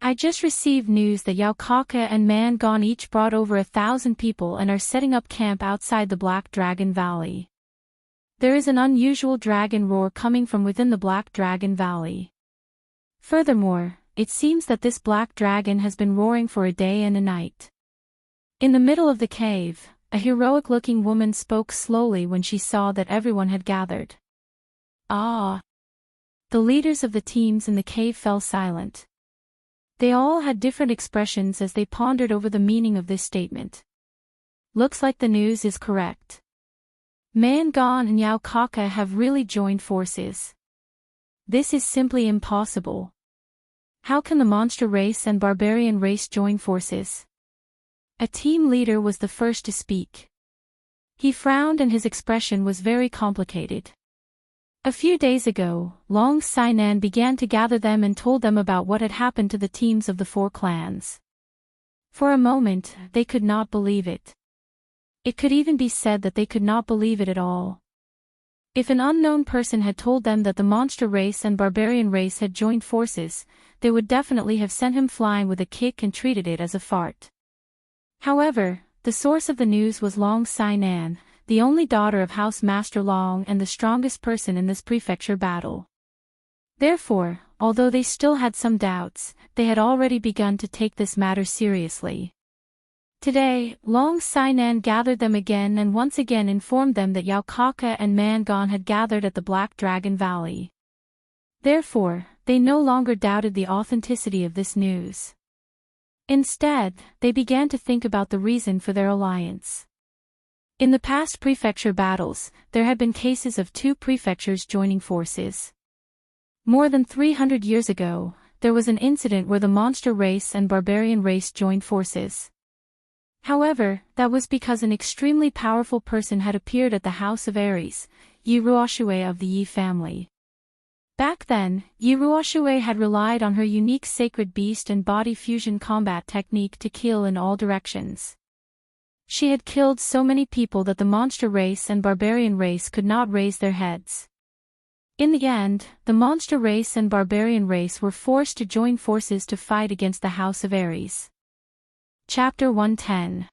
I just received news that Yao Kaka and Man Gon each brought over 1,000 people and are setting up camp outside the Black Dragon Valley. There is an unusual dragon roar coming from within the Black Dragon Valley. Furthermore, it seems that this black dragon has been roaring for a day and a night. In the middle of the cave, a heroic-looking woman spoke slowly when she saw that everyone had gathered. Ah! The leaders of the teams in the cave fell silent. They all had different expressions as they pondered over the meaning of this statement. Looks like the news is correct. Mangon and Yao Kaka have really joined forces. This is simply impossible. How can the monster race and barbarian race join forces? A team leader was the first to speak. He frowned and his expression was very complicated. A few days ago, Long Sainan began to gather them and told them about what had happened to the teams of the 4 clans. For a moment, they could not believe it. It could even be said that they could not believe it at all. If an unknown person had told them that the monster race and barbarian race had joined forces, they would definitely have sent him flying with a kick and treated it as a fart. However, the source of the news was Long Sainan, the only daughter of House Master Long and the strongest person in this prefecture battle. Therefore, although they still had some doubts, they had already begun to take this matter seriously. Today, Long Sainan gathered them again and once again informed them that Yao Kaka and Mangon had gathered at the Black Dragon Valley. Therefore, they no longer doubted the authenticity of this news. Instead, they began to think about the reason for their alliance. In the past prefecture battles, there had been cases of 2 prefectures joining forces. More than 300 years ago, there was an incident where the monster race and barbarian race joined forces. However, that was because an extremely powerful person had appeared at the house of Ares, Yi Ruoxue of the Yi family. Back then, Yi Ruoxue had relied on her unique sacred beast and body fusion combat technique to kill in all directions. She had killed so many people that the monster race and barbarian race could not raise their heads. In the end, the monster race and barbarian race were forced to join forces to fight against the house of Ares. Chapter 110.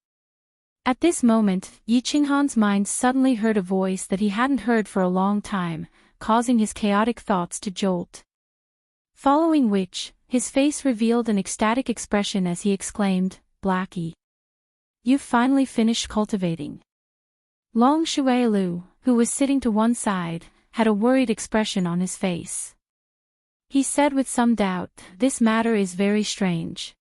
At this moment, Yi Qinghan's mind suddenly heard a voice that he hadn't heard for a long time, causing his chaotic thoughts to jolt. Following which, his face revealed an ecstatic expression as he exclaimed, "Blackie! You've finally finished cultivating." Long Shuailu, who was sitting to one side, had a worried expression on his face. He said with some doubt, "This matter is very strange.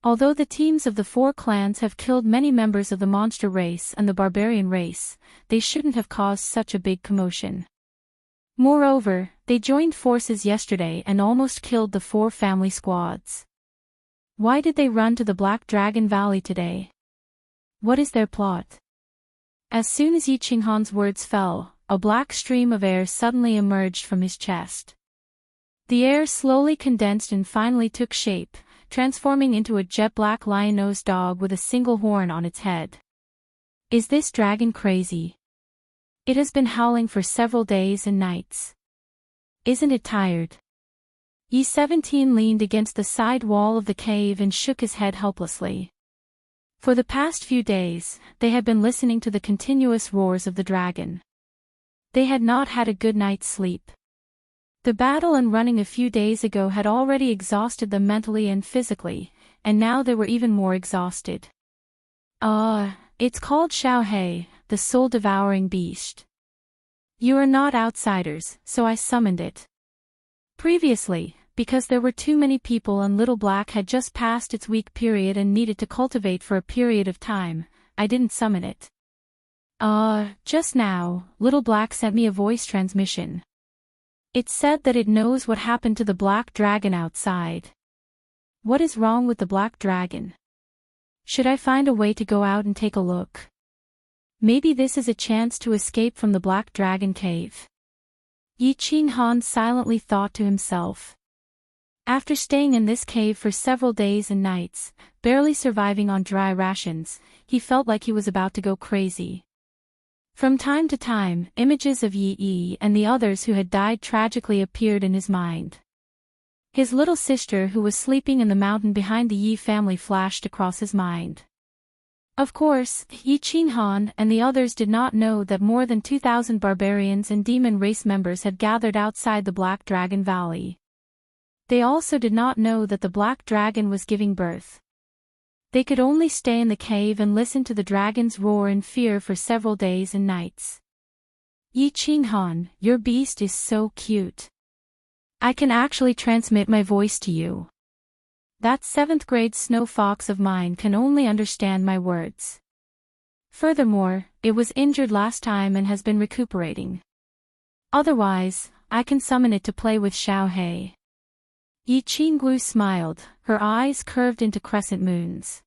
Although the teams of the 4 clans have killed many members of the monster race and the barbarian race, they shouldn't have caused such a big commotion. Moreover, they joined forces yesterday and almost killed the 4 family squads. Why did they run to the Black Dragon Valley today? What is their plot?" As soon as Yi Qinghan's words fell, a black stream of air suddenly emerged from his chest. The air slowly condensed and finally took shape, transforming into a jet-black lion-nosed dog with a single horn on its head. Is this dragon crazy? It has been howling for several days and nights. Isn't it tired? Yi 17 leaned against the side wall of the cave and shook his head helplessly. For the past few days, they had been listening to the continuous roars of the dragon. They had not had a good night's sleep. The battle and running a few days ago had already exhausted them mentally and physically, and now they were even more exhausted. It's called Xiaohei, the soul-devouring beast. You are not outsiders, so I summoned it. Previously, because there were too many people and Little Black had just passed its weak period and needed to cultivate for a period of time, I didn't summon it. Just now, Little Black sent me a voice transmission. It said that it knows what happened to the black dragon outside. What is wrong with the black dragon? Should I find a way to go out and take a look? Maybe this is a chance to escape from the Black Dragon Cave. Yi Qinghan silently thought to himself. After staying in this cave for several days and nights, barely surviving on dry rations, he felt like he was about to go crazy. From time to time, images of Yi Yi and the others who had died tragically appeared in his mind. His little sister who was sleeping in the mountain behind the Yi family flashed across his mind. Of course, Yi Qinghan and the others did not know that more than 2,000 barbarians and demon race members had gathered outside the Black Dragon Valley. They also did not know that the Black Dragon was giving birth. They could only stay in the cave and listen to the dragon's roar in fear for several days and nights. Yi Qinghan, your beast is so cute. I can actually transmit my voice to you. That 7th grade snow fox of mine can only understand my words. Furthermore, it was injured last time and has been recuperating. Otherwise, I can summon it to play with Xiaohei. Yi Qinggu smiled, her eyes curved into crescent moons.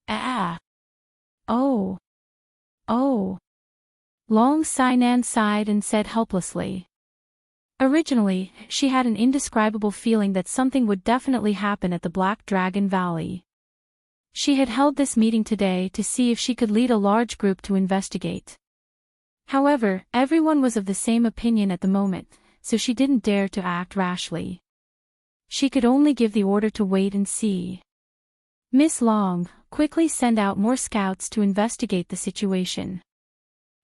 Ah! Oh! Oh! Long Sainan sighed and said helplessly. Originally, she had an indescribable feeling that something would definitely happen at the Black Dragon Valley. She had held this meeting today to see if she could lead a large group to investigate. However, everyone was of the same opinion at the moment, so she didn't dare to act rashly. She could only give the order to wait and see. Miss Long, quickly send out more scouts to investigate the situation.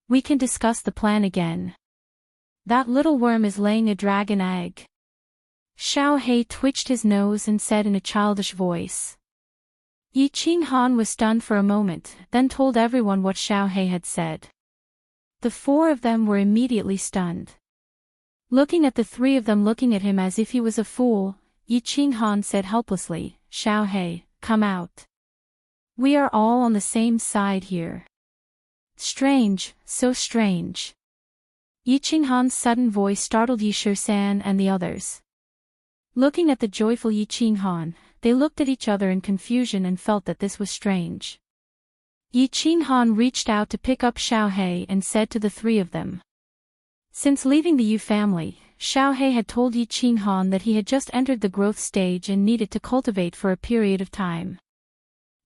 We can discuss the plan again. That little worm is laying a dragon egg. Xiaohei twitched his nose and said in a childish voice. Yi Qinghan was stunned for a moment, then told everyone what Xiaohei had said. The 4 of them were immediately stunned. Looking at the 3 of them looking at him as if he was a fool, Yi Qinghan said helplessly, Xiaohei, come out. We are all on the same side here. Strange, so strange. Yi Qinghan's sudden voice startled Yi Shisan and the others. Looking at the joyful Yi Qinghan, they looked at each other in confusion and felt that this was strange. Yi Qinghan reached out to pick up Xiaohei and said to the 3 of them. Since leaving the Yu family, Xiaohei had told Yi Qinghan that he had just entered the growth stage and needed to cultivate for a period of time.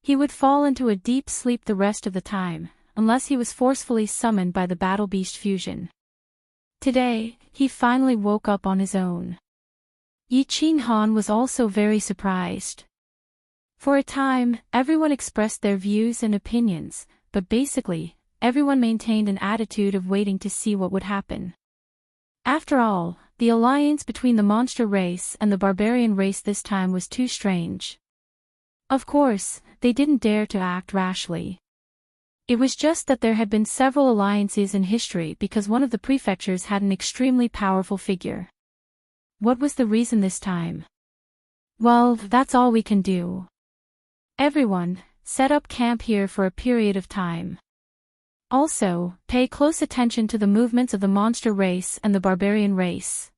He would fall into a deep sleep the rest of the time, unless he was forcefully summoned by the battle beast fusion. Today, he finally woke up on his own. Yi Qinghan was also very surprised. For a time, everyone expressed their views and opinions, but basically, everyone maintained an attitude of waiting to see what would happen. After all, the alliance between the monster race and the barbarian race this time was too strange. Of course, they didn't dare to act rashly. It was just that there had been several alliances in history because one of the prefectures had an extremely powerful figure. What was the reason this time? Well, that's all we can do. Everyone, set up camp here for a period of time. Also, pay close attention to the movements of the monster race and the barbarian race.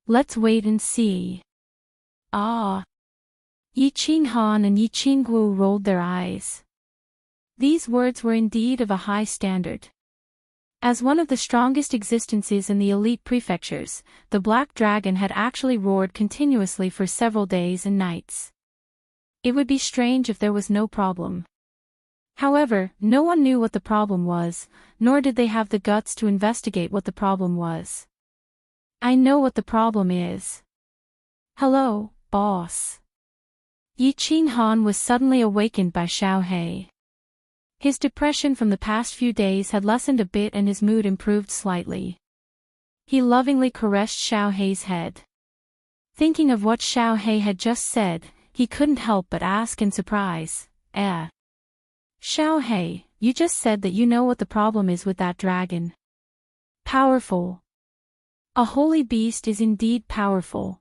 Let's wait and see. Ah! Yi Qinghan and Yi Qinggu rolled their eyes. These words were indeed of a high standard. As one of the strongest existences in the elite prefectures, the Black Dragon had actually roared continuously for several days and nights. It would be strange if there was no problem. However, no one knew what the problem was, nor did they have the guts to investigate what the problem was. I know what the problem is. Hello, boss. Yi Qinghan was suddenly awakened by Xiaohei. His depression from the past few days had lessened a bit and his mood improved slightly. He lovingly caressed Xiaohei's head. Thinking of what Xiaohei had just said, he couldn't help but ask in surprise, Xiaohei, you just said that you know what the problem is with that dragon. Powerful. A holy beast is indeed powerful.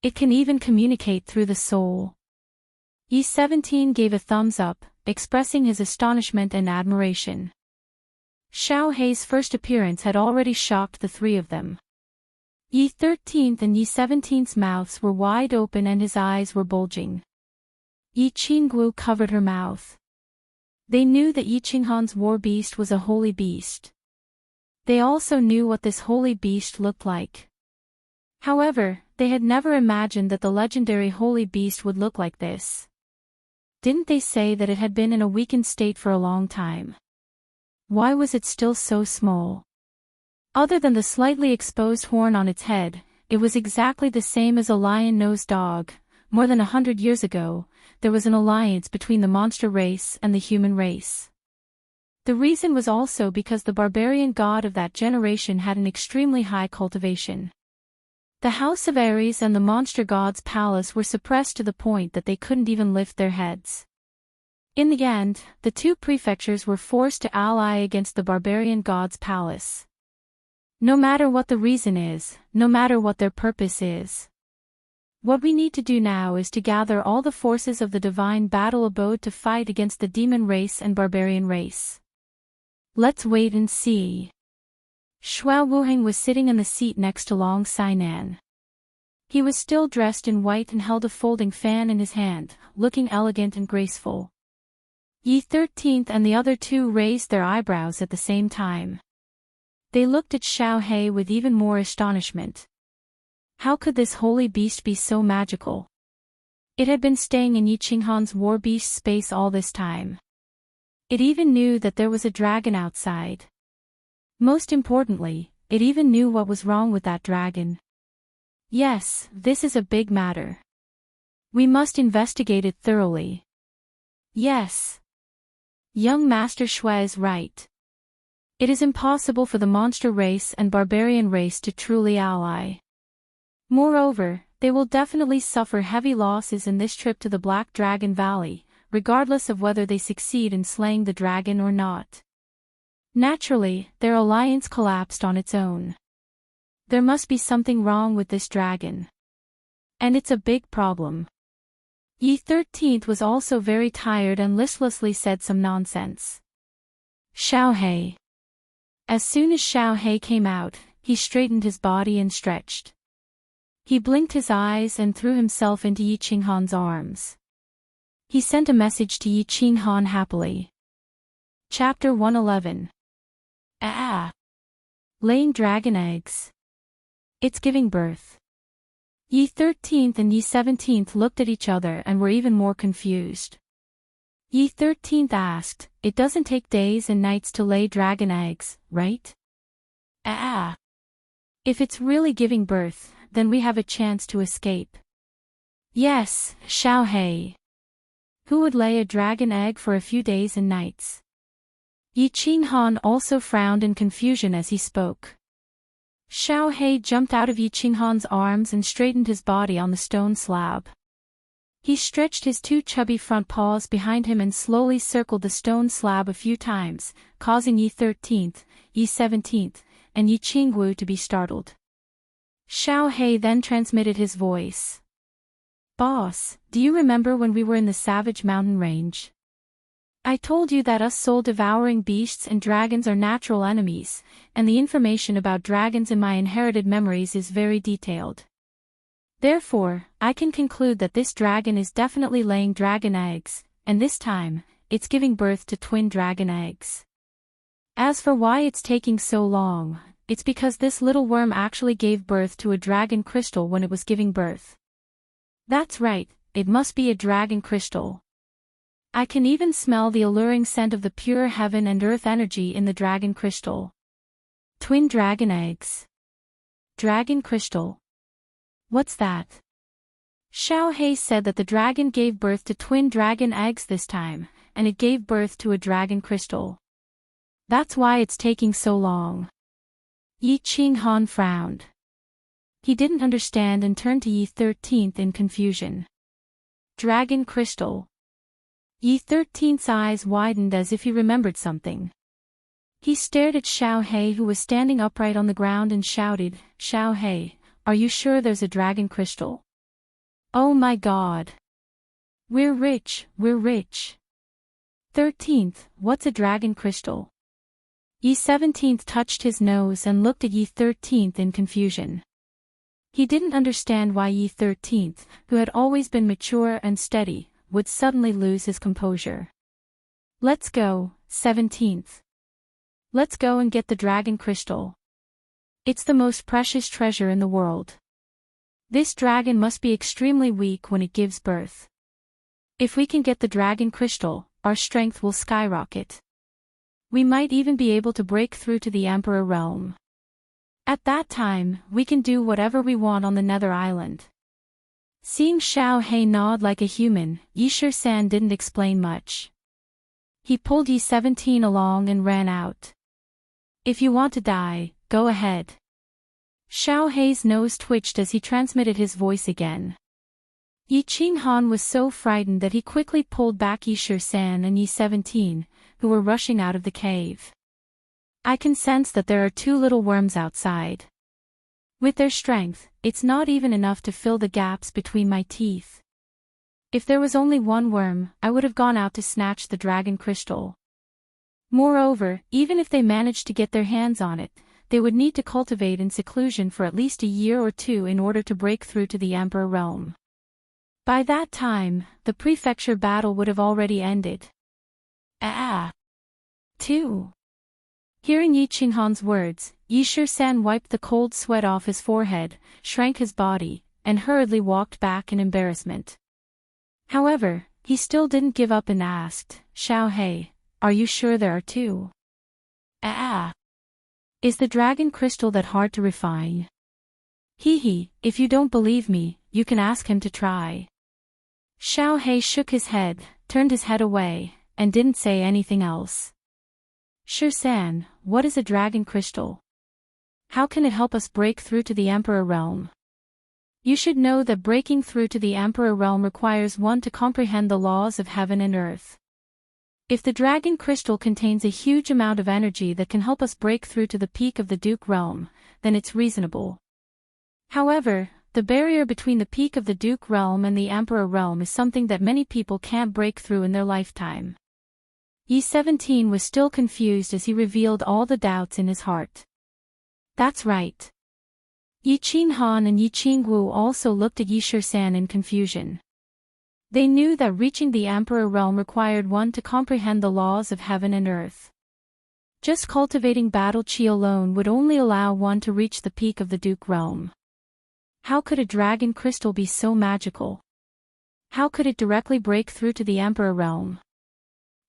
It can even communicate through the soul. Yi-17 gave a thumbs up, expressing his astonishment and admiration. Xiaohei's first appearance had already shocked the 3 of them. Yi-13 and Yi-17's mouths were wide open and his eyes were bulging. Yi Qinggu covered her mouth. They knew that Yi Qinghan's war beast was a holy beast. They also knew what this holy beast looked like. However, they had never imagined that the legendary holy beast would look like this. Didn't they say that it had been in a weakened state for a long time? Why was it still so small? Other than the slightly exposed horn on its head, it was exactly the same as a lion-nosed dog, More than 100 years ago, there was an alliance between the monster race and the human race. The reason was also because the barbarian god of that generation had an extremely high cultivation. The house of Ares and the monster god's palace were suppressed to the point that they couldn't even lift their heads. In the end, the two prefectures were forced to ally against the barbarian god's palace. No matter what the reason is, no matter what their purpose is. What we need to do now is to gather all the forces of the divine battle abode to fight against the demon race and barbarian race. Let's wait and see. Shuo Wuheng was sitting in the seat next to Long Sainan. He was still dressed in white and held a folding fan in his hand, looking elegant and graceful. Yi 13th and the other two raised their eyebrows at the same time. They looked at Xiao He with even more astonishment. How could this holy beast be so magical? It had been staying in Yi Qinghan's war beast space all this time. It even knew that there was a dragon outside. Most importantly, it even knew what was wrong with that dragon. Yes, this is a big matter. We must investigate it thoroughly. Yes. Young Master Shui is right. It is impossible for the monster race and barbarian race to truly ally. Moreover, they will definitely suffer heavy losses in this trip to the Black Dragon Valley, regardless of whether they succeed in slaying the dragon or not. Naturally, their alliance collapsed on its own. There must be something wrong with this dragon. And it's a big problem. Yi 13th was also very tired and listlessly said some nonsense. Xiao He. As soon as Xiao He came out, he straightened his body and stretched. He blinked his eyes and threw himself into Yi Qinghan's arms. He sent a message to Yi Qinghan happily. Chapter 111. Laying dragon eggs. It's giving birth. Yi 13th and Yi 17th looked at each other and were even more confused. Yi 13th asked, "It doesn't take days and nights to lay dragon eggs, right?" If it's really giving birth, then we have a chance to escape. Yes, Xiao He. Who would lay a dragon egg for a few days and nights? Yi Qinghan also frowned in confusion as he spoke. Xiao He jumped out of Yi Qinghan's arms and straightened his body on the stone slab. He stretched his two chubby front paws behind him and slowly circled the stone slab a few times, causing Yi 13th, Yi 17th, and Yi Qingwu to be startled. Xiao He then transmitted his voice. "Boss, do you remember when we were in the savage mountain range? I told you that us soul-devouring beasts and dragons are natural enemies, and the information about dragons in my inherited memories is very detailed. Therefore, I can conclude that this dragon is definitely laying dragon eggs, and this time, it's giving birth to twin dragon eggs. As for why it's taking so long, it's because this little worm actually gave birth to a dragon crystal when it was giving birth. That's right, it must be a dragon crystal. I can even smell the alluring scent of the pure heaven and earth energy in the dragon crystal. Twin dragon eggs. Dragon crystal. What's that?" Xiao He said that the dragon gave birth to twin dragon eggs this time, and it gave birth to a dragon crystal. That's why it's taking so long. Yi Qinghan frowned. He didn't understand and turned to Yi 13th in confusion. Dragon crystal. Yi 13th's eyes widened as if he remembered something. He stared at Xiao He, who was standing upright on the ground, and shouted, "Xiao He, are you sure there's a dragon crystal? Oh my God! We're rich, we're rich." 13th, what's a dragon crystal? Yi 17th touched his nose and looked at Yi 13th in confusion. He didn't understand why Yi 13th, who had always been mature and steady, would suddenly lose his composure. "Let's go, 17th. Let's go and get the dragon crystal. It's the most precious treasure in the world. This dragon must be extremely weak when it gives birth. If we can get the dragon crystal, our strength will skyrocket. We might even be able to break through to the Emperor realm. At that time, we can do whatever we want on the Nether Island." Seeing Xiao He nod like a human, Yi San didn't explain much. He pulled Yi 17 along and ran out. If you want to die, go ahead. Xiao He's nose twitched as he transmitted his voice again. Yi Qinghan was so frightened that he quickly pulled back Yi San and Yi 17, who were rushing out of the cave. I can sense that there are 2 little worms outside. With their strength, it's not even enough to fill the gaps between my teeth. If there was only 1 worm, I would have gone out to snatch the dragon crystal. Moreover, even if they managed to get their hands on it, they would need to cultivate in seclusion for at least a year or 2 in order to break through to the Emperor realm. By that time, the prefecture battle would have already ended. 2. Hearing Yi Qinghan's words, Yi San wiped the cold sweat off his forehead, shrank his body, and hurriedly walked back in embarrassment. However, he still didn't give up and asked, Xiao He, are you sure there are 2? Is the dragon crystal that hard to refine? If you don't believe me, you can ask him to try. Xiao He shook his head, turned his head away, and didn't say anything else. San, what is a dragon crystal? How can it help us break through to the Emperor realm? You should know that breaking through to the Emperor realm requires one to comprehend the laws of heaven and earth. If the dragon crystal contains a huge amount of energy that can help us break through to the peak of the Duke realm, then it's reasonable. However, the barrier between the peak of the Duke realm and the Emperor realm is something that many people can't break through in their lifetime. Yi 17 was still confused as he revealed all the doubts in his heart. That's right. Yi Qinghan and Yi Qingwu also looked at Yi San in confusion. They knew that reaching the Emperor realm required one to comprehend the laws of heaven and earth. Just cultivating battle chi alone would only allow one to reach the peak of the Duke realm. How could a dragon crystal be so magical? How could it directly break through to the Emperor realm?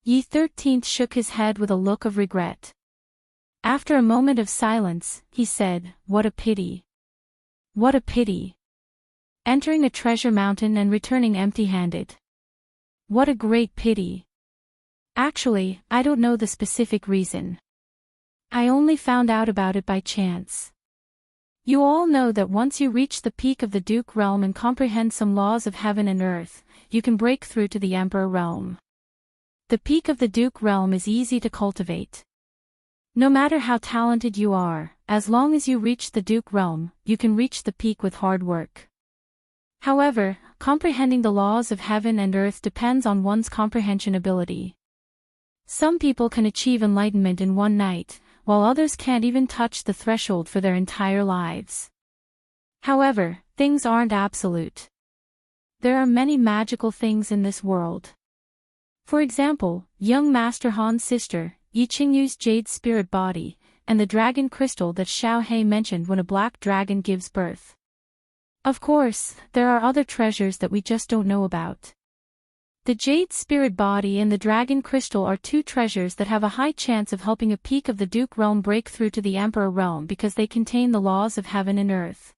Yi 13th shook his head with a look of regret. After a moment of silence, he said, what a pity. What a pity. Entering a treasure mountain and returning empty-handed. What a great pity. Actually, I don't know the specific reason. I only found out about it by chance. You all know that once you reach the peak of the Duke realm and comprehend some laws of heaven and earth, you can break through to the Emperor realm. The peak of the Duke realm is easy to cultivate. No matter how talented you are, as long as you reach the Duke realm, you can reach the peak with hard work. However, comprehending the laws of heaven and earth depends on one's comprehension ability. Some people can achieve enlightenment in one night, while others can't even touch the threshold for their entire lives. However, things aren't absolute. There are many magical things in this world. For example, young Master Han's sister, Yi Qingyu's jade spirit body, and the dragon crystal that Xiao He mentioned when a black dragon gives birth. Of course, there are other treasures that we just don't know about. The jade spirit body and the dragon crystal are 2 treasures that have a high chance of helping a peak of the Duke realm break through to the Emperor realm because they contain the laws of heaven and earth.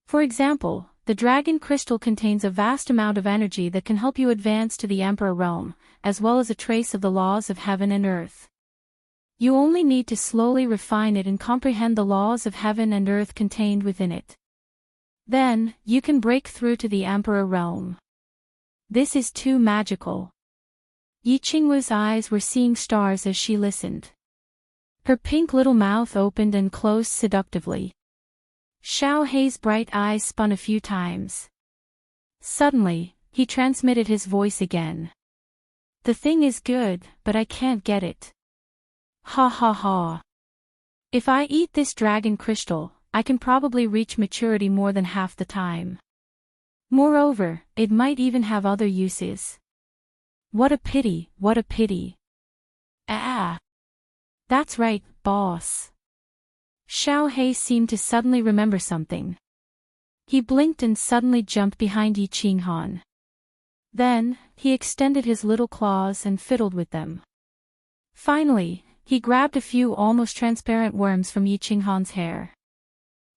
For example, the dragon crystal contains a vast amount of energy that can help you advance to the Emperor realm, as well as a trace of the laws of heaven and earth. You only need to slowly refine it and comprehend the laws of heaven and earth contained within it. Then, you can break through to the Emperor realm. This is too magical. Yi Qingwu's eyes were seeing stars as she listened. Her pink little mouth opened and closed seductively. Xiao He's bright eyes spun a few times. Suddenly, he transmitted his voice again. The thing is good, but I can't get it. Ha ha ha. If I eat this dragon crystal, I can probably reach maturity more than half the time. Moreover, it might even have other uses. What a pity, what a pity. That's right, boss. Xiao He seemed to suddenly remember something. He blinked and suddenly jumped behind Yi Qinghan. Then, he extended his little claws and fiddled with them. Finally, he grabbed a few almost transparent worms from Yi Qinghan's hair.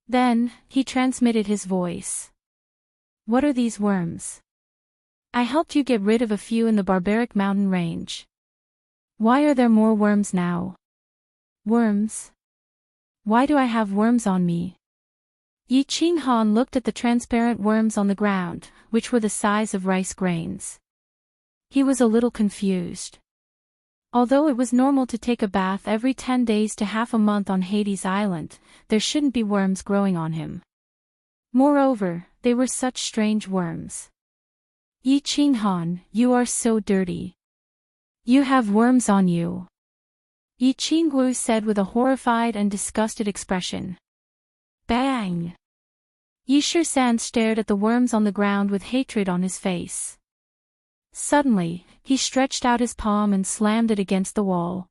Then, he transmitted his voice. What are these worms? I helped you get rid of a few in the barbaric mountain range. Why are there more worms now? Worms? Why do I have worms on me? Yi Qing Han looked at the transparent worms on the ground, which were the size of rice grains. He was a little confused. Although it was normal to take a bath every 10 days to half a month on Hades Island, there shouldn't be worms growing on him. Moreover, they were such strange worms. Yi Qing Han, you are so dirty. You have worms on you. Yi Qingguo said with a horrified and disgusted expression. Bang! Yi Shisan stared at the worms on the ground with hatred on his face. Suddenly, he stretched out his palm and slammed it against the wall.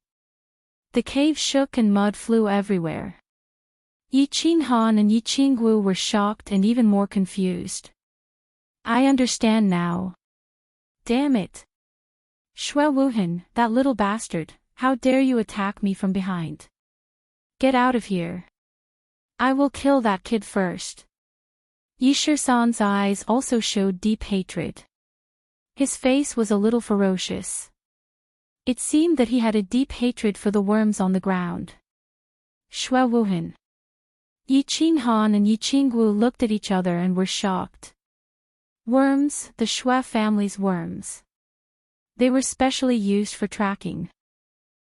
The cave shook and mud flew everywhere. Yi Qing Han and Yi Qingguo were shocked and even more confused. I understand now. Damn it. Shui Wuhan, that little bastard, how dare you attack me from behind? Get out of here. I will kill that kid first. Yi Shisan's eyes also showed deep hatred. His face was a little ferocious. It seemed that he had a deep hatred for the worms on the ground. Shui Wuhan. Yi Qing Han and Yi Qingguo looked at each other and were shocked. Worms, the Shui family's worms. They were specially used for tracking.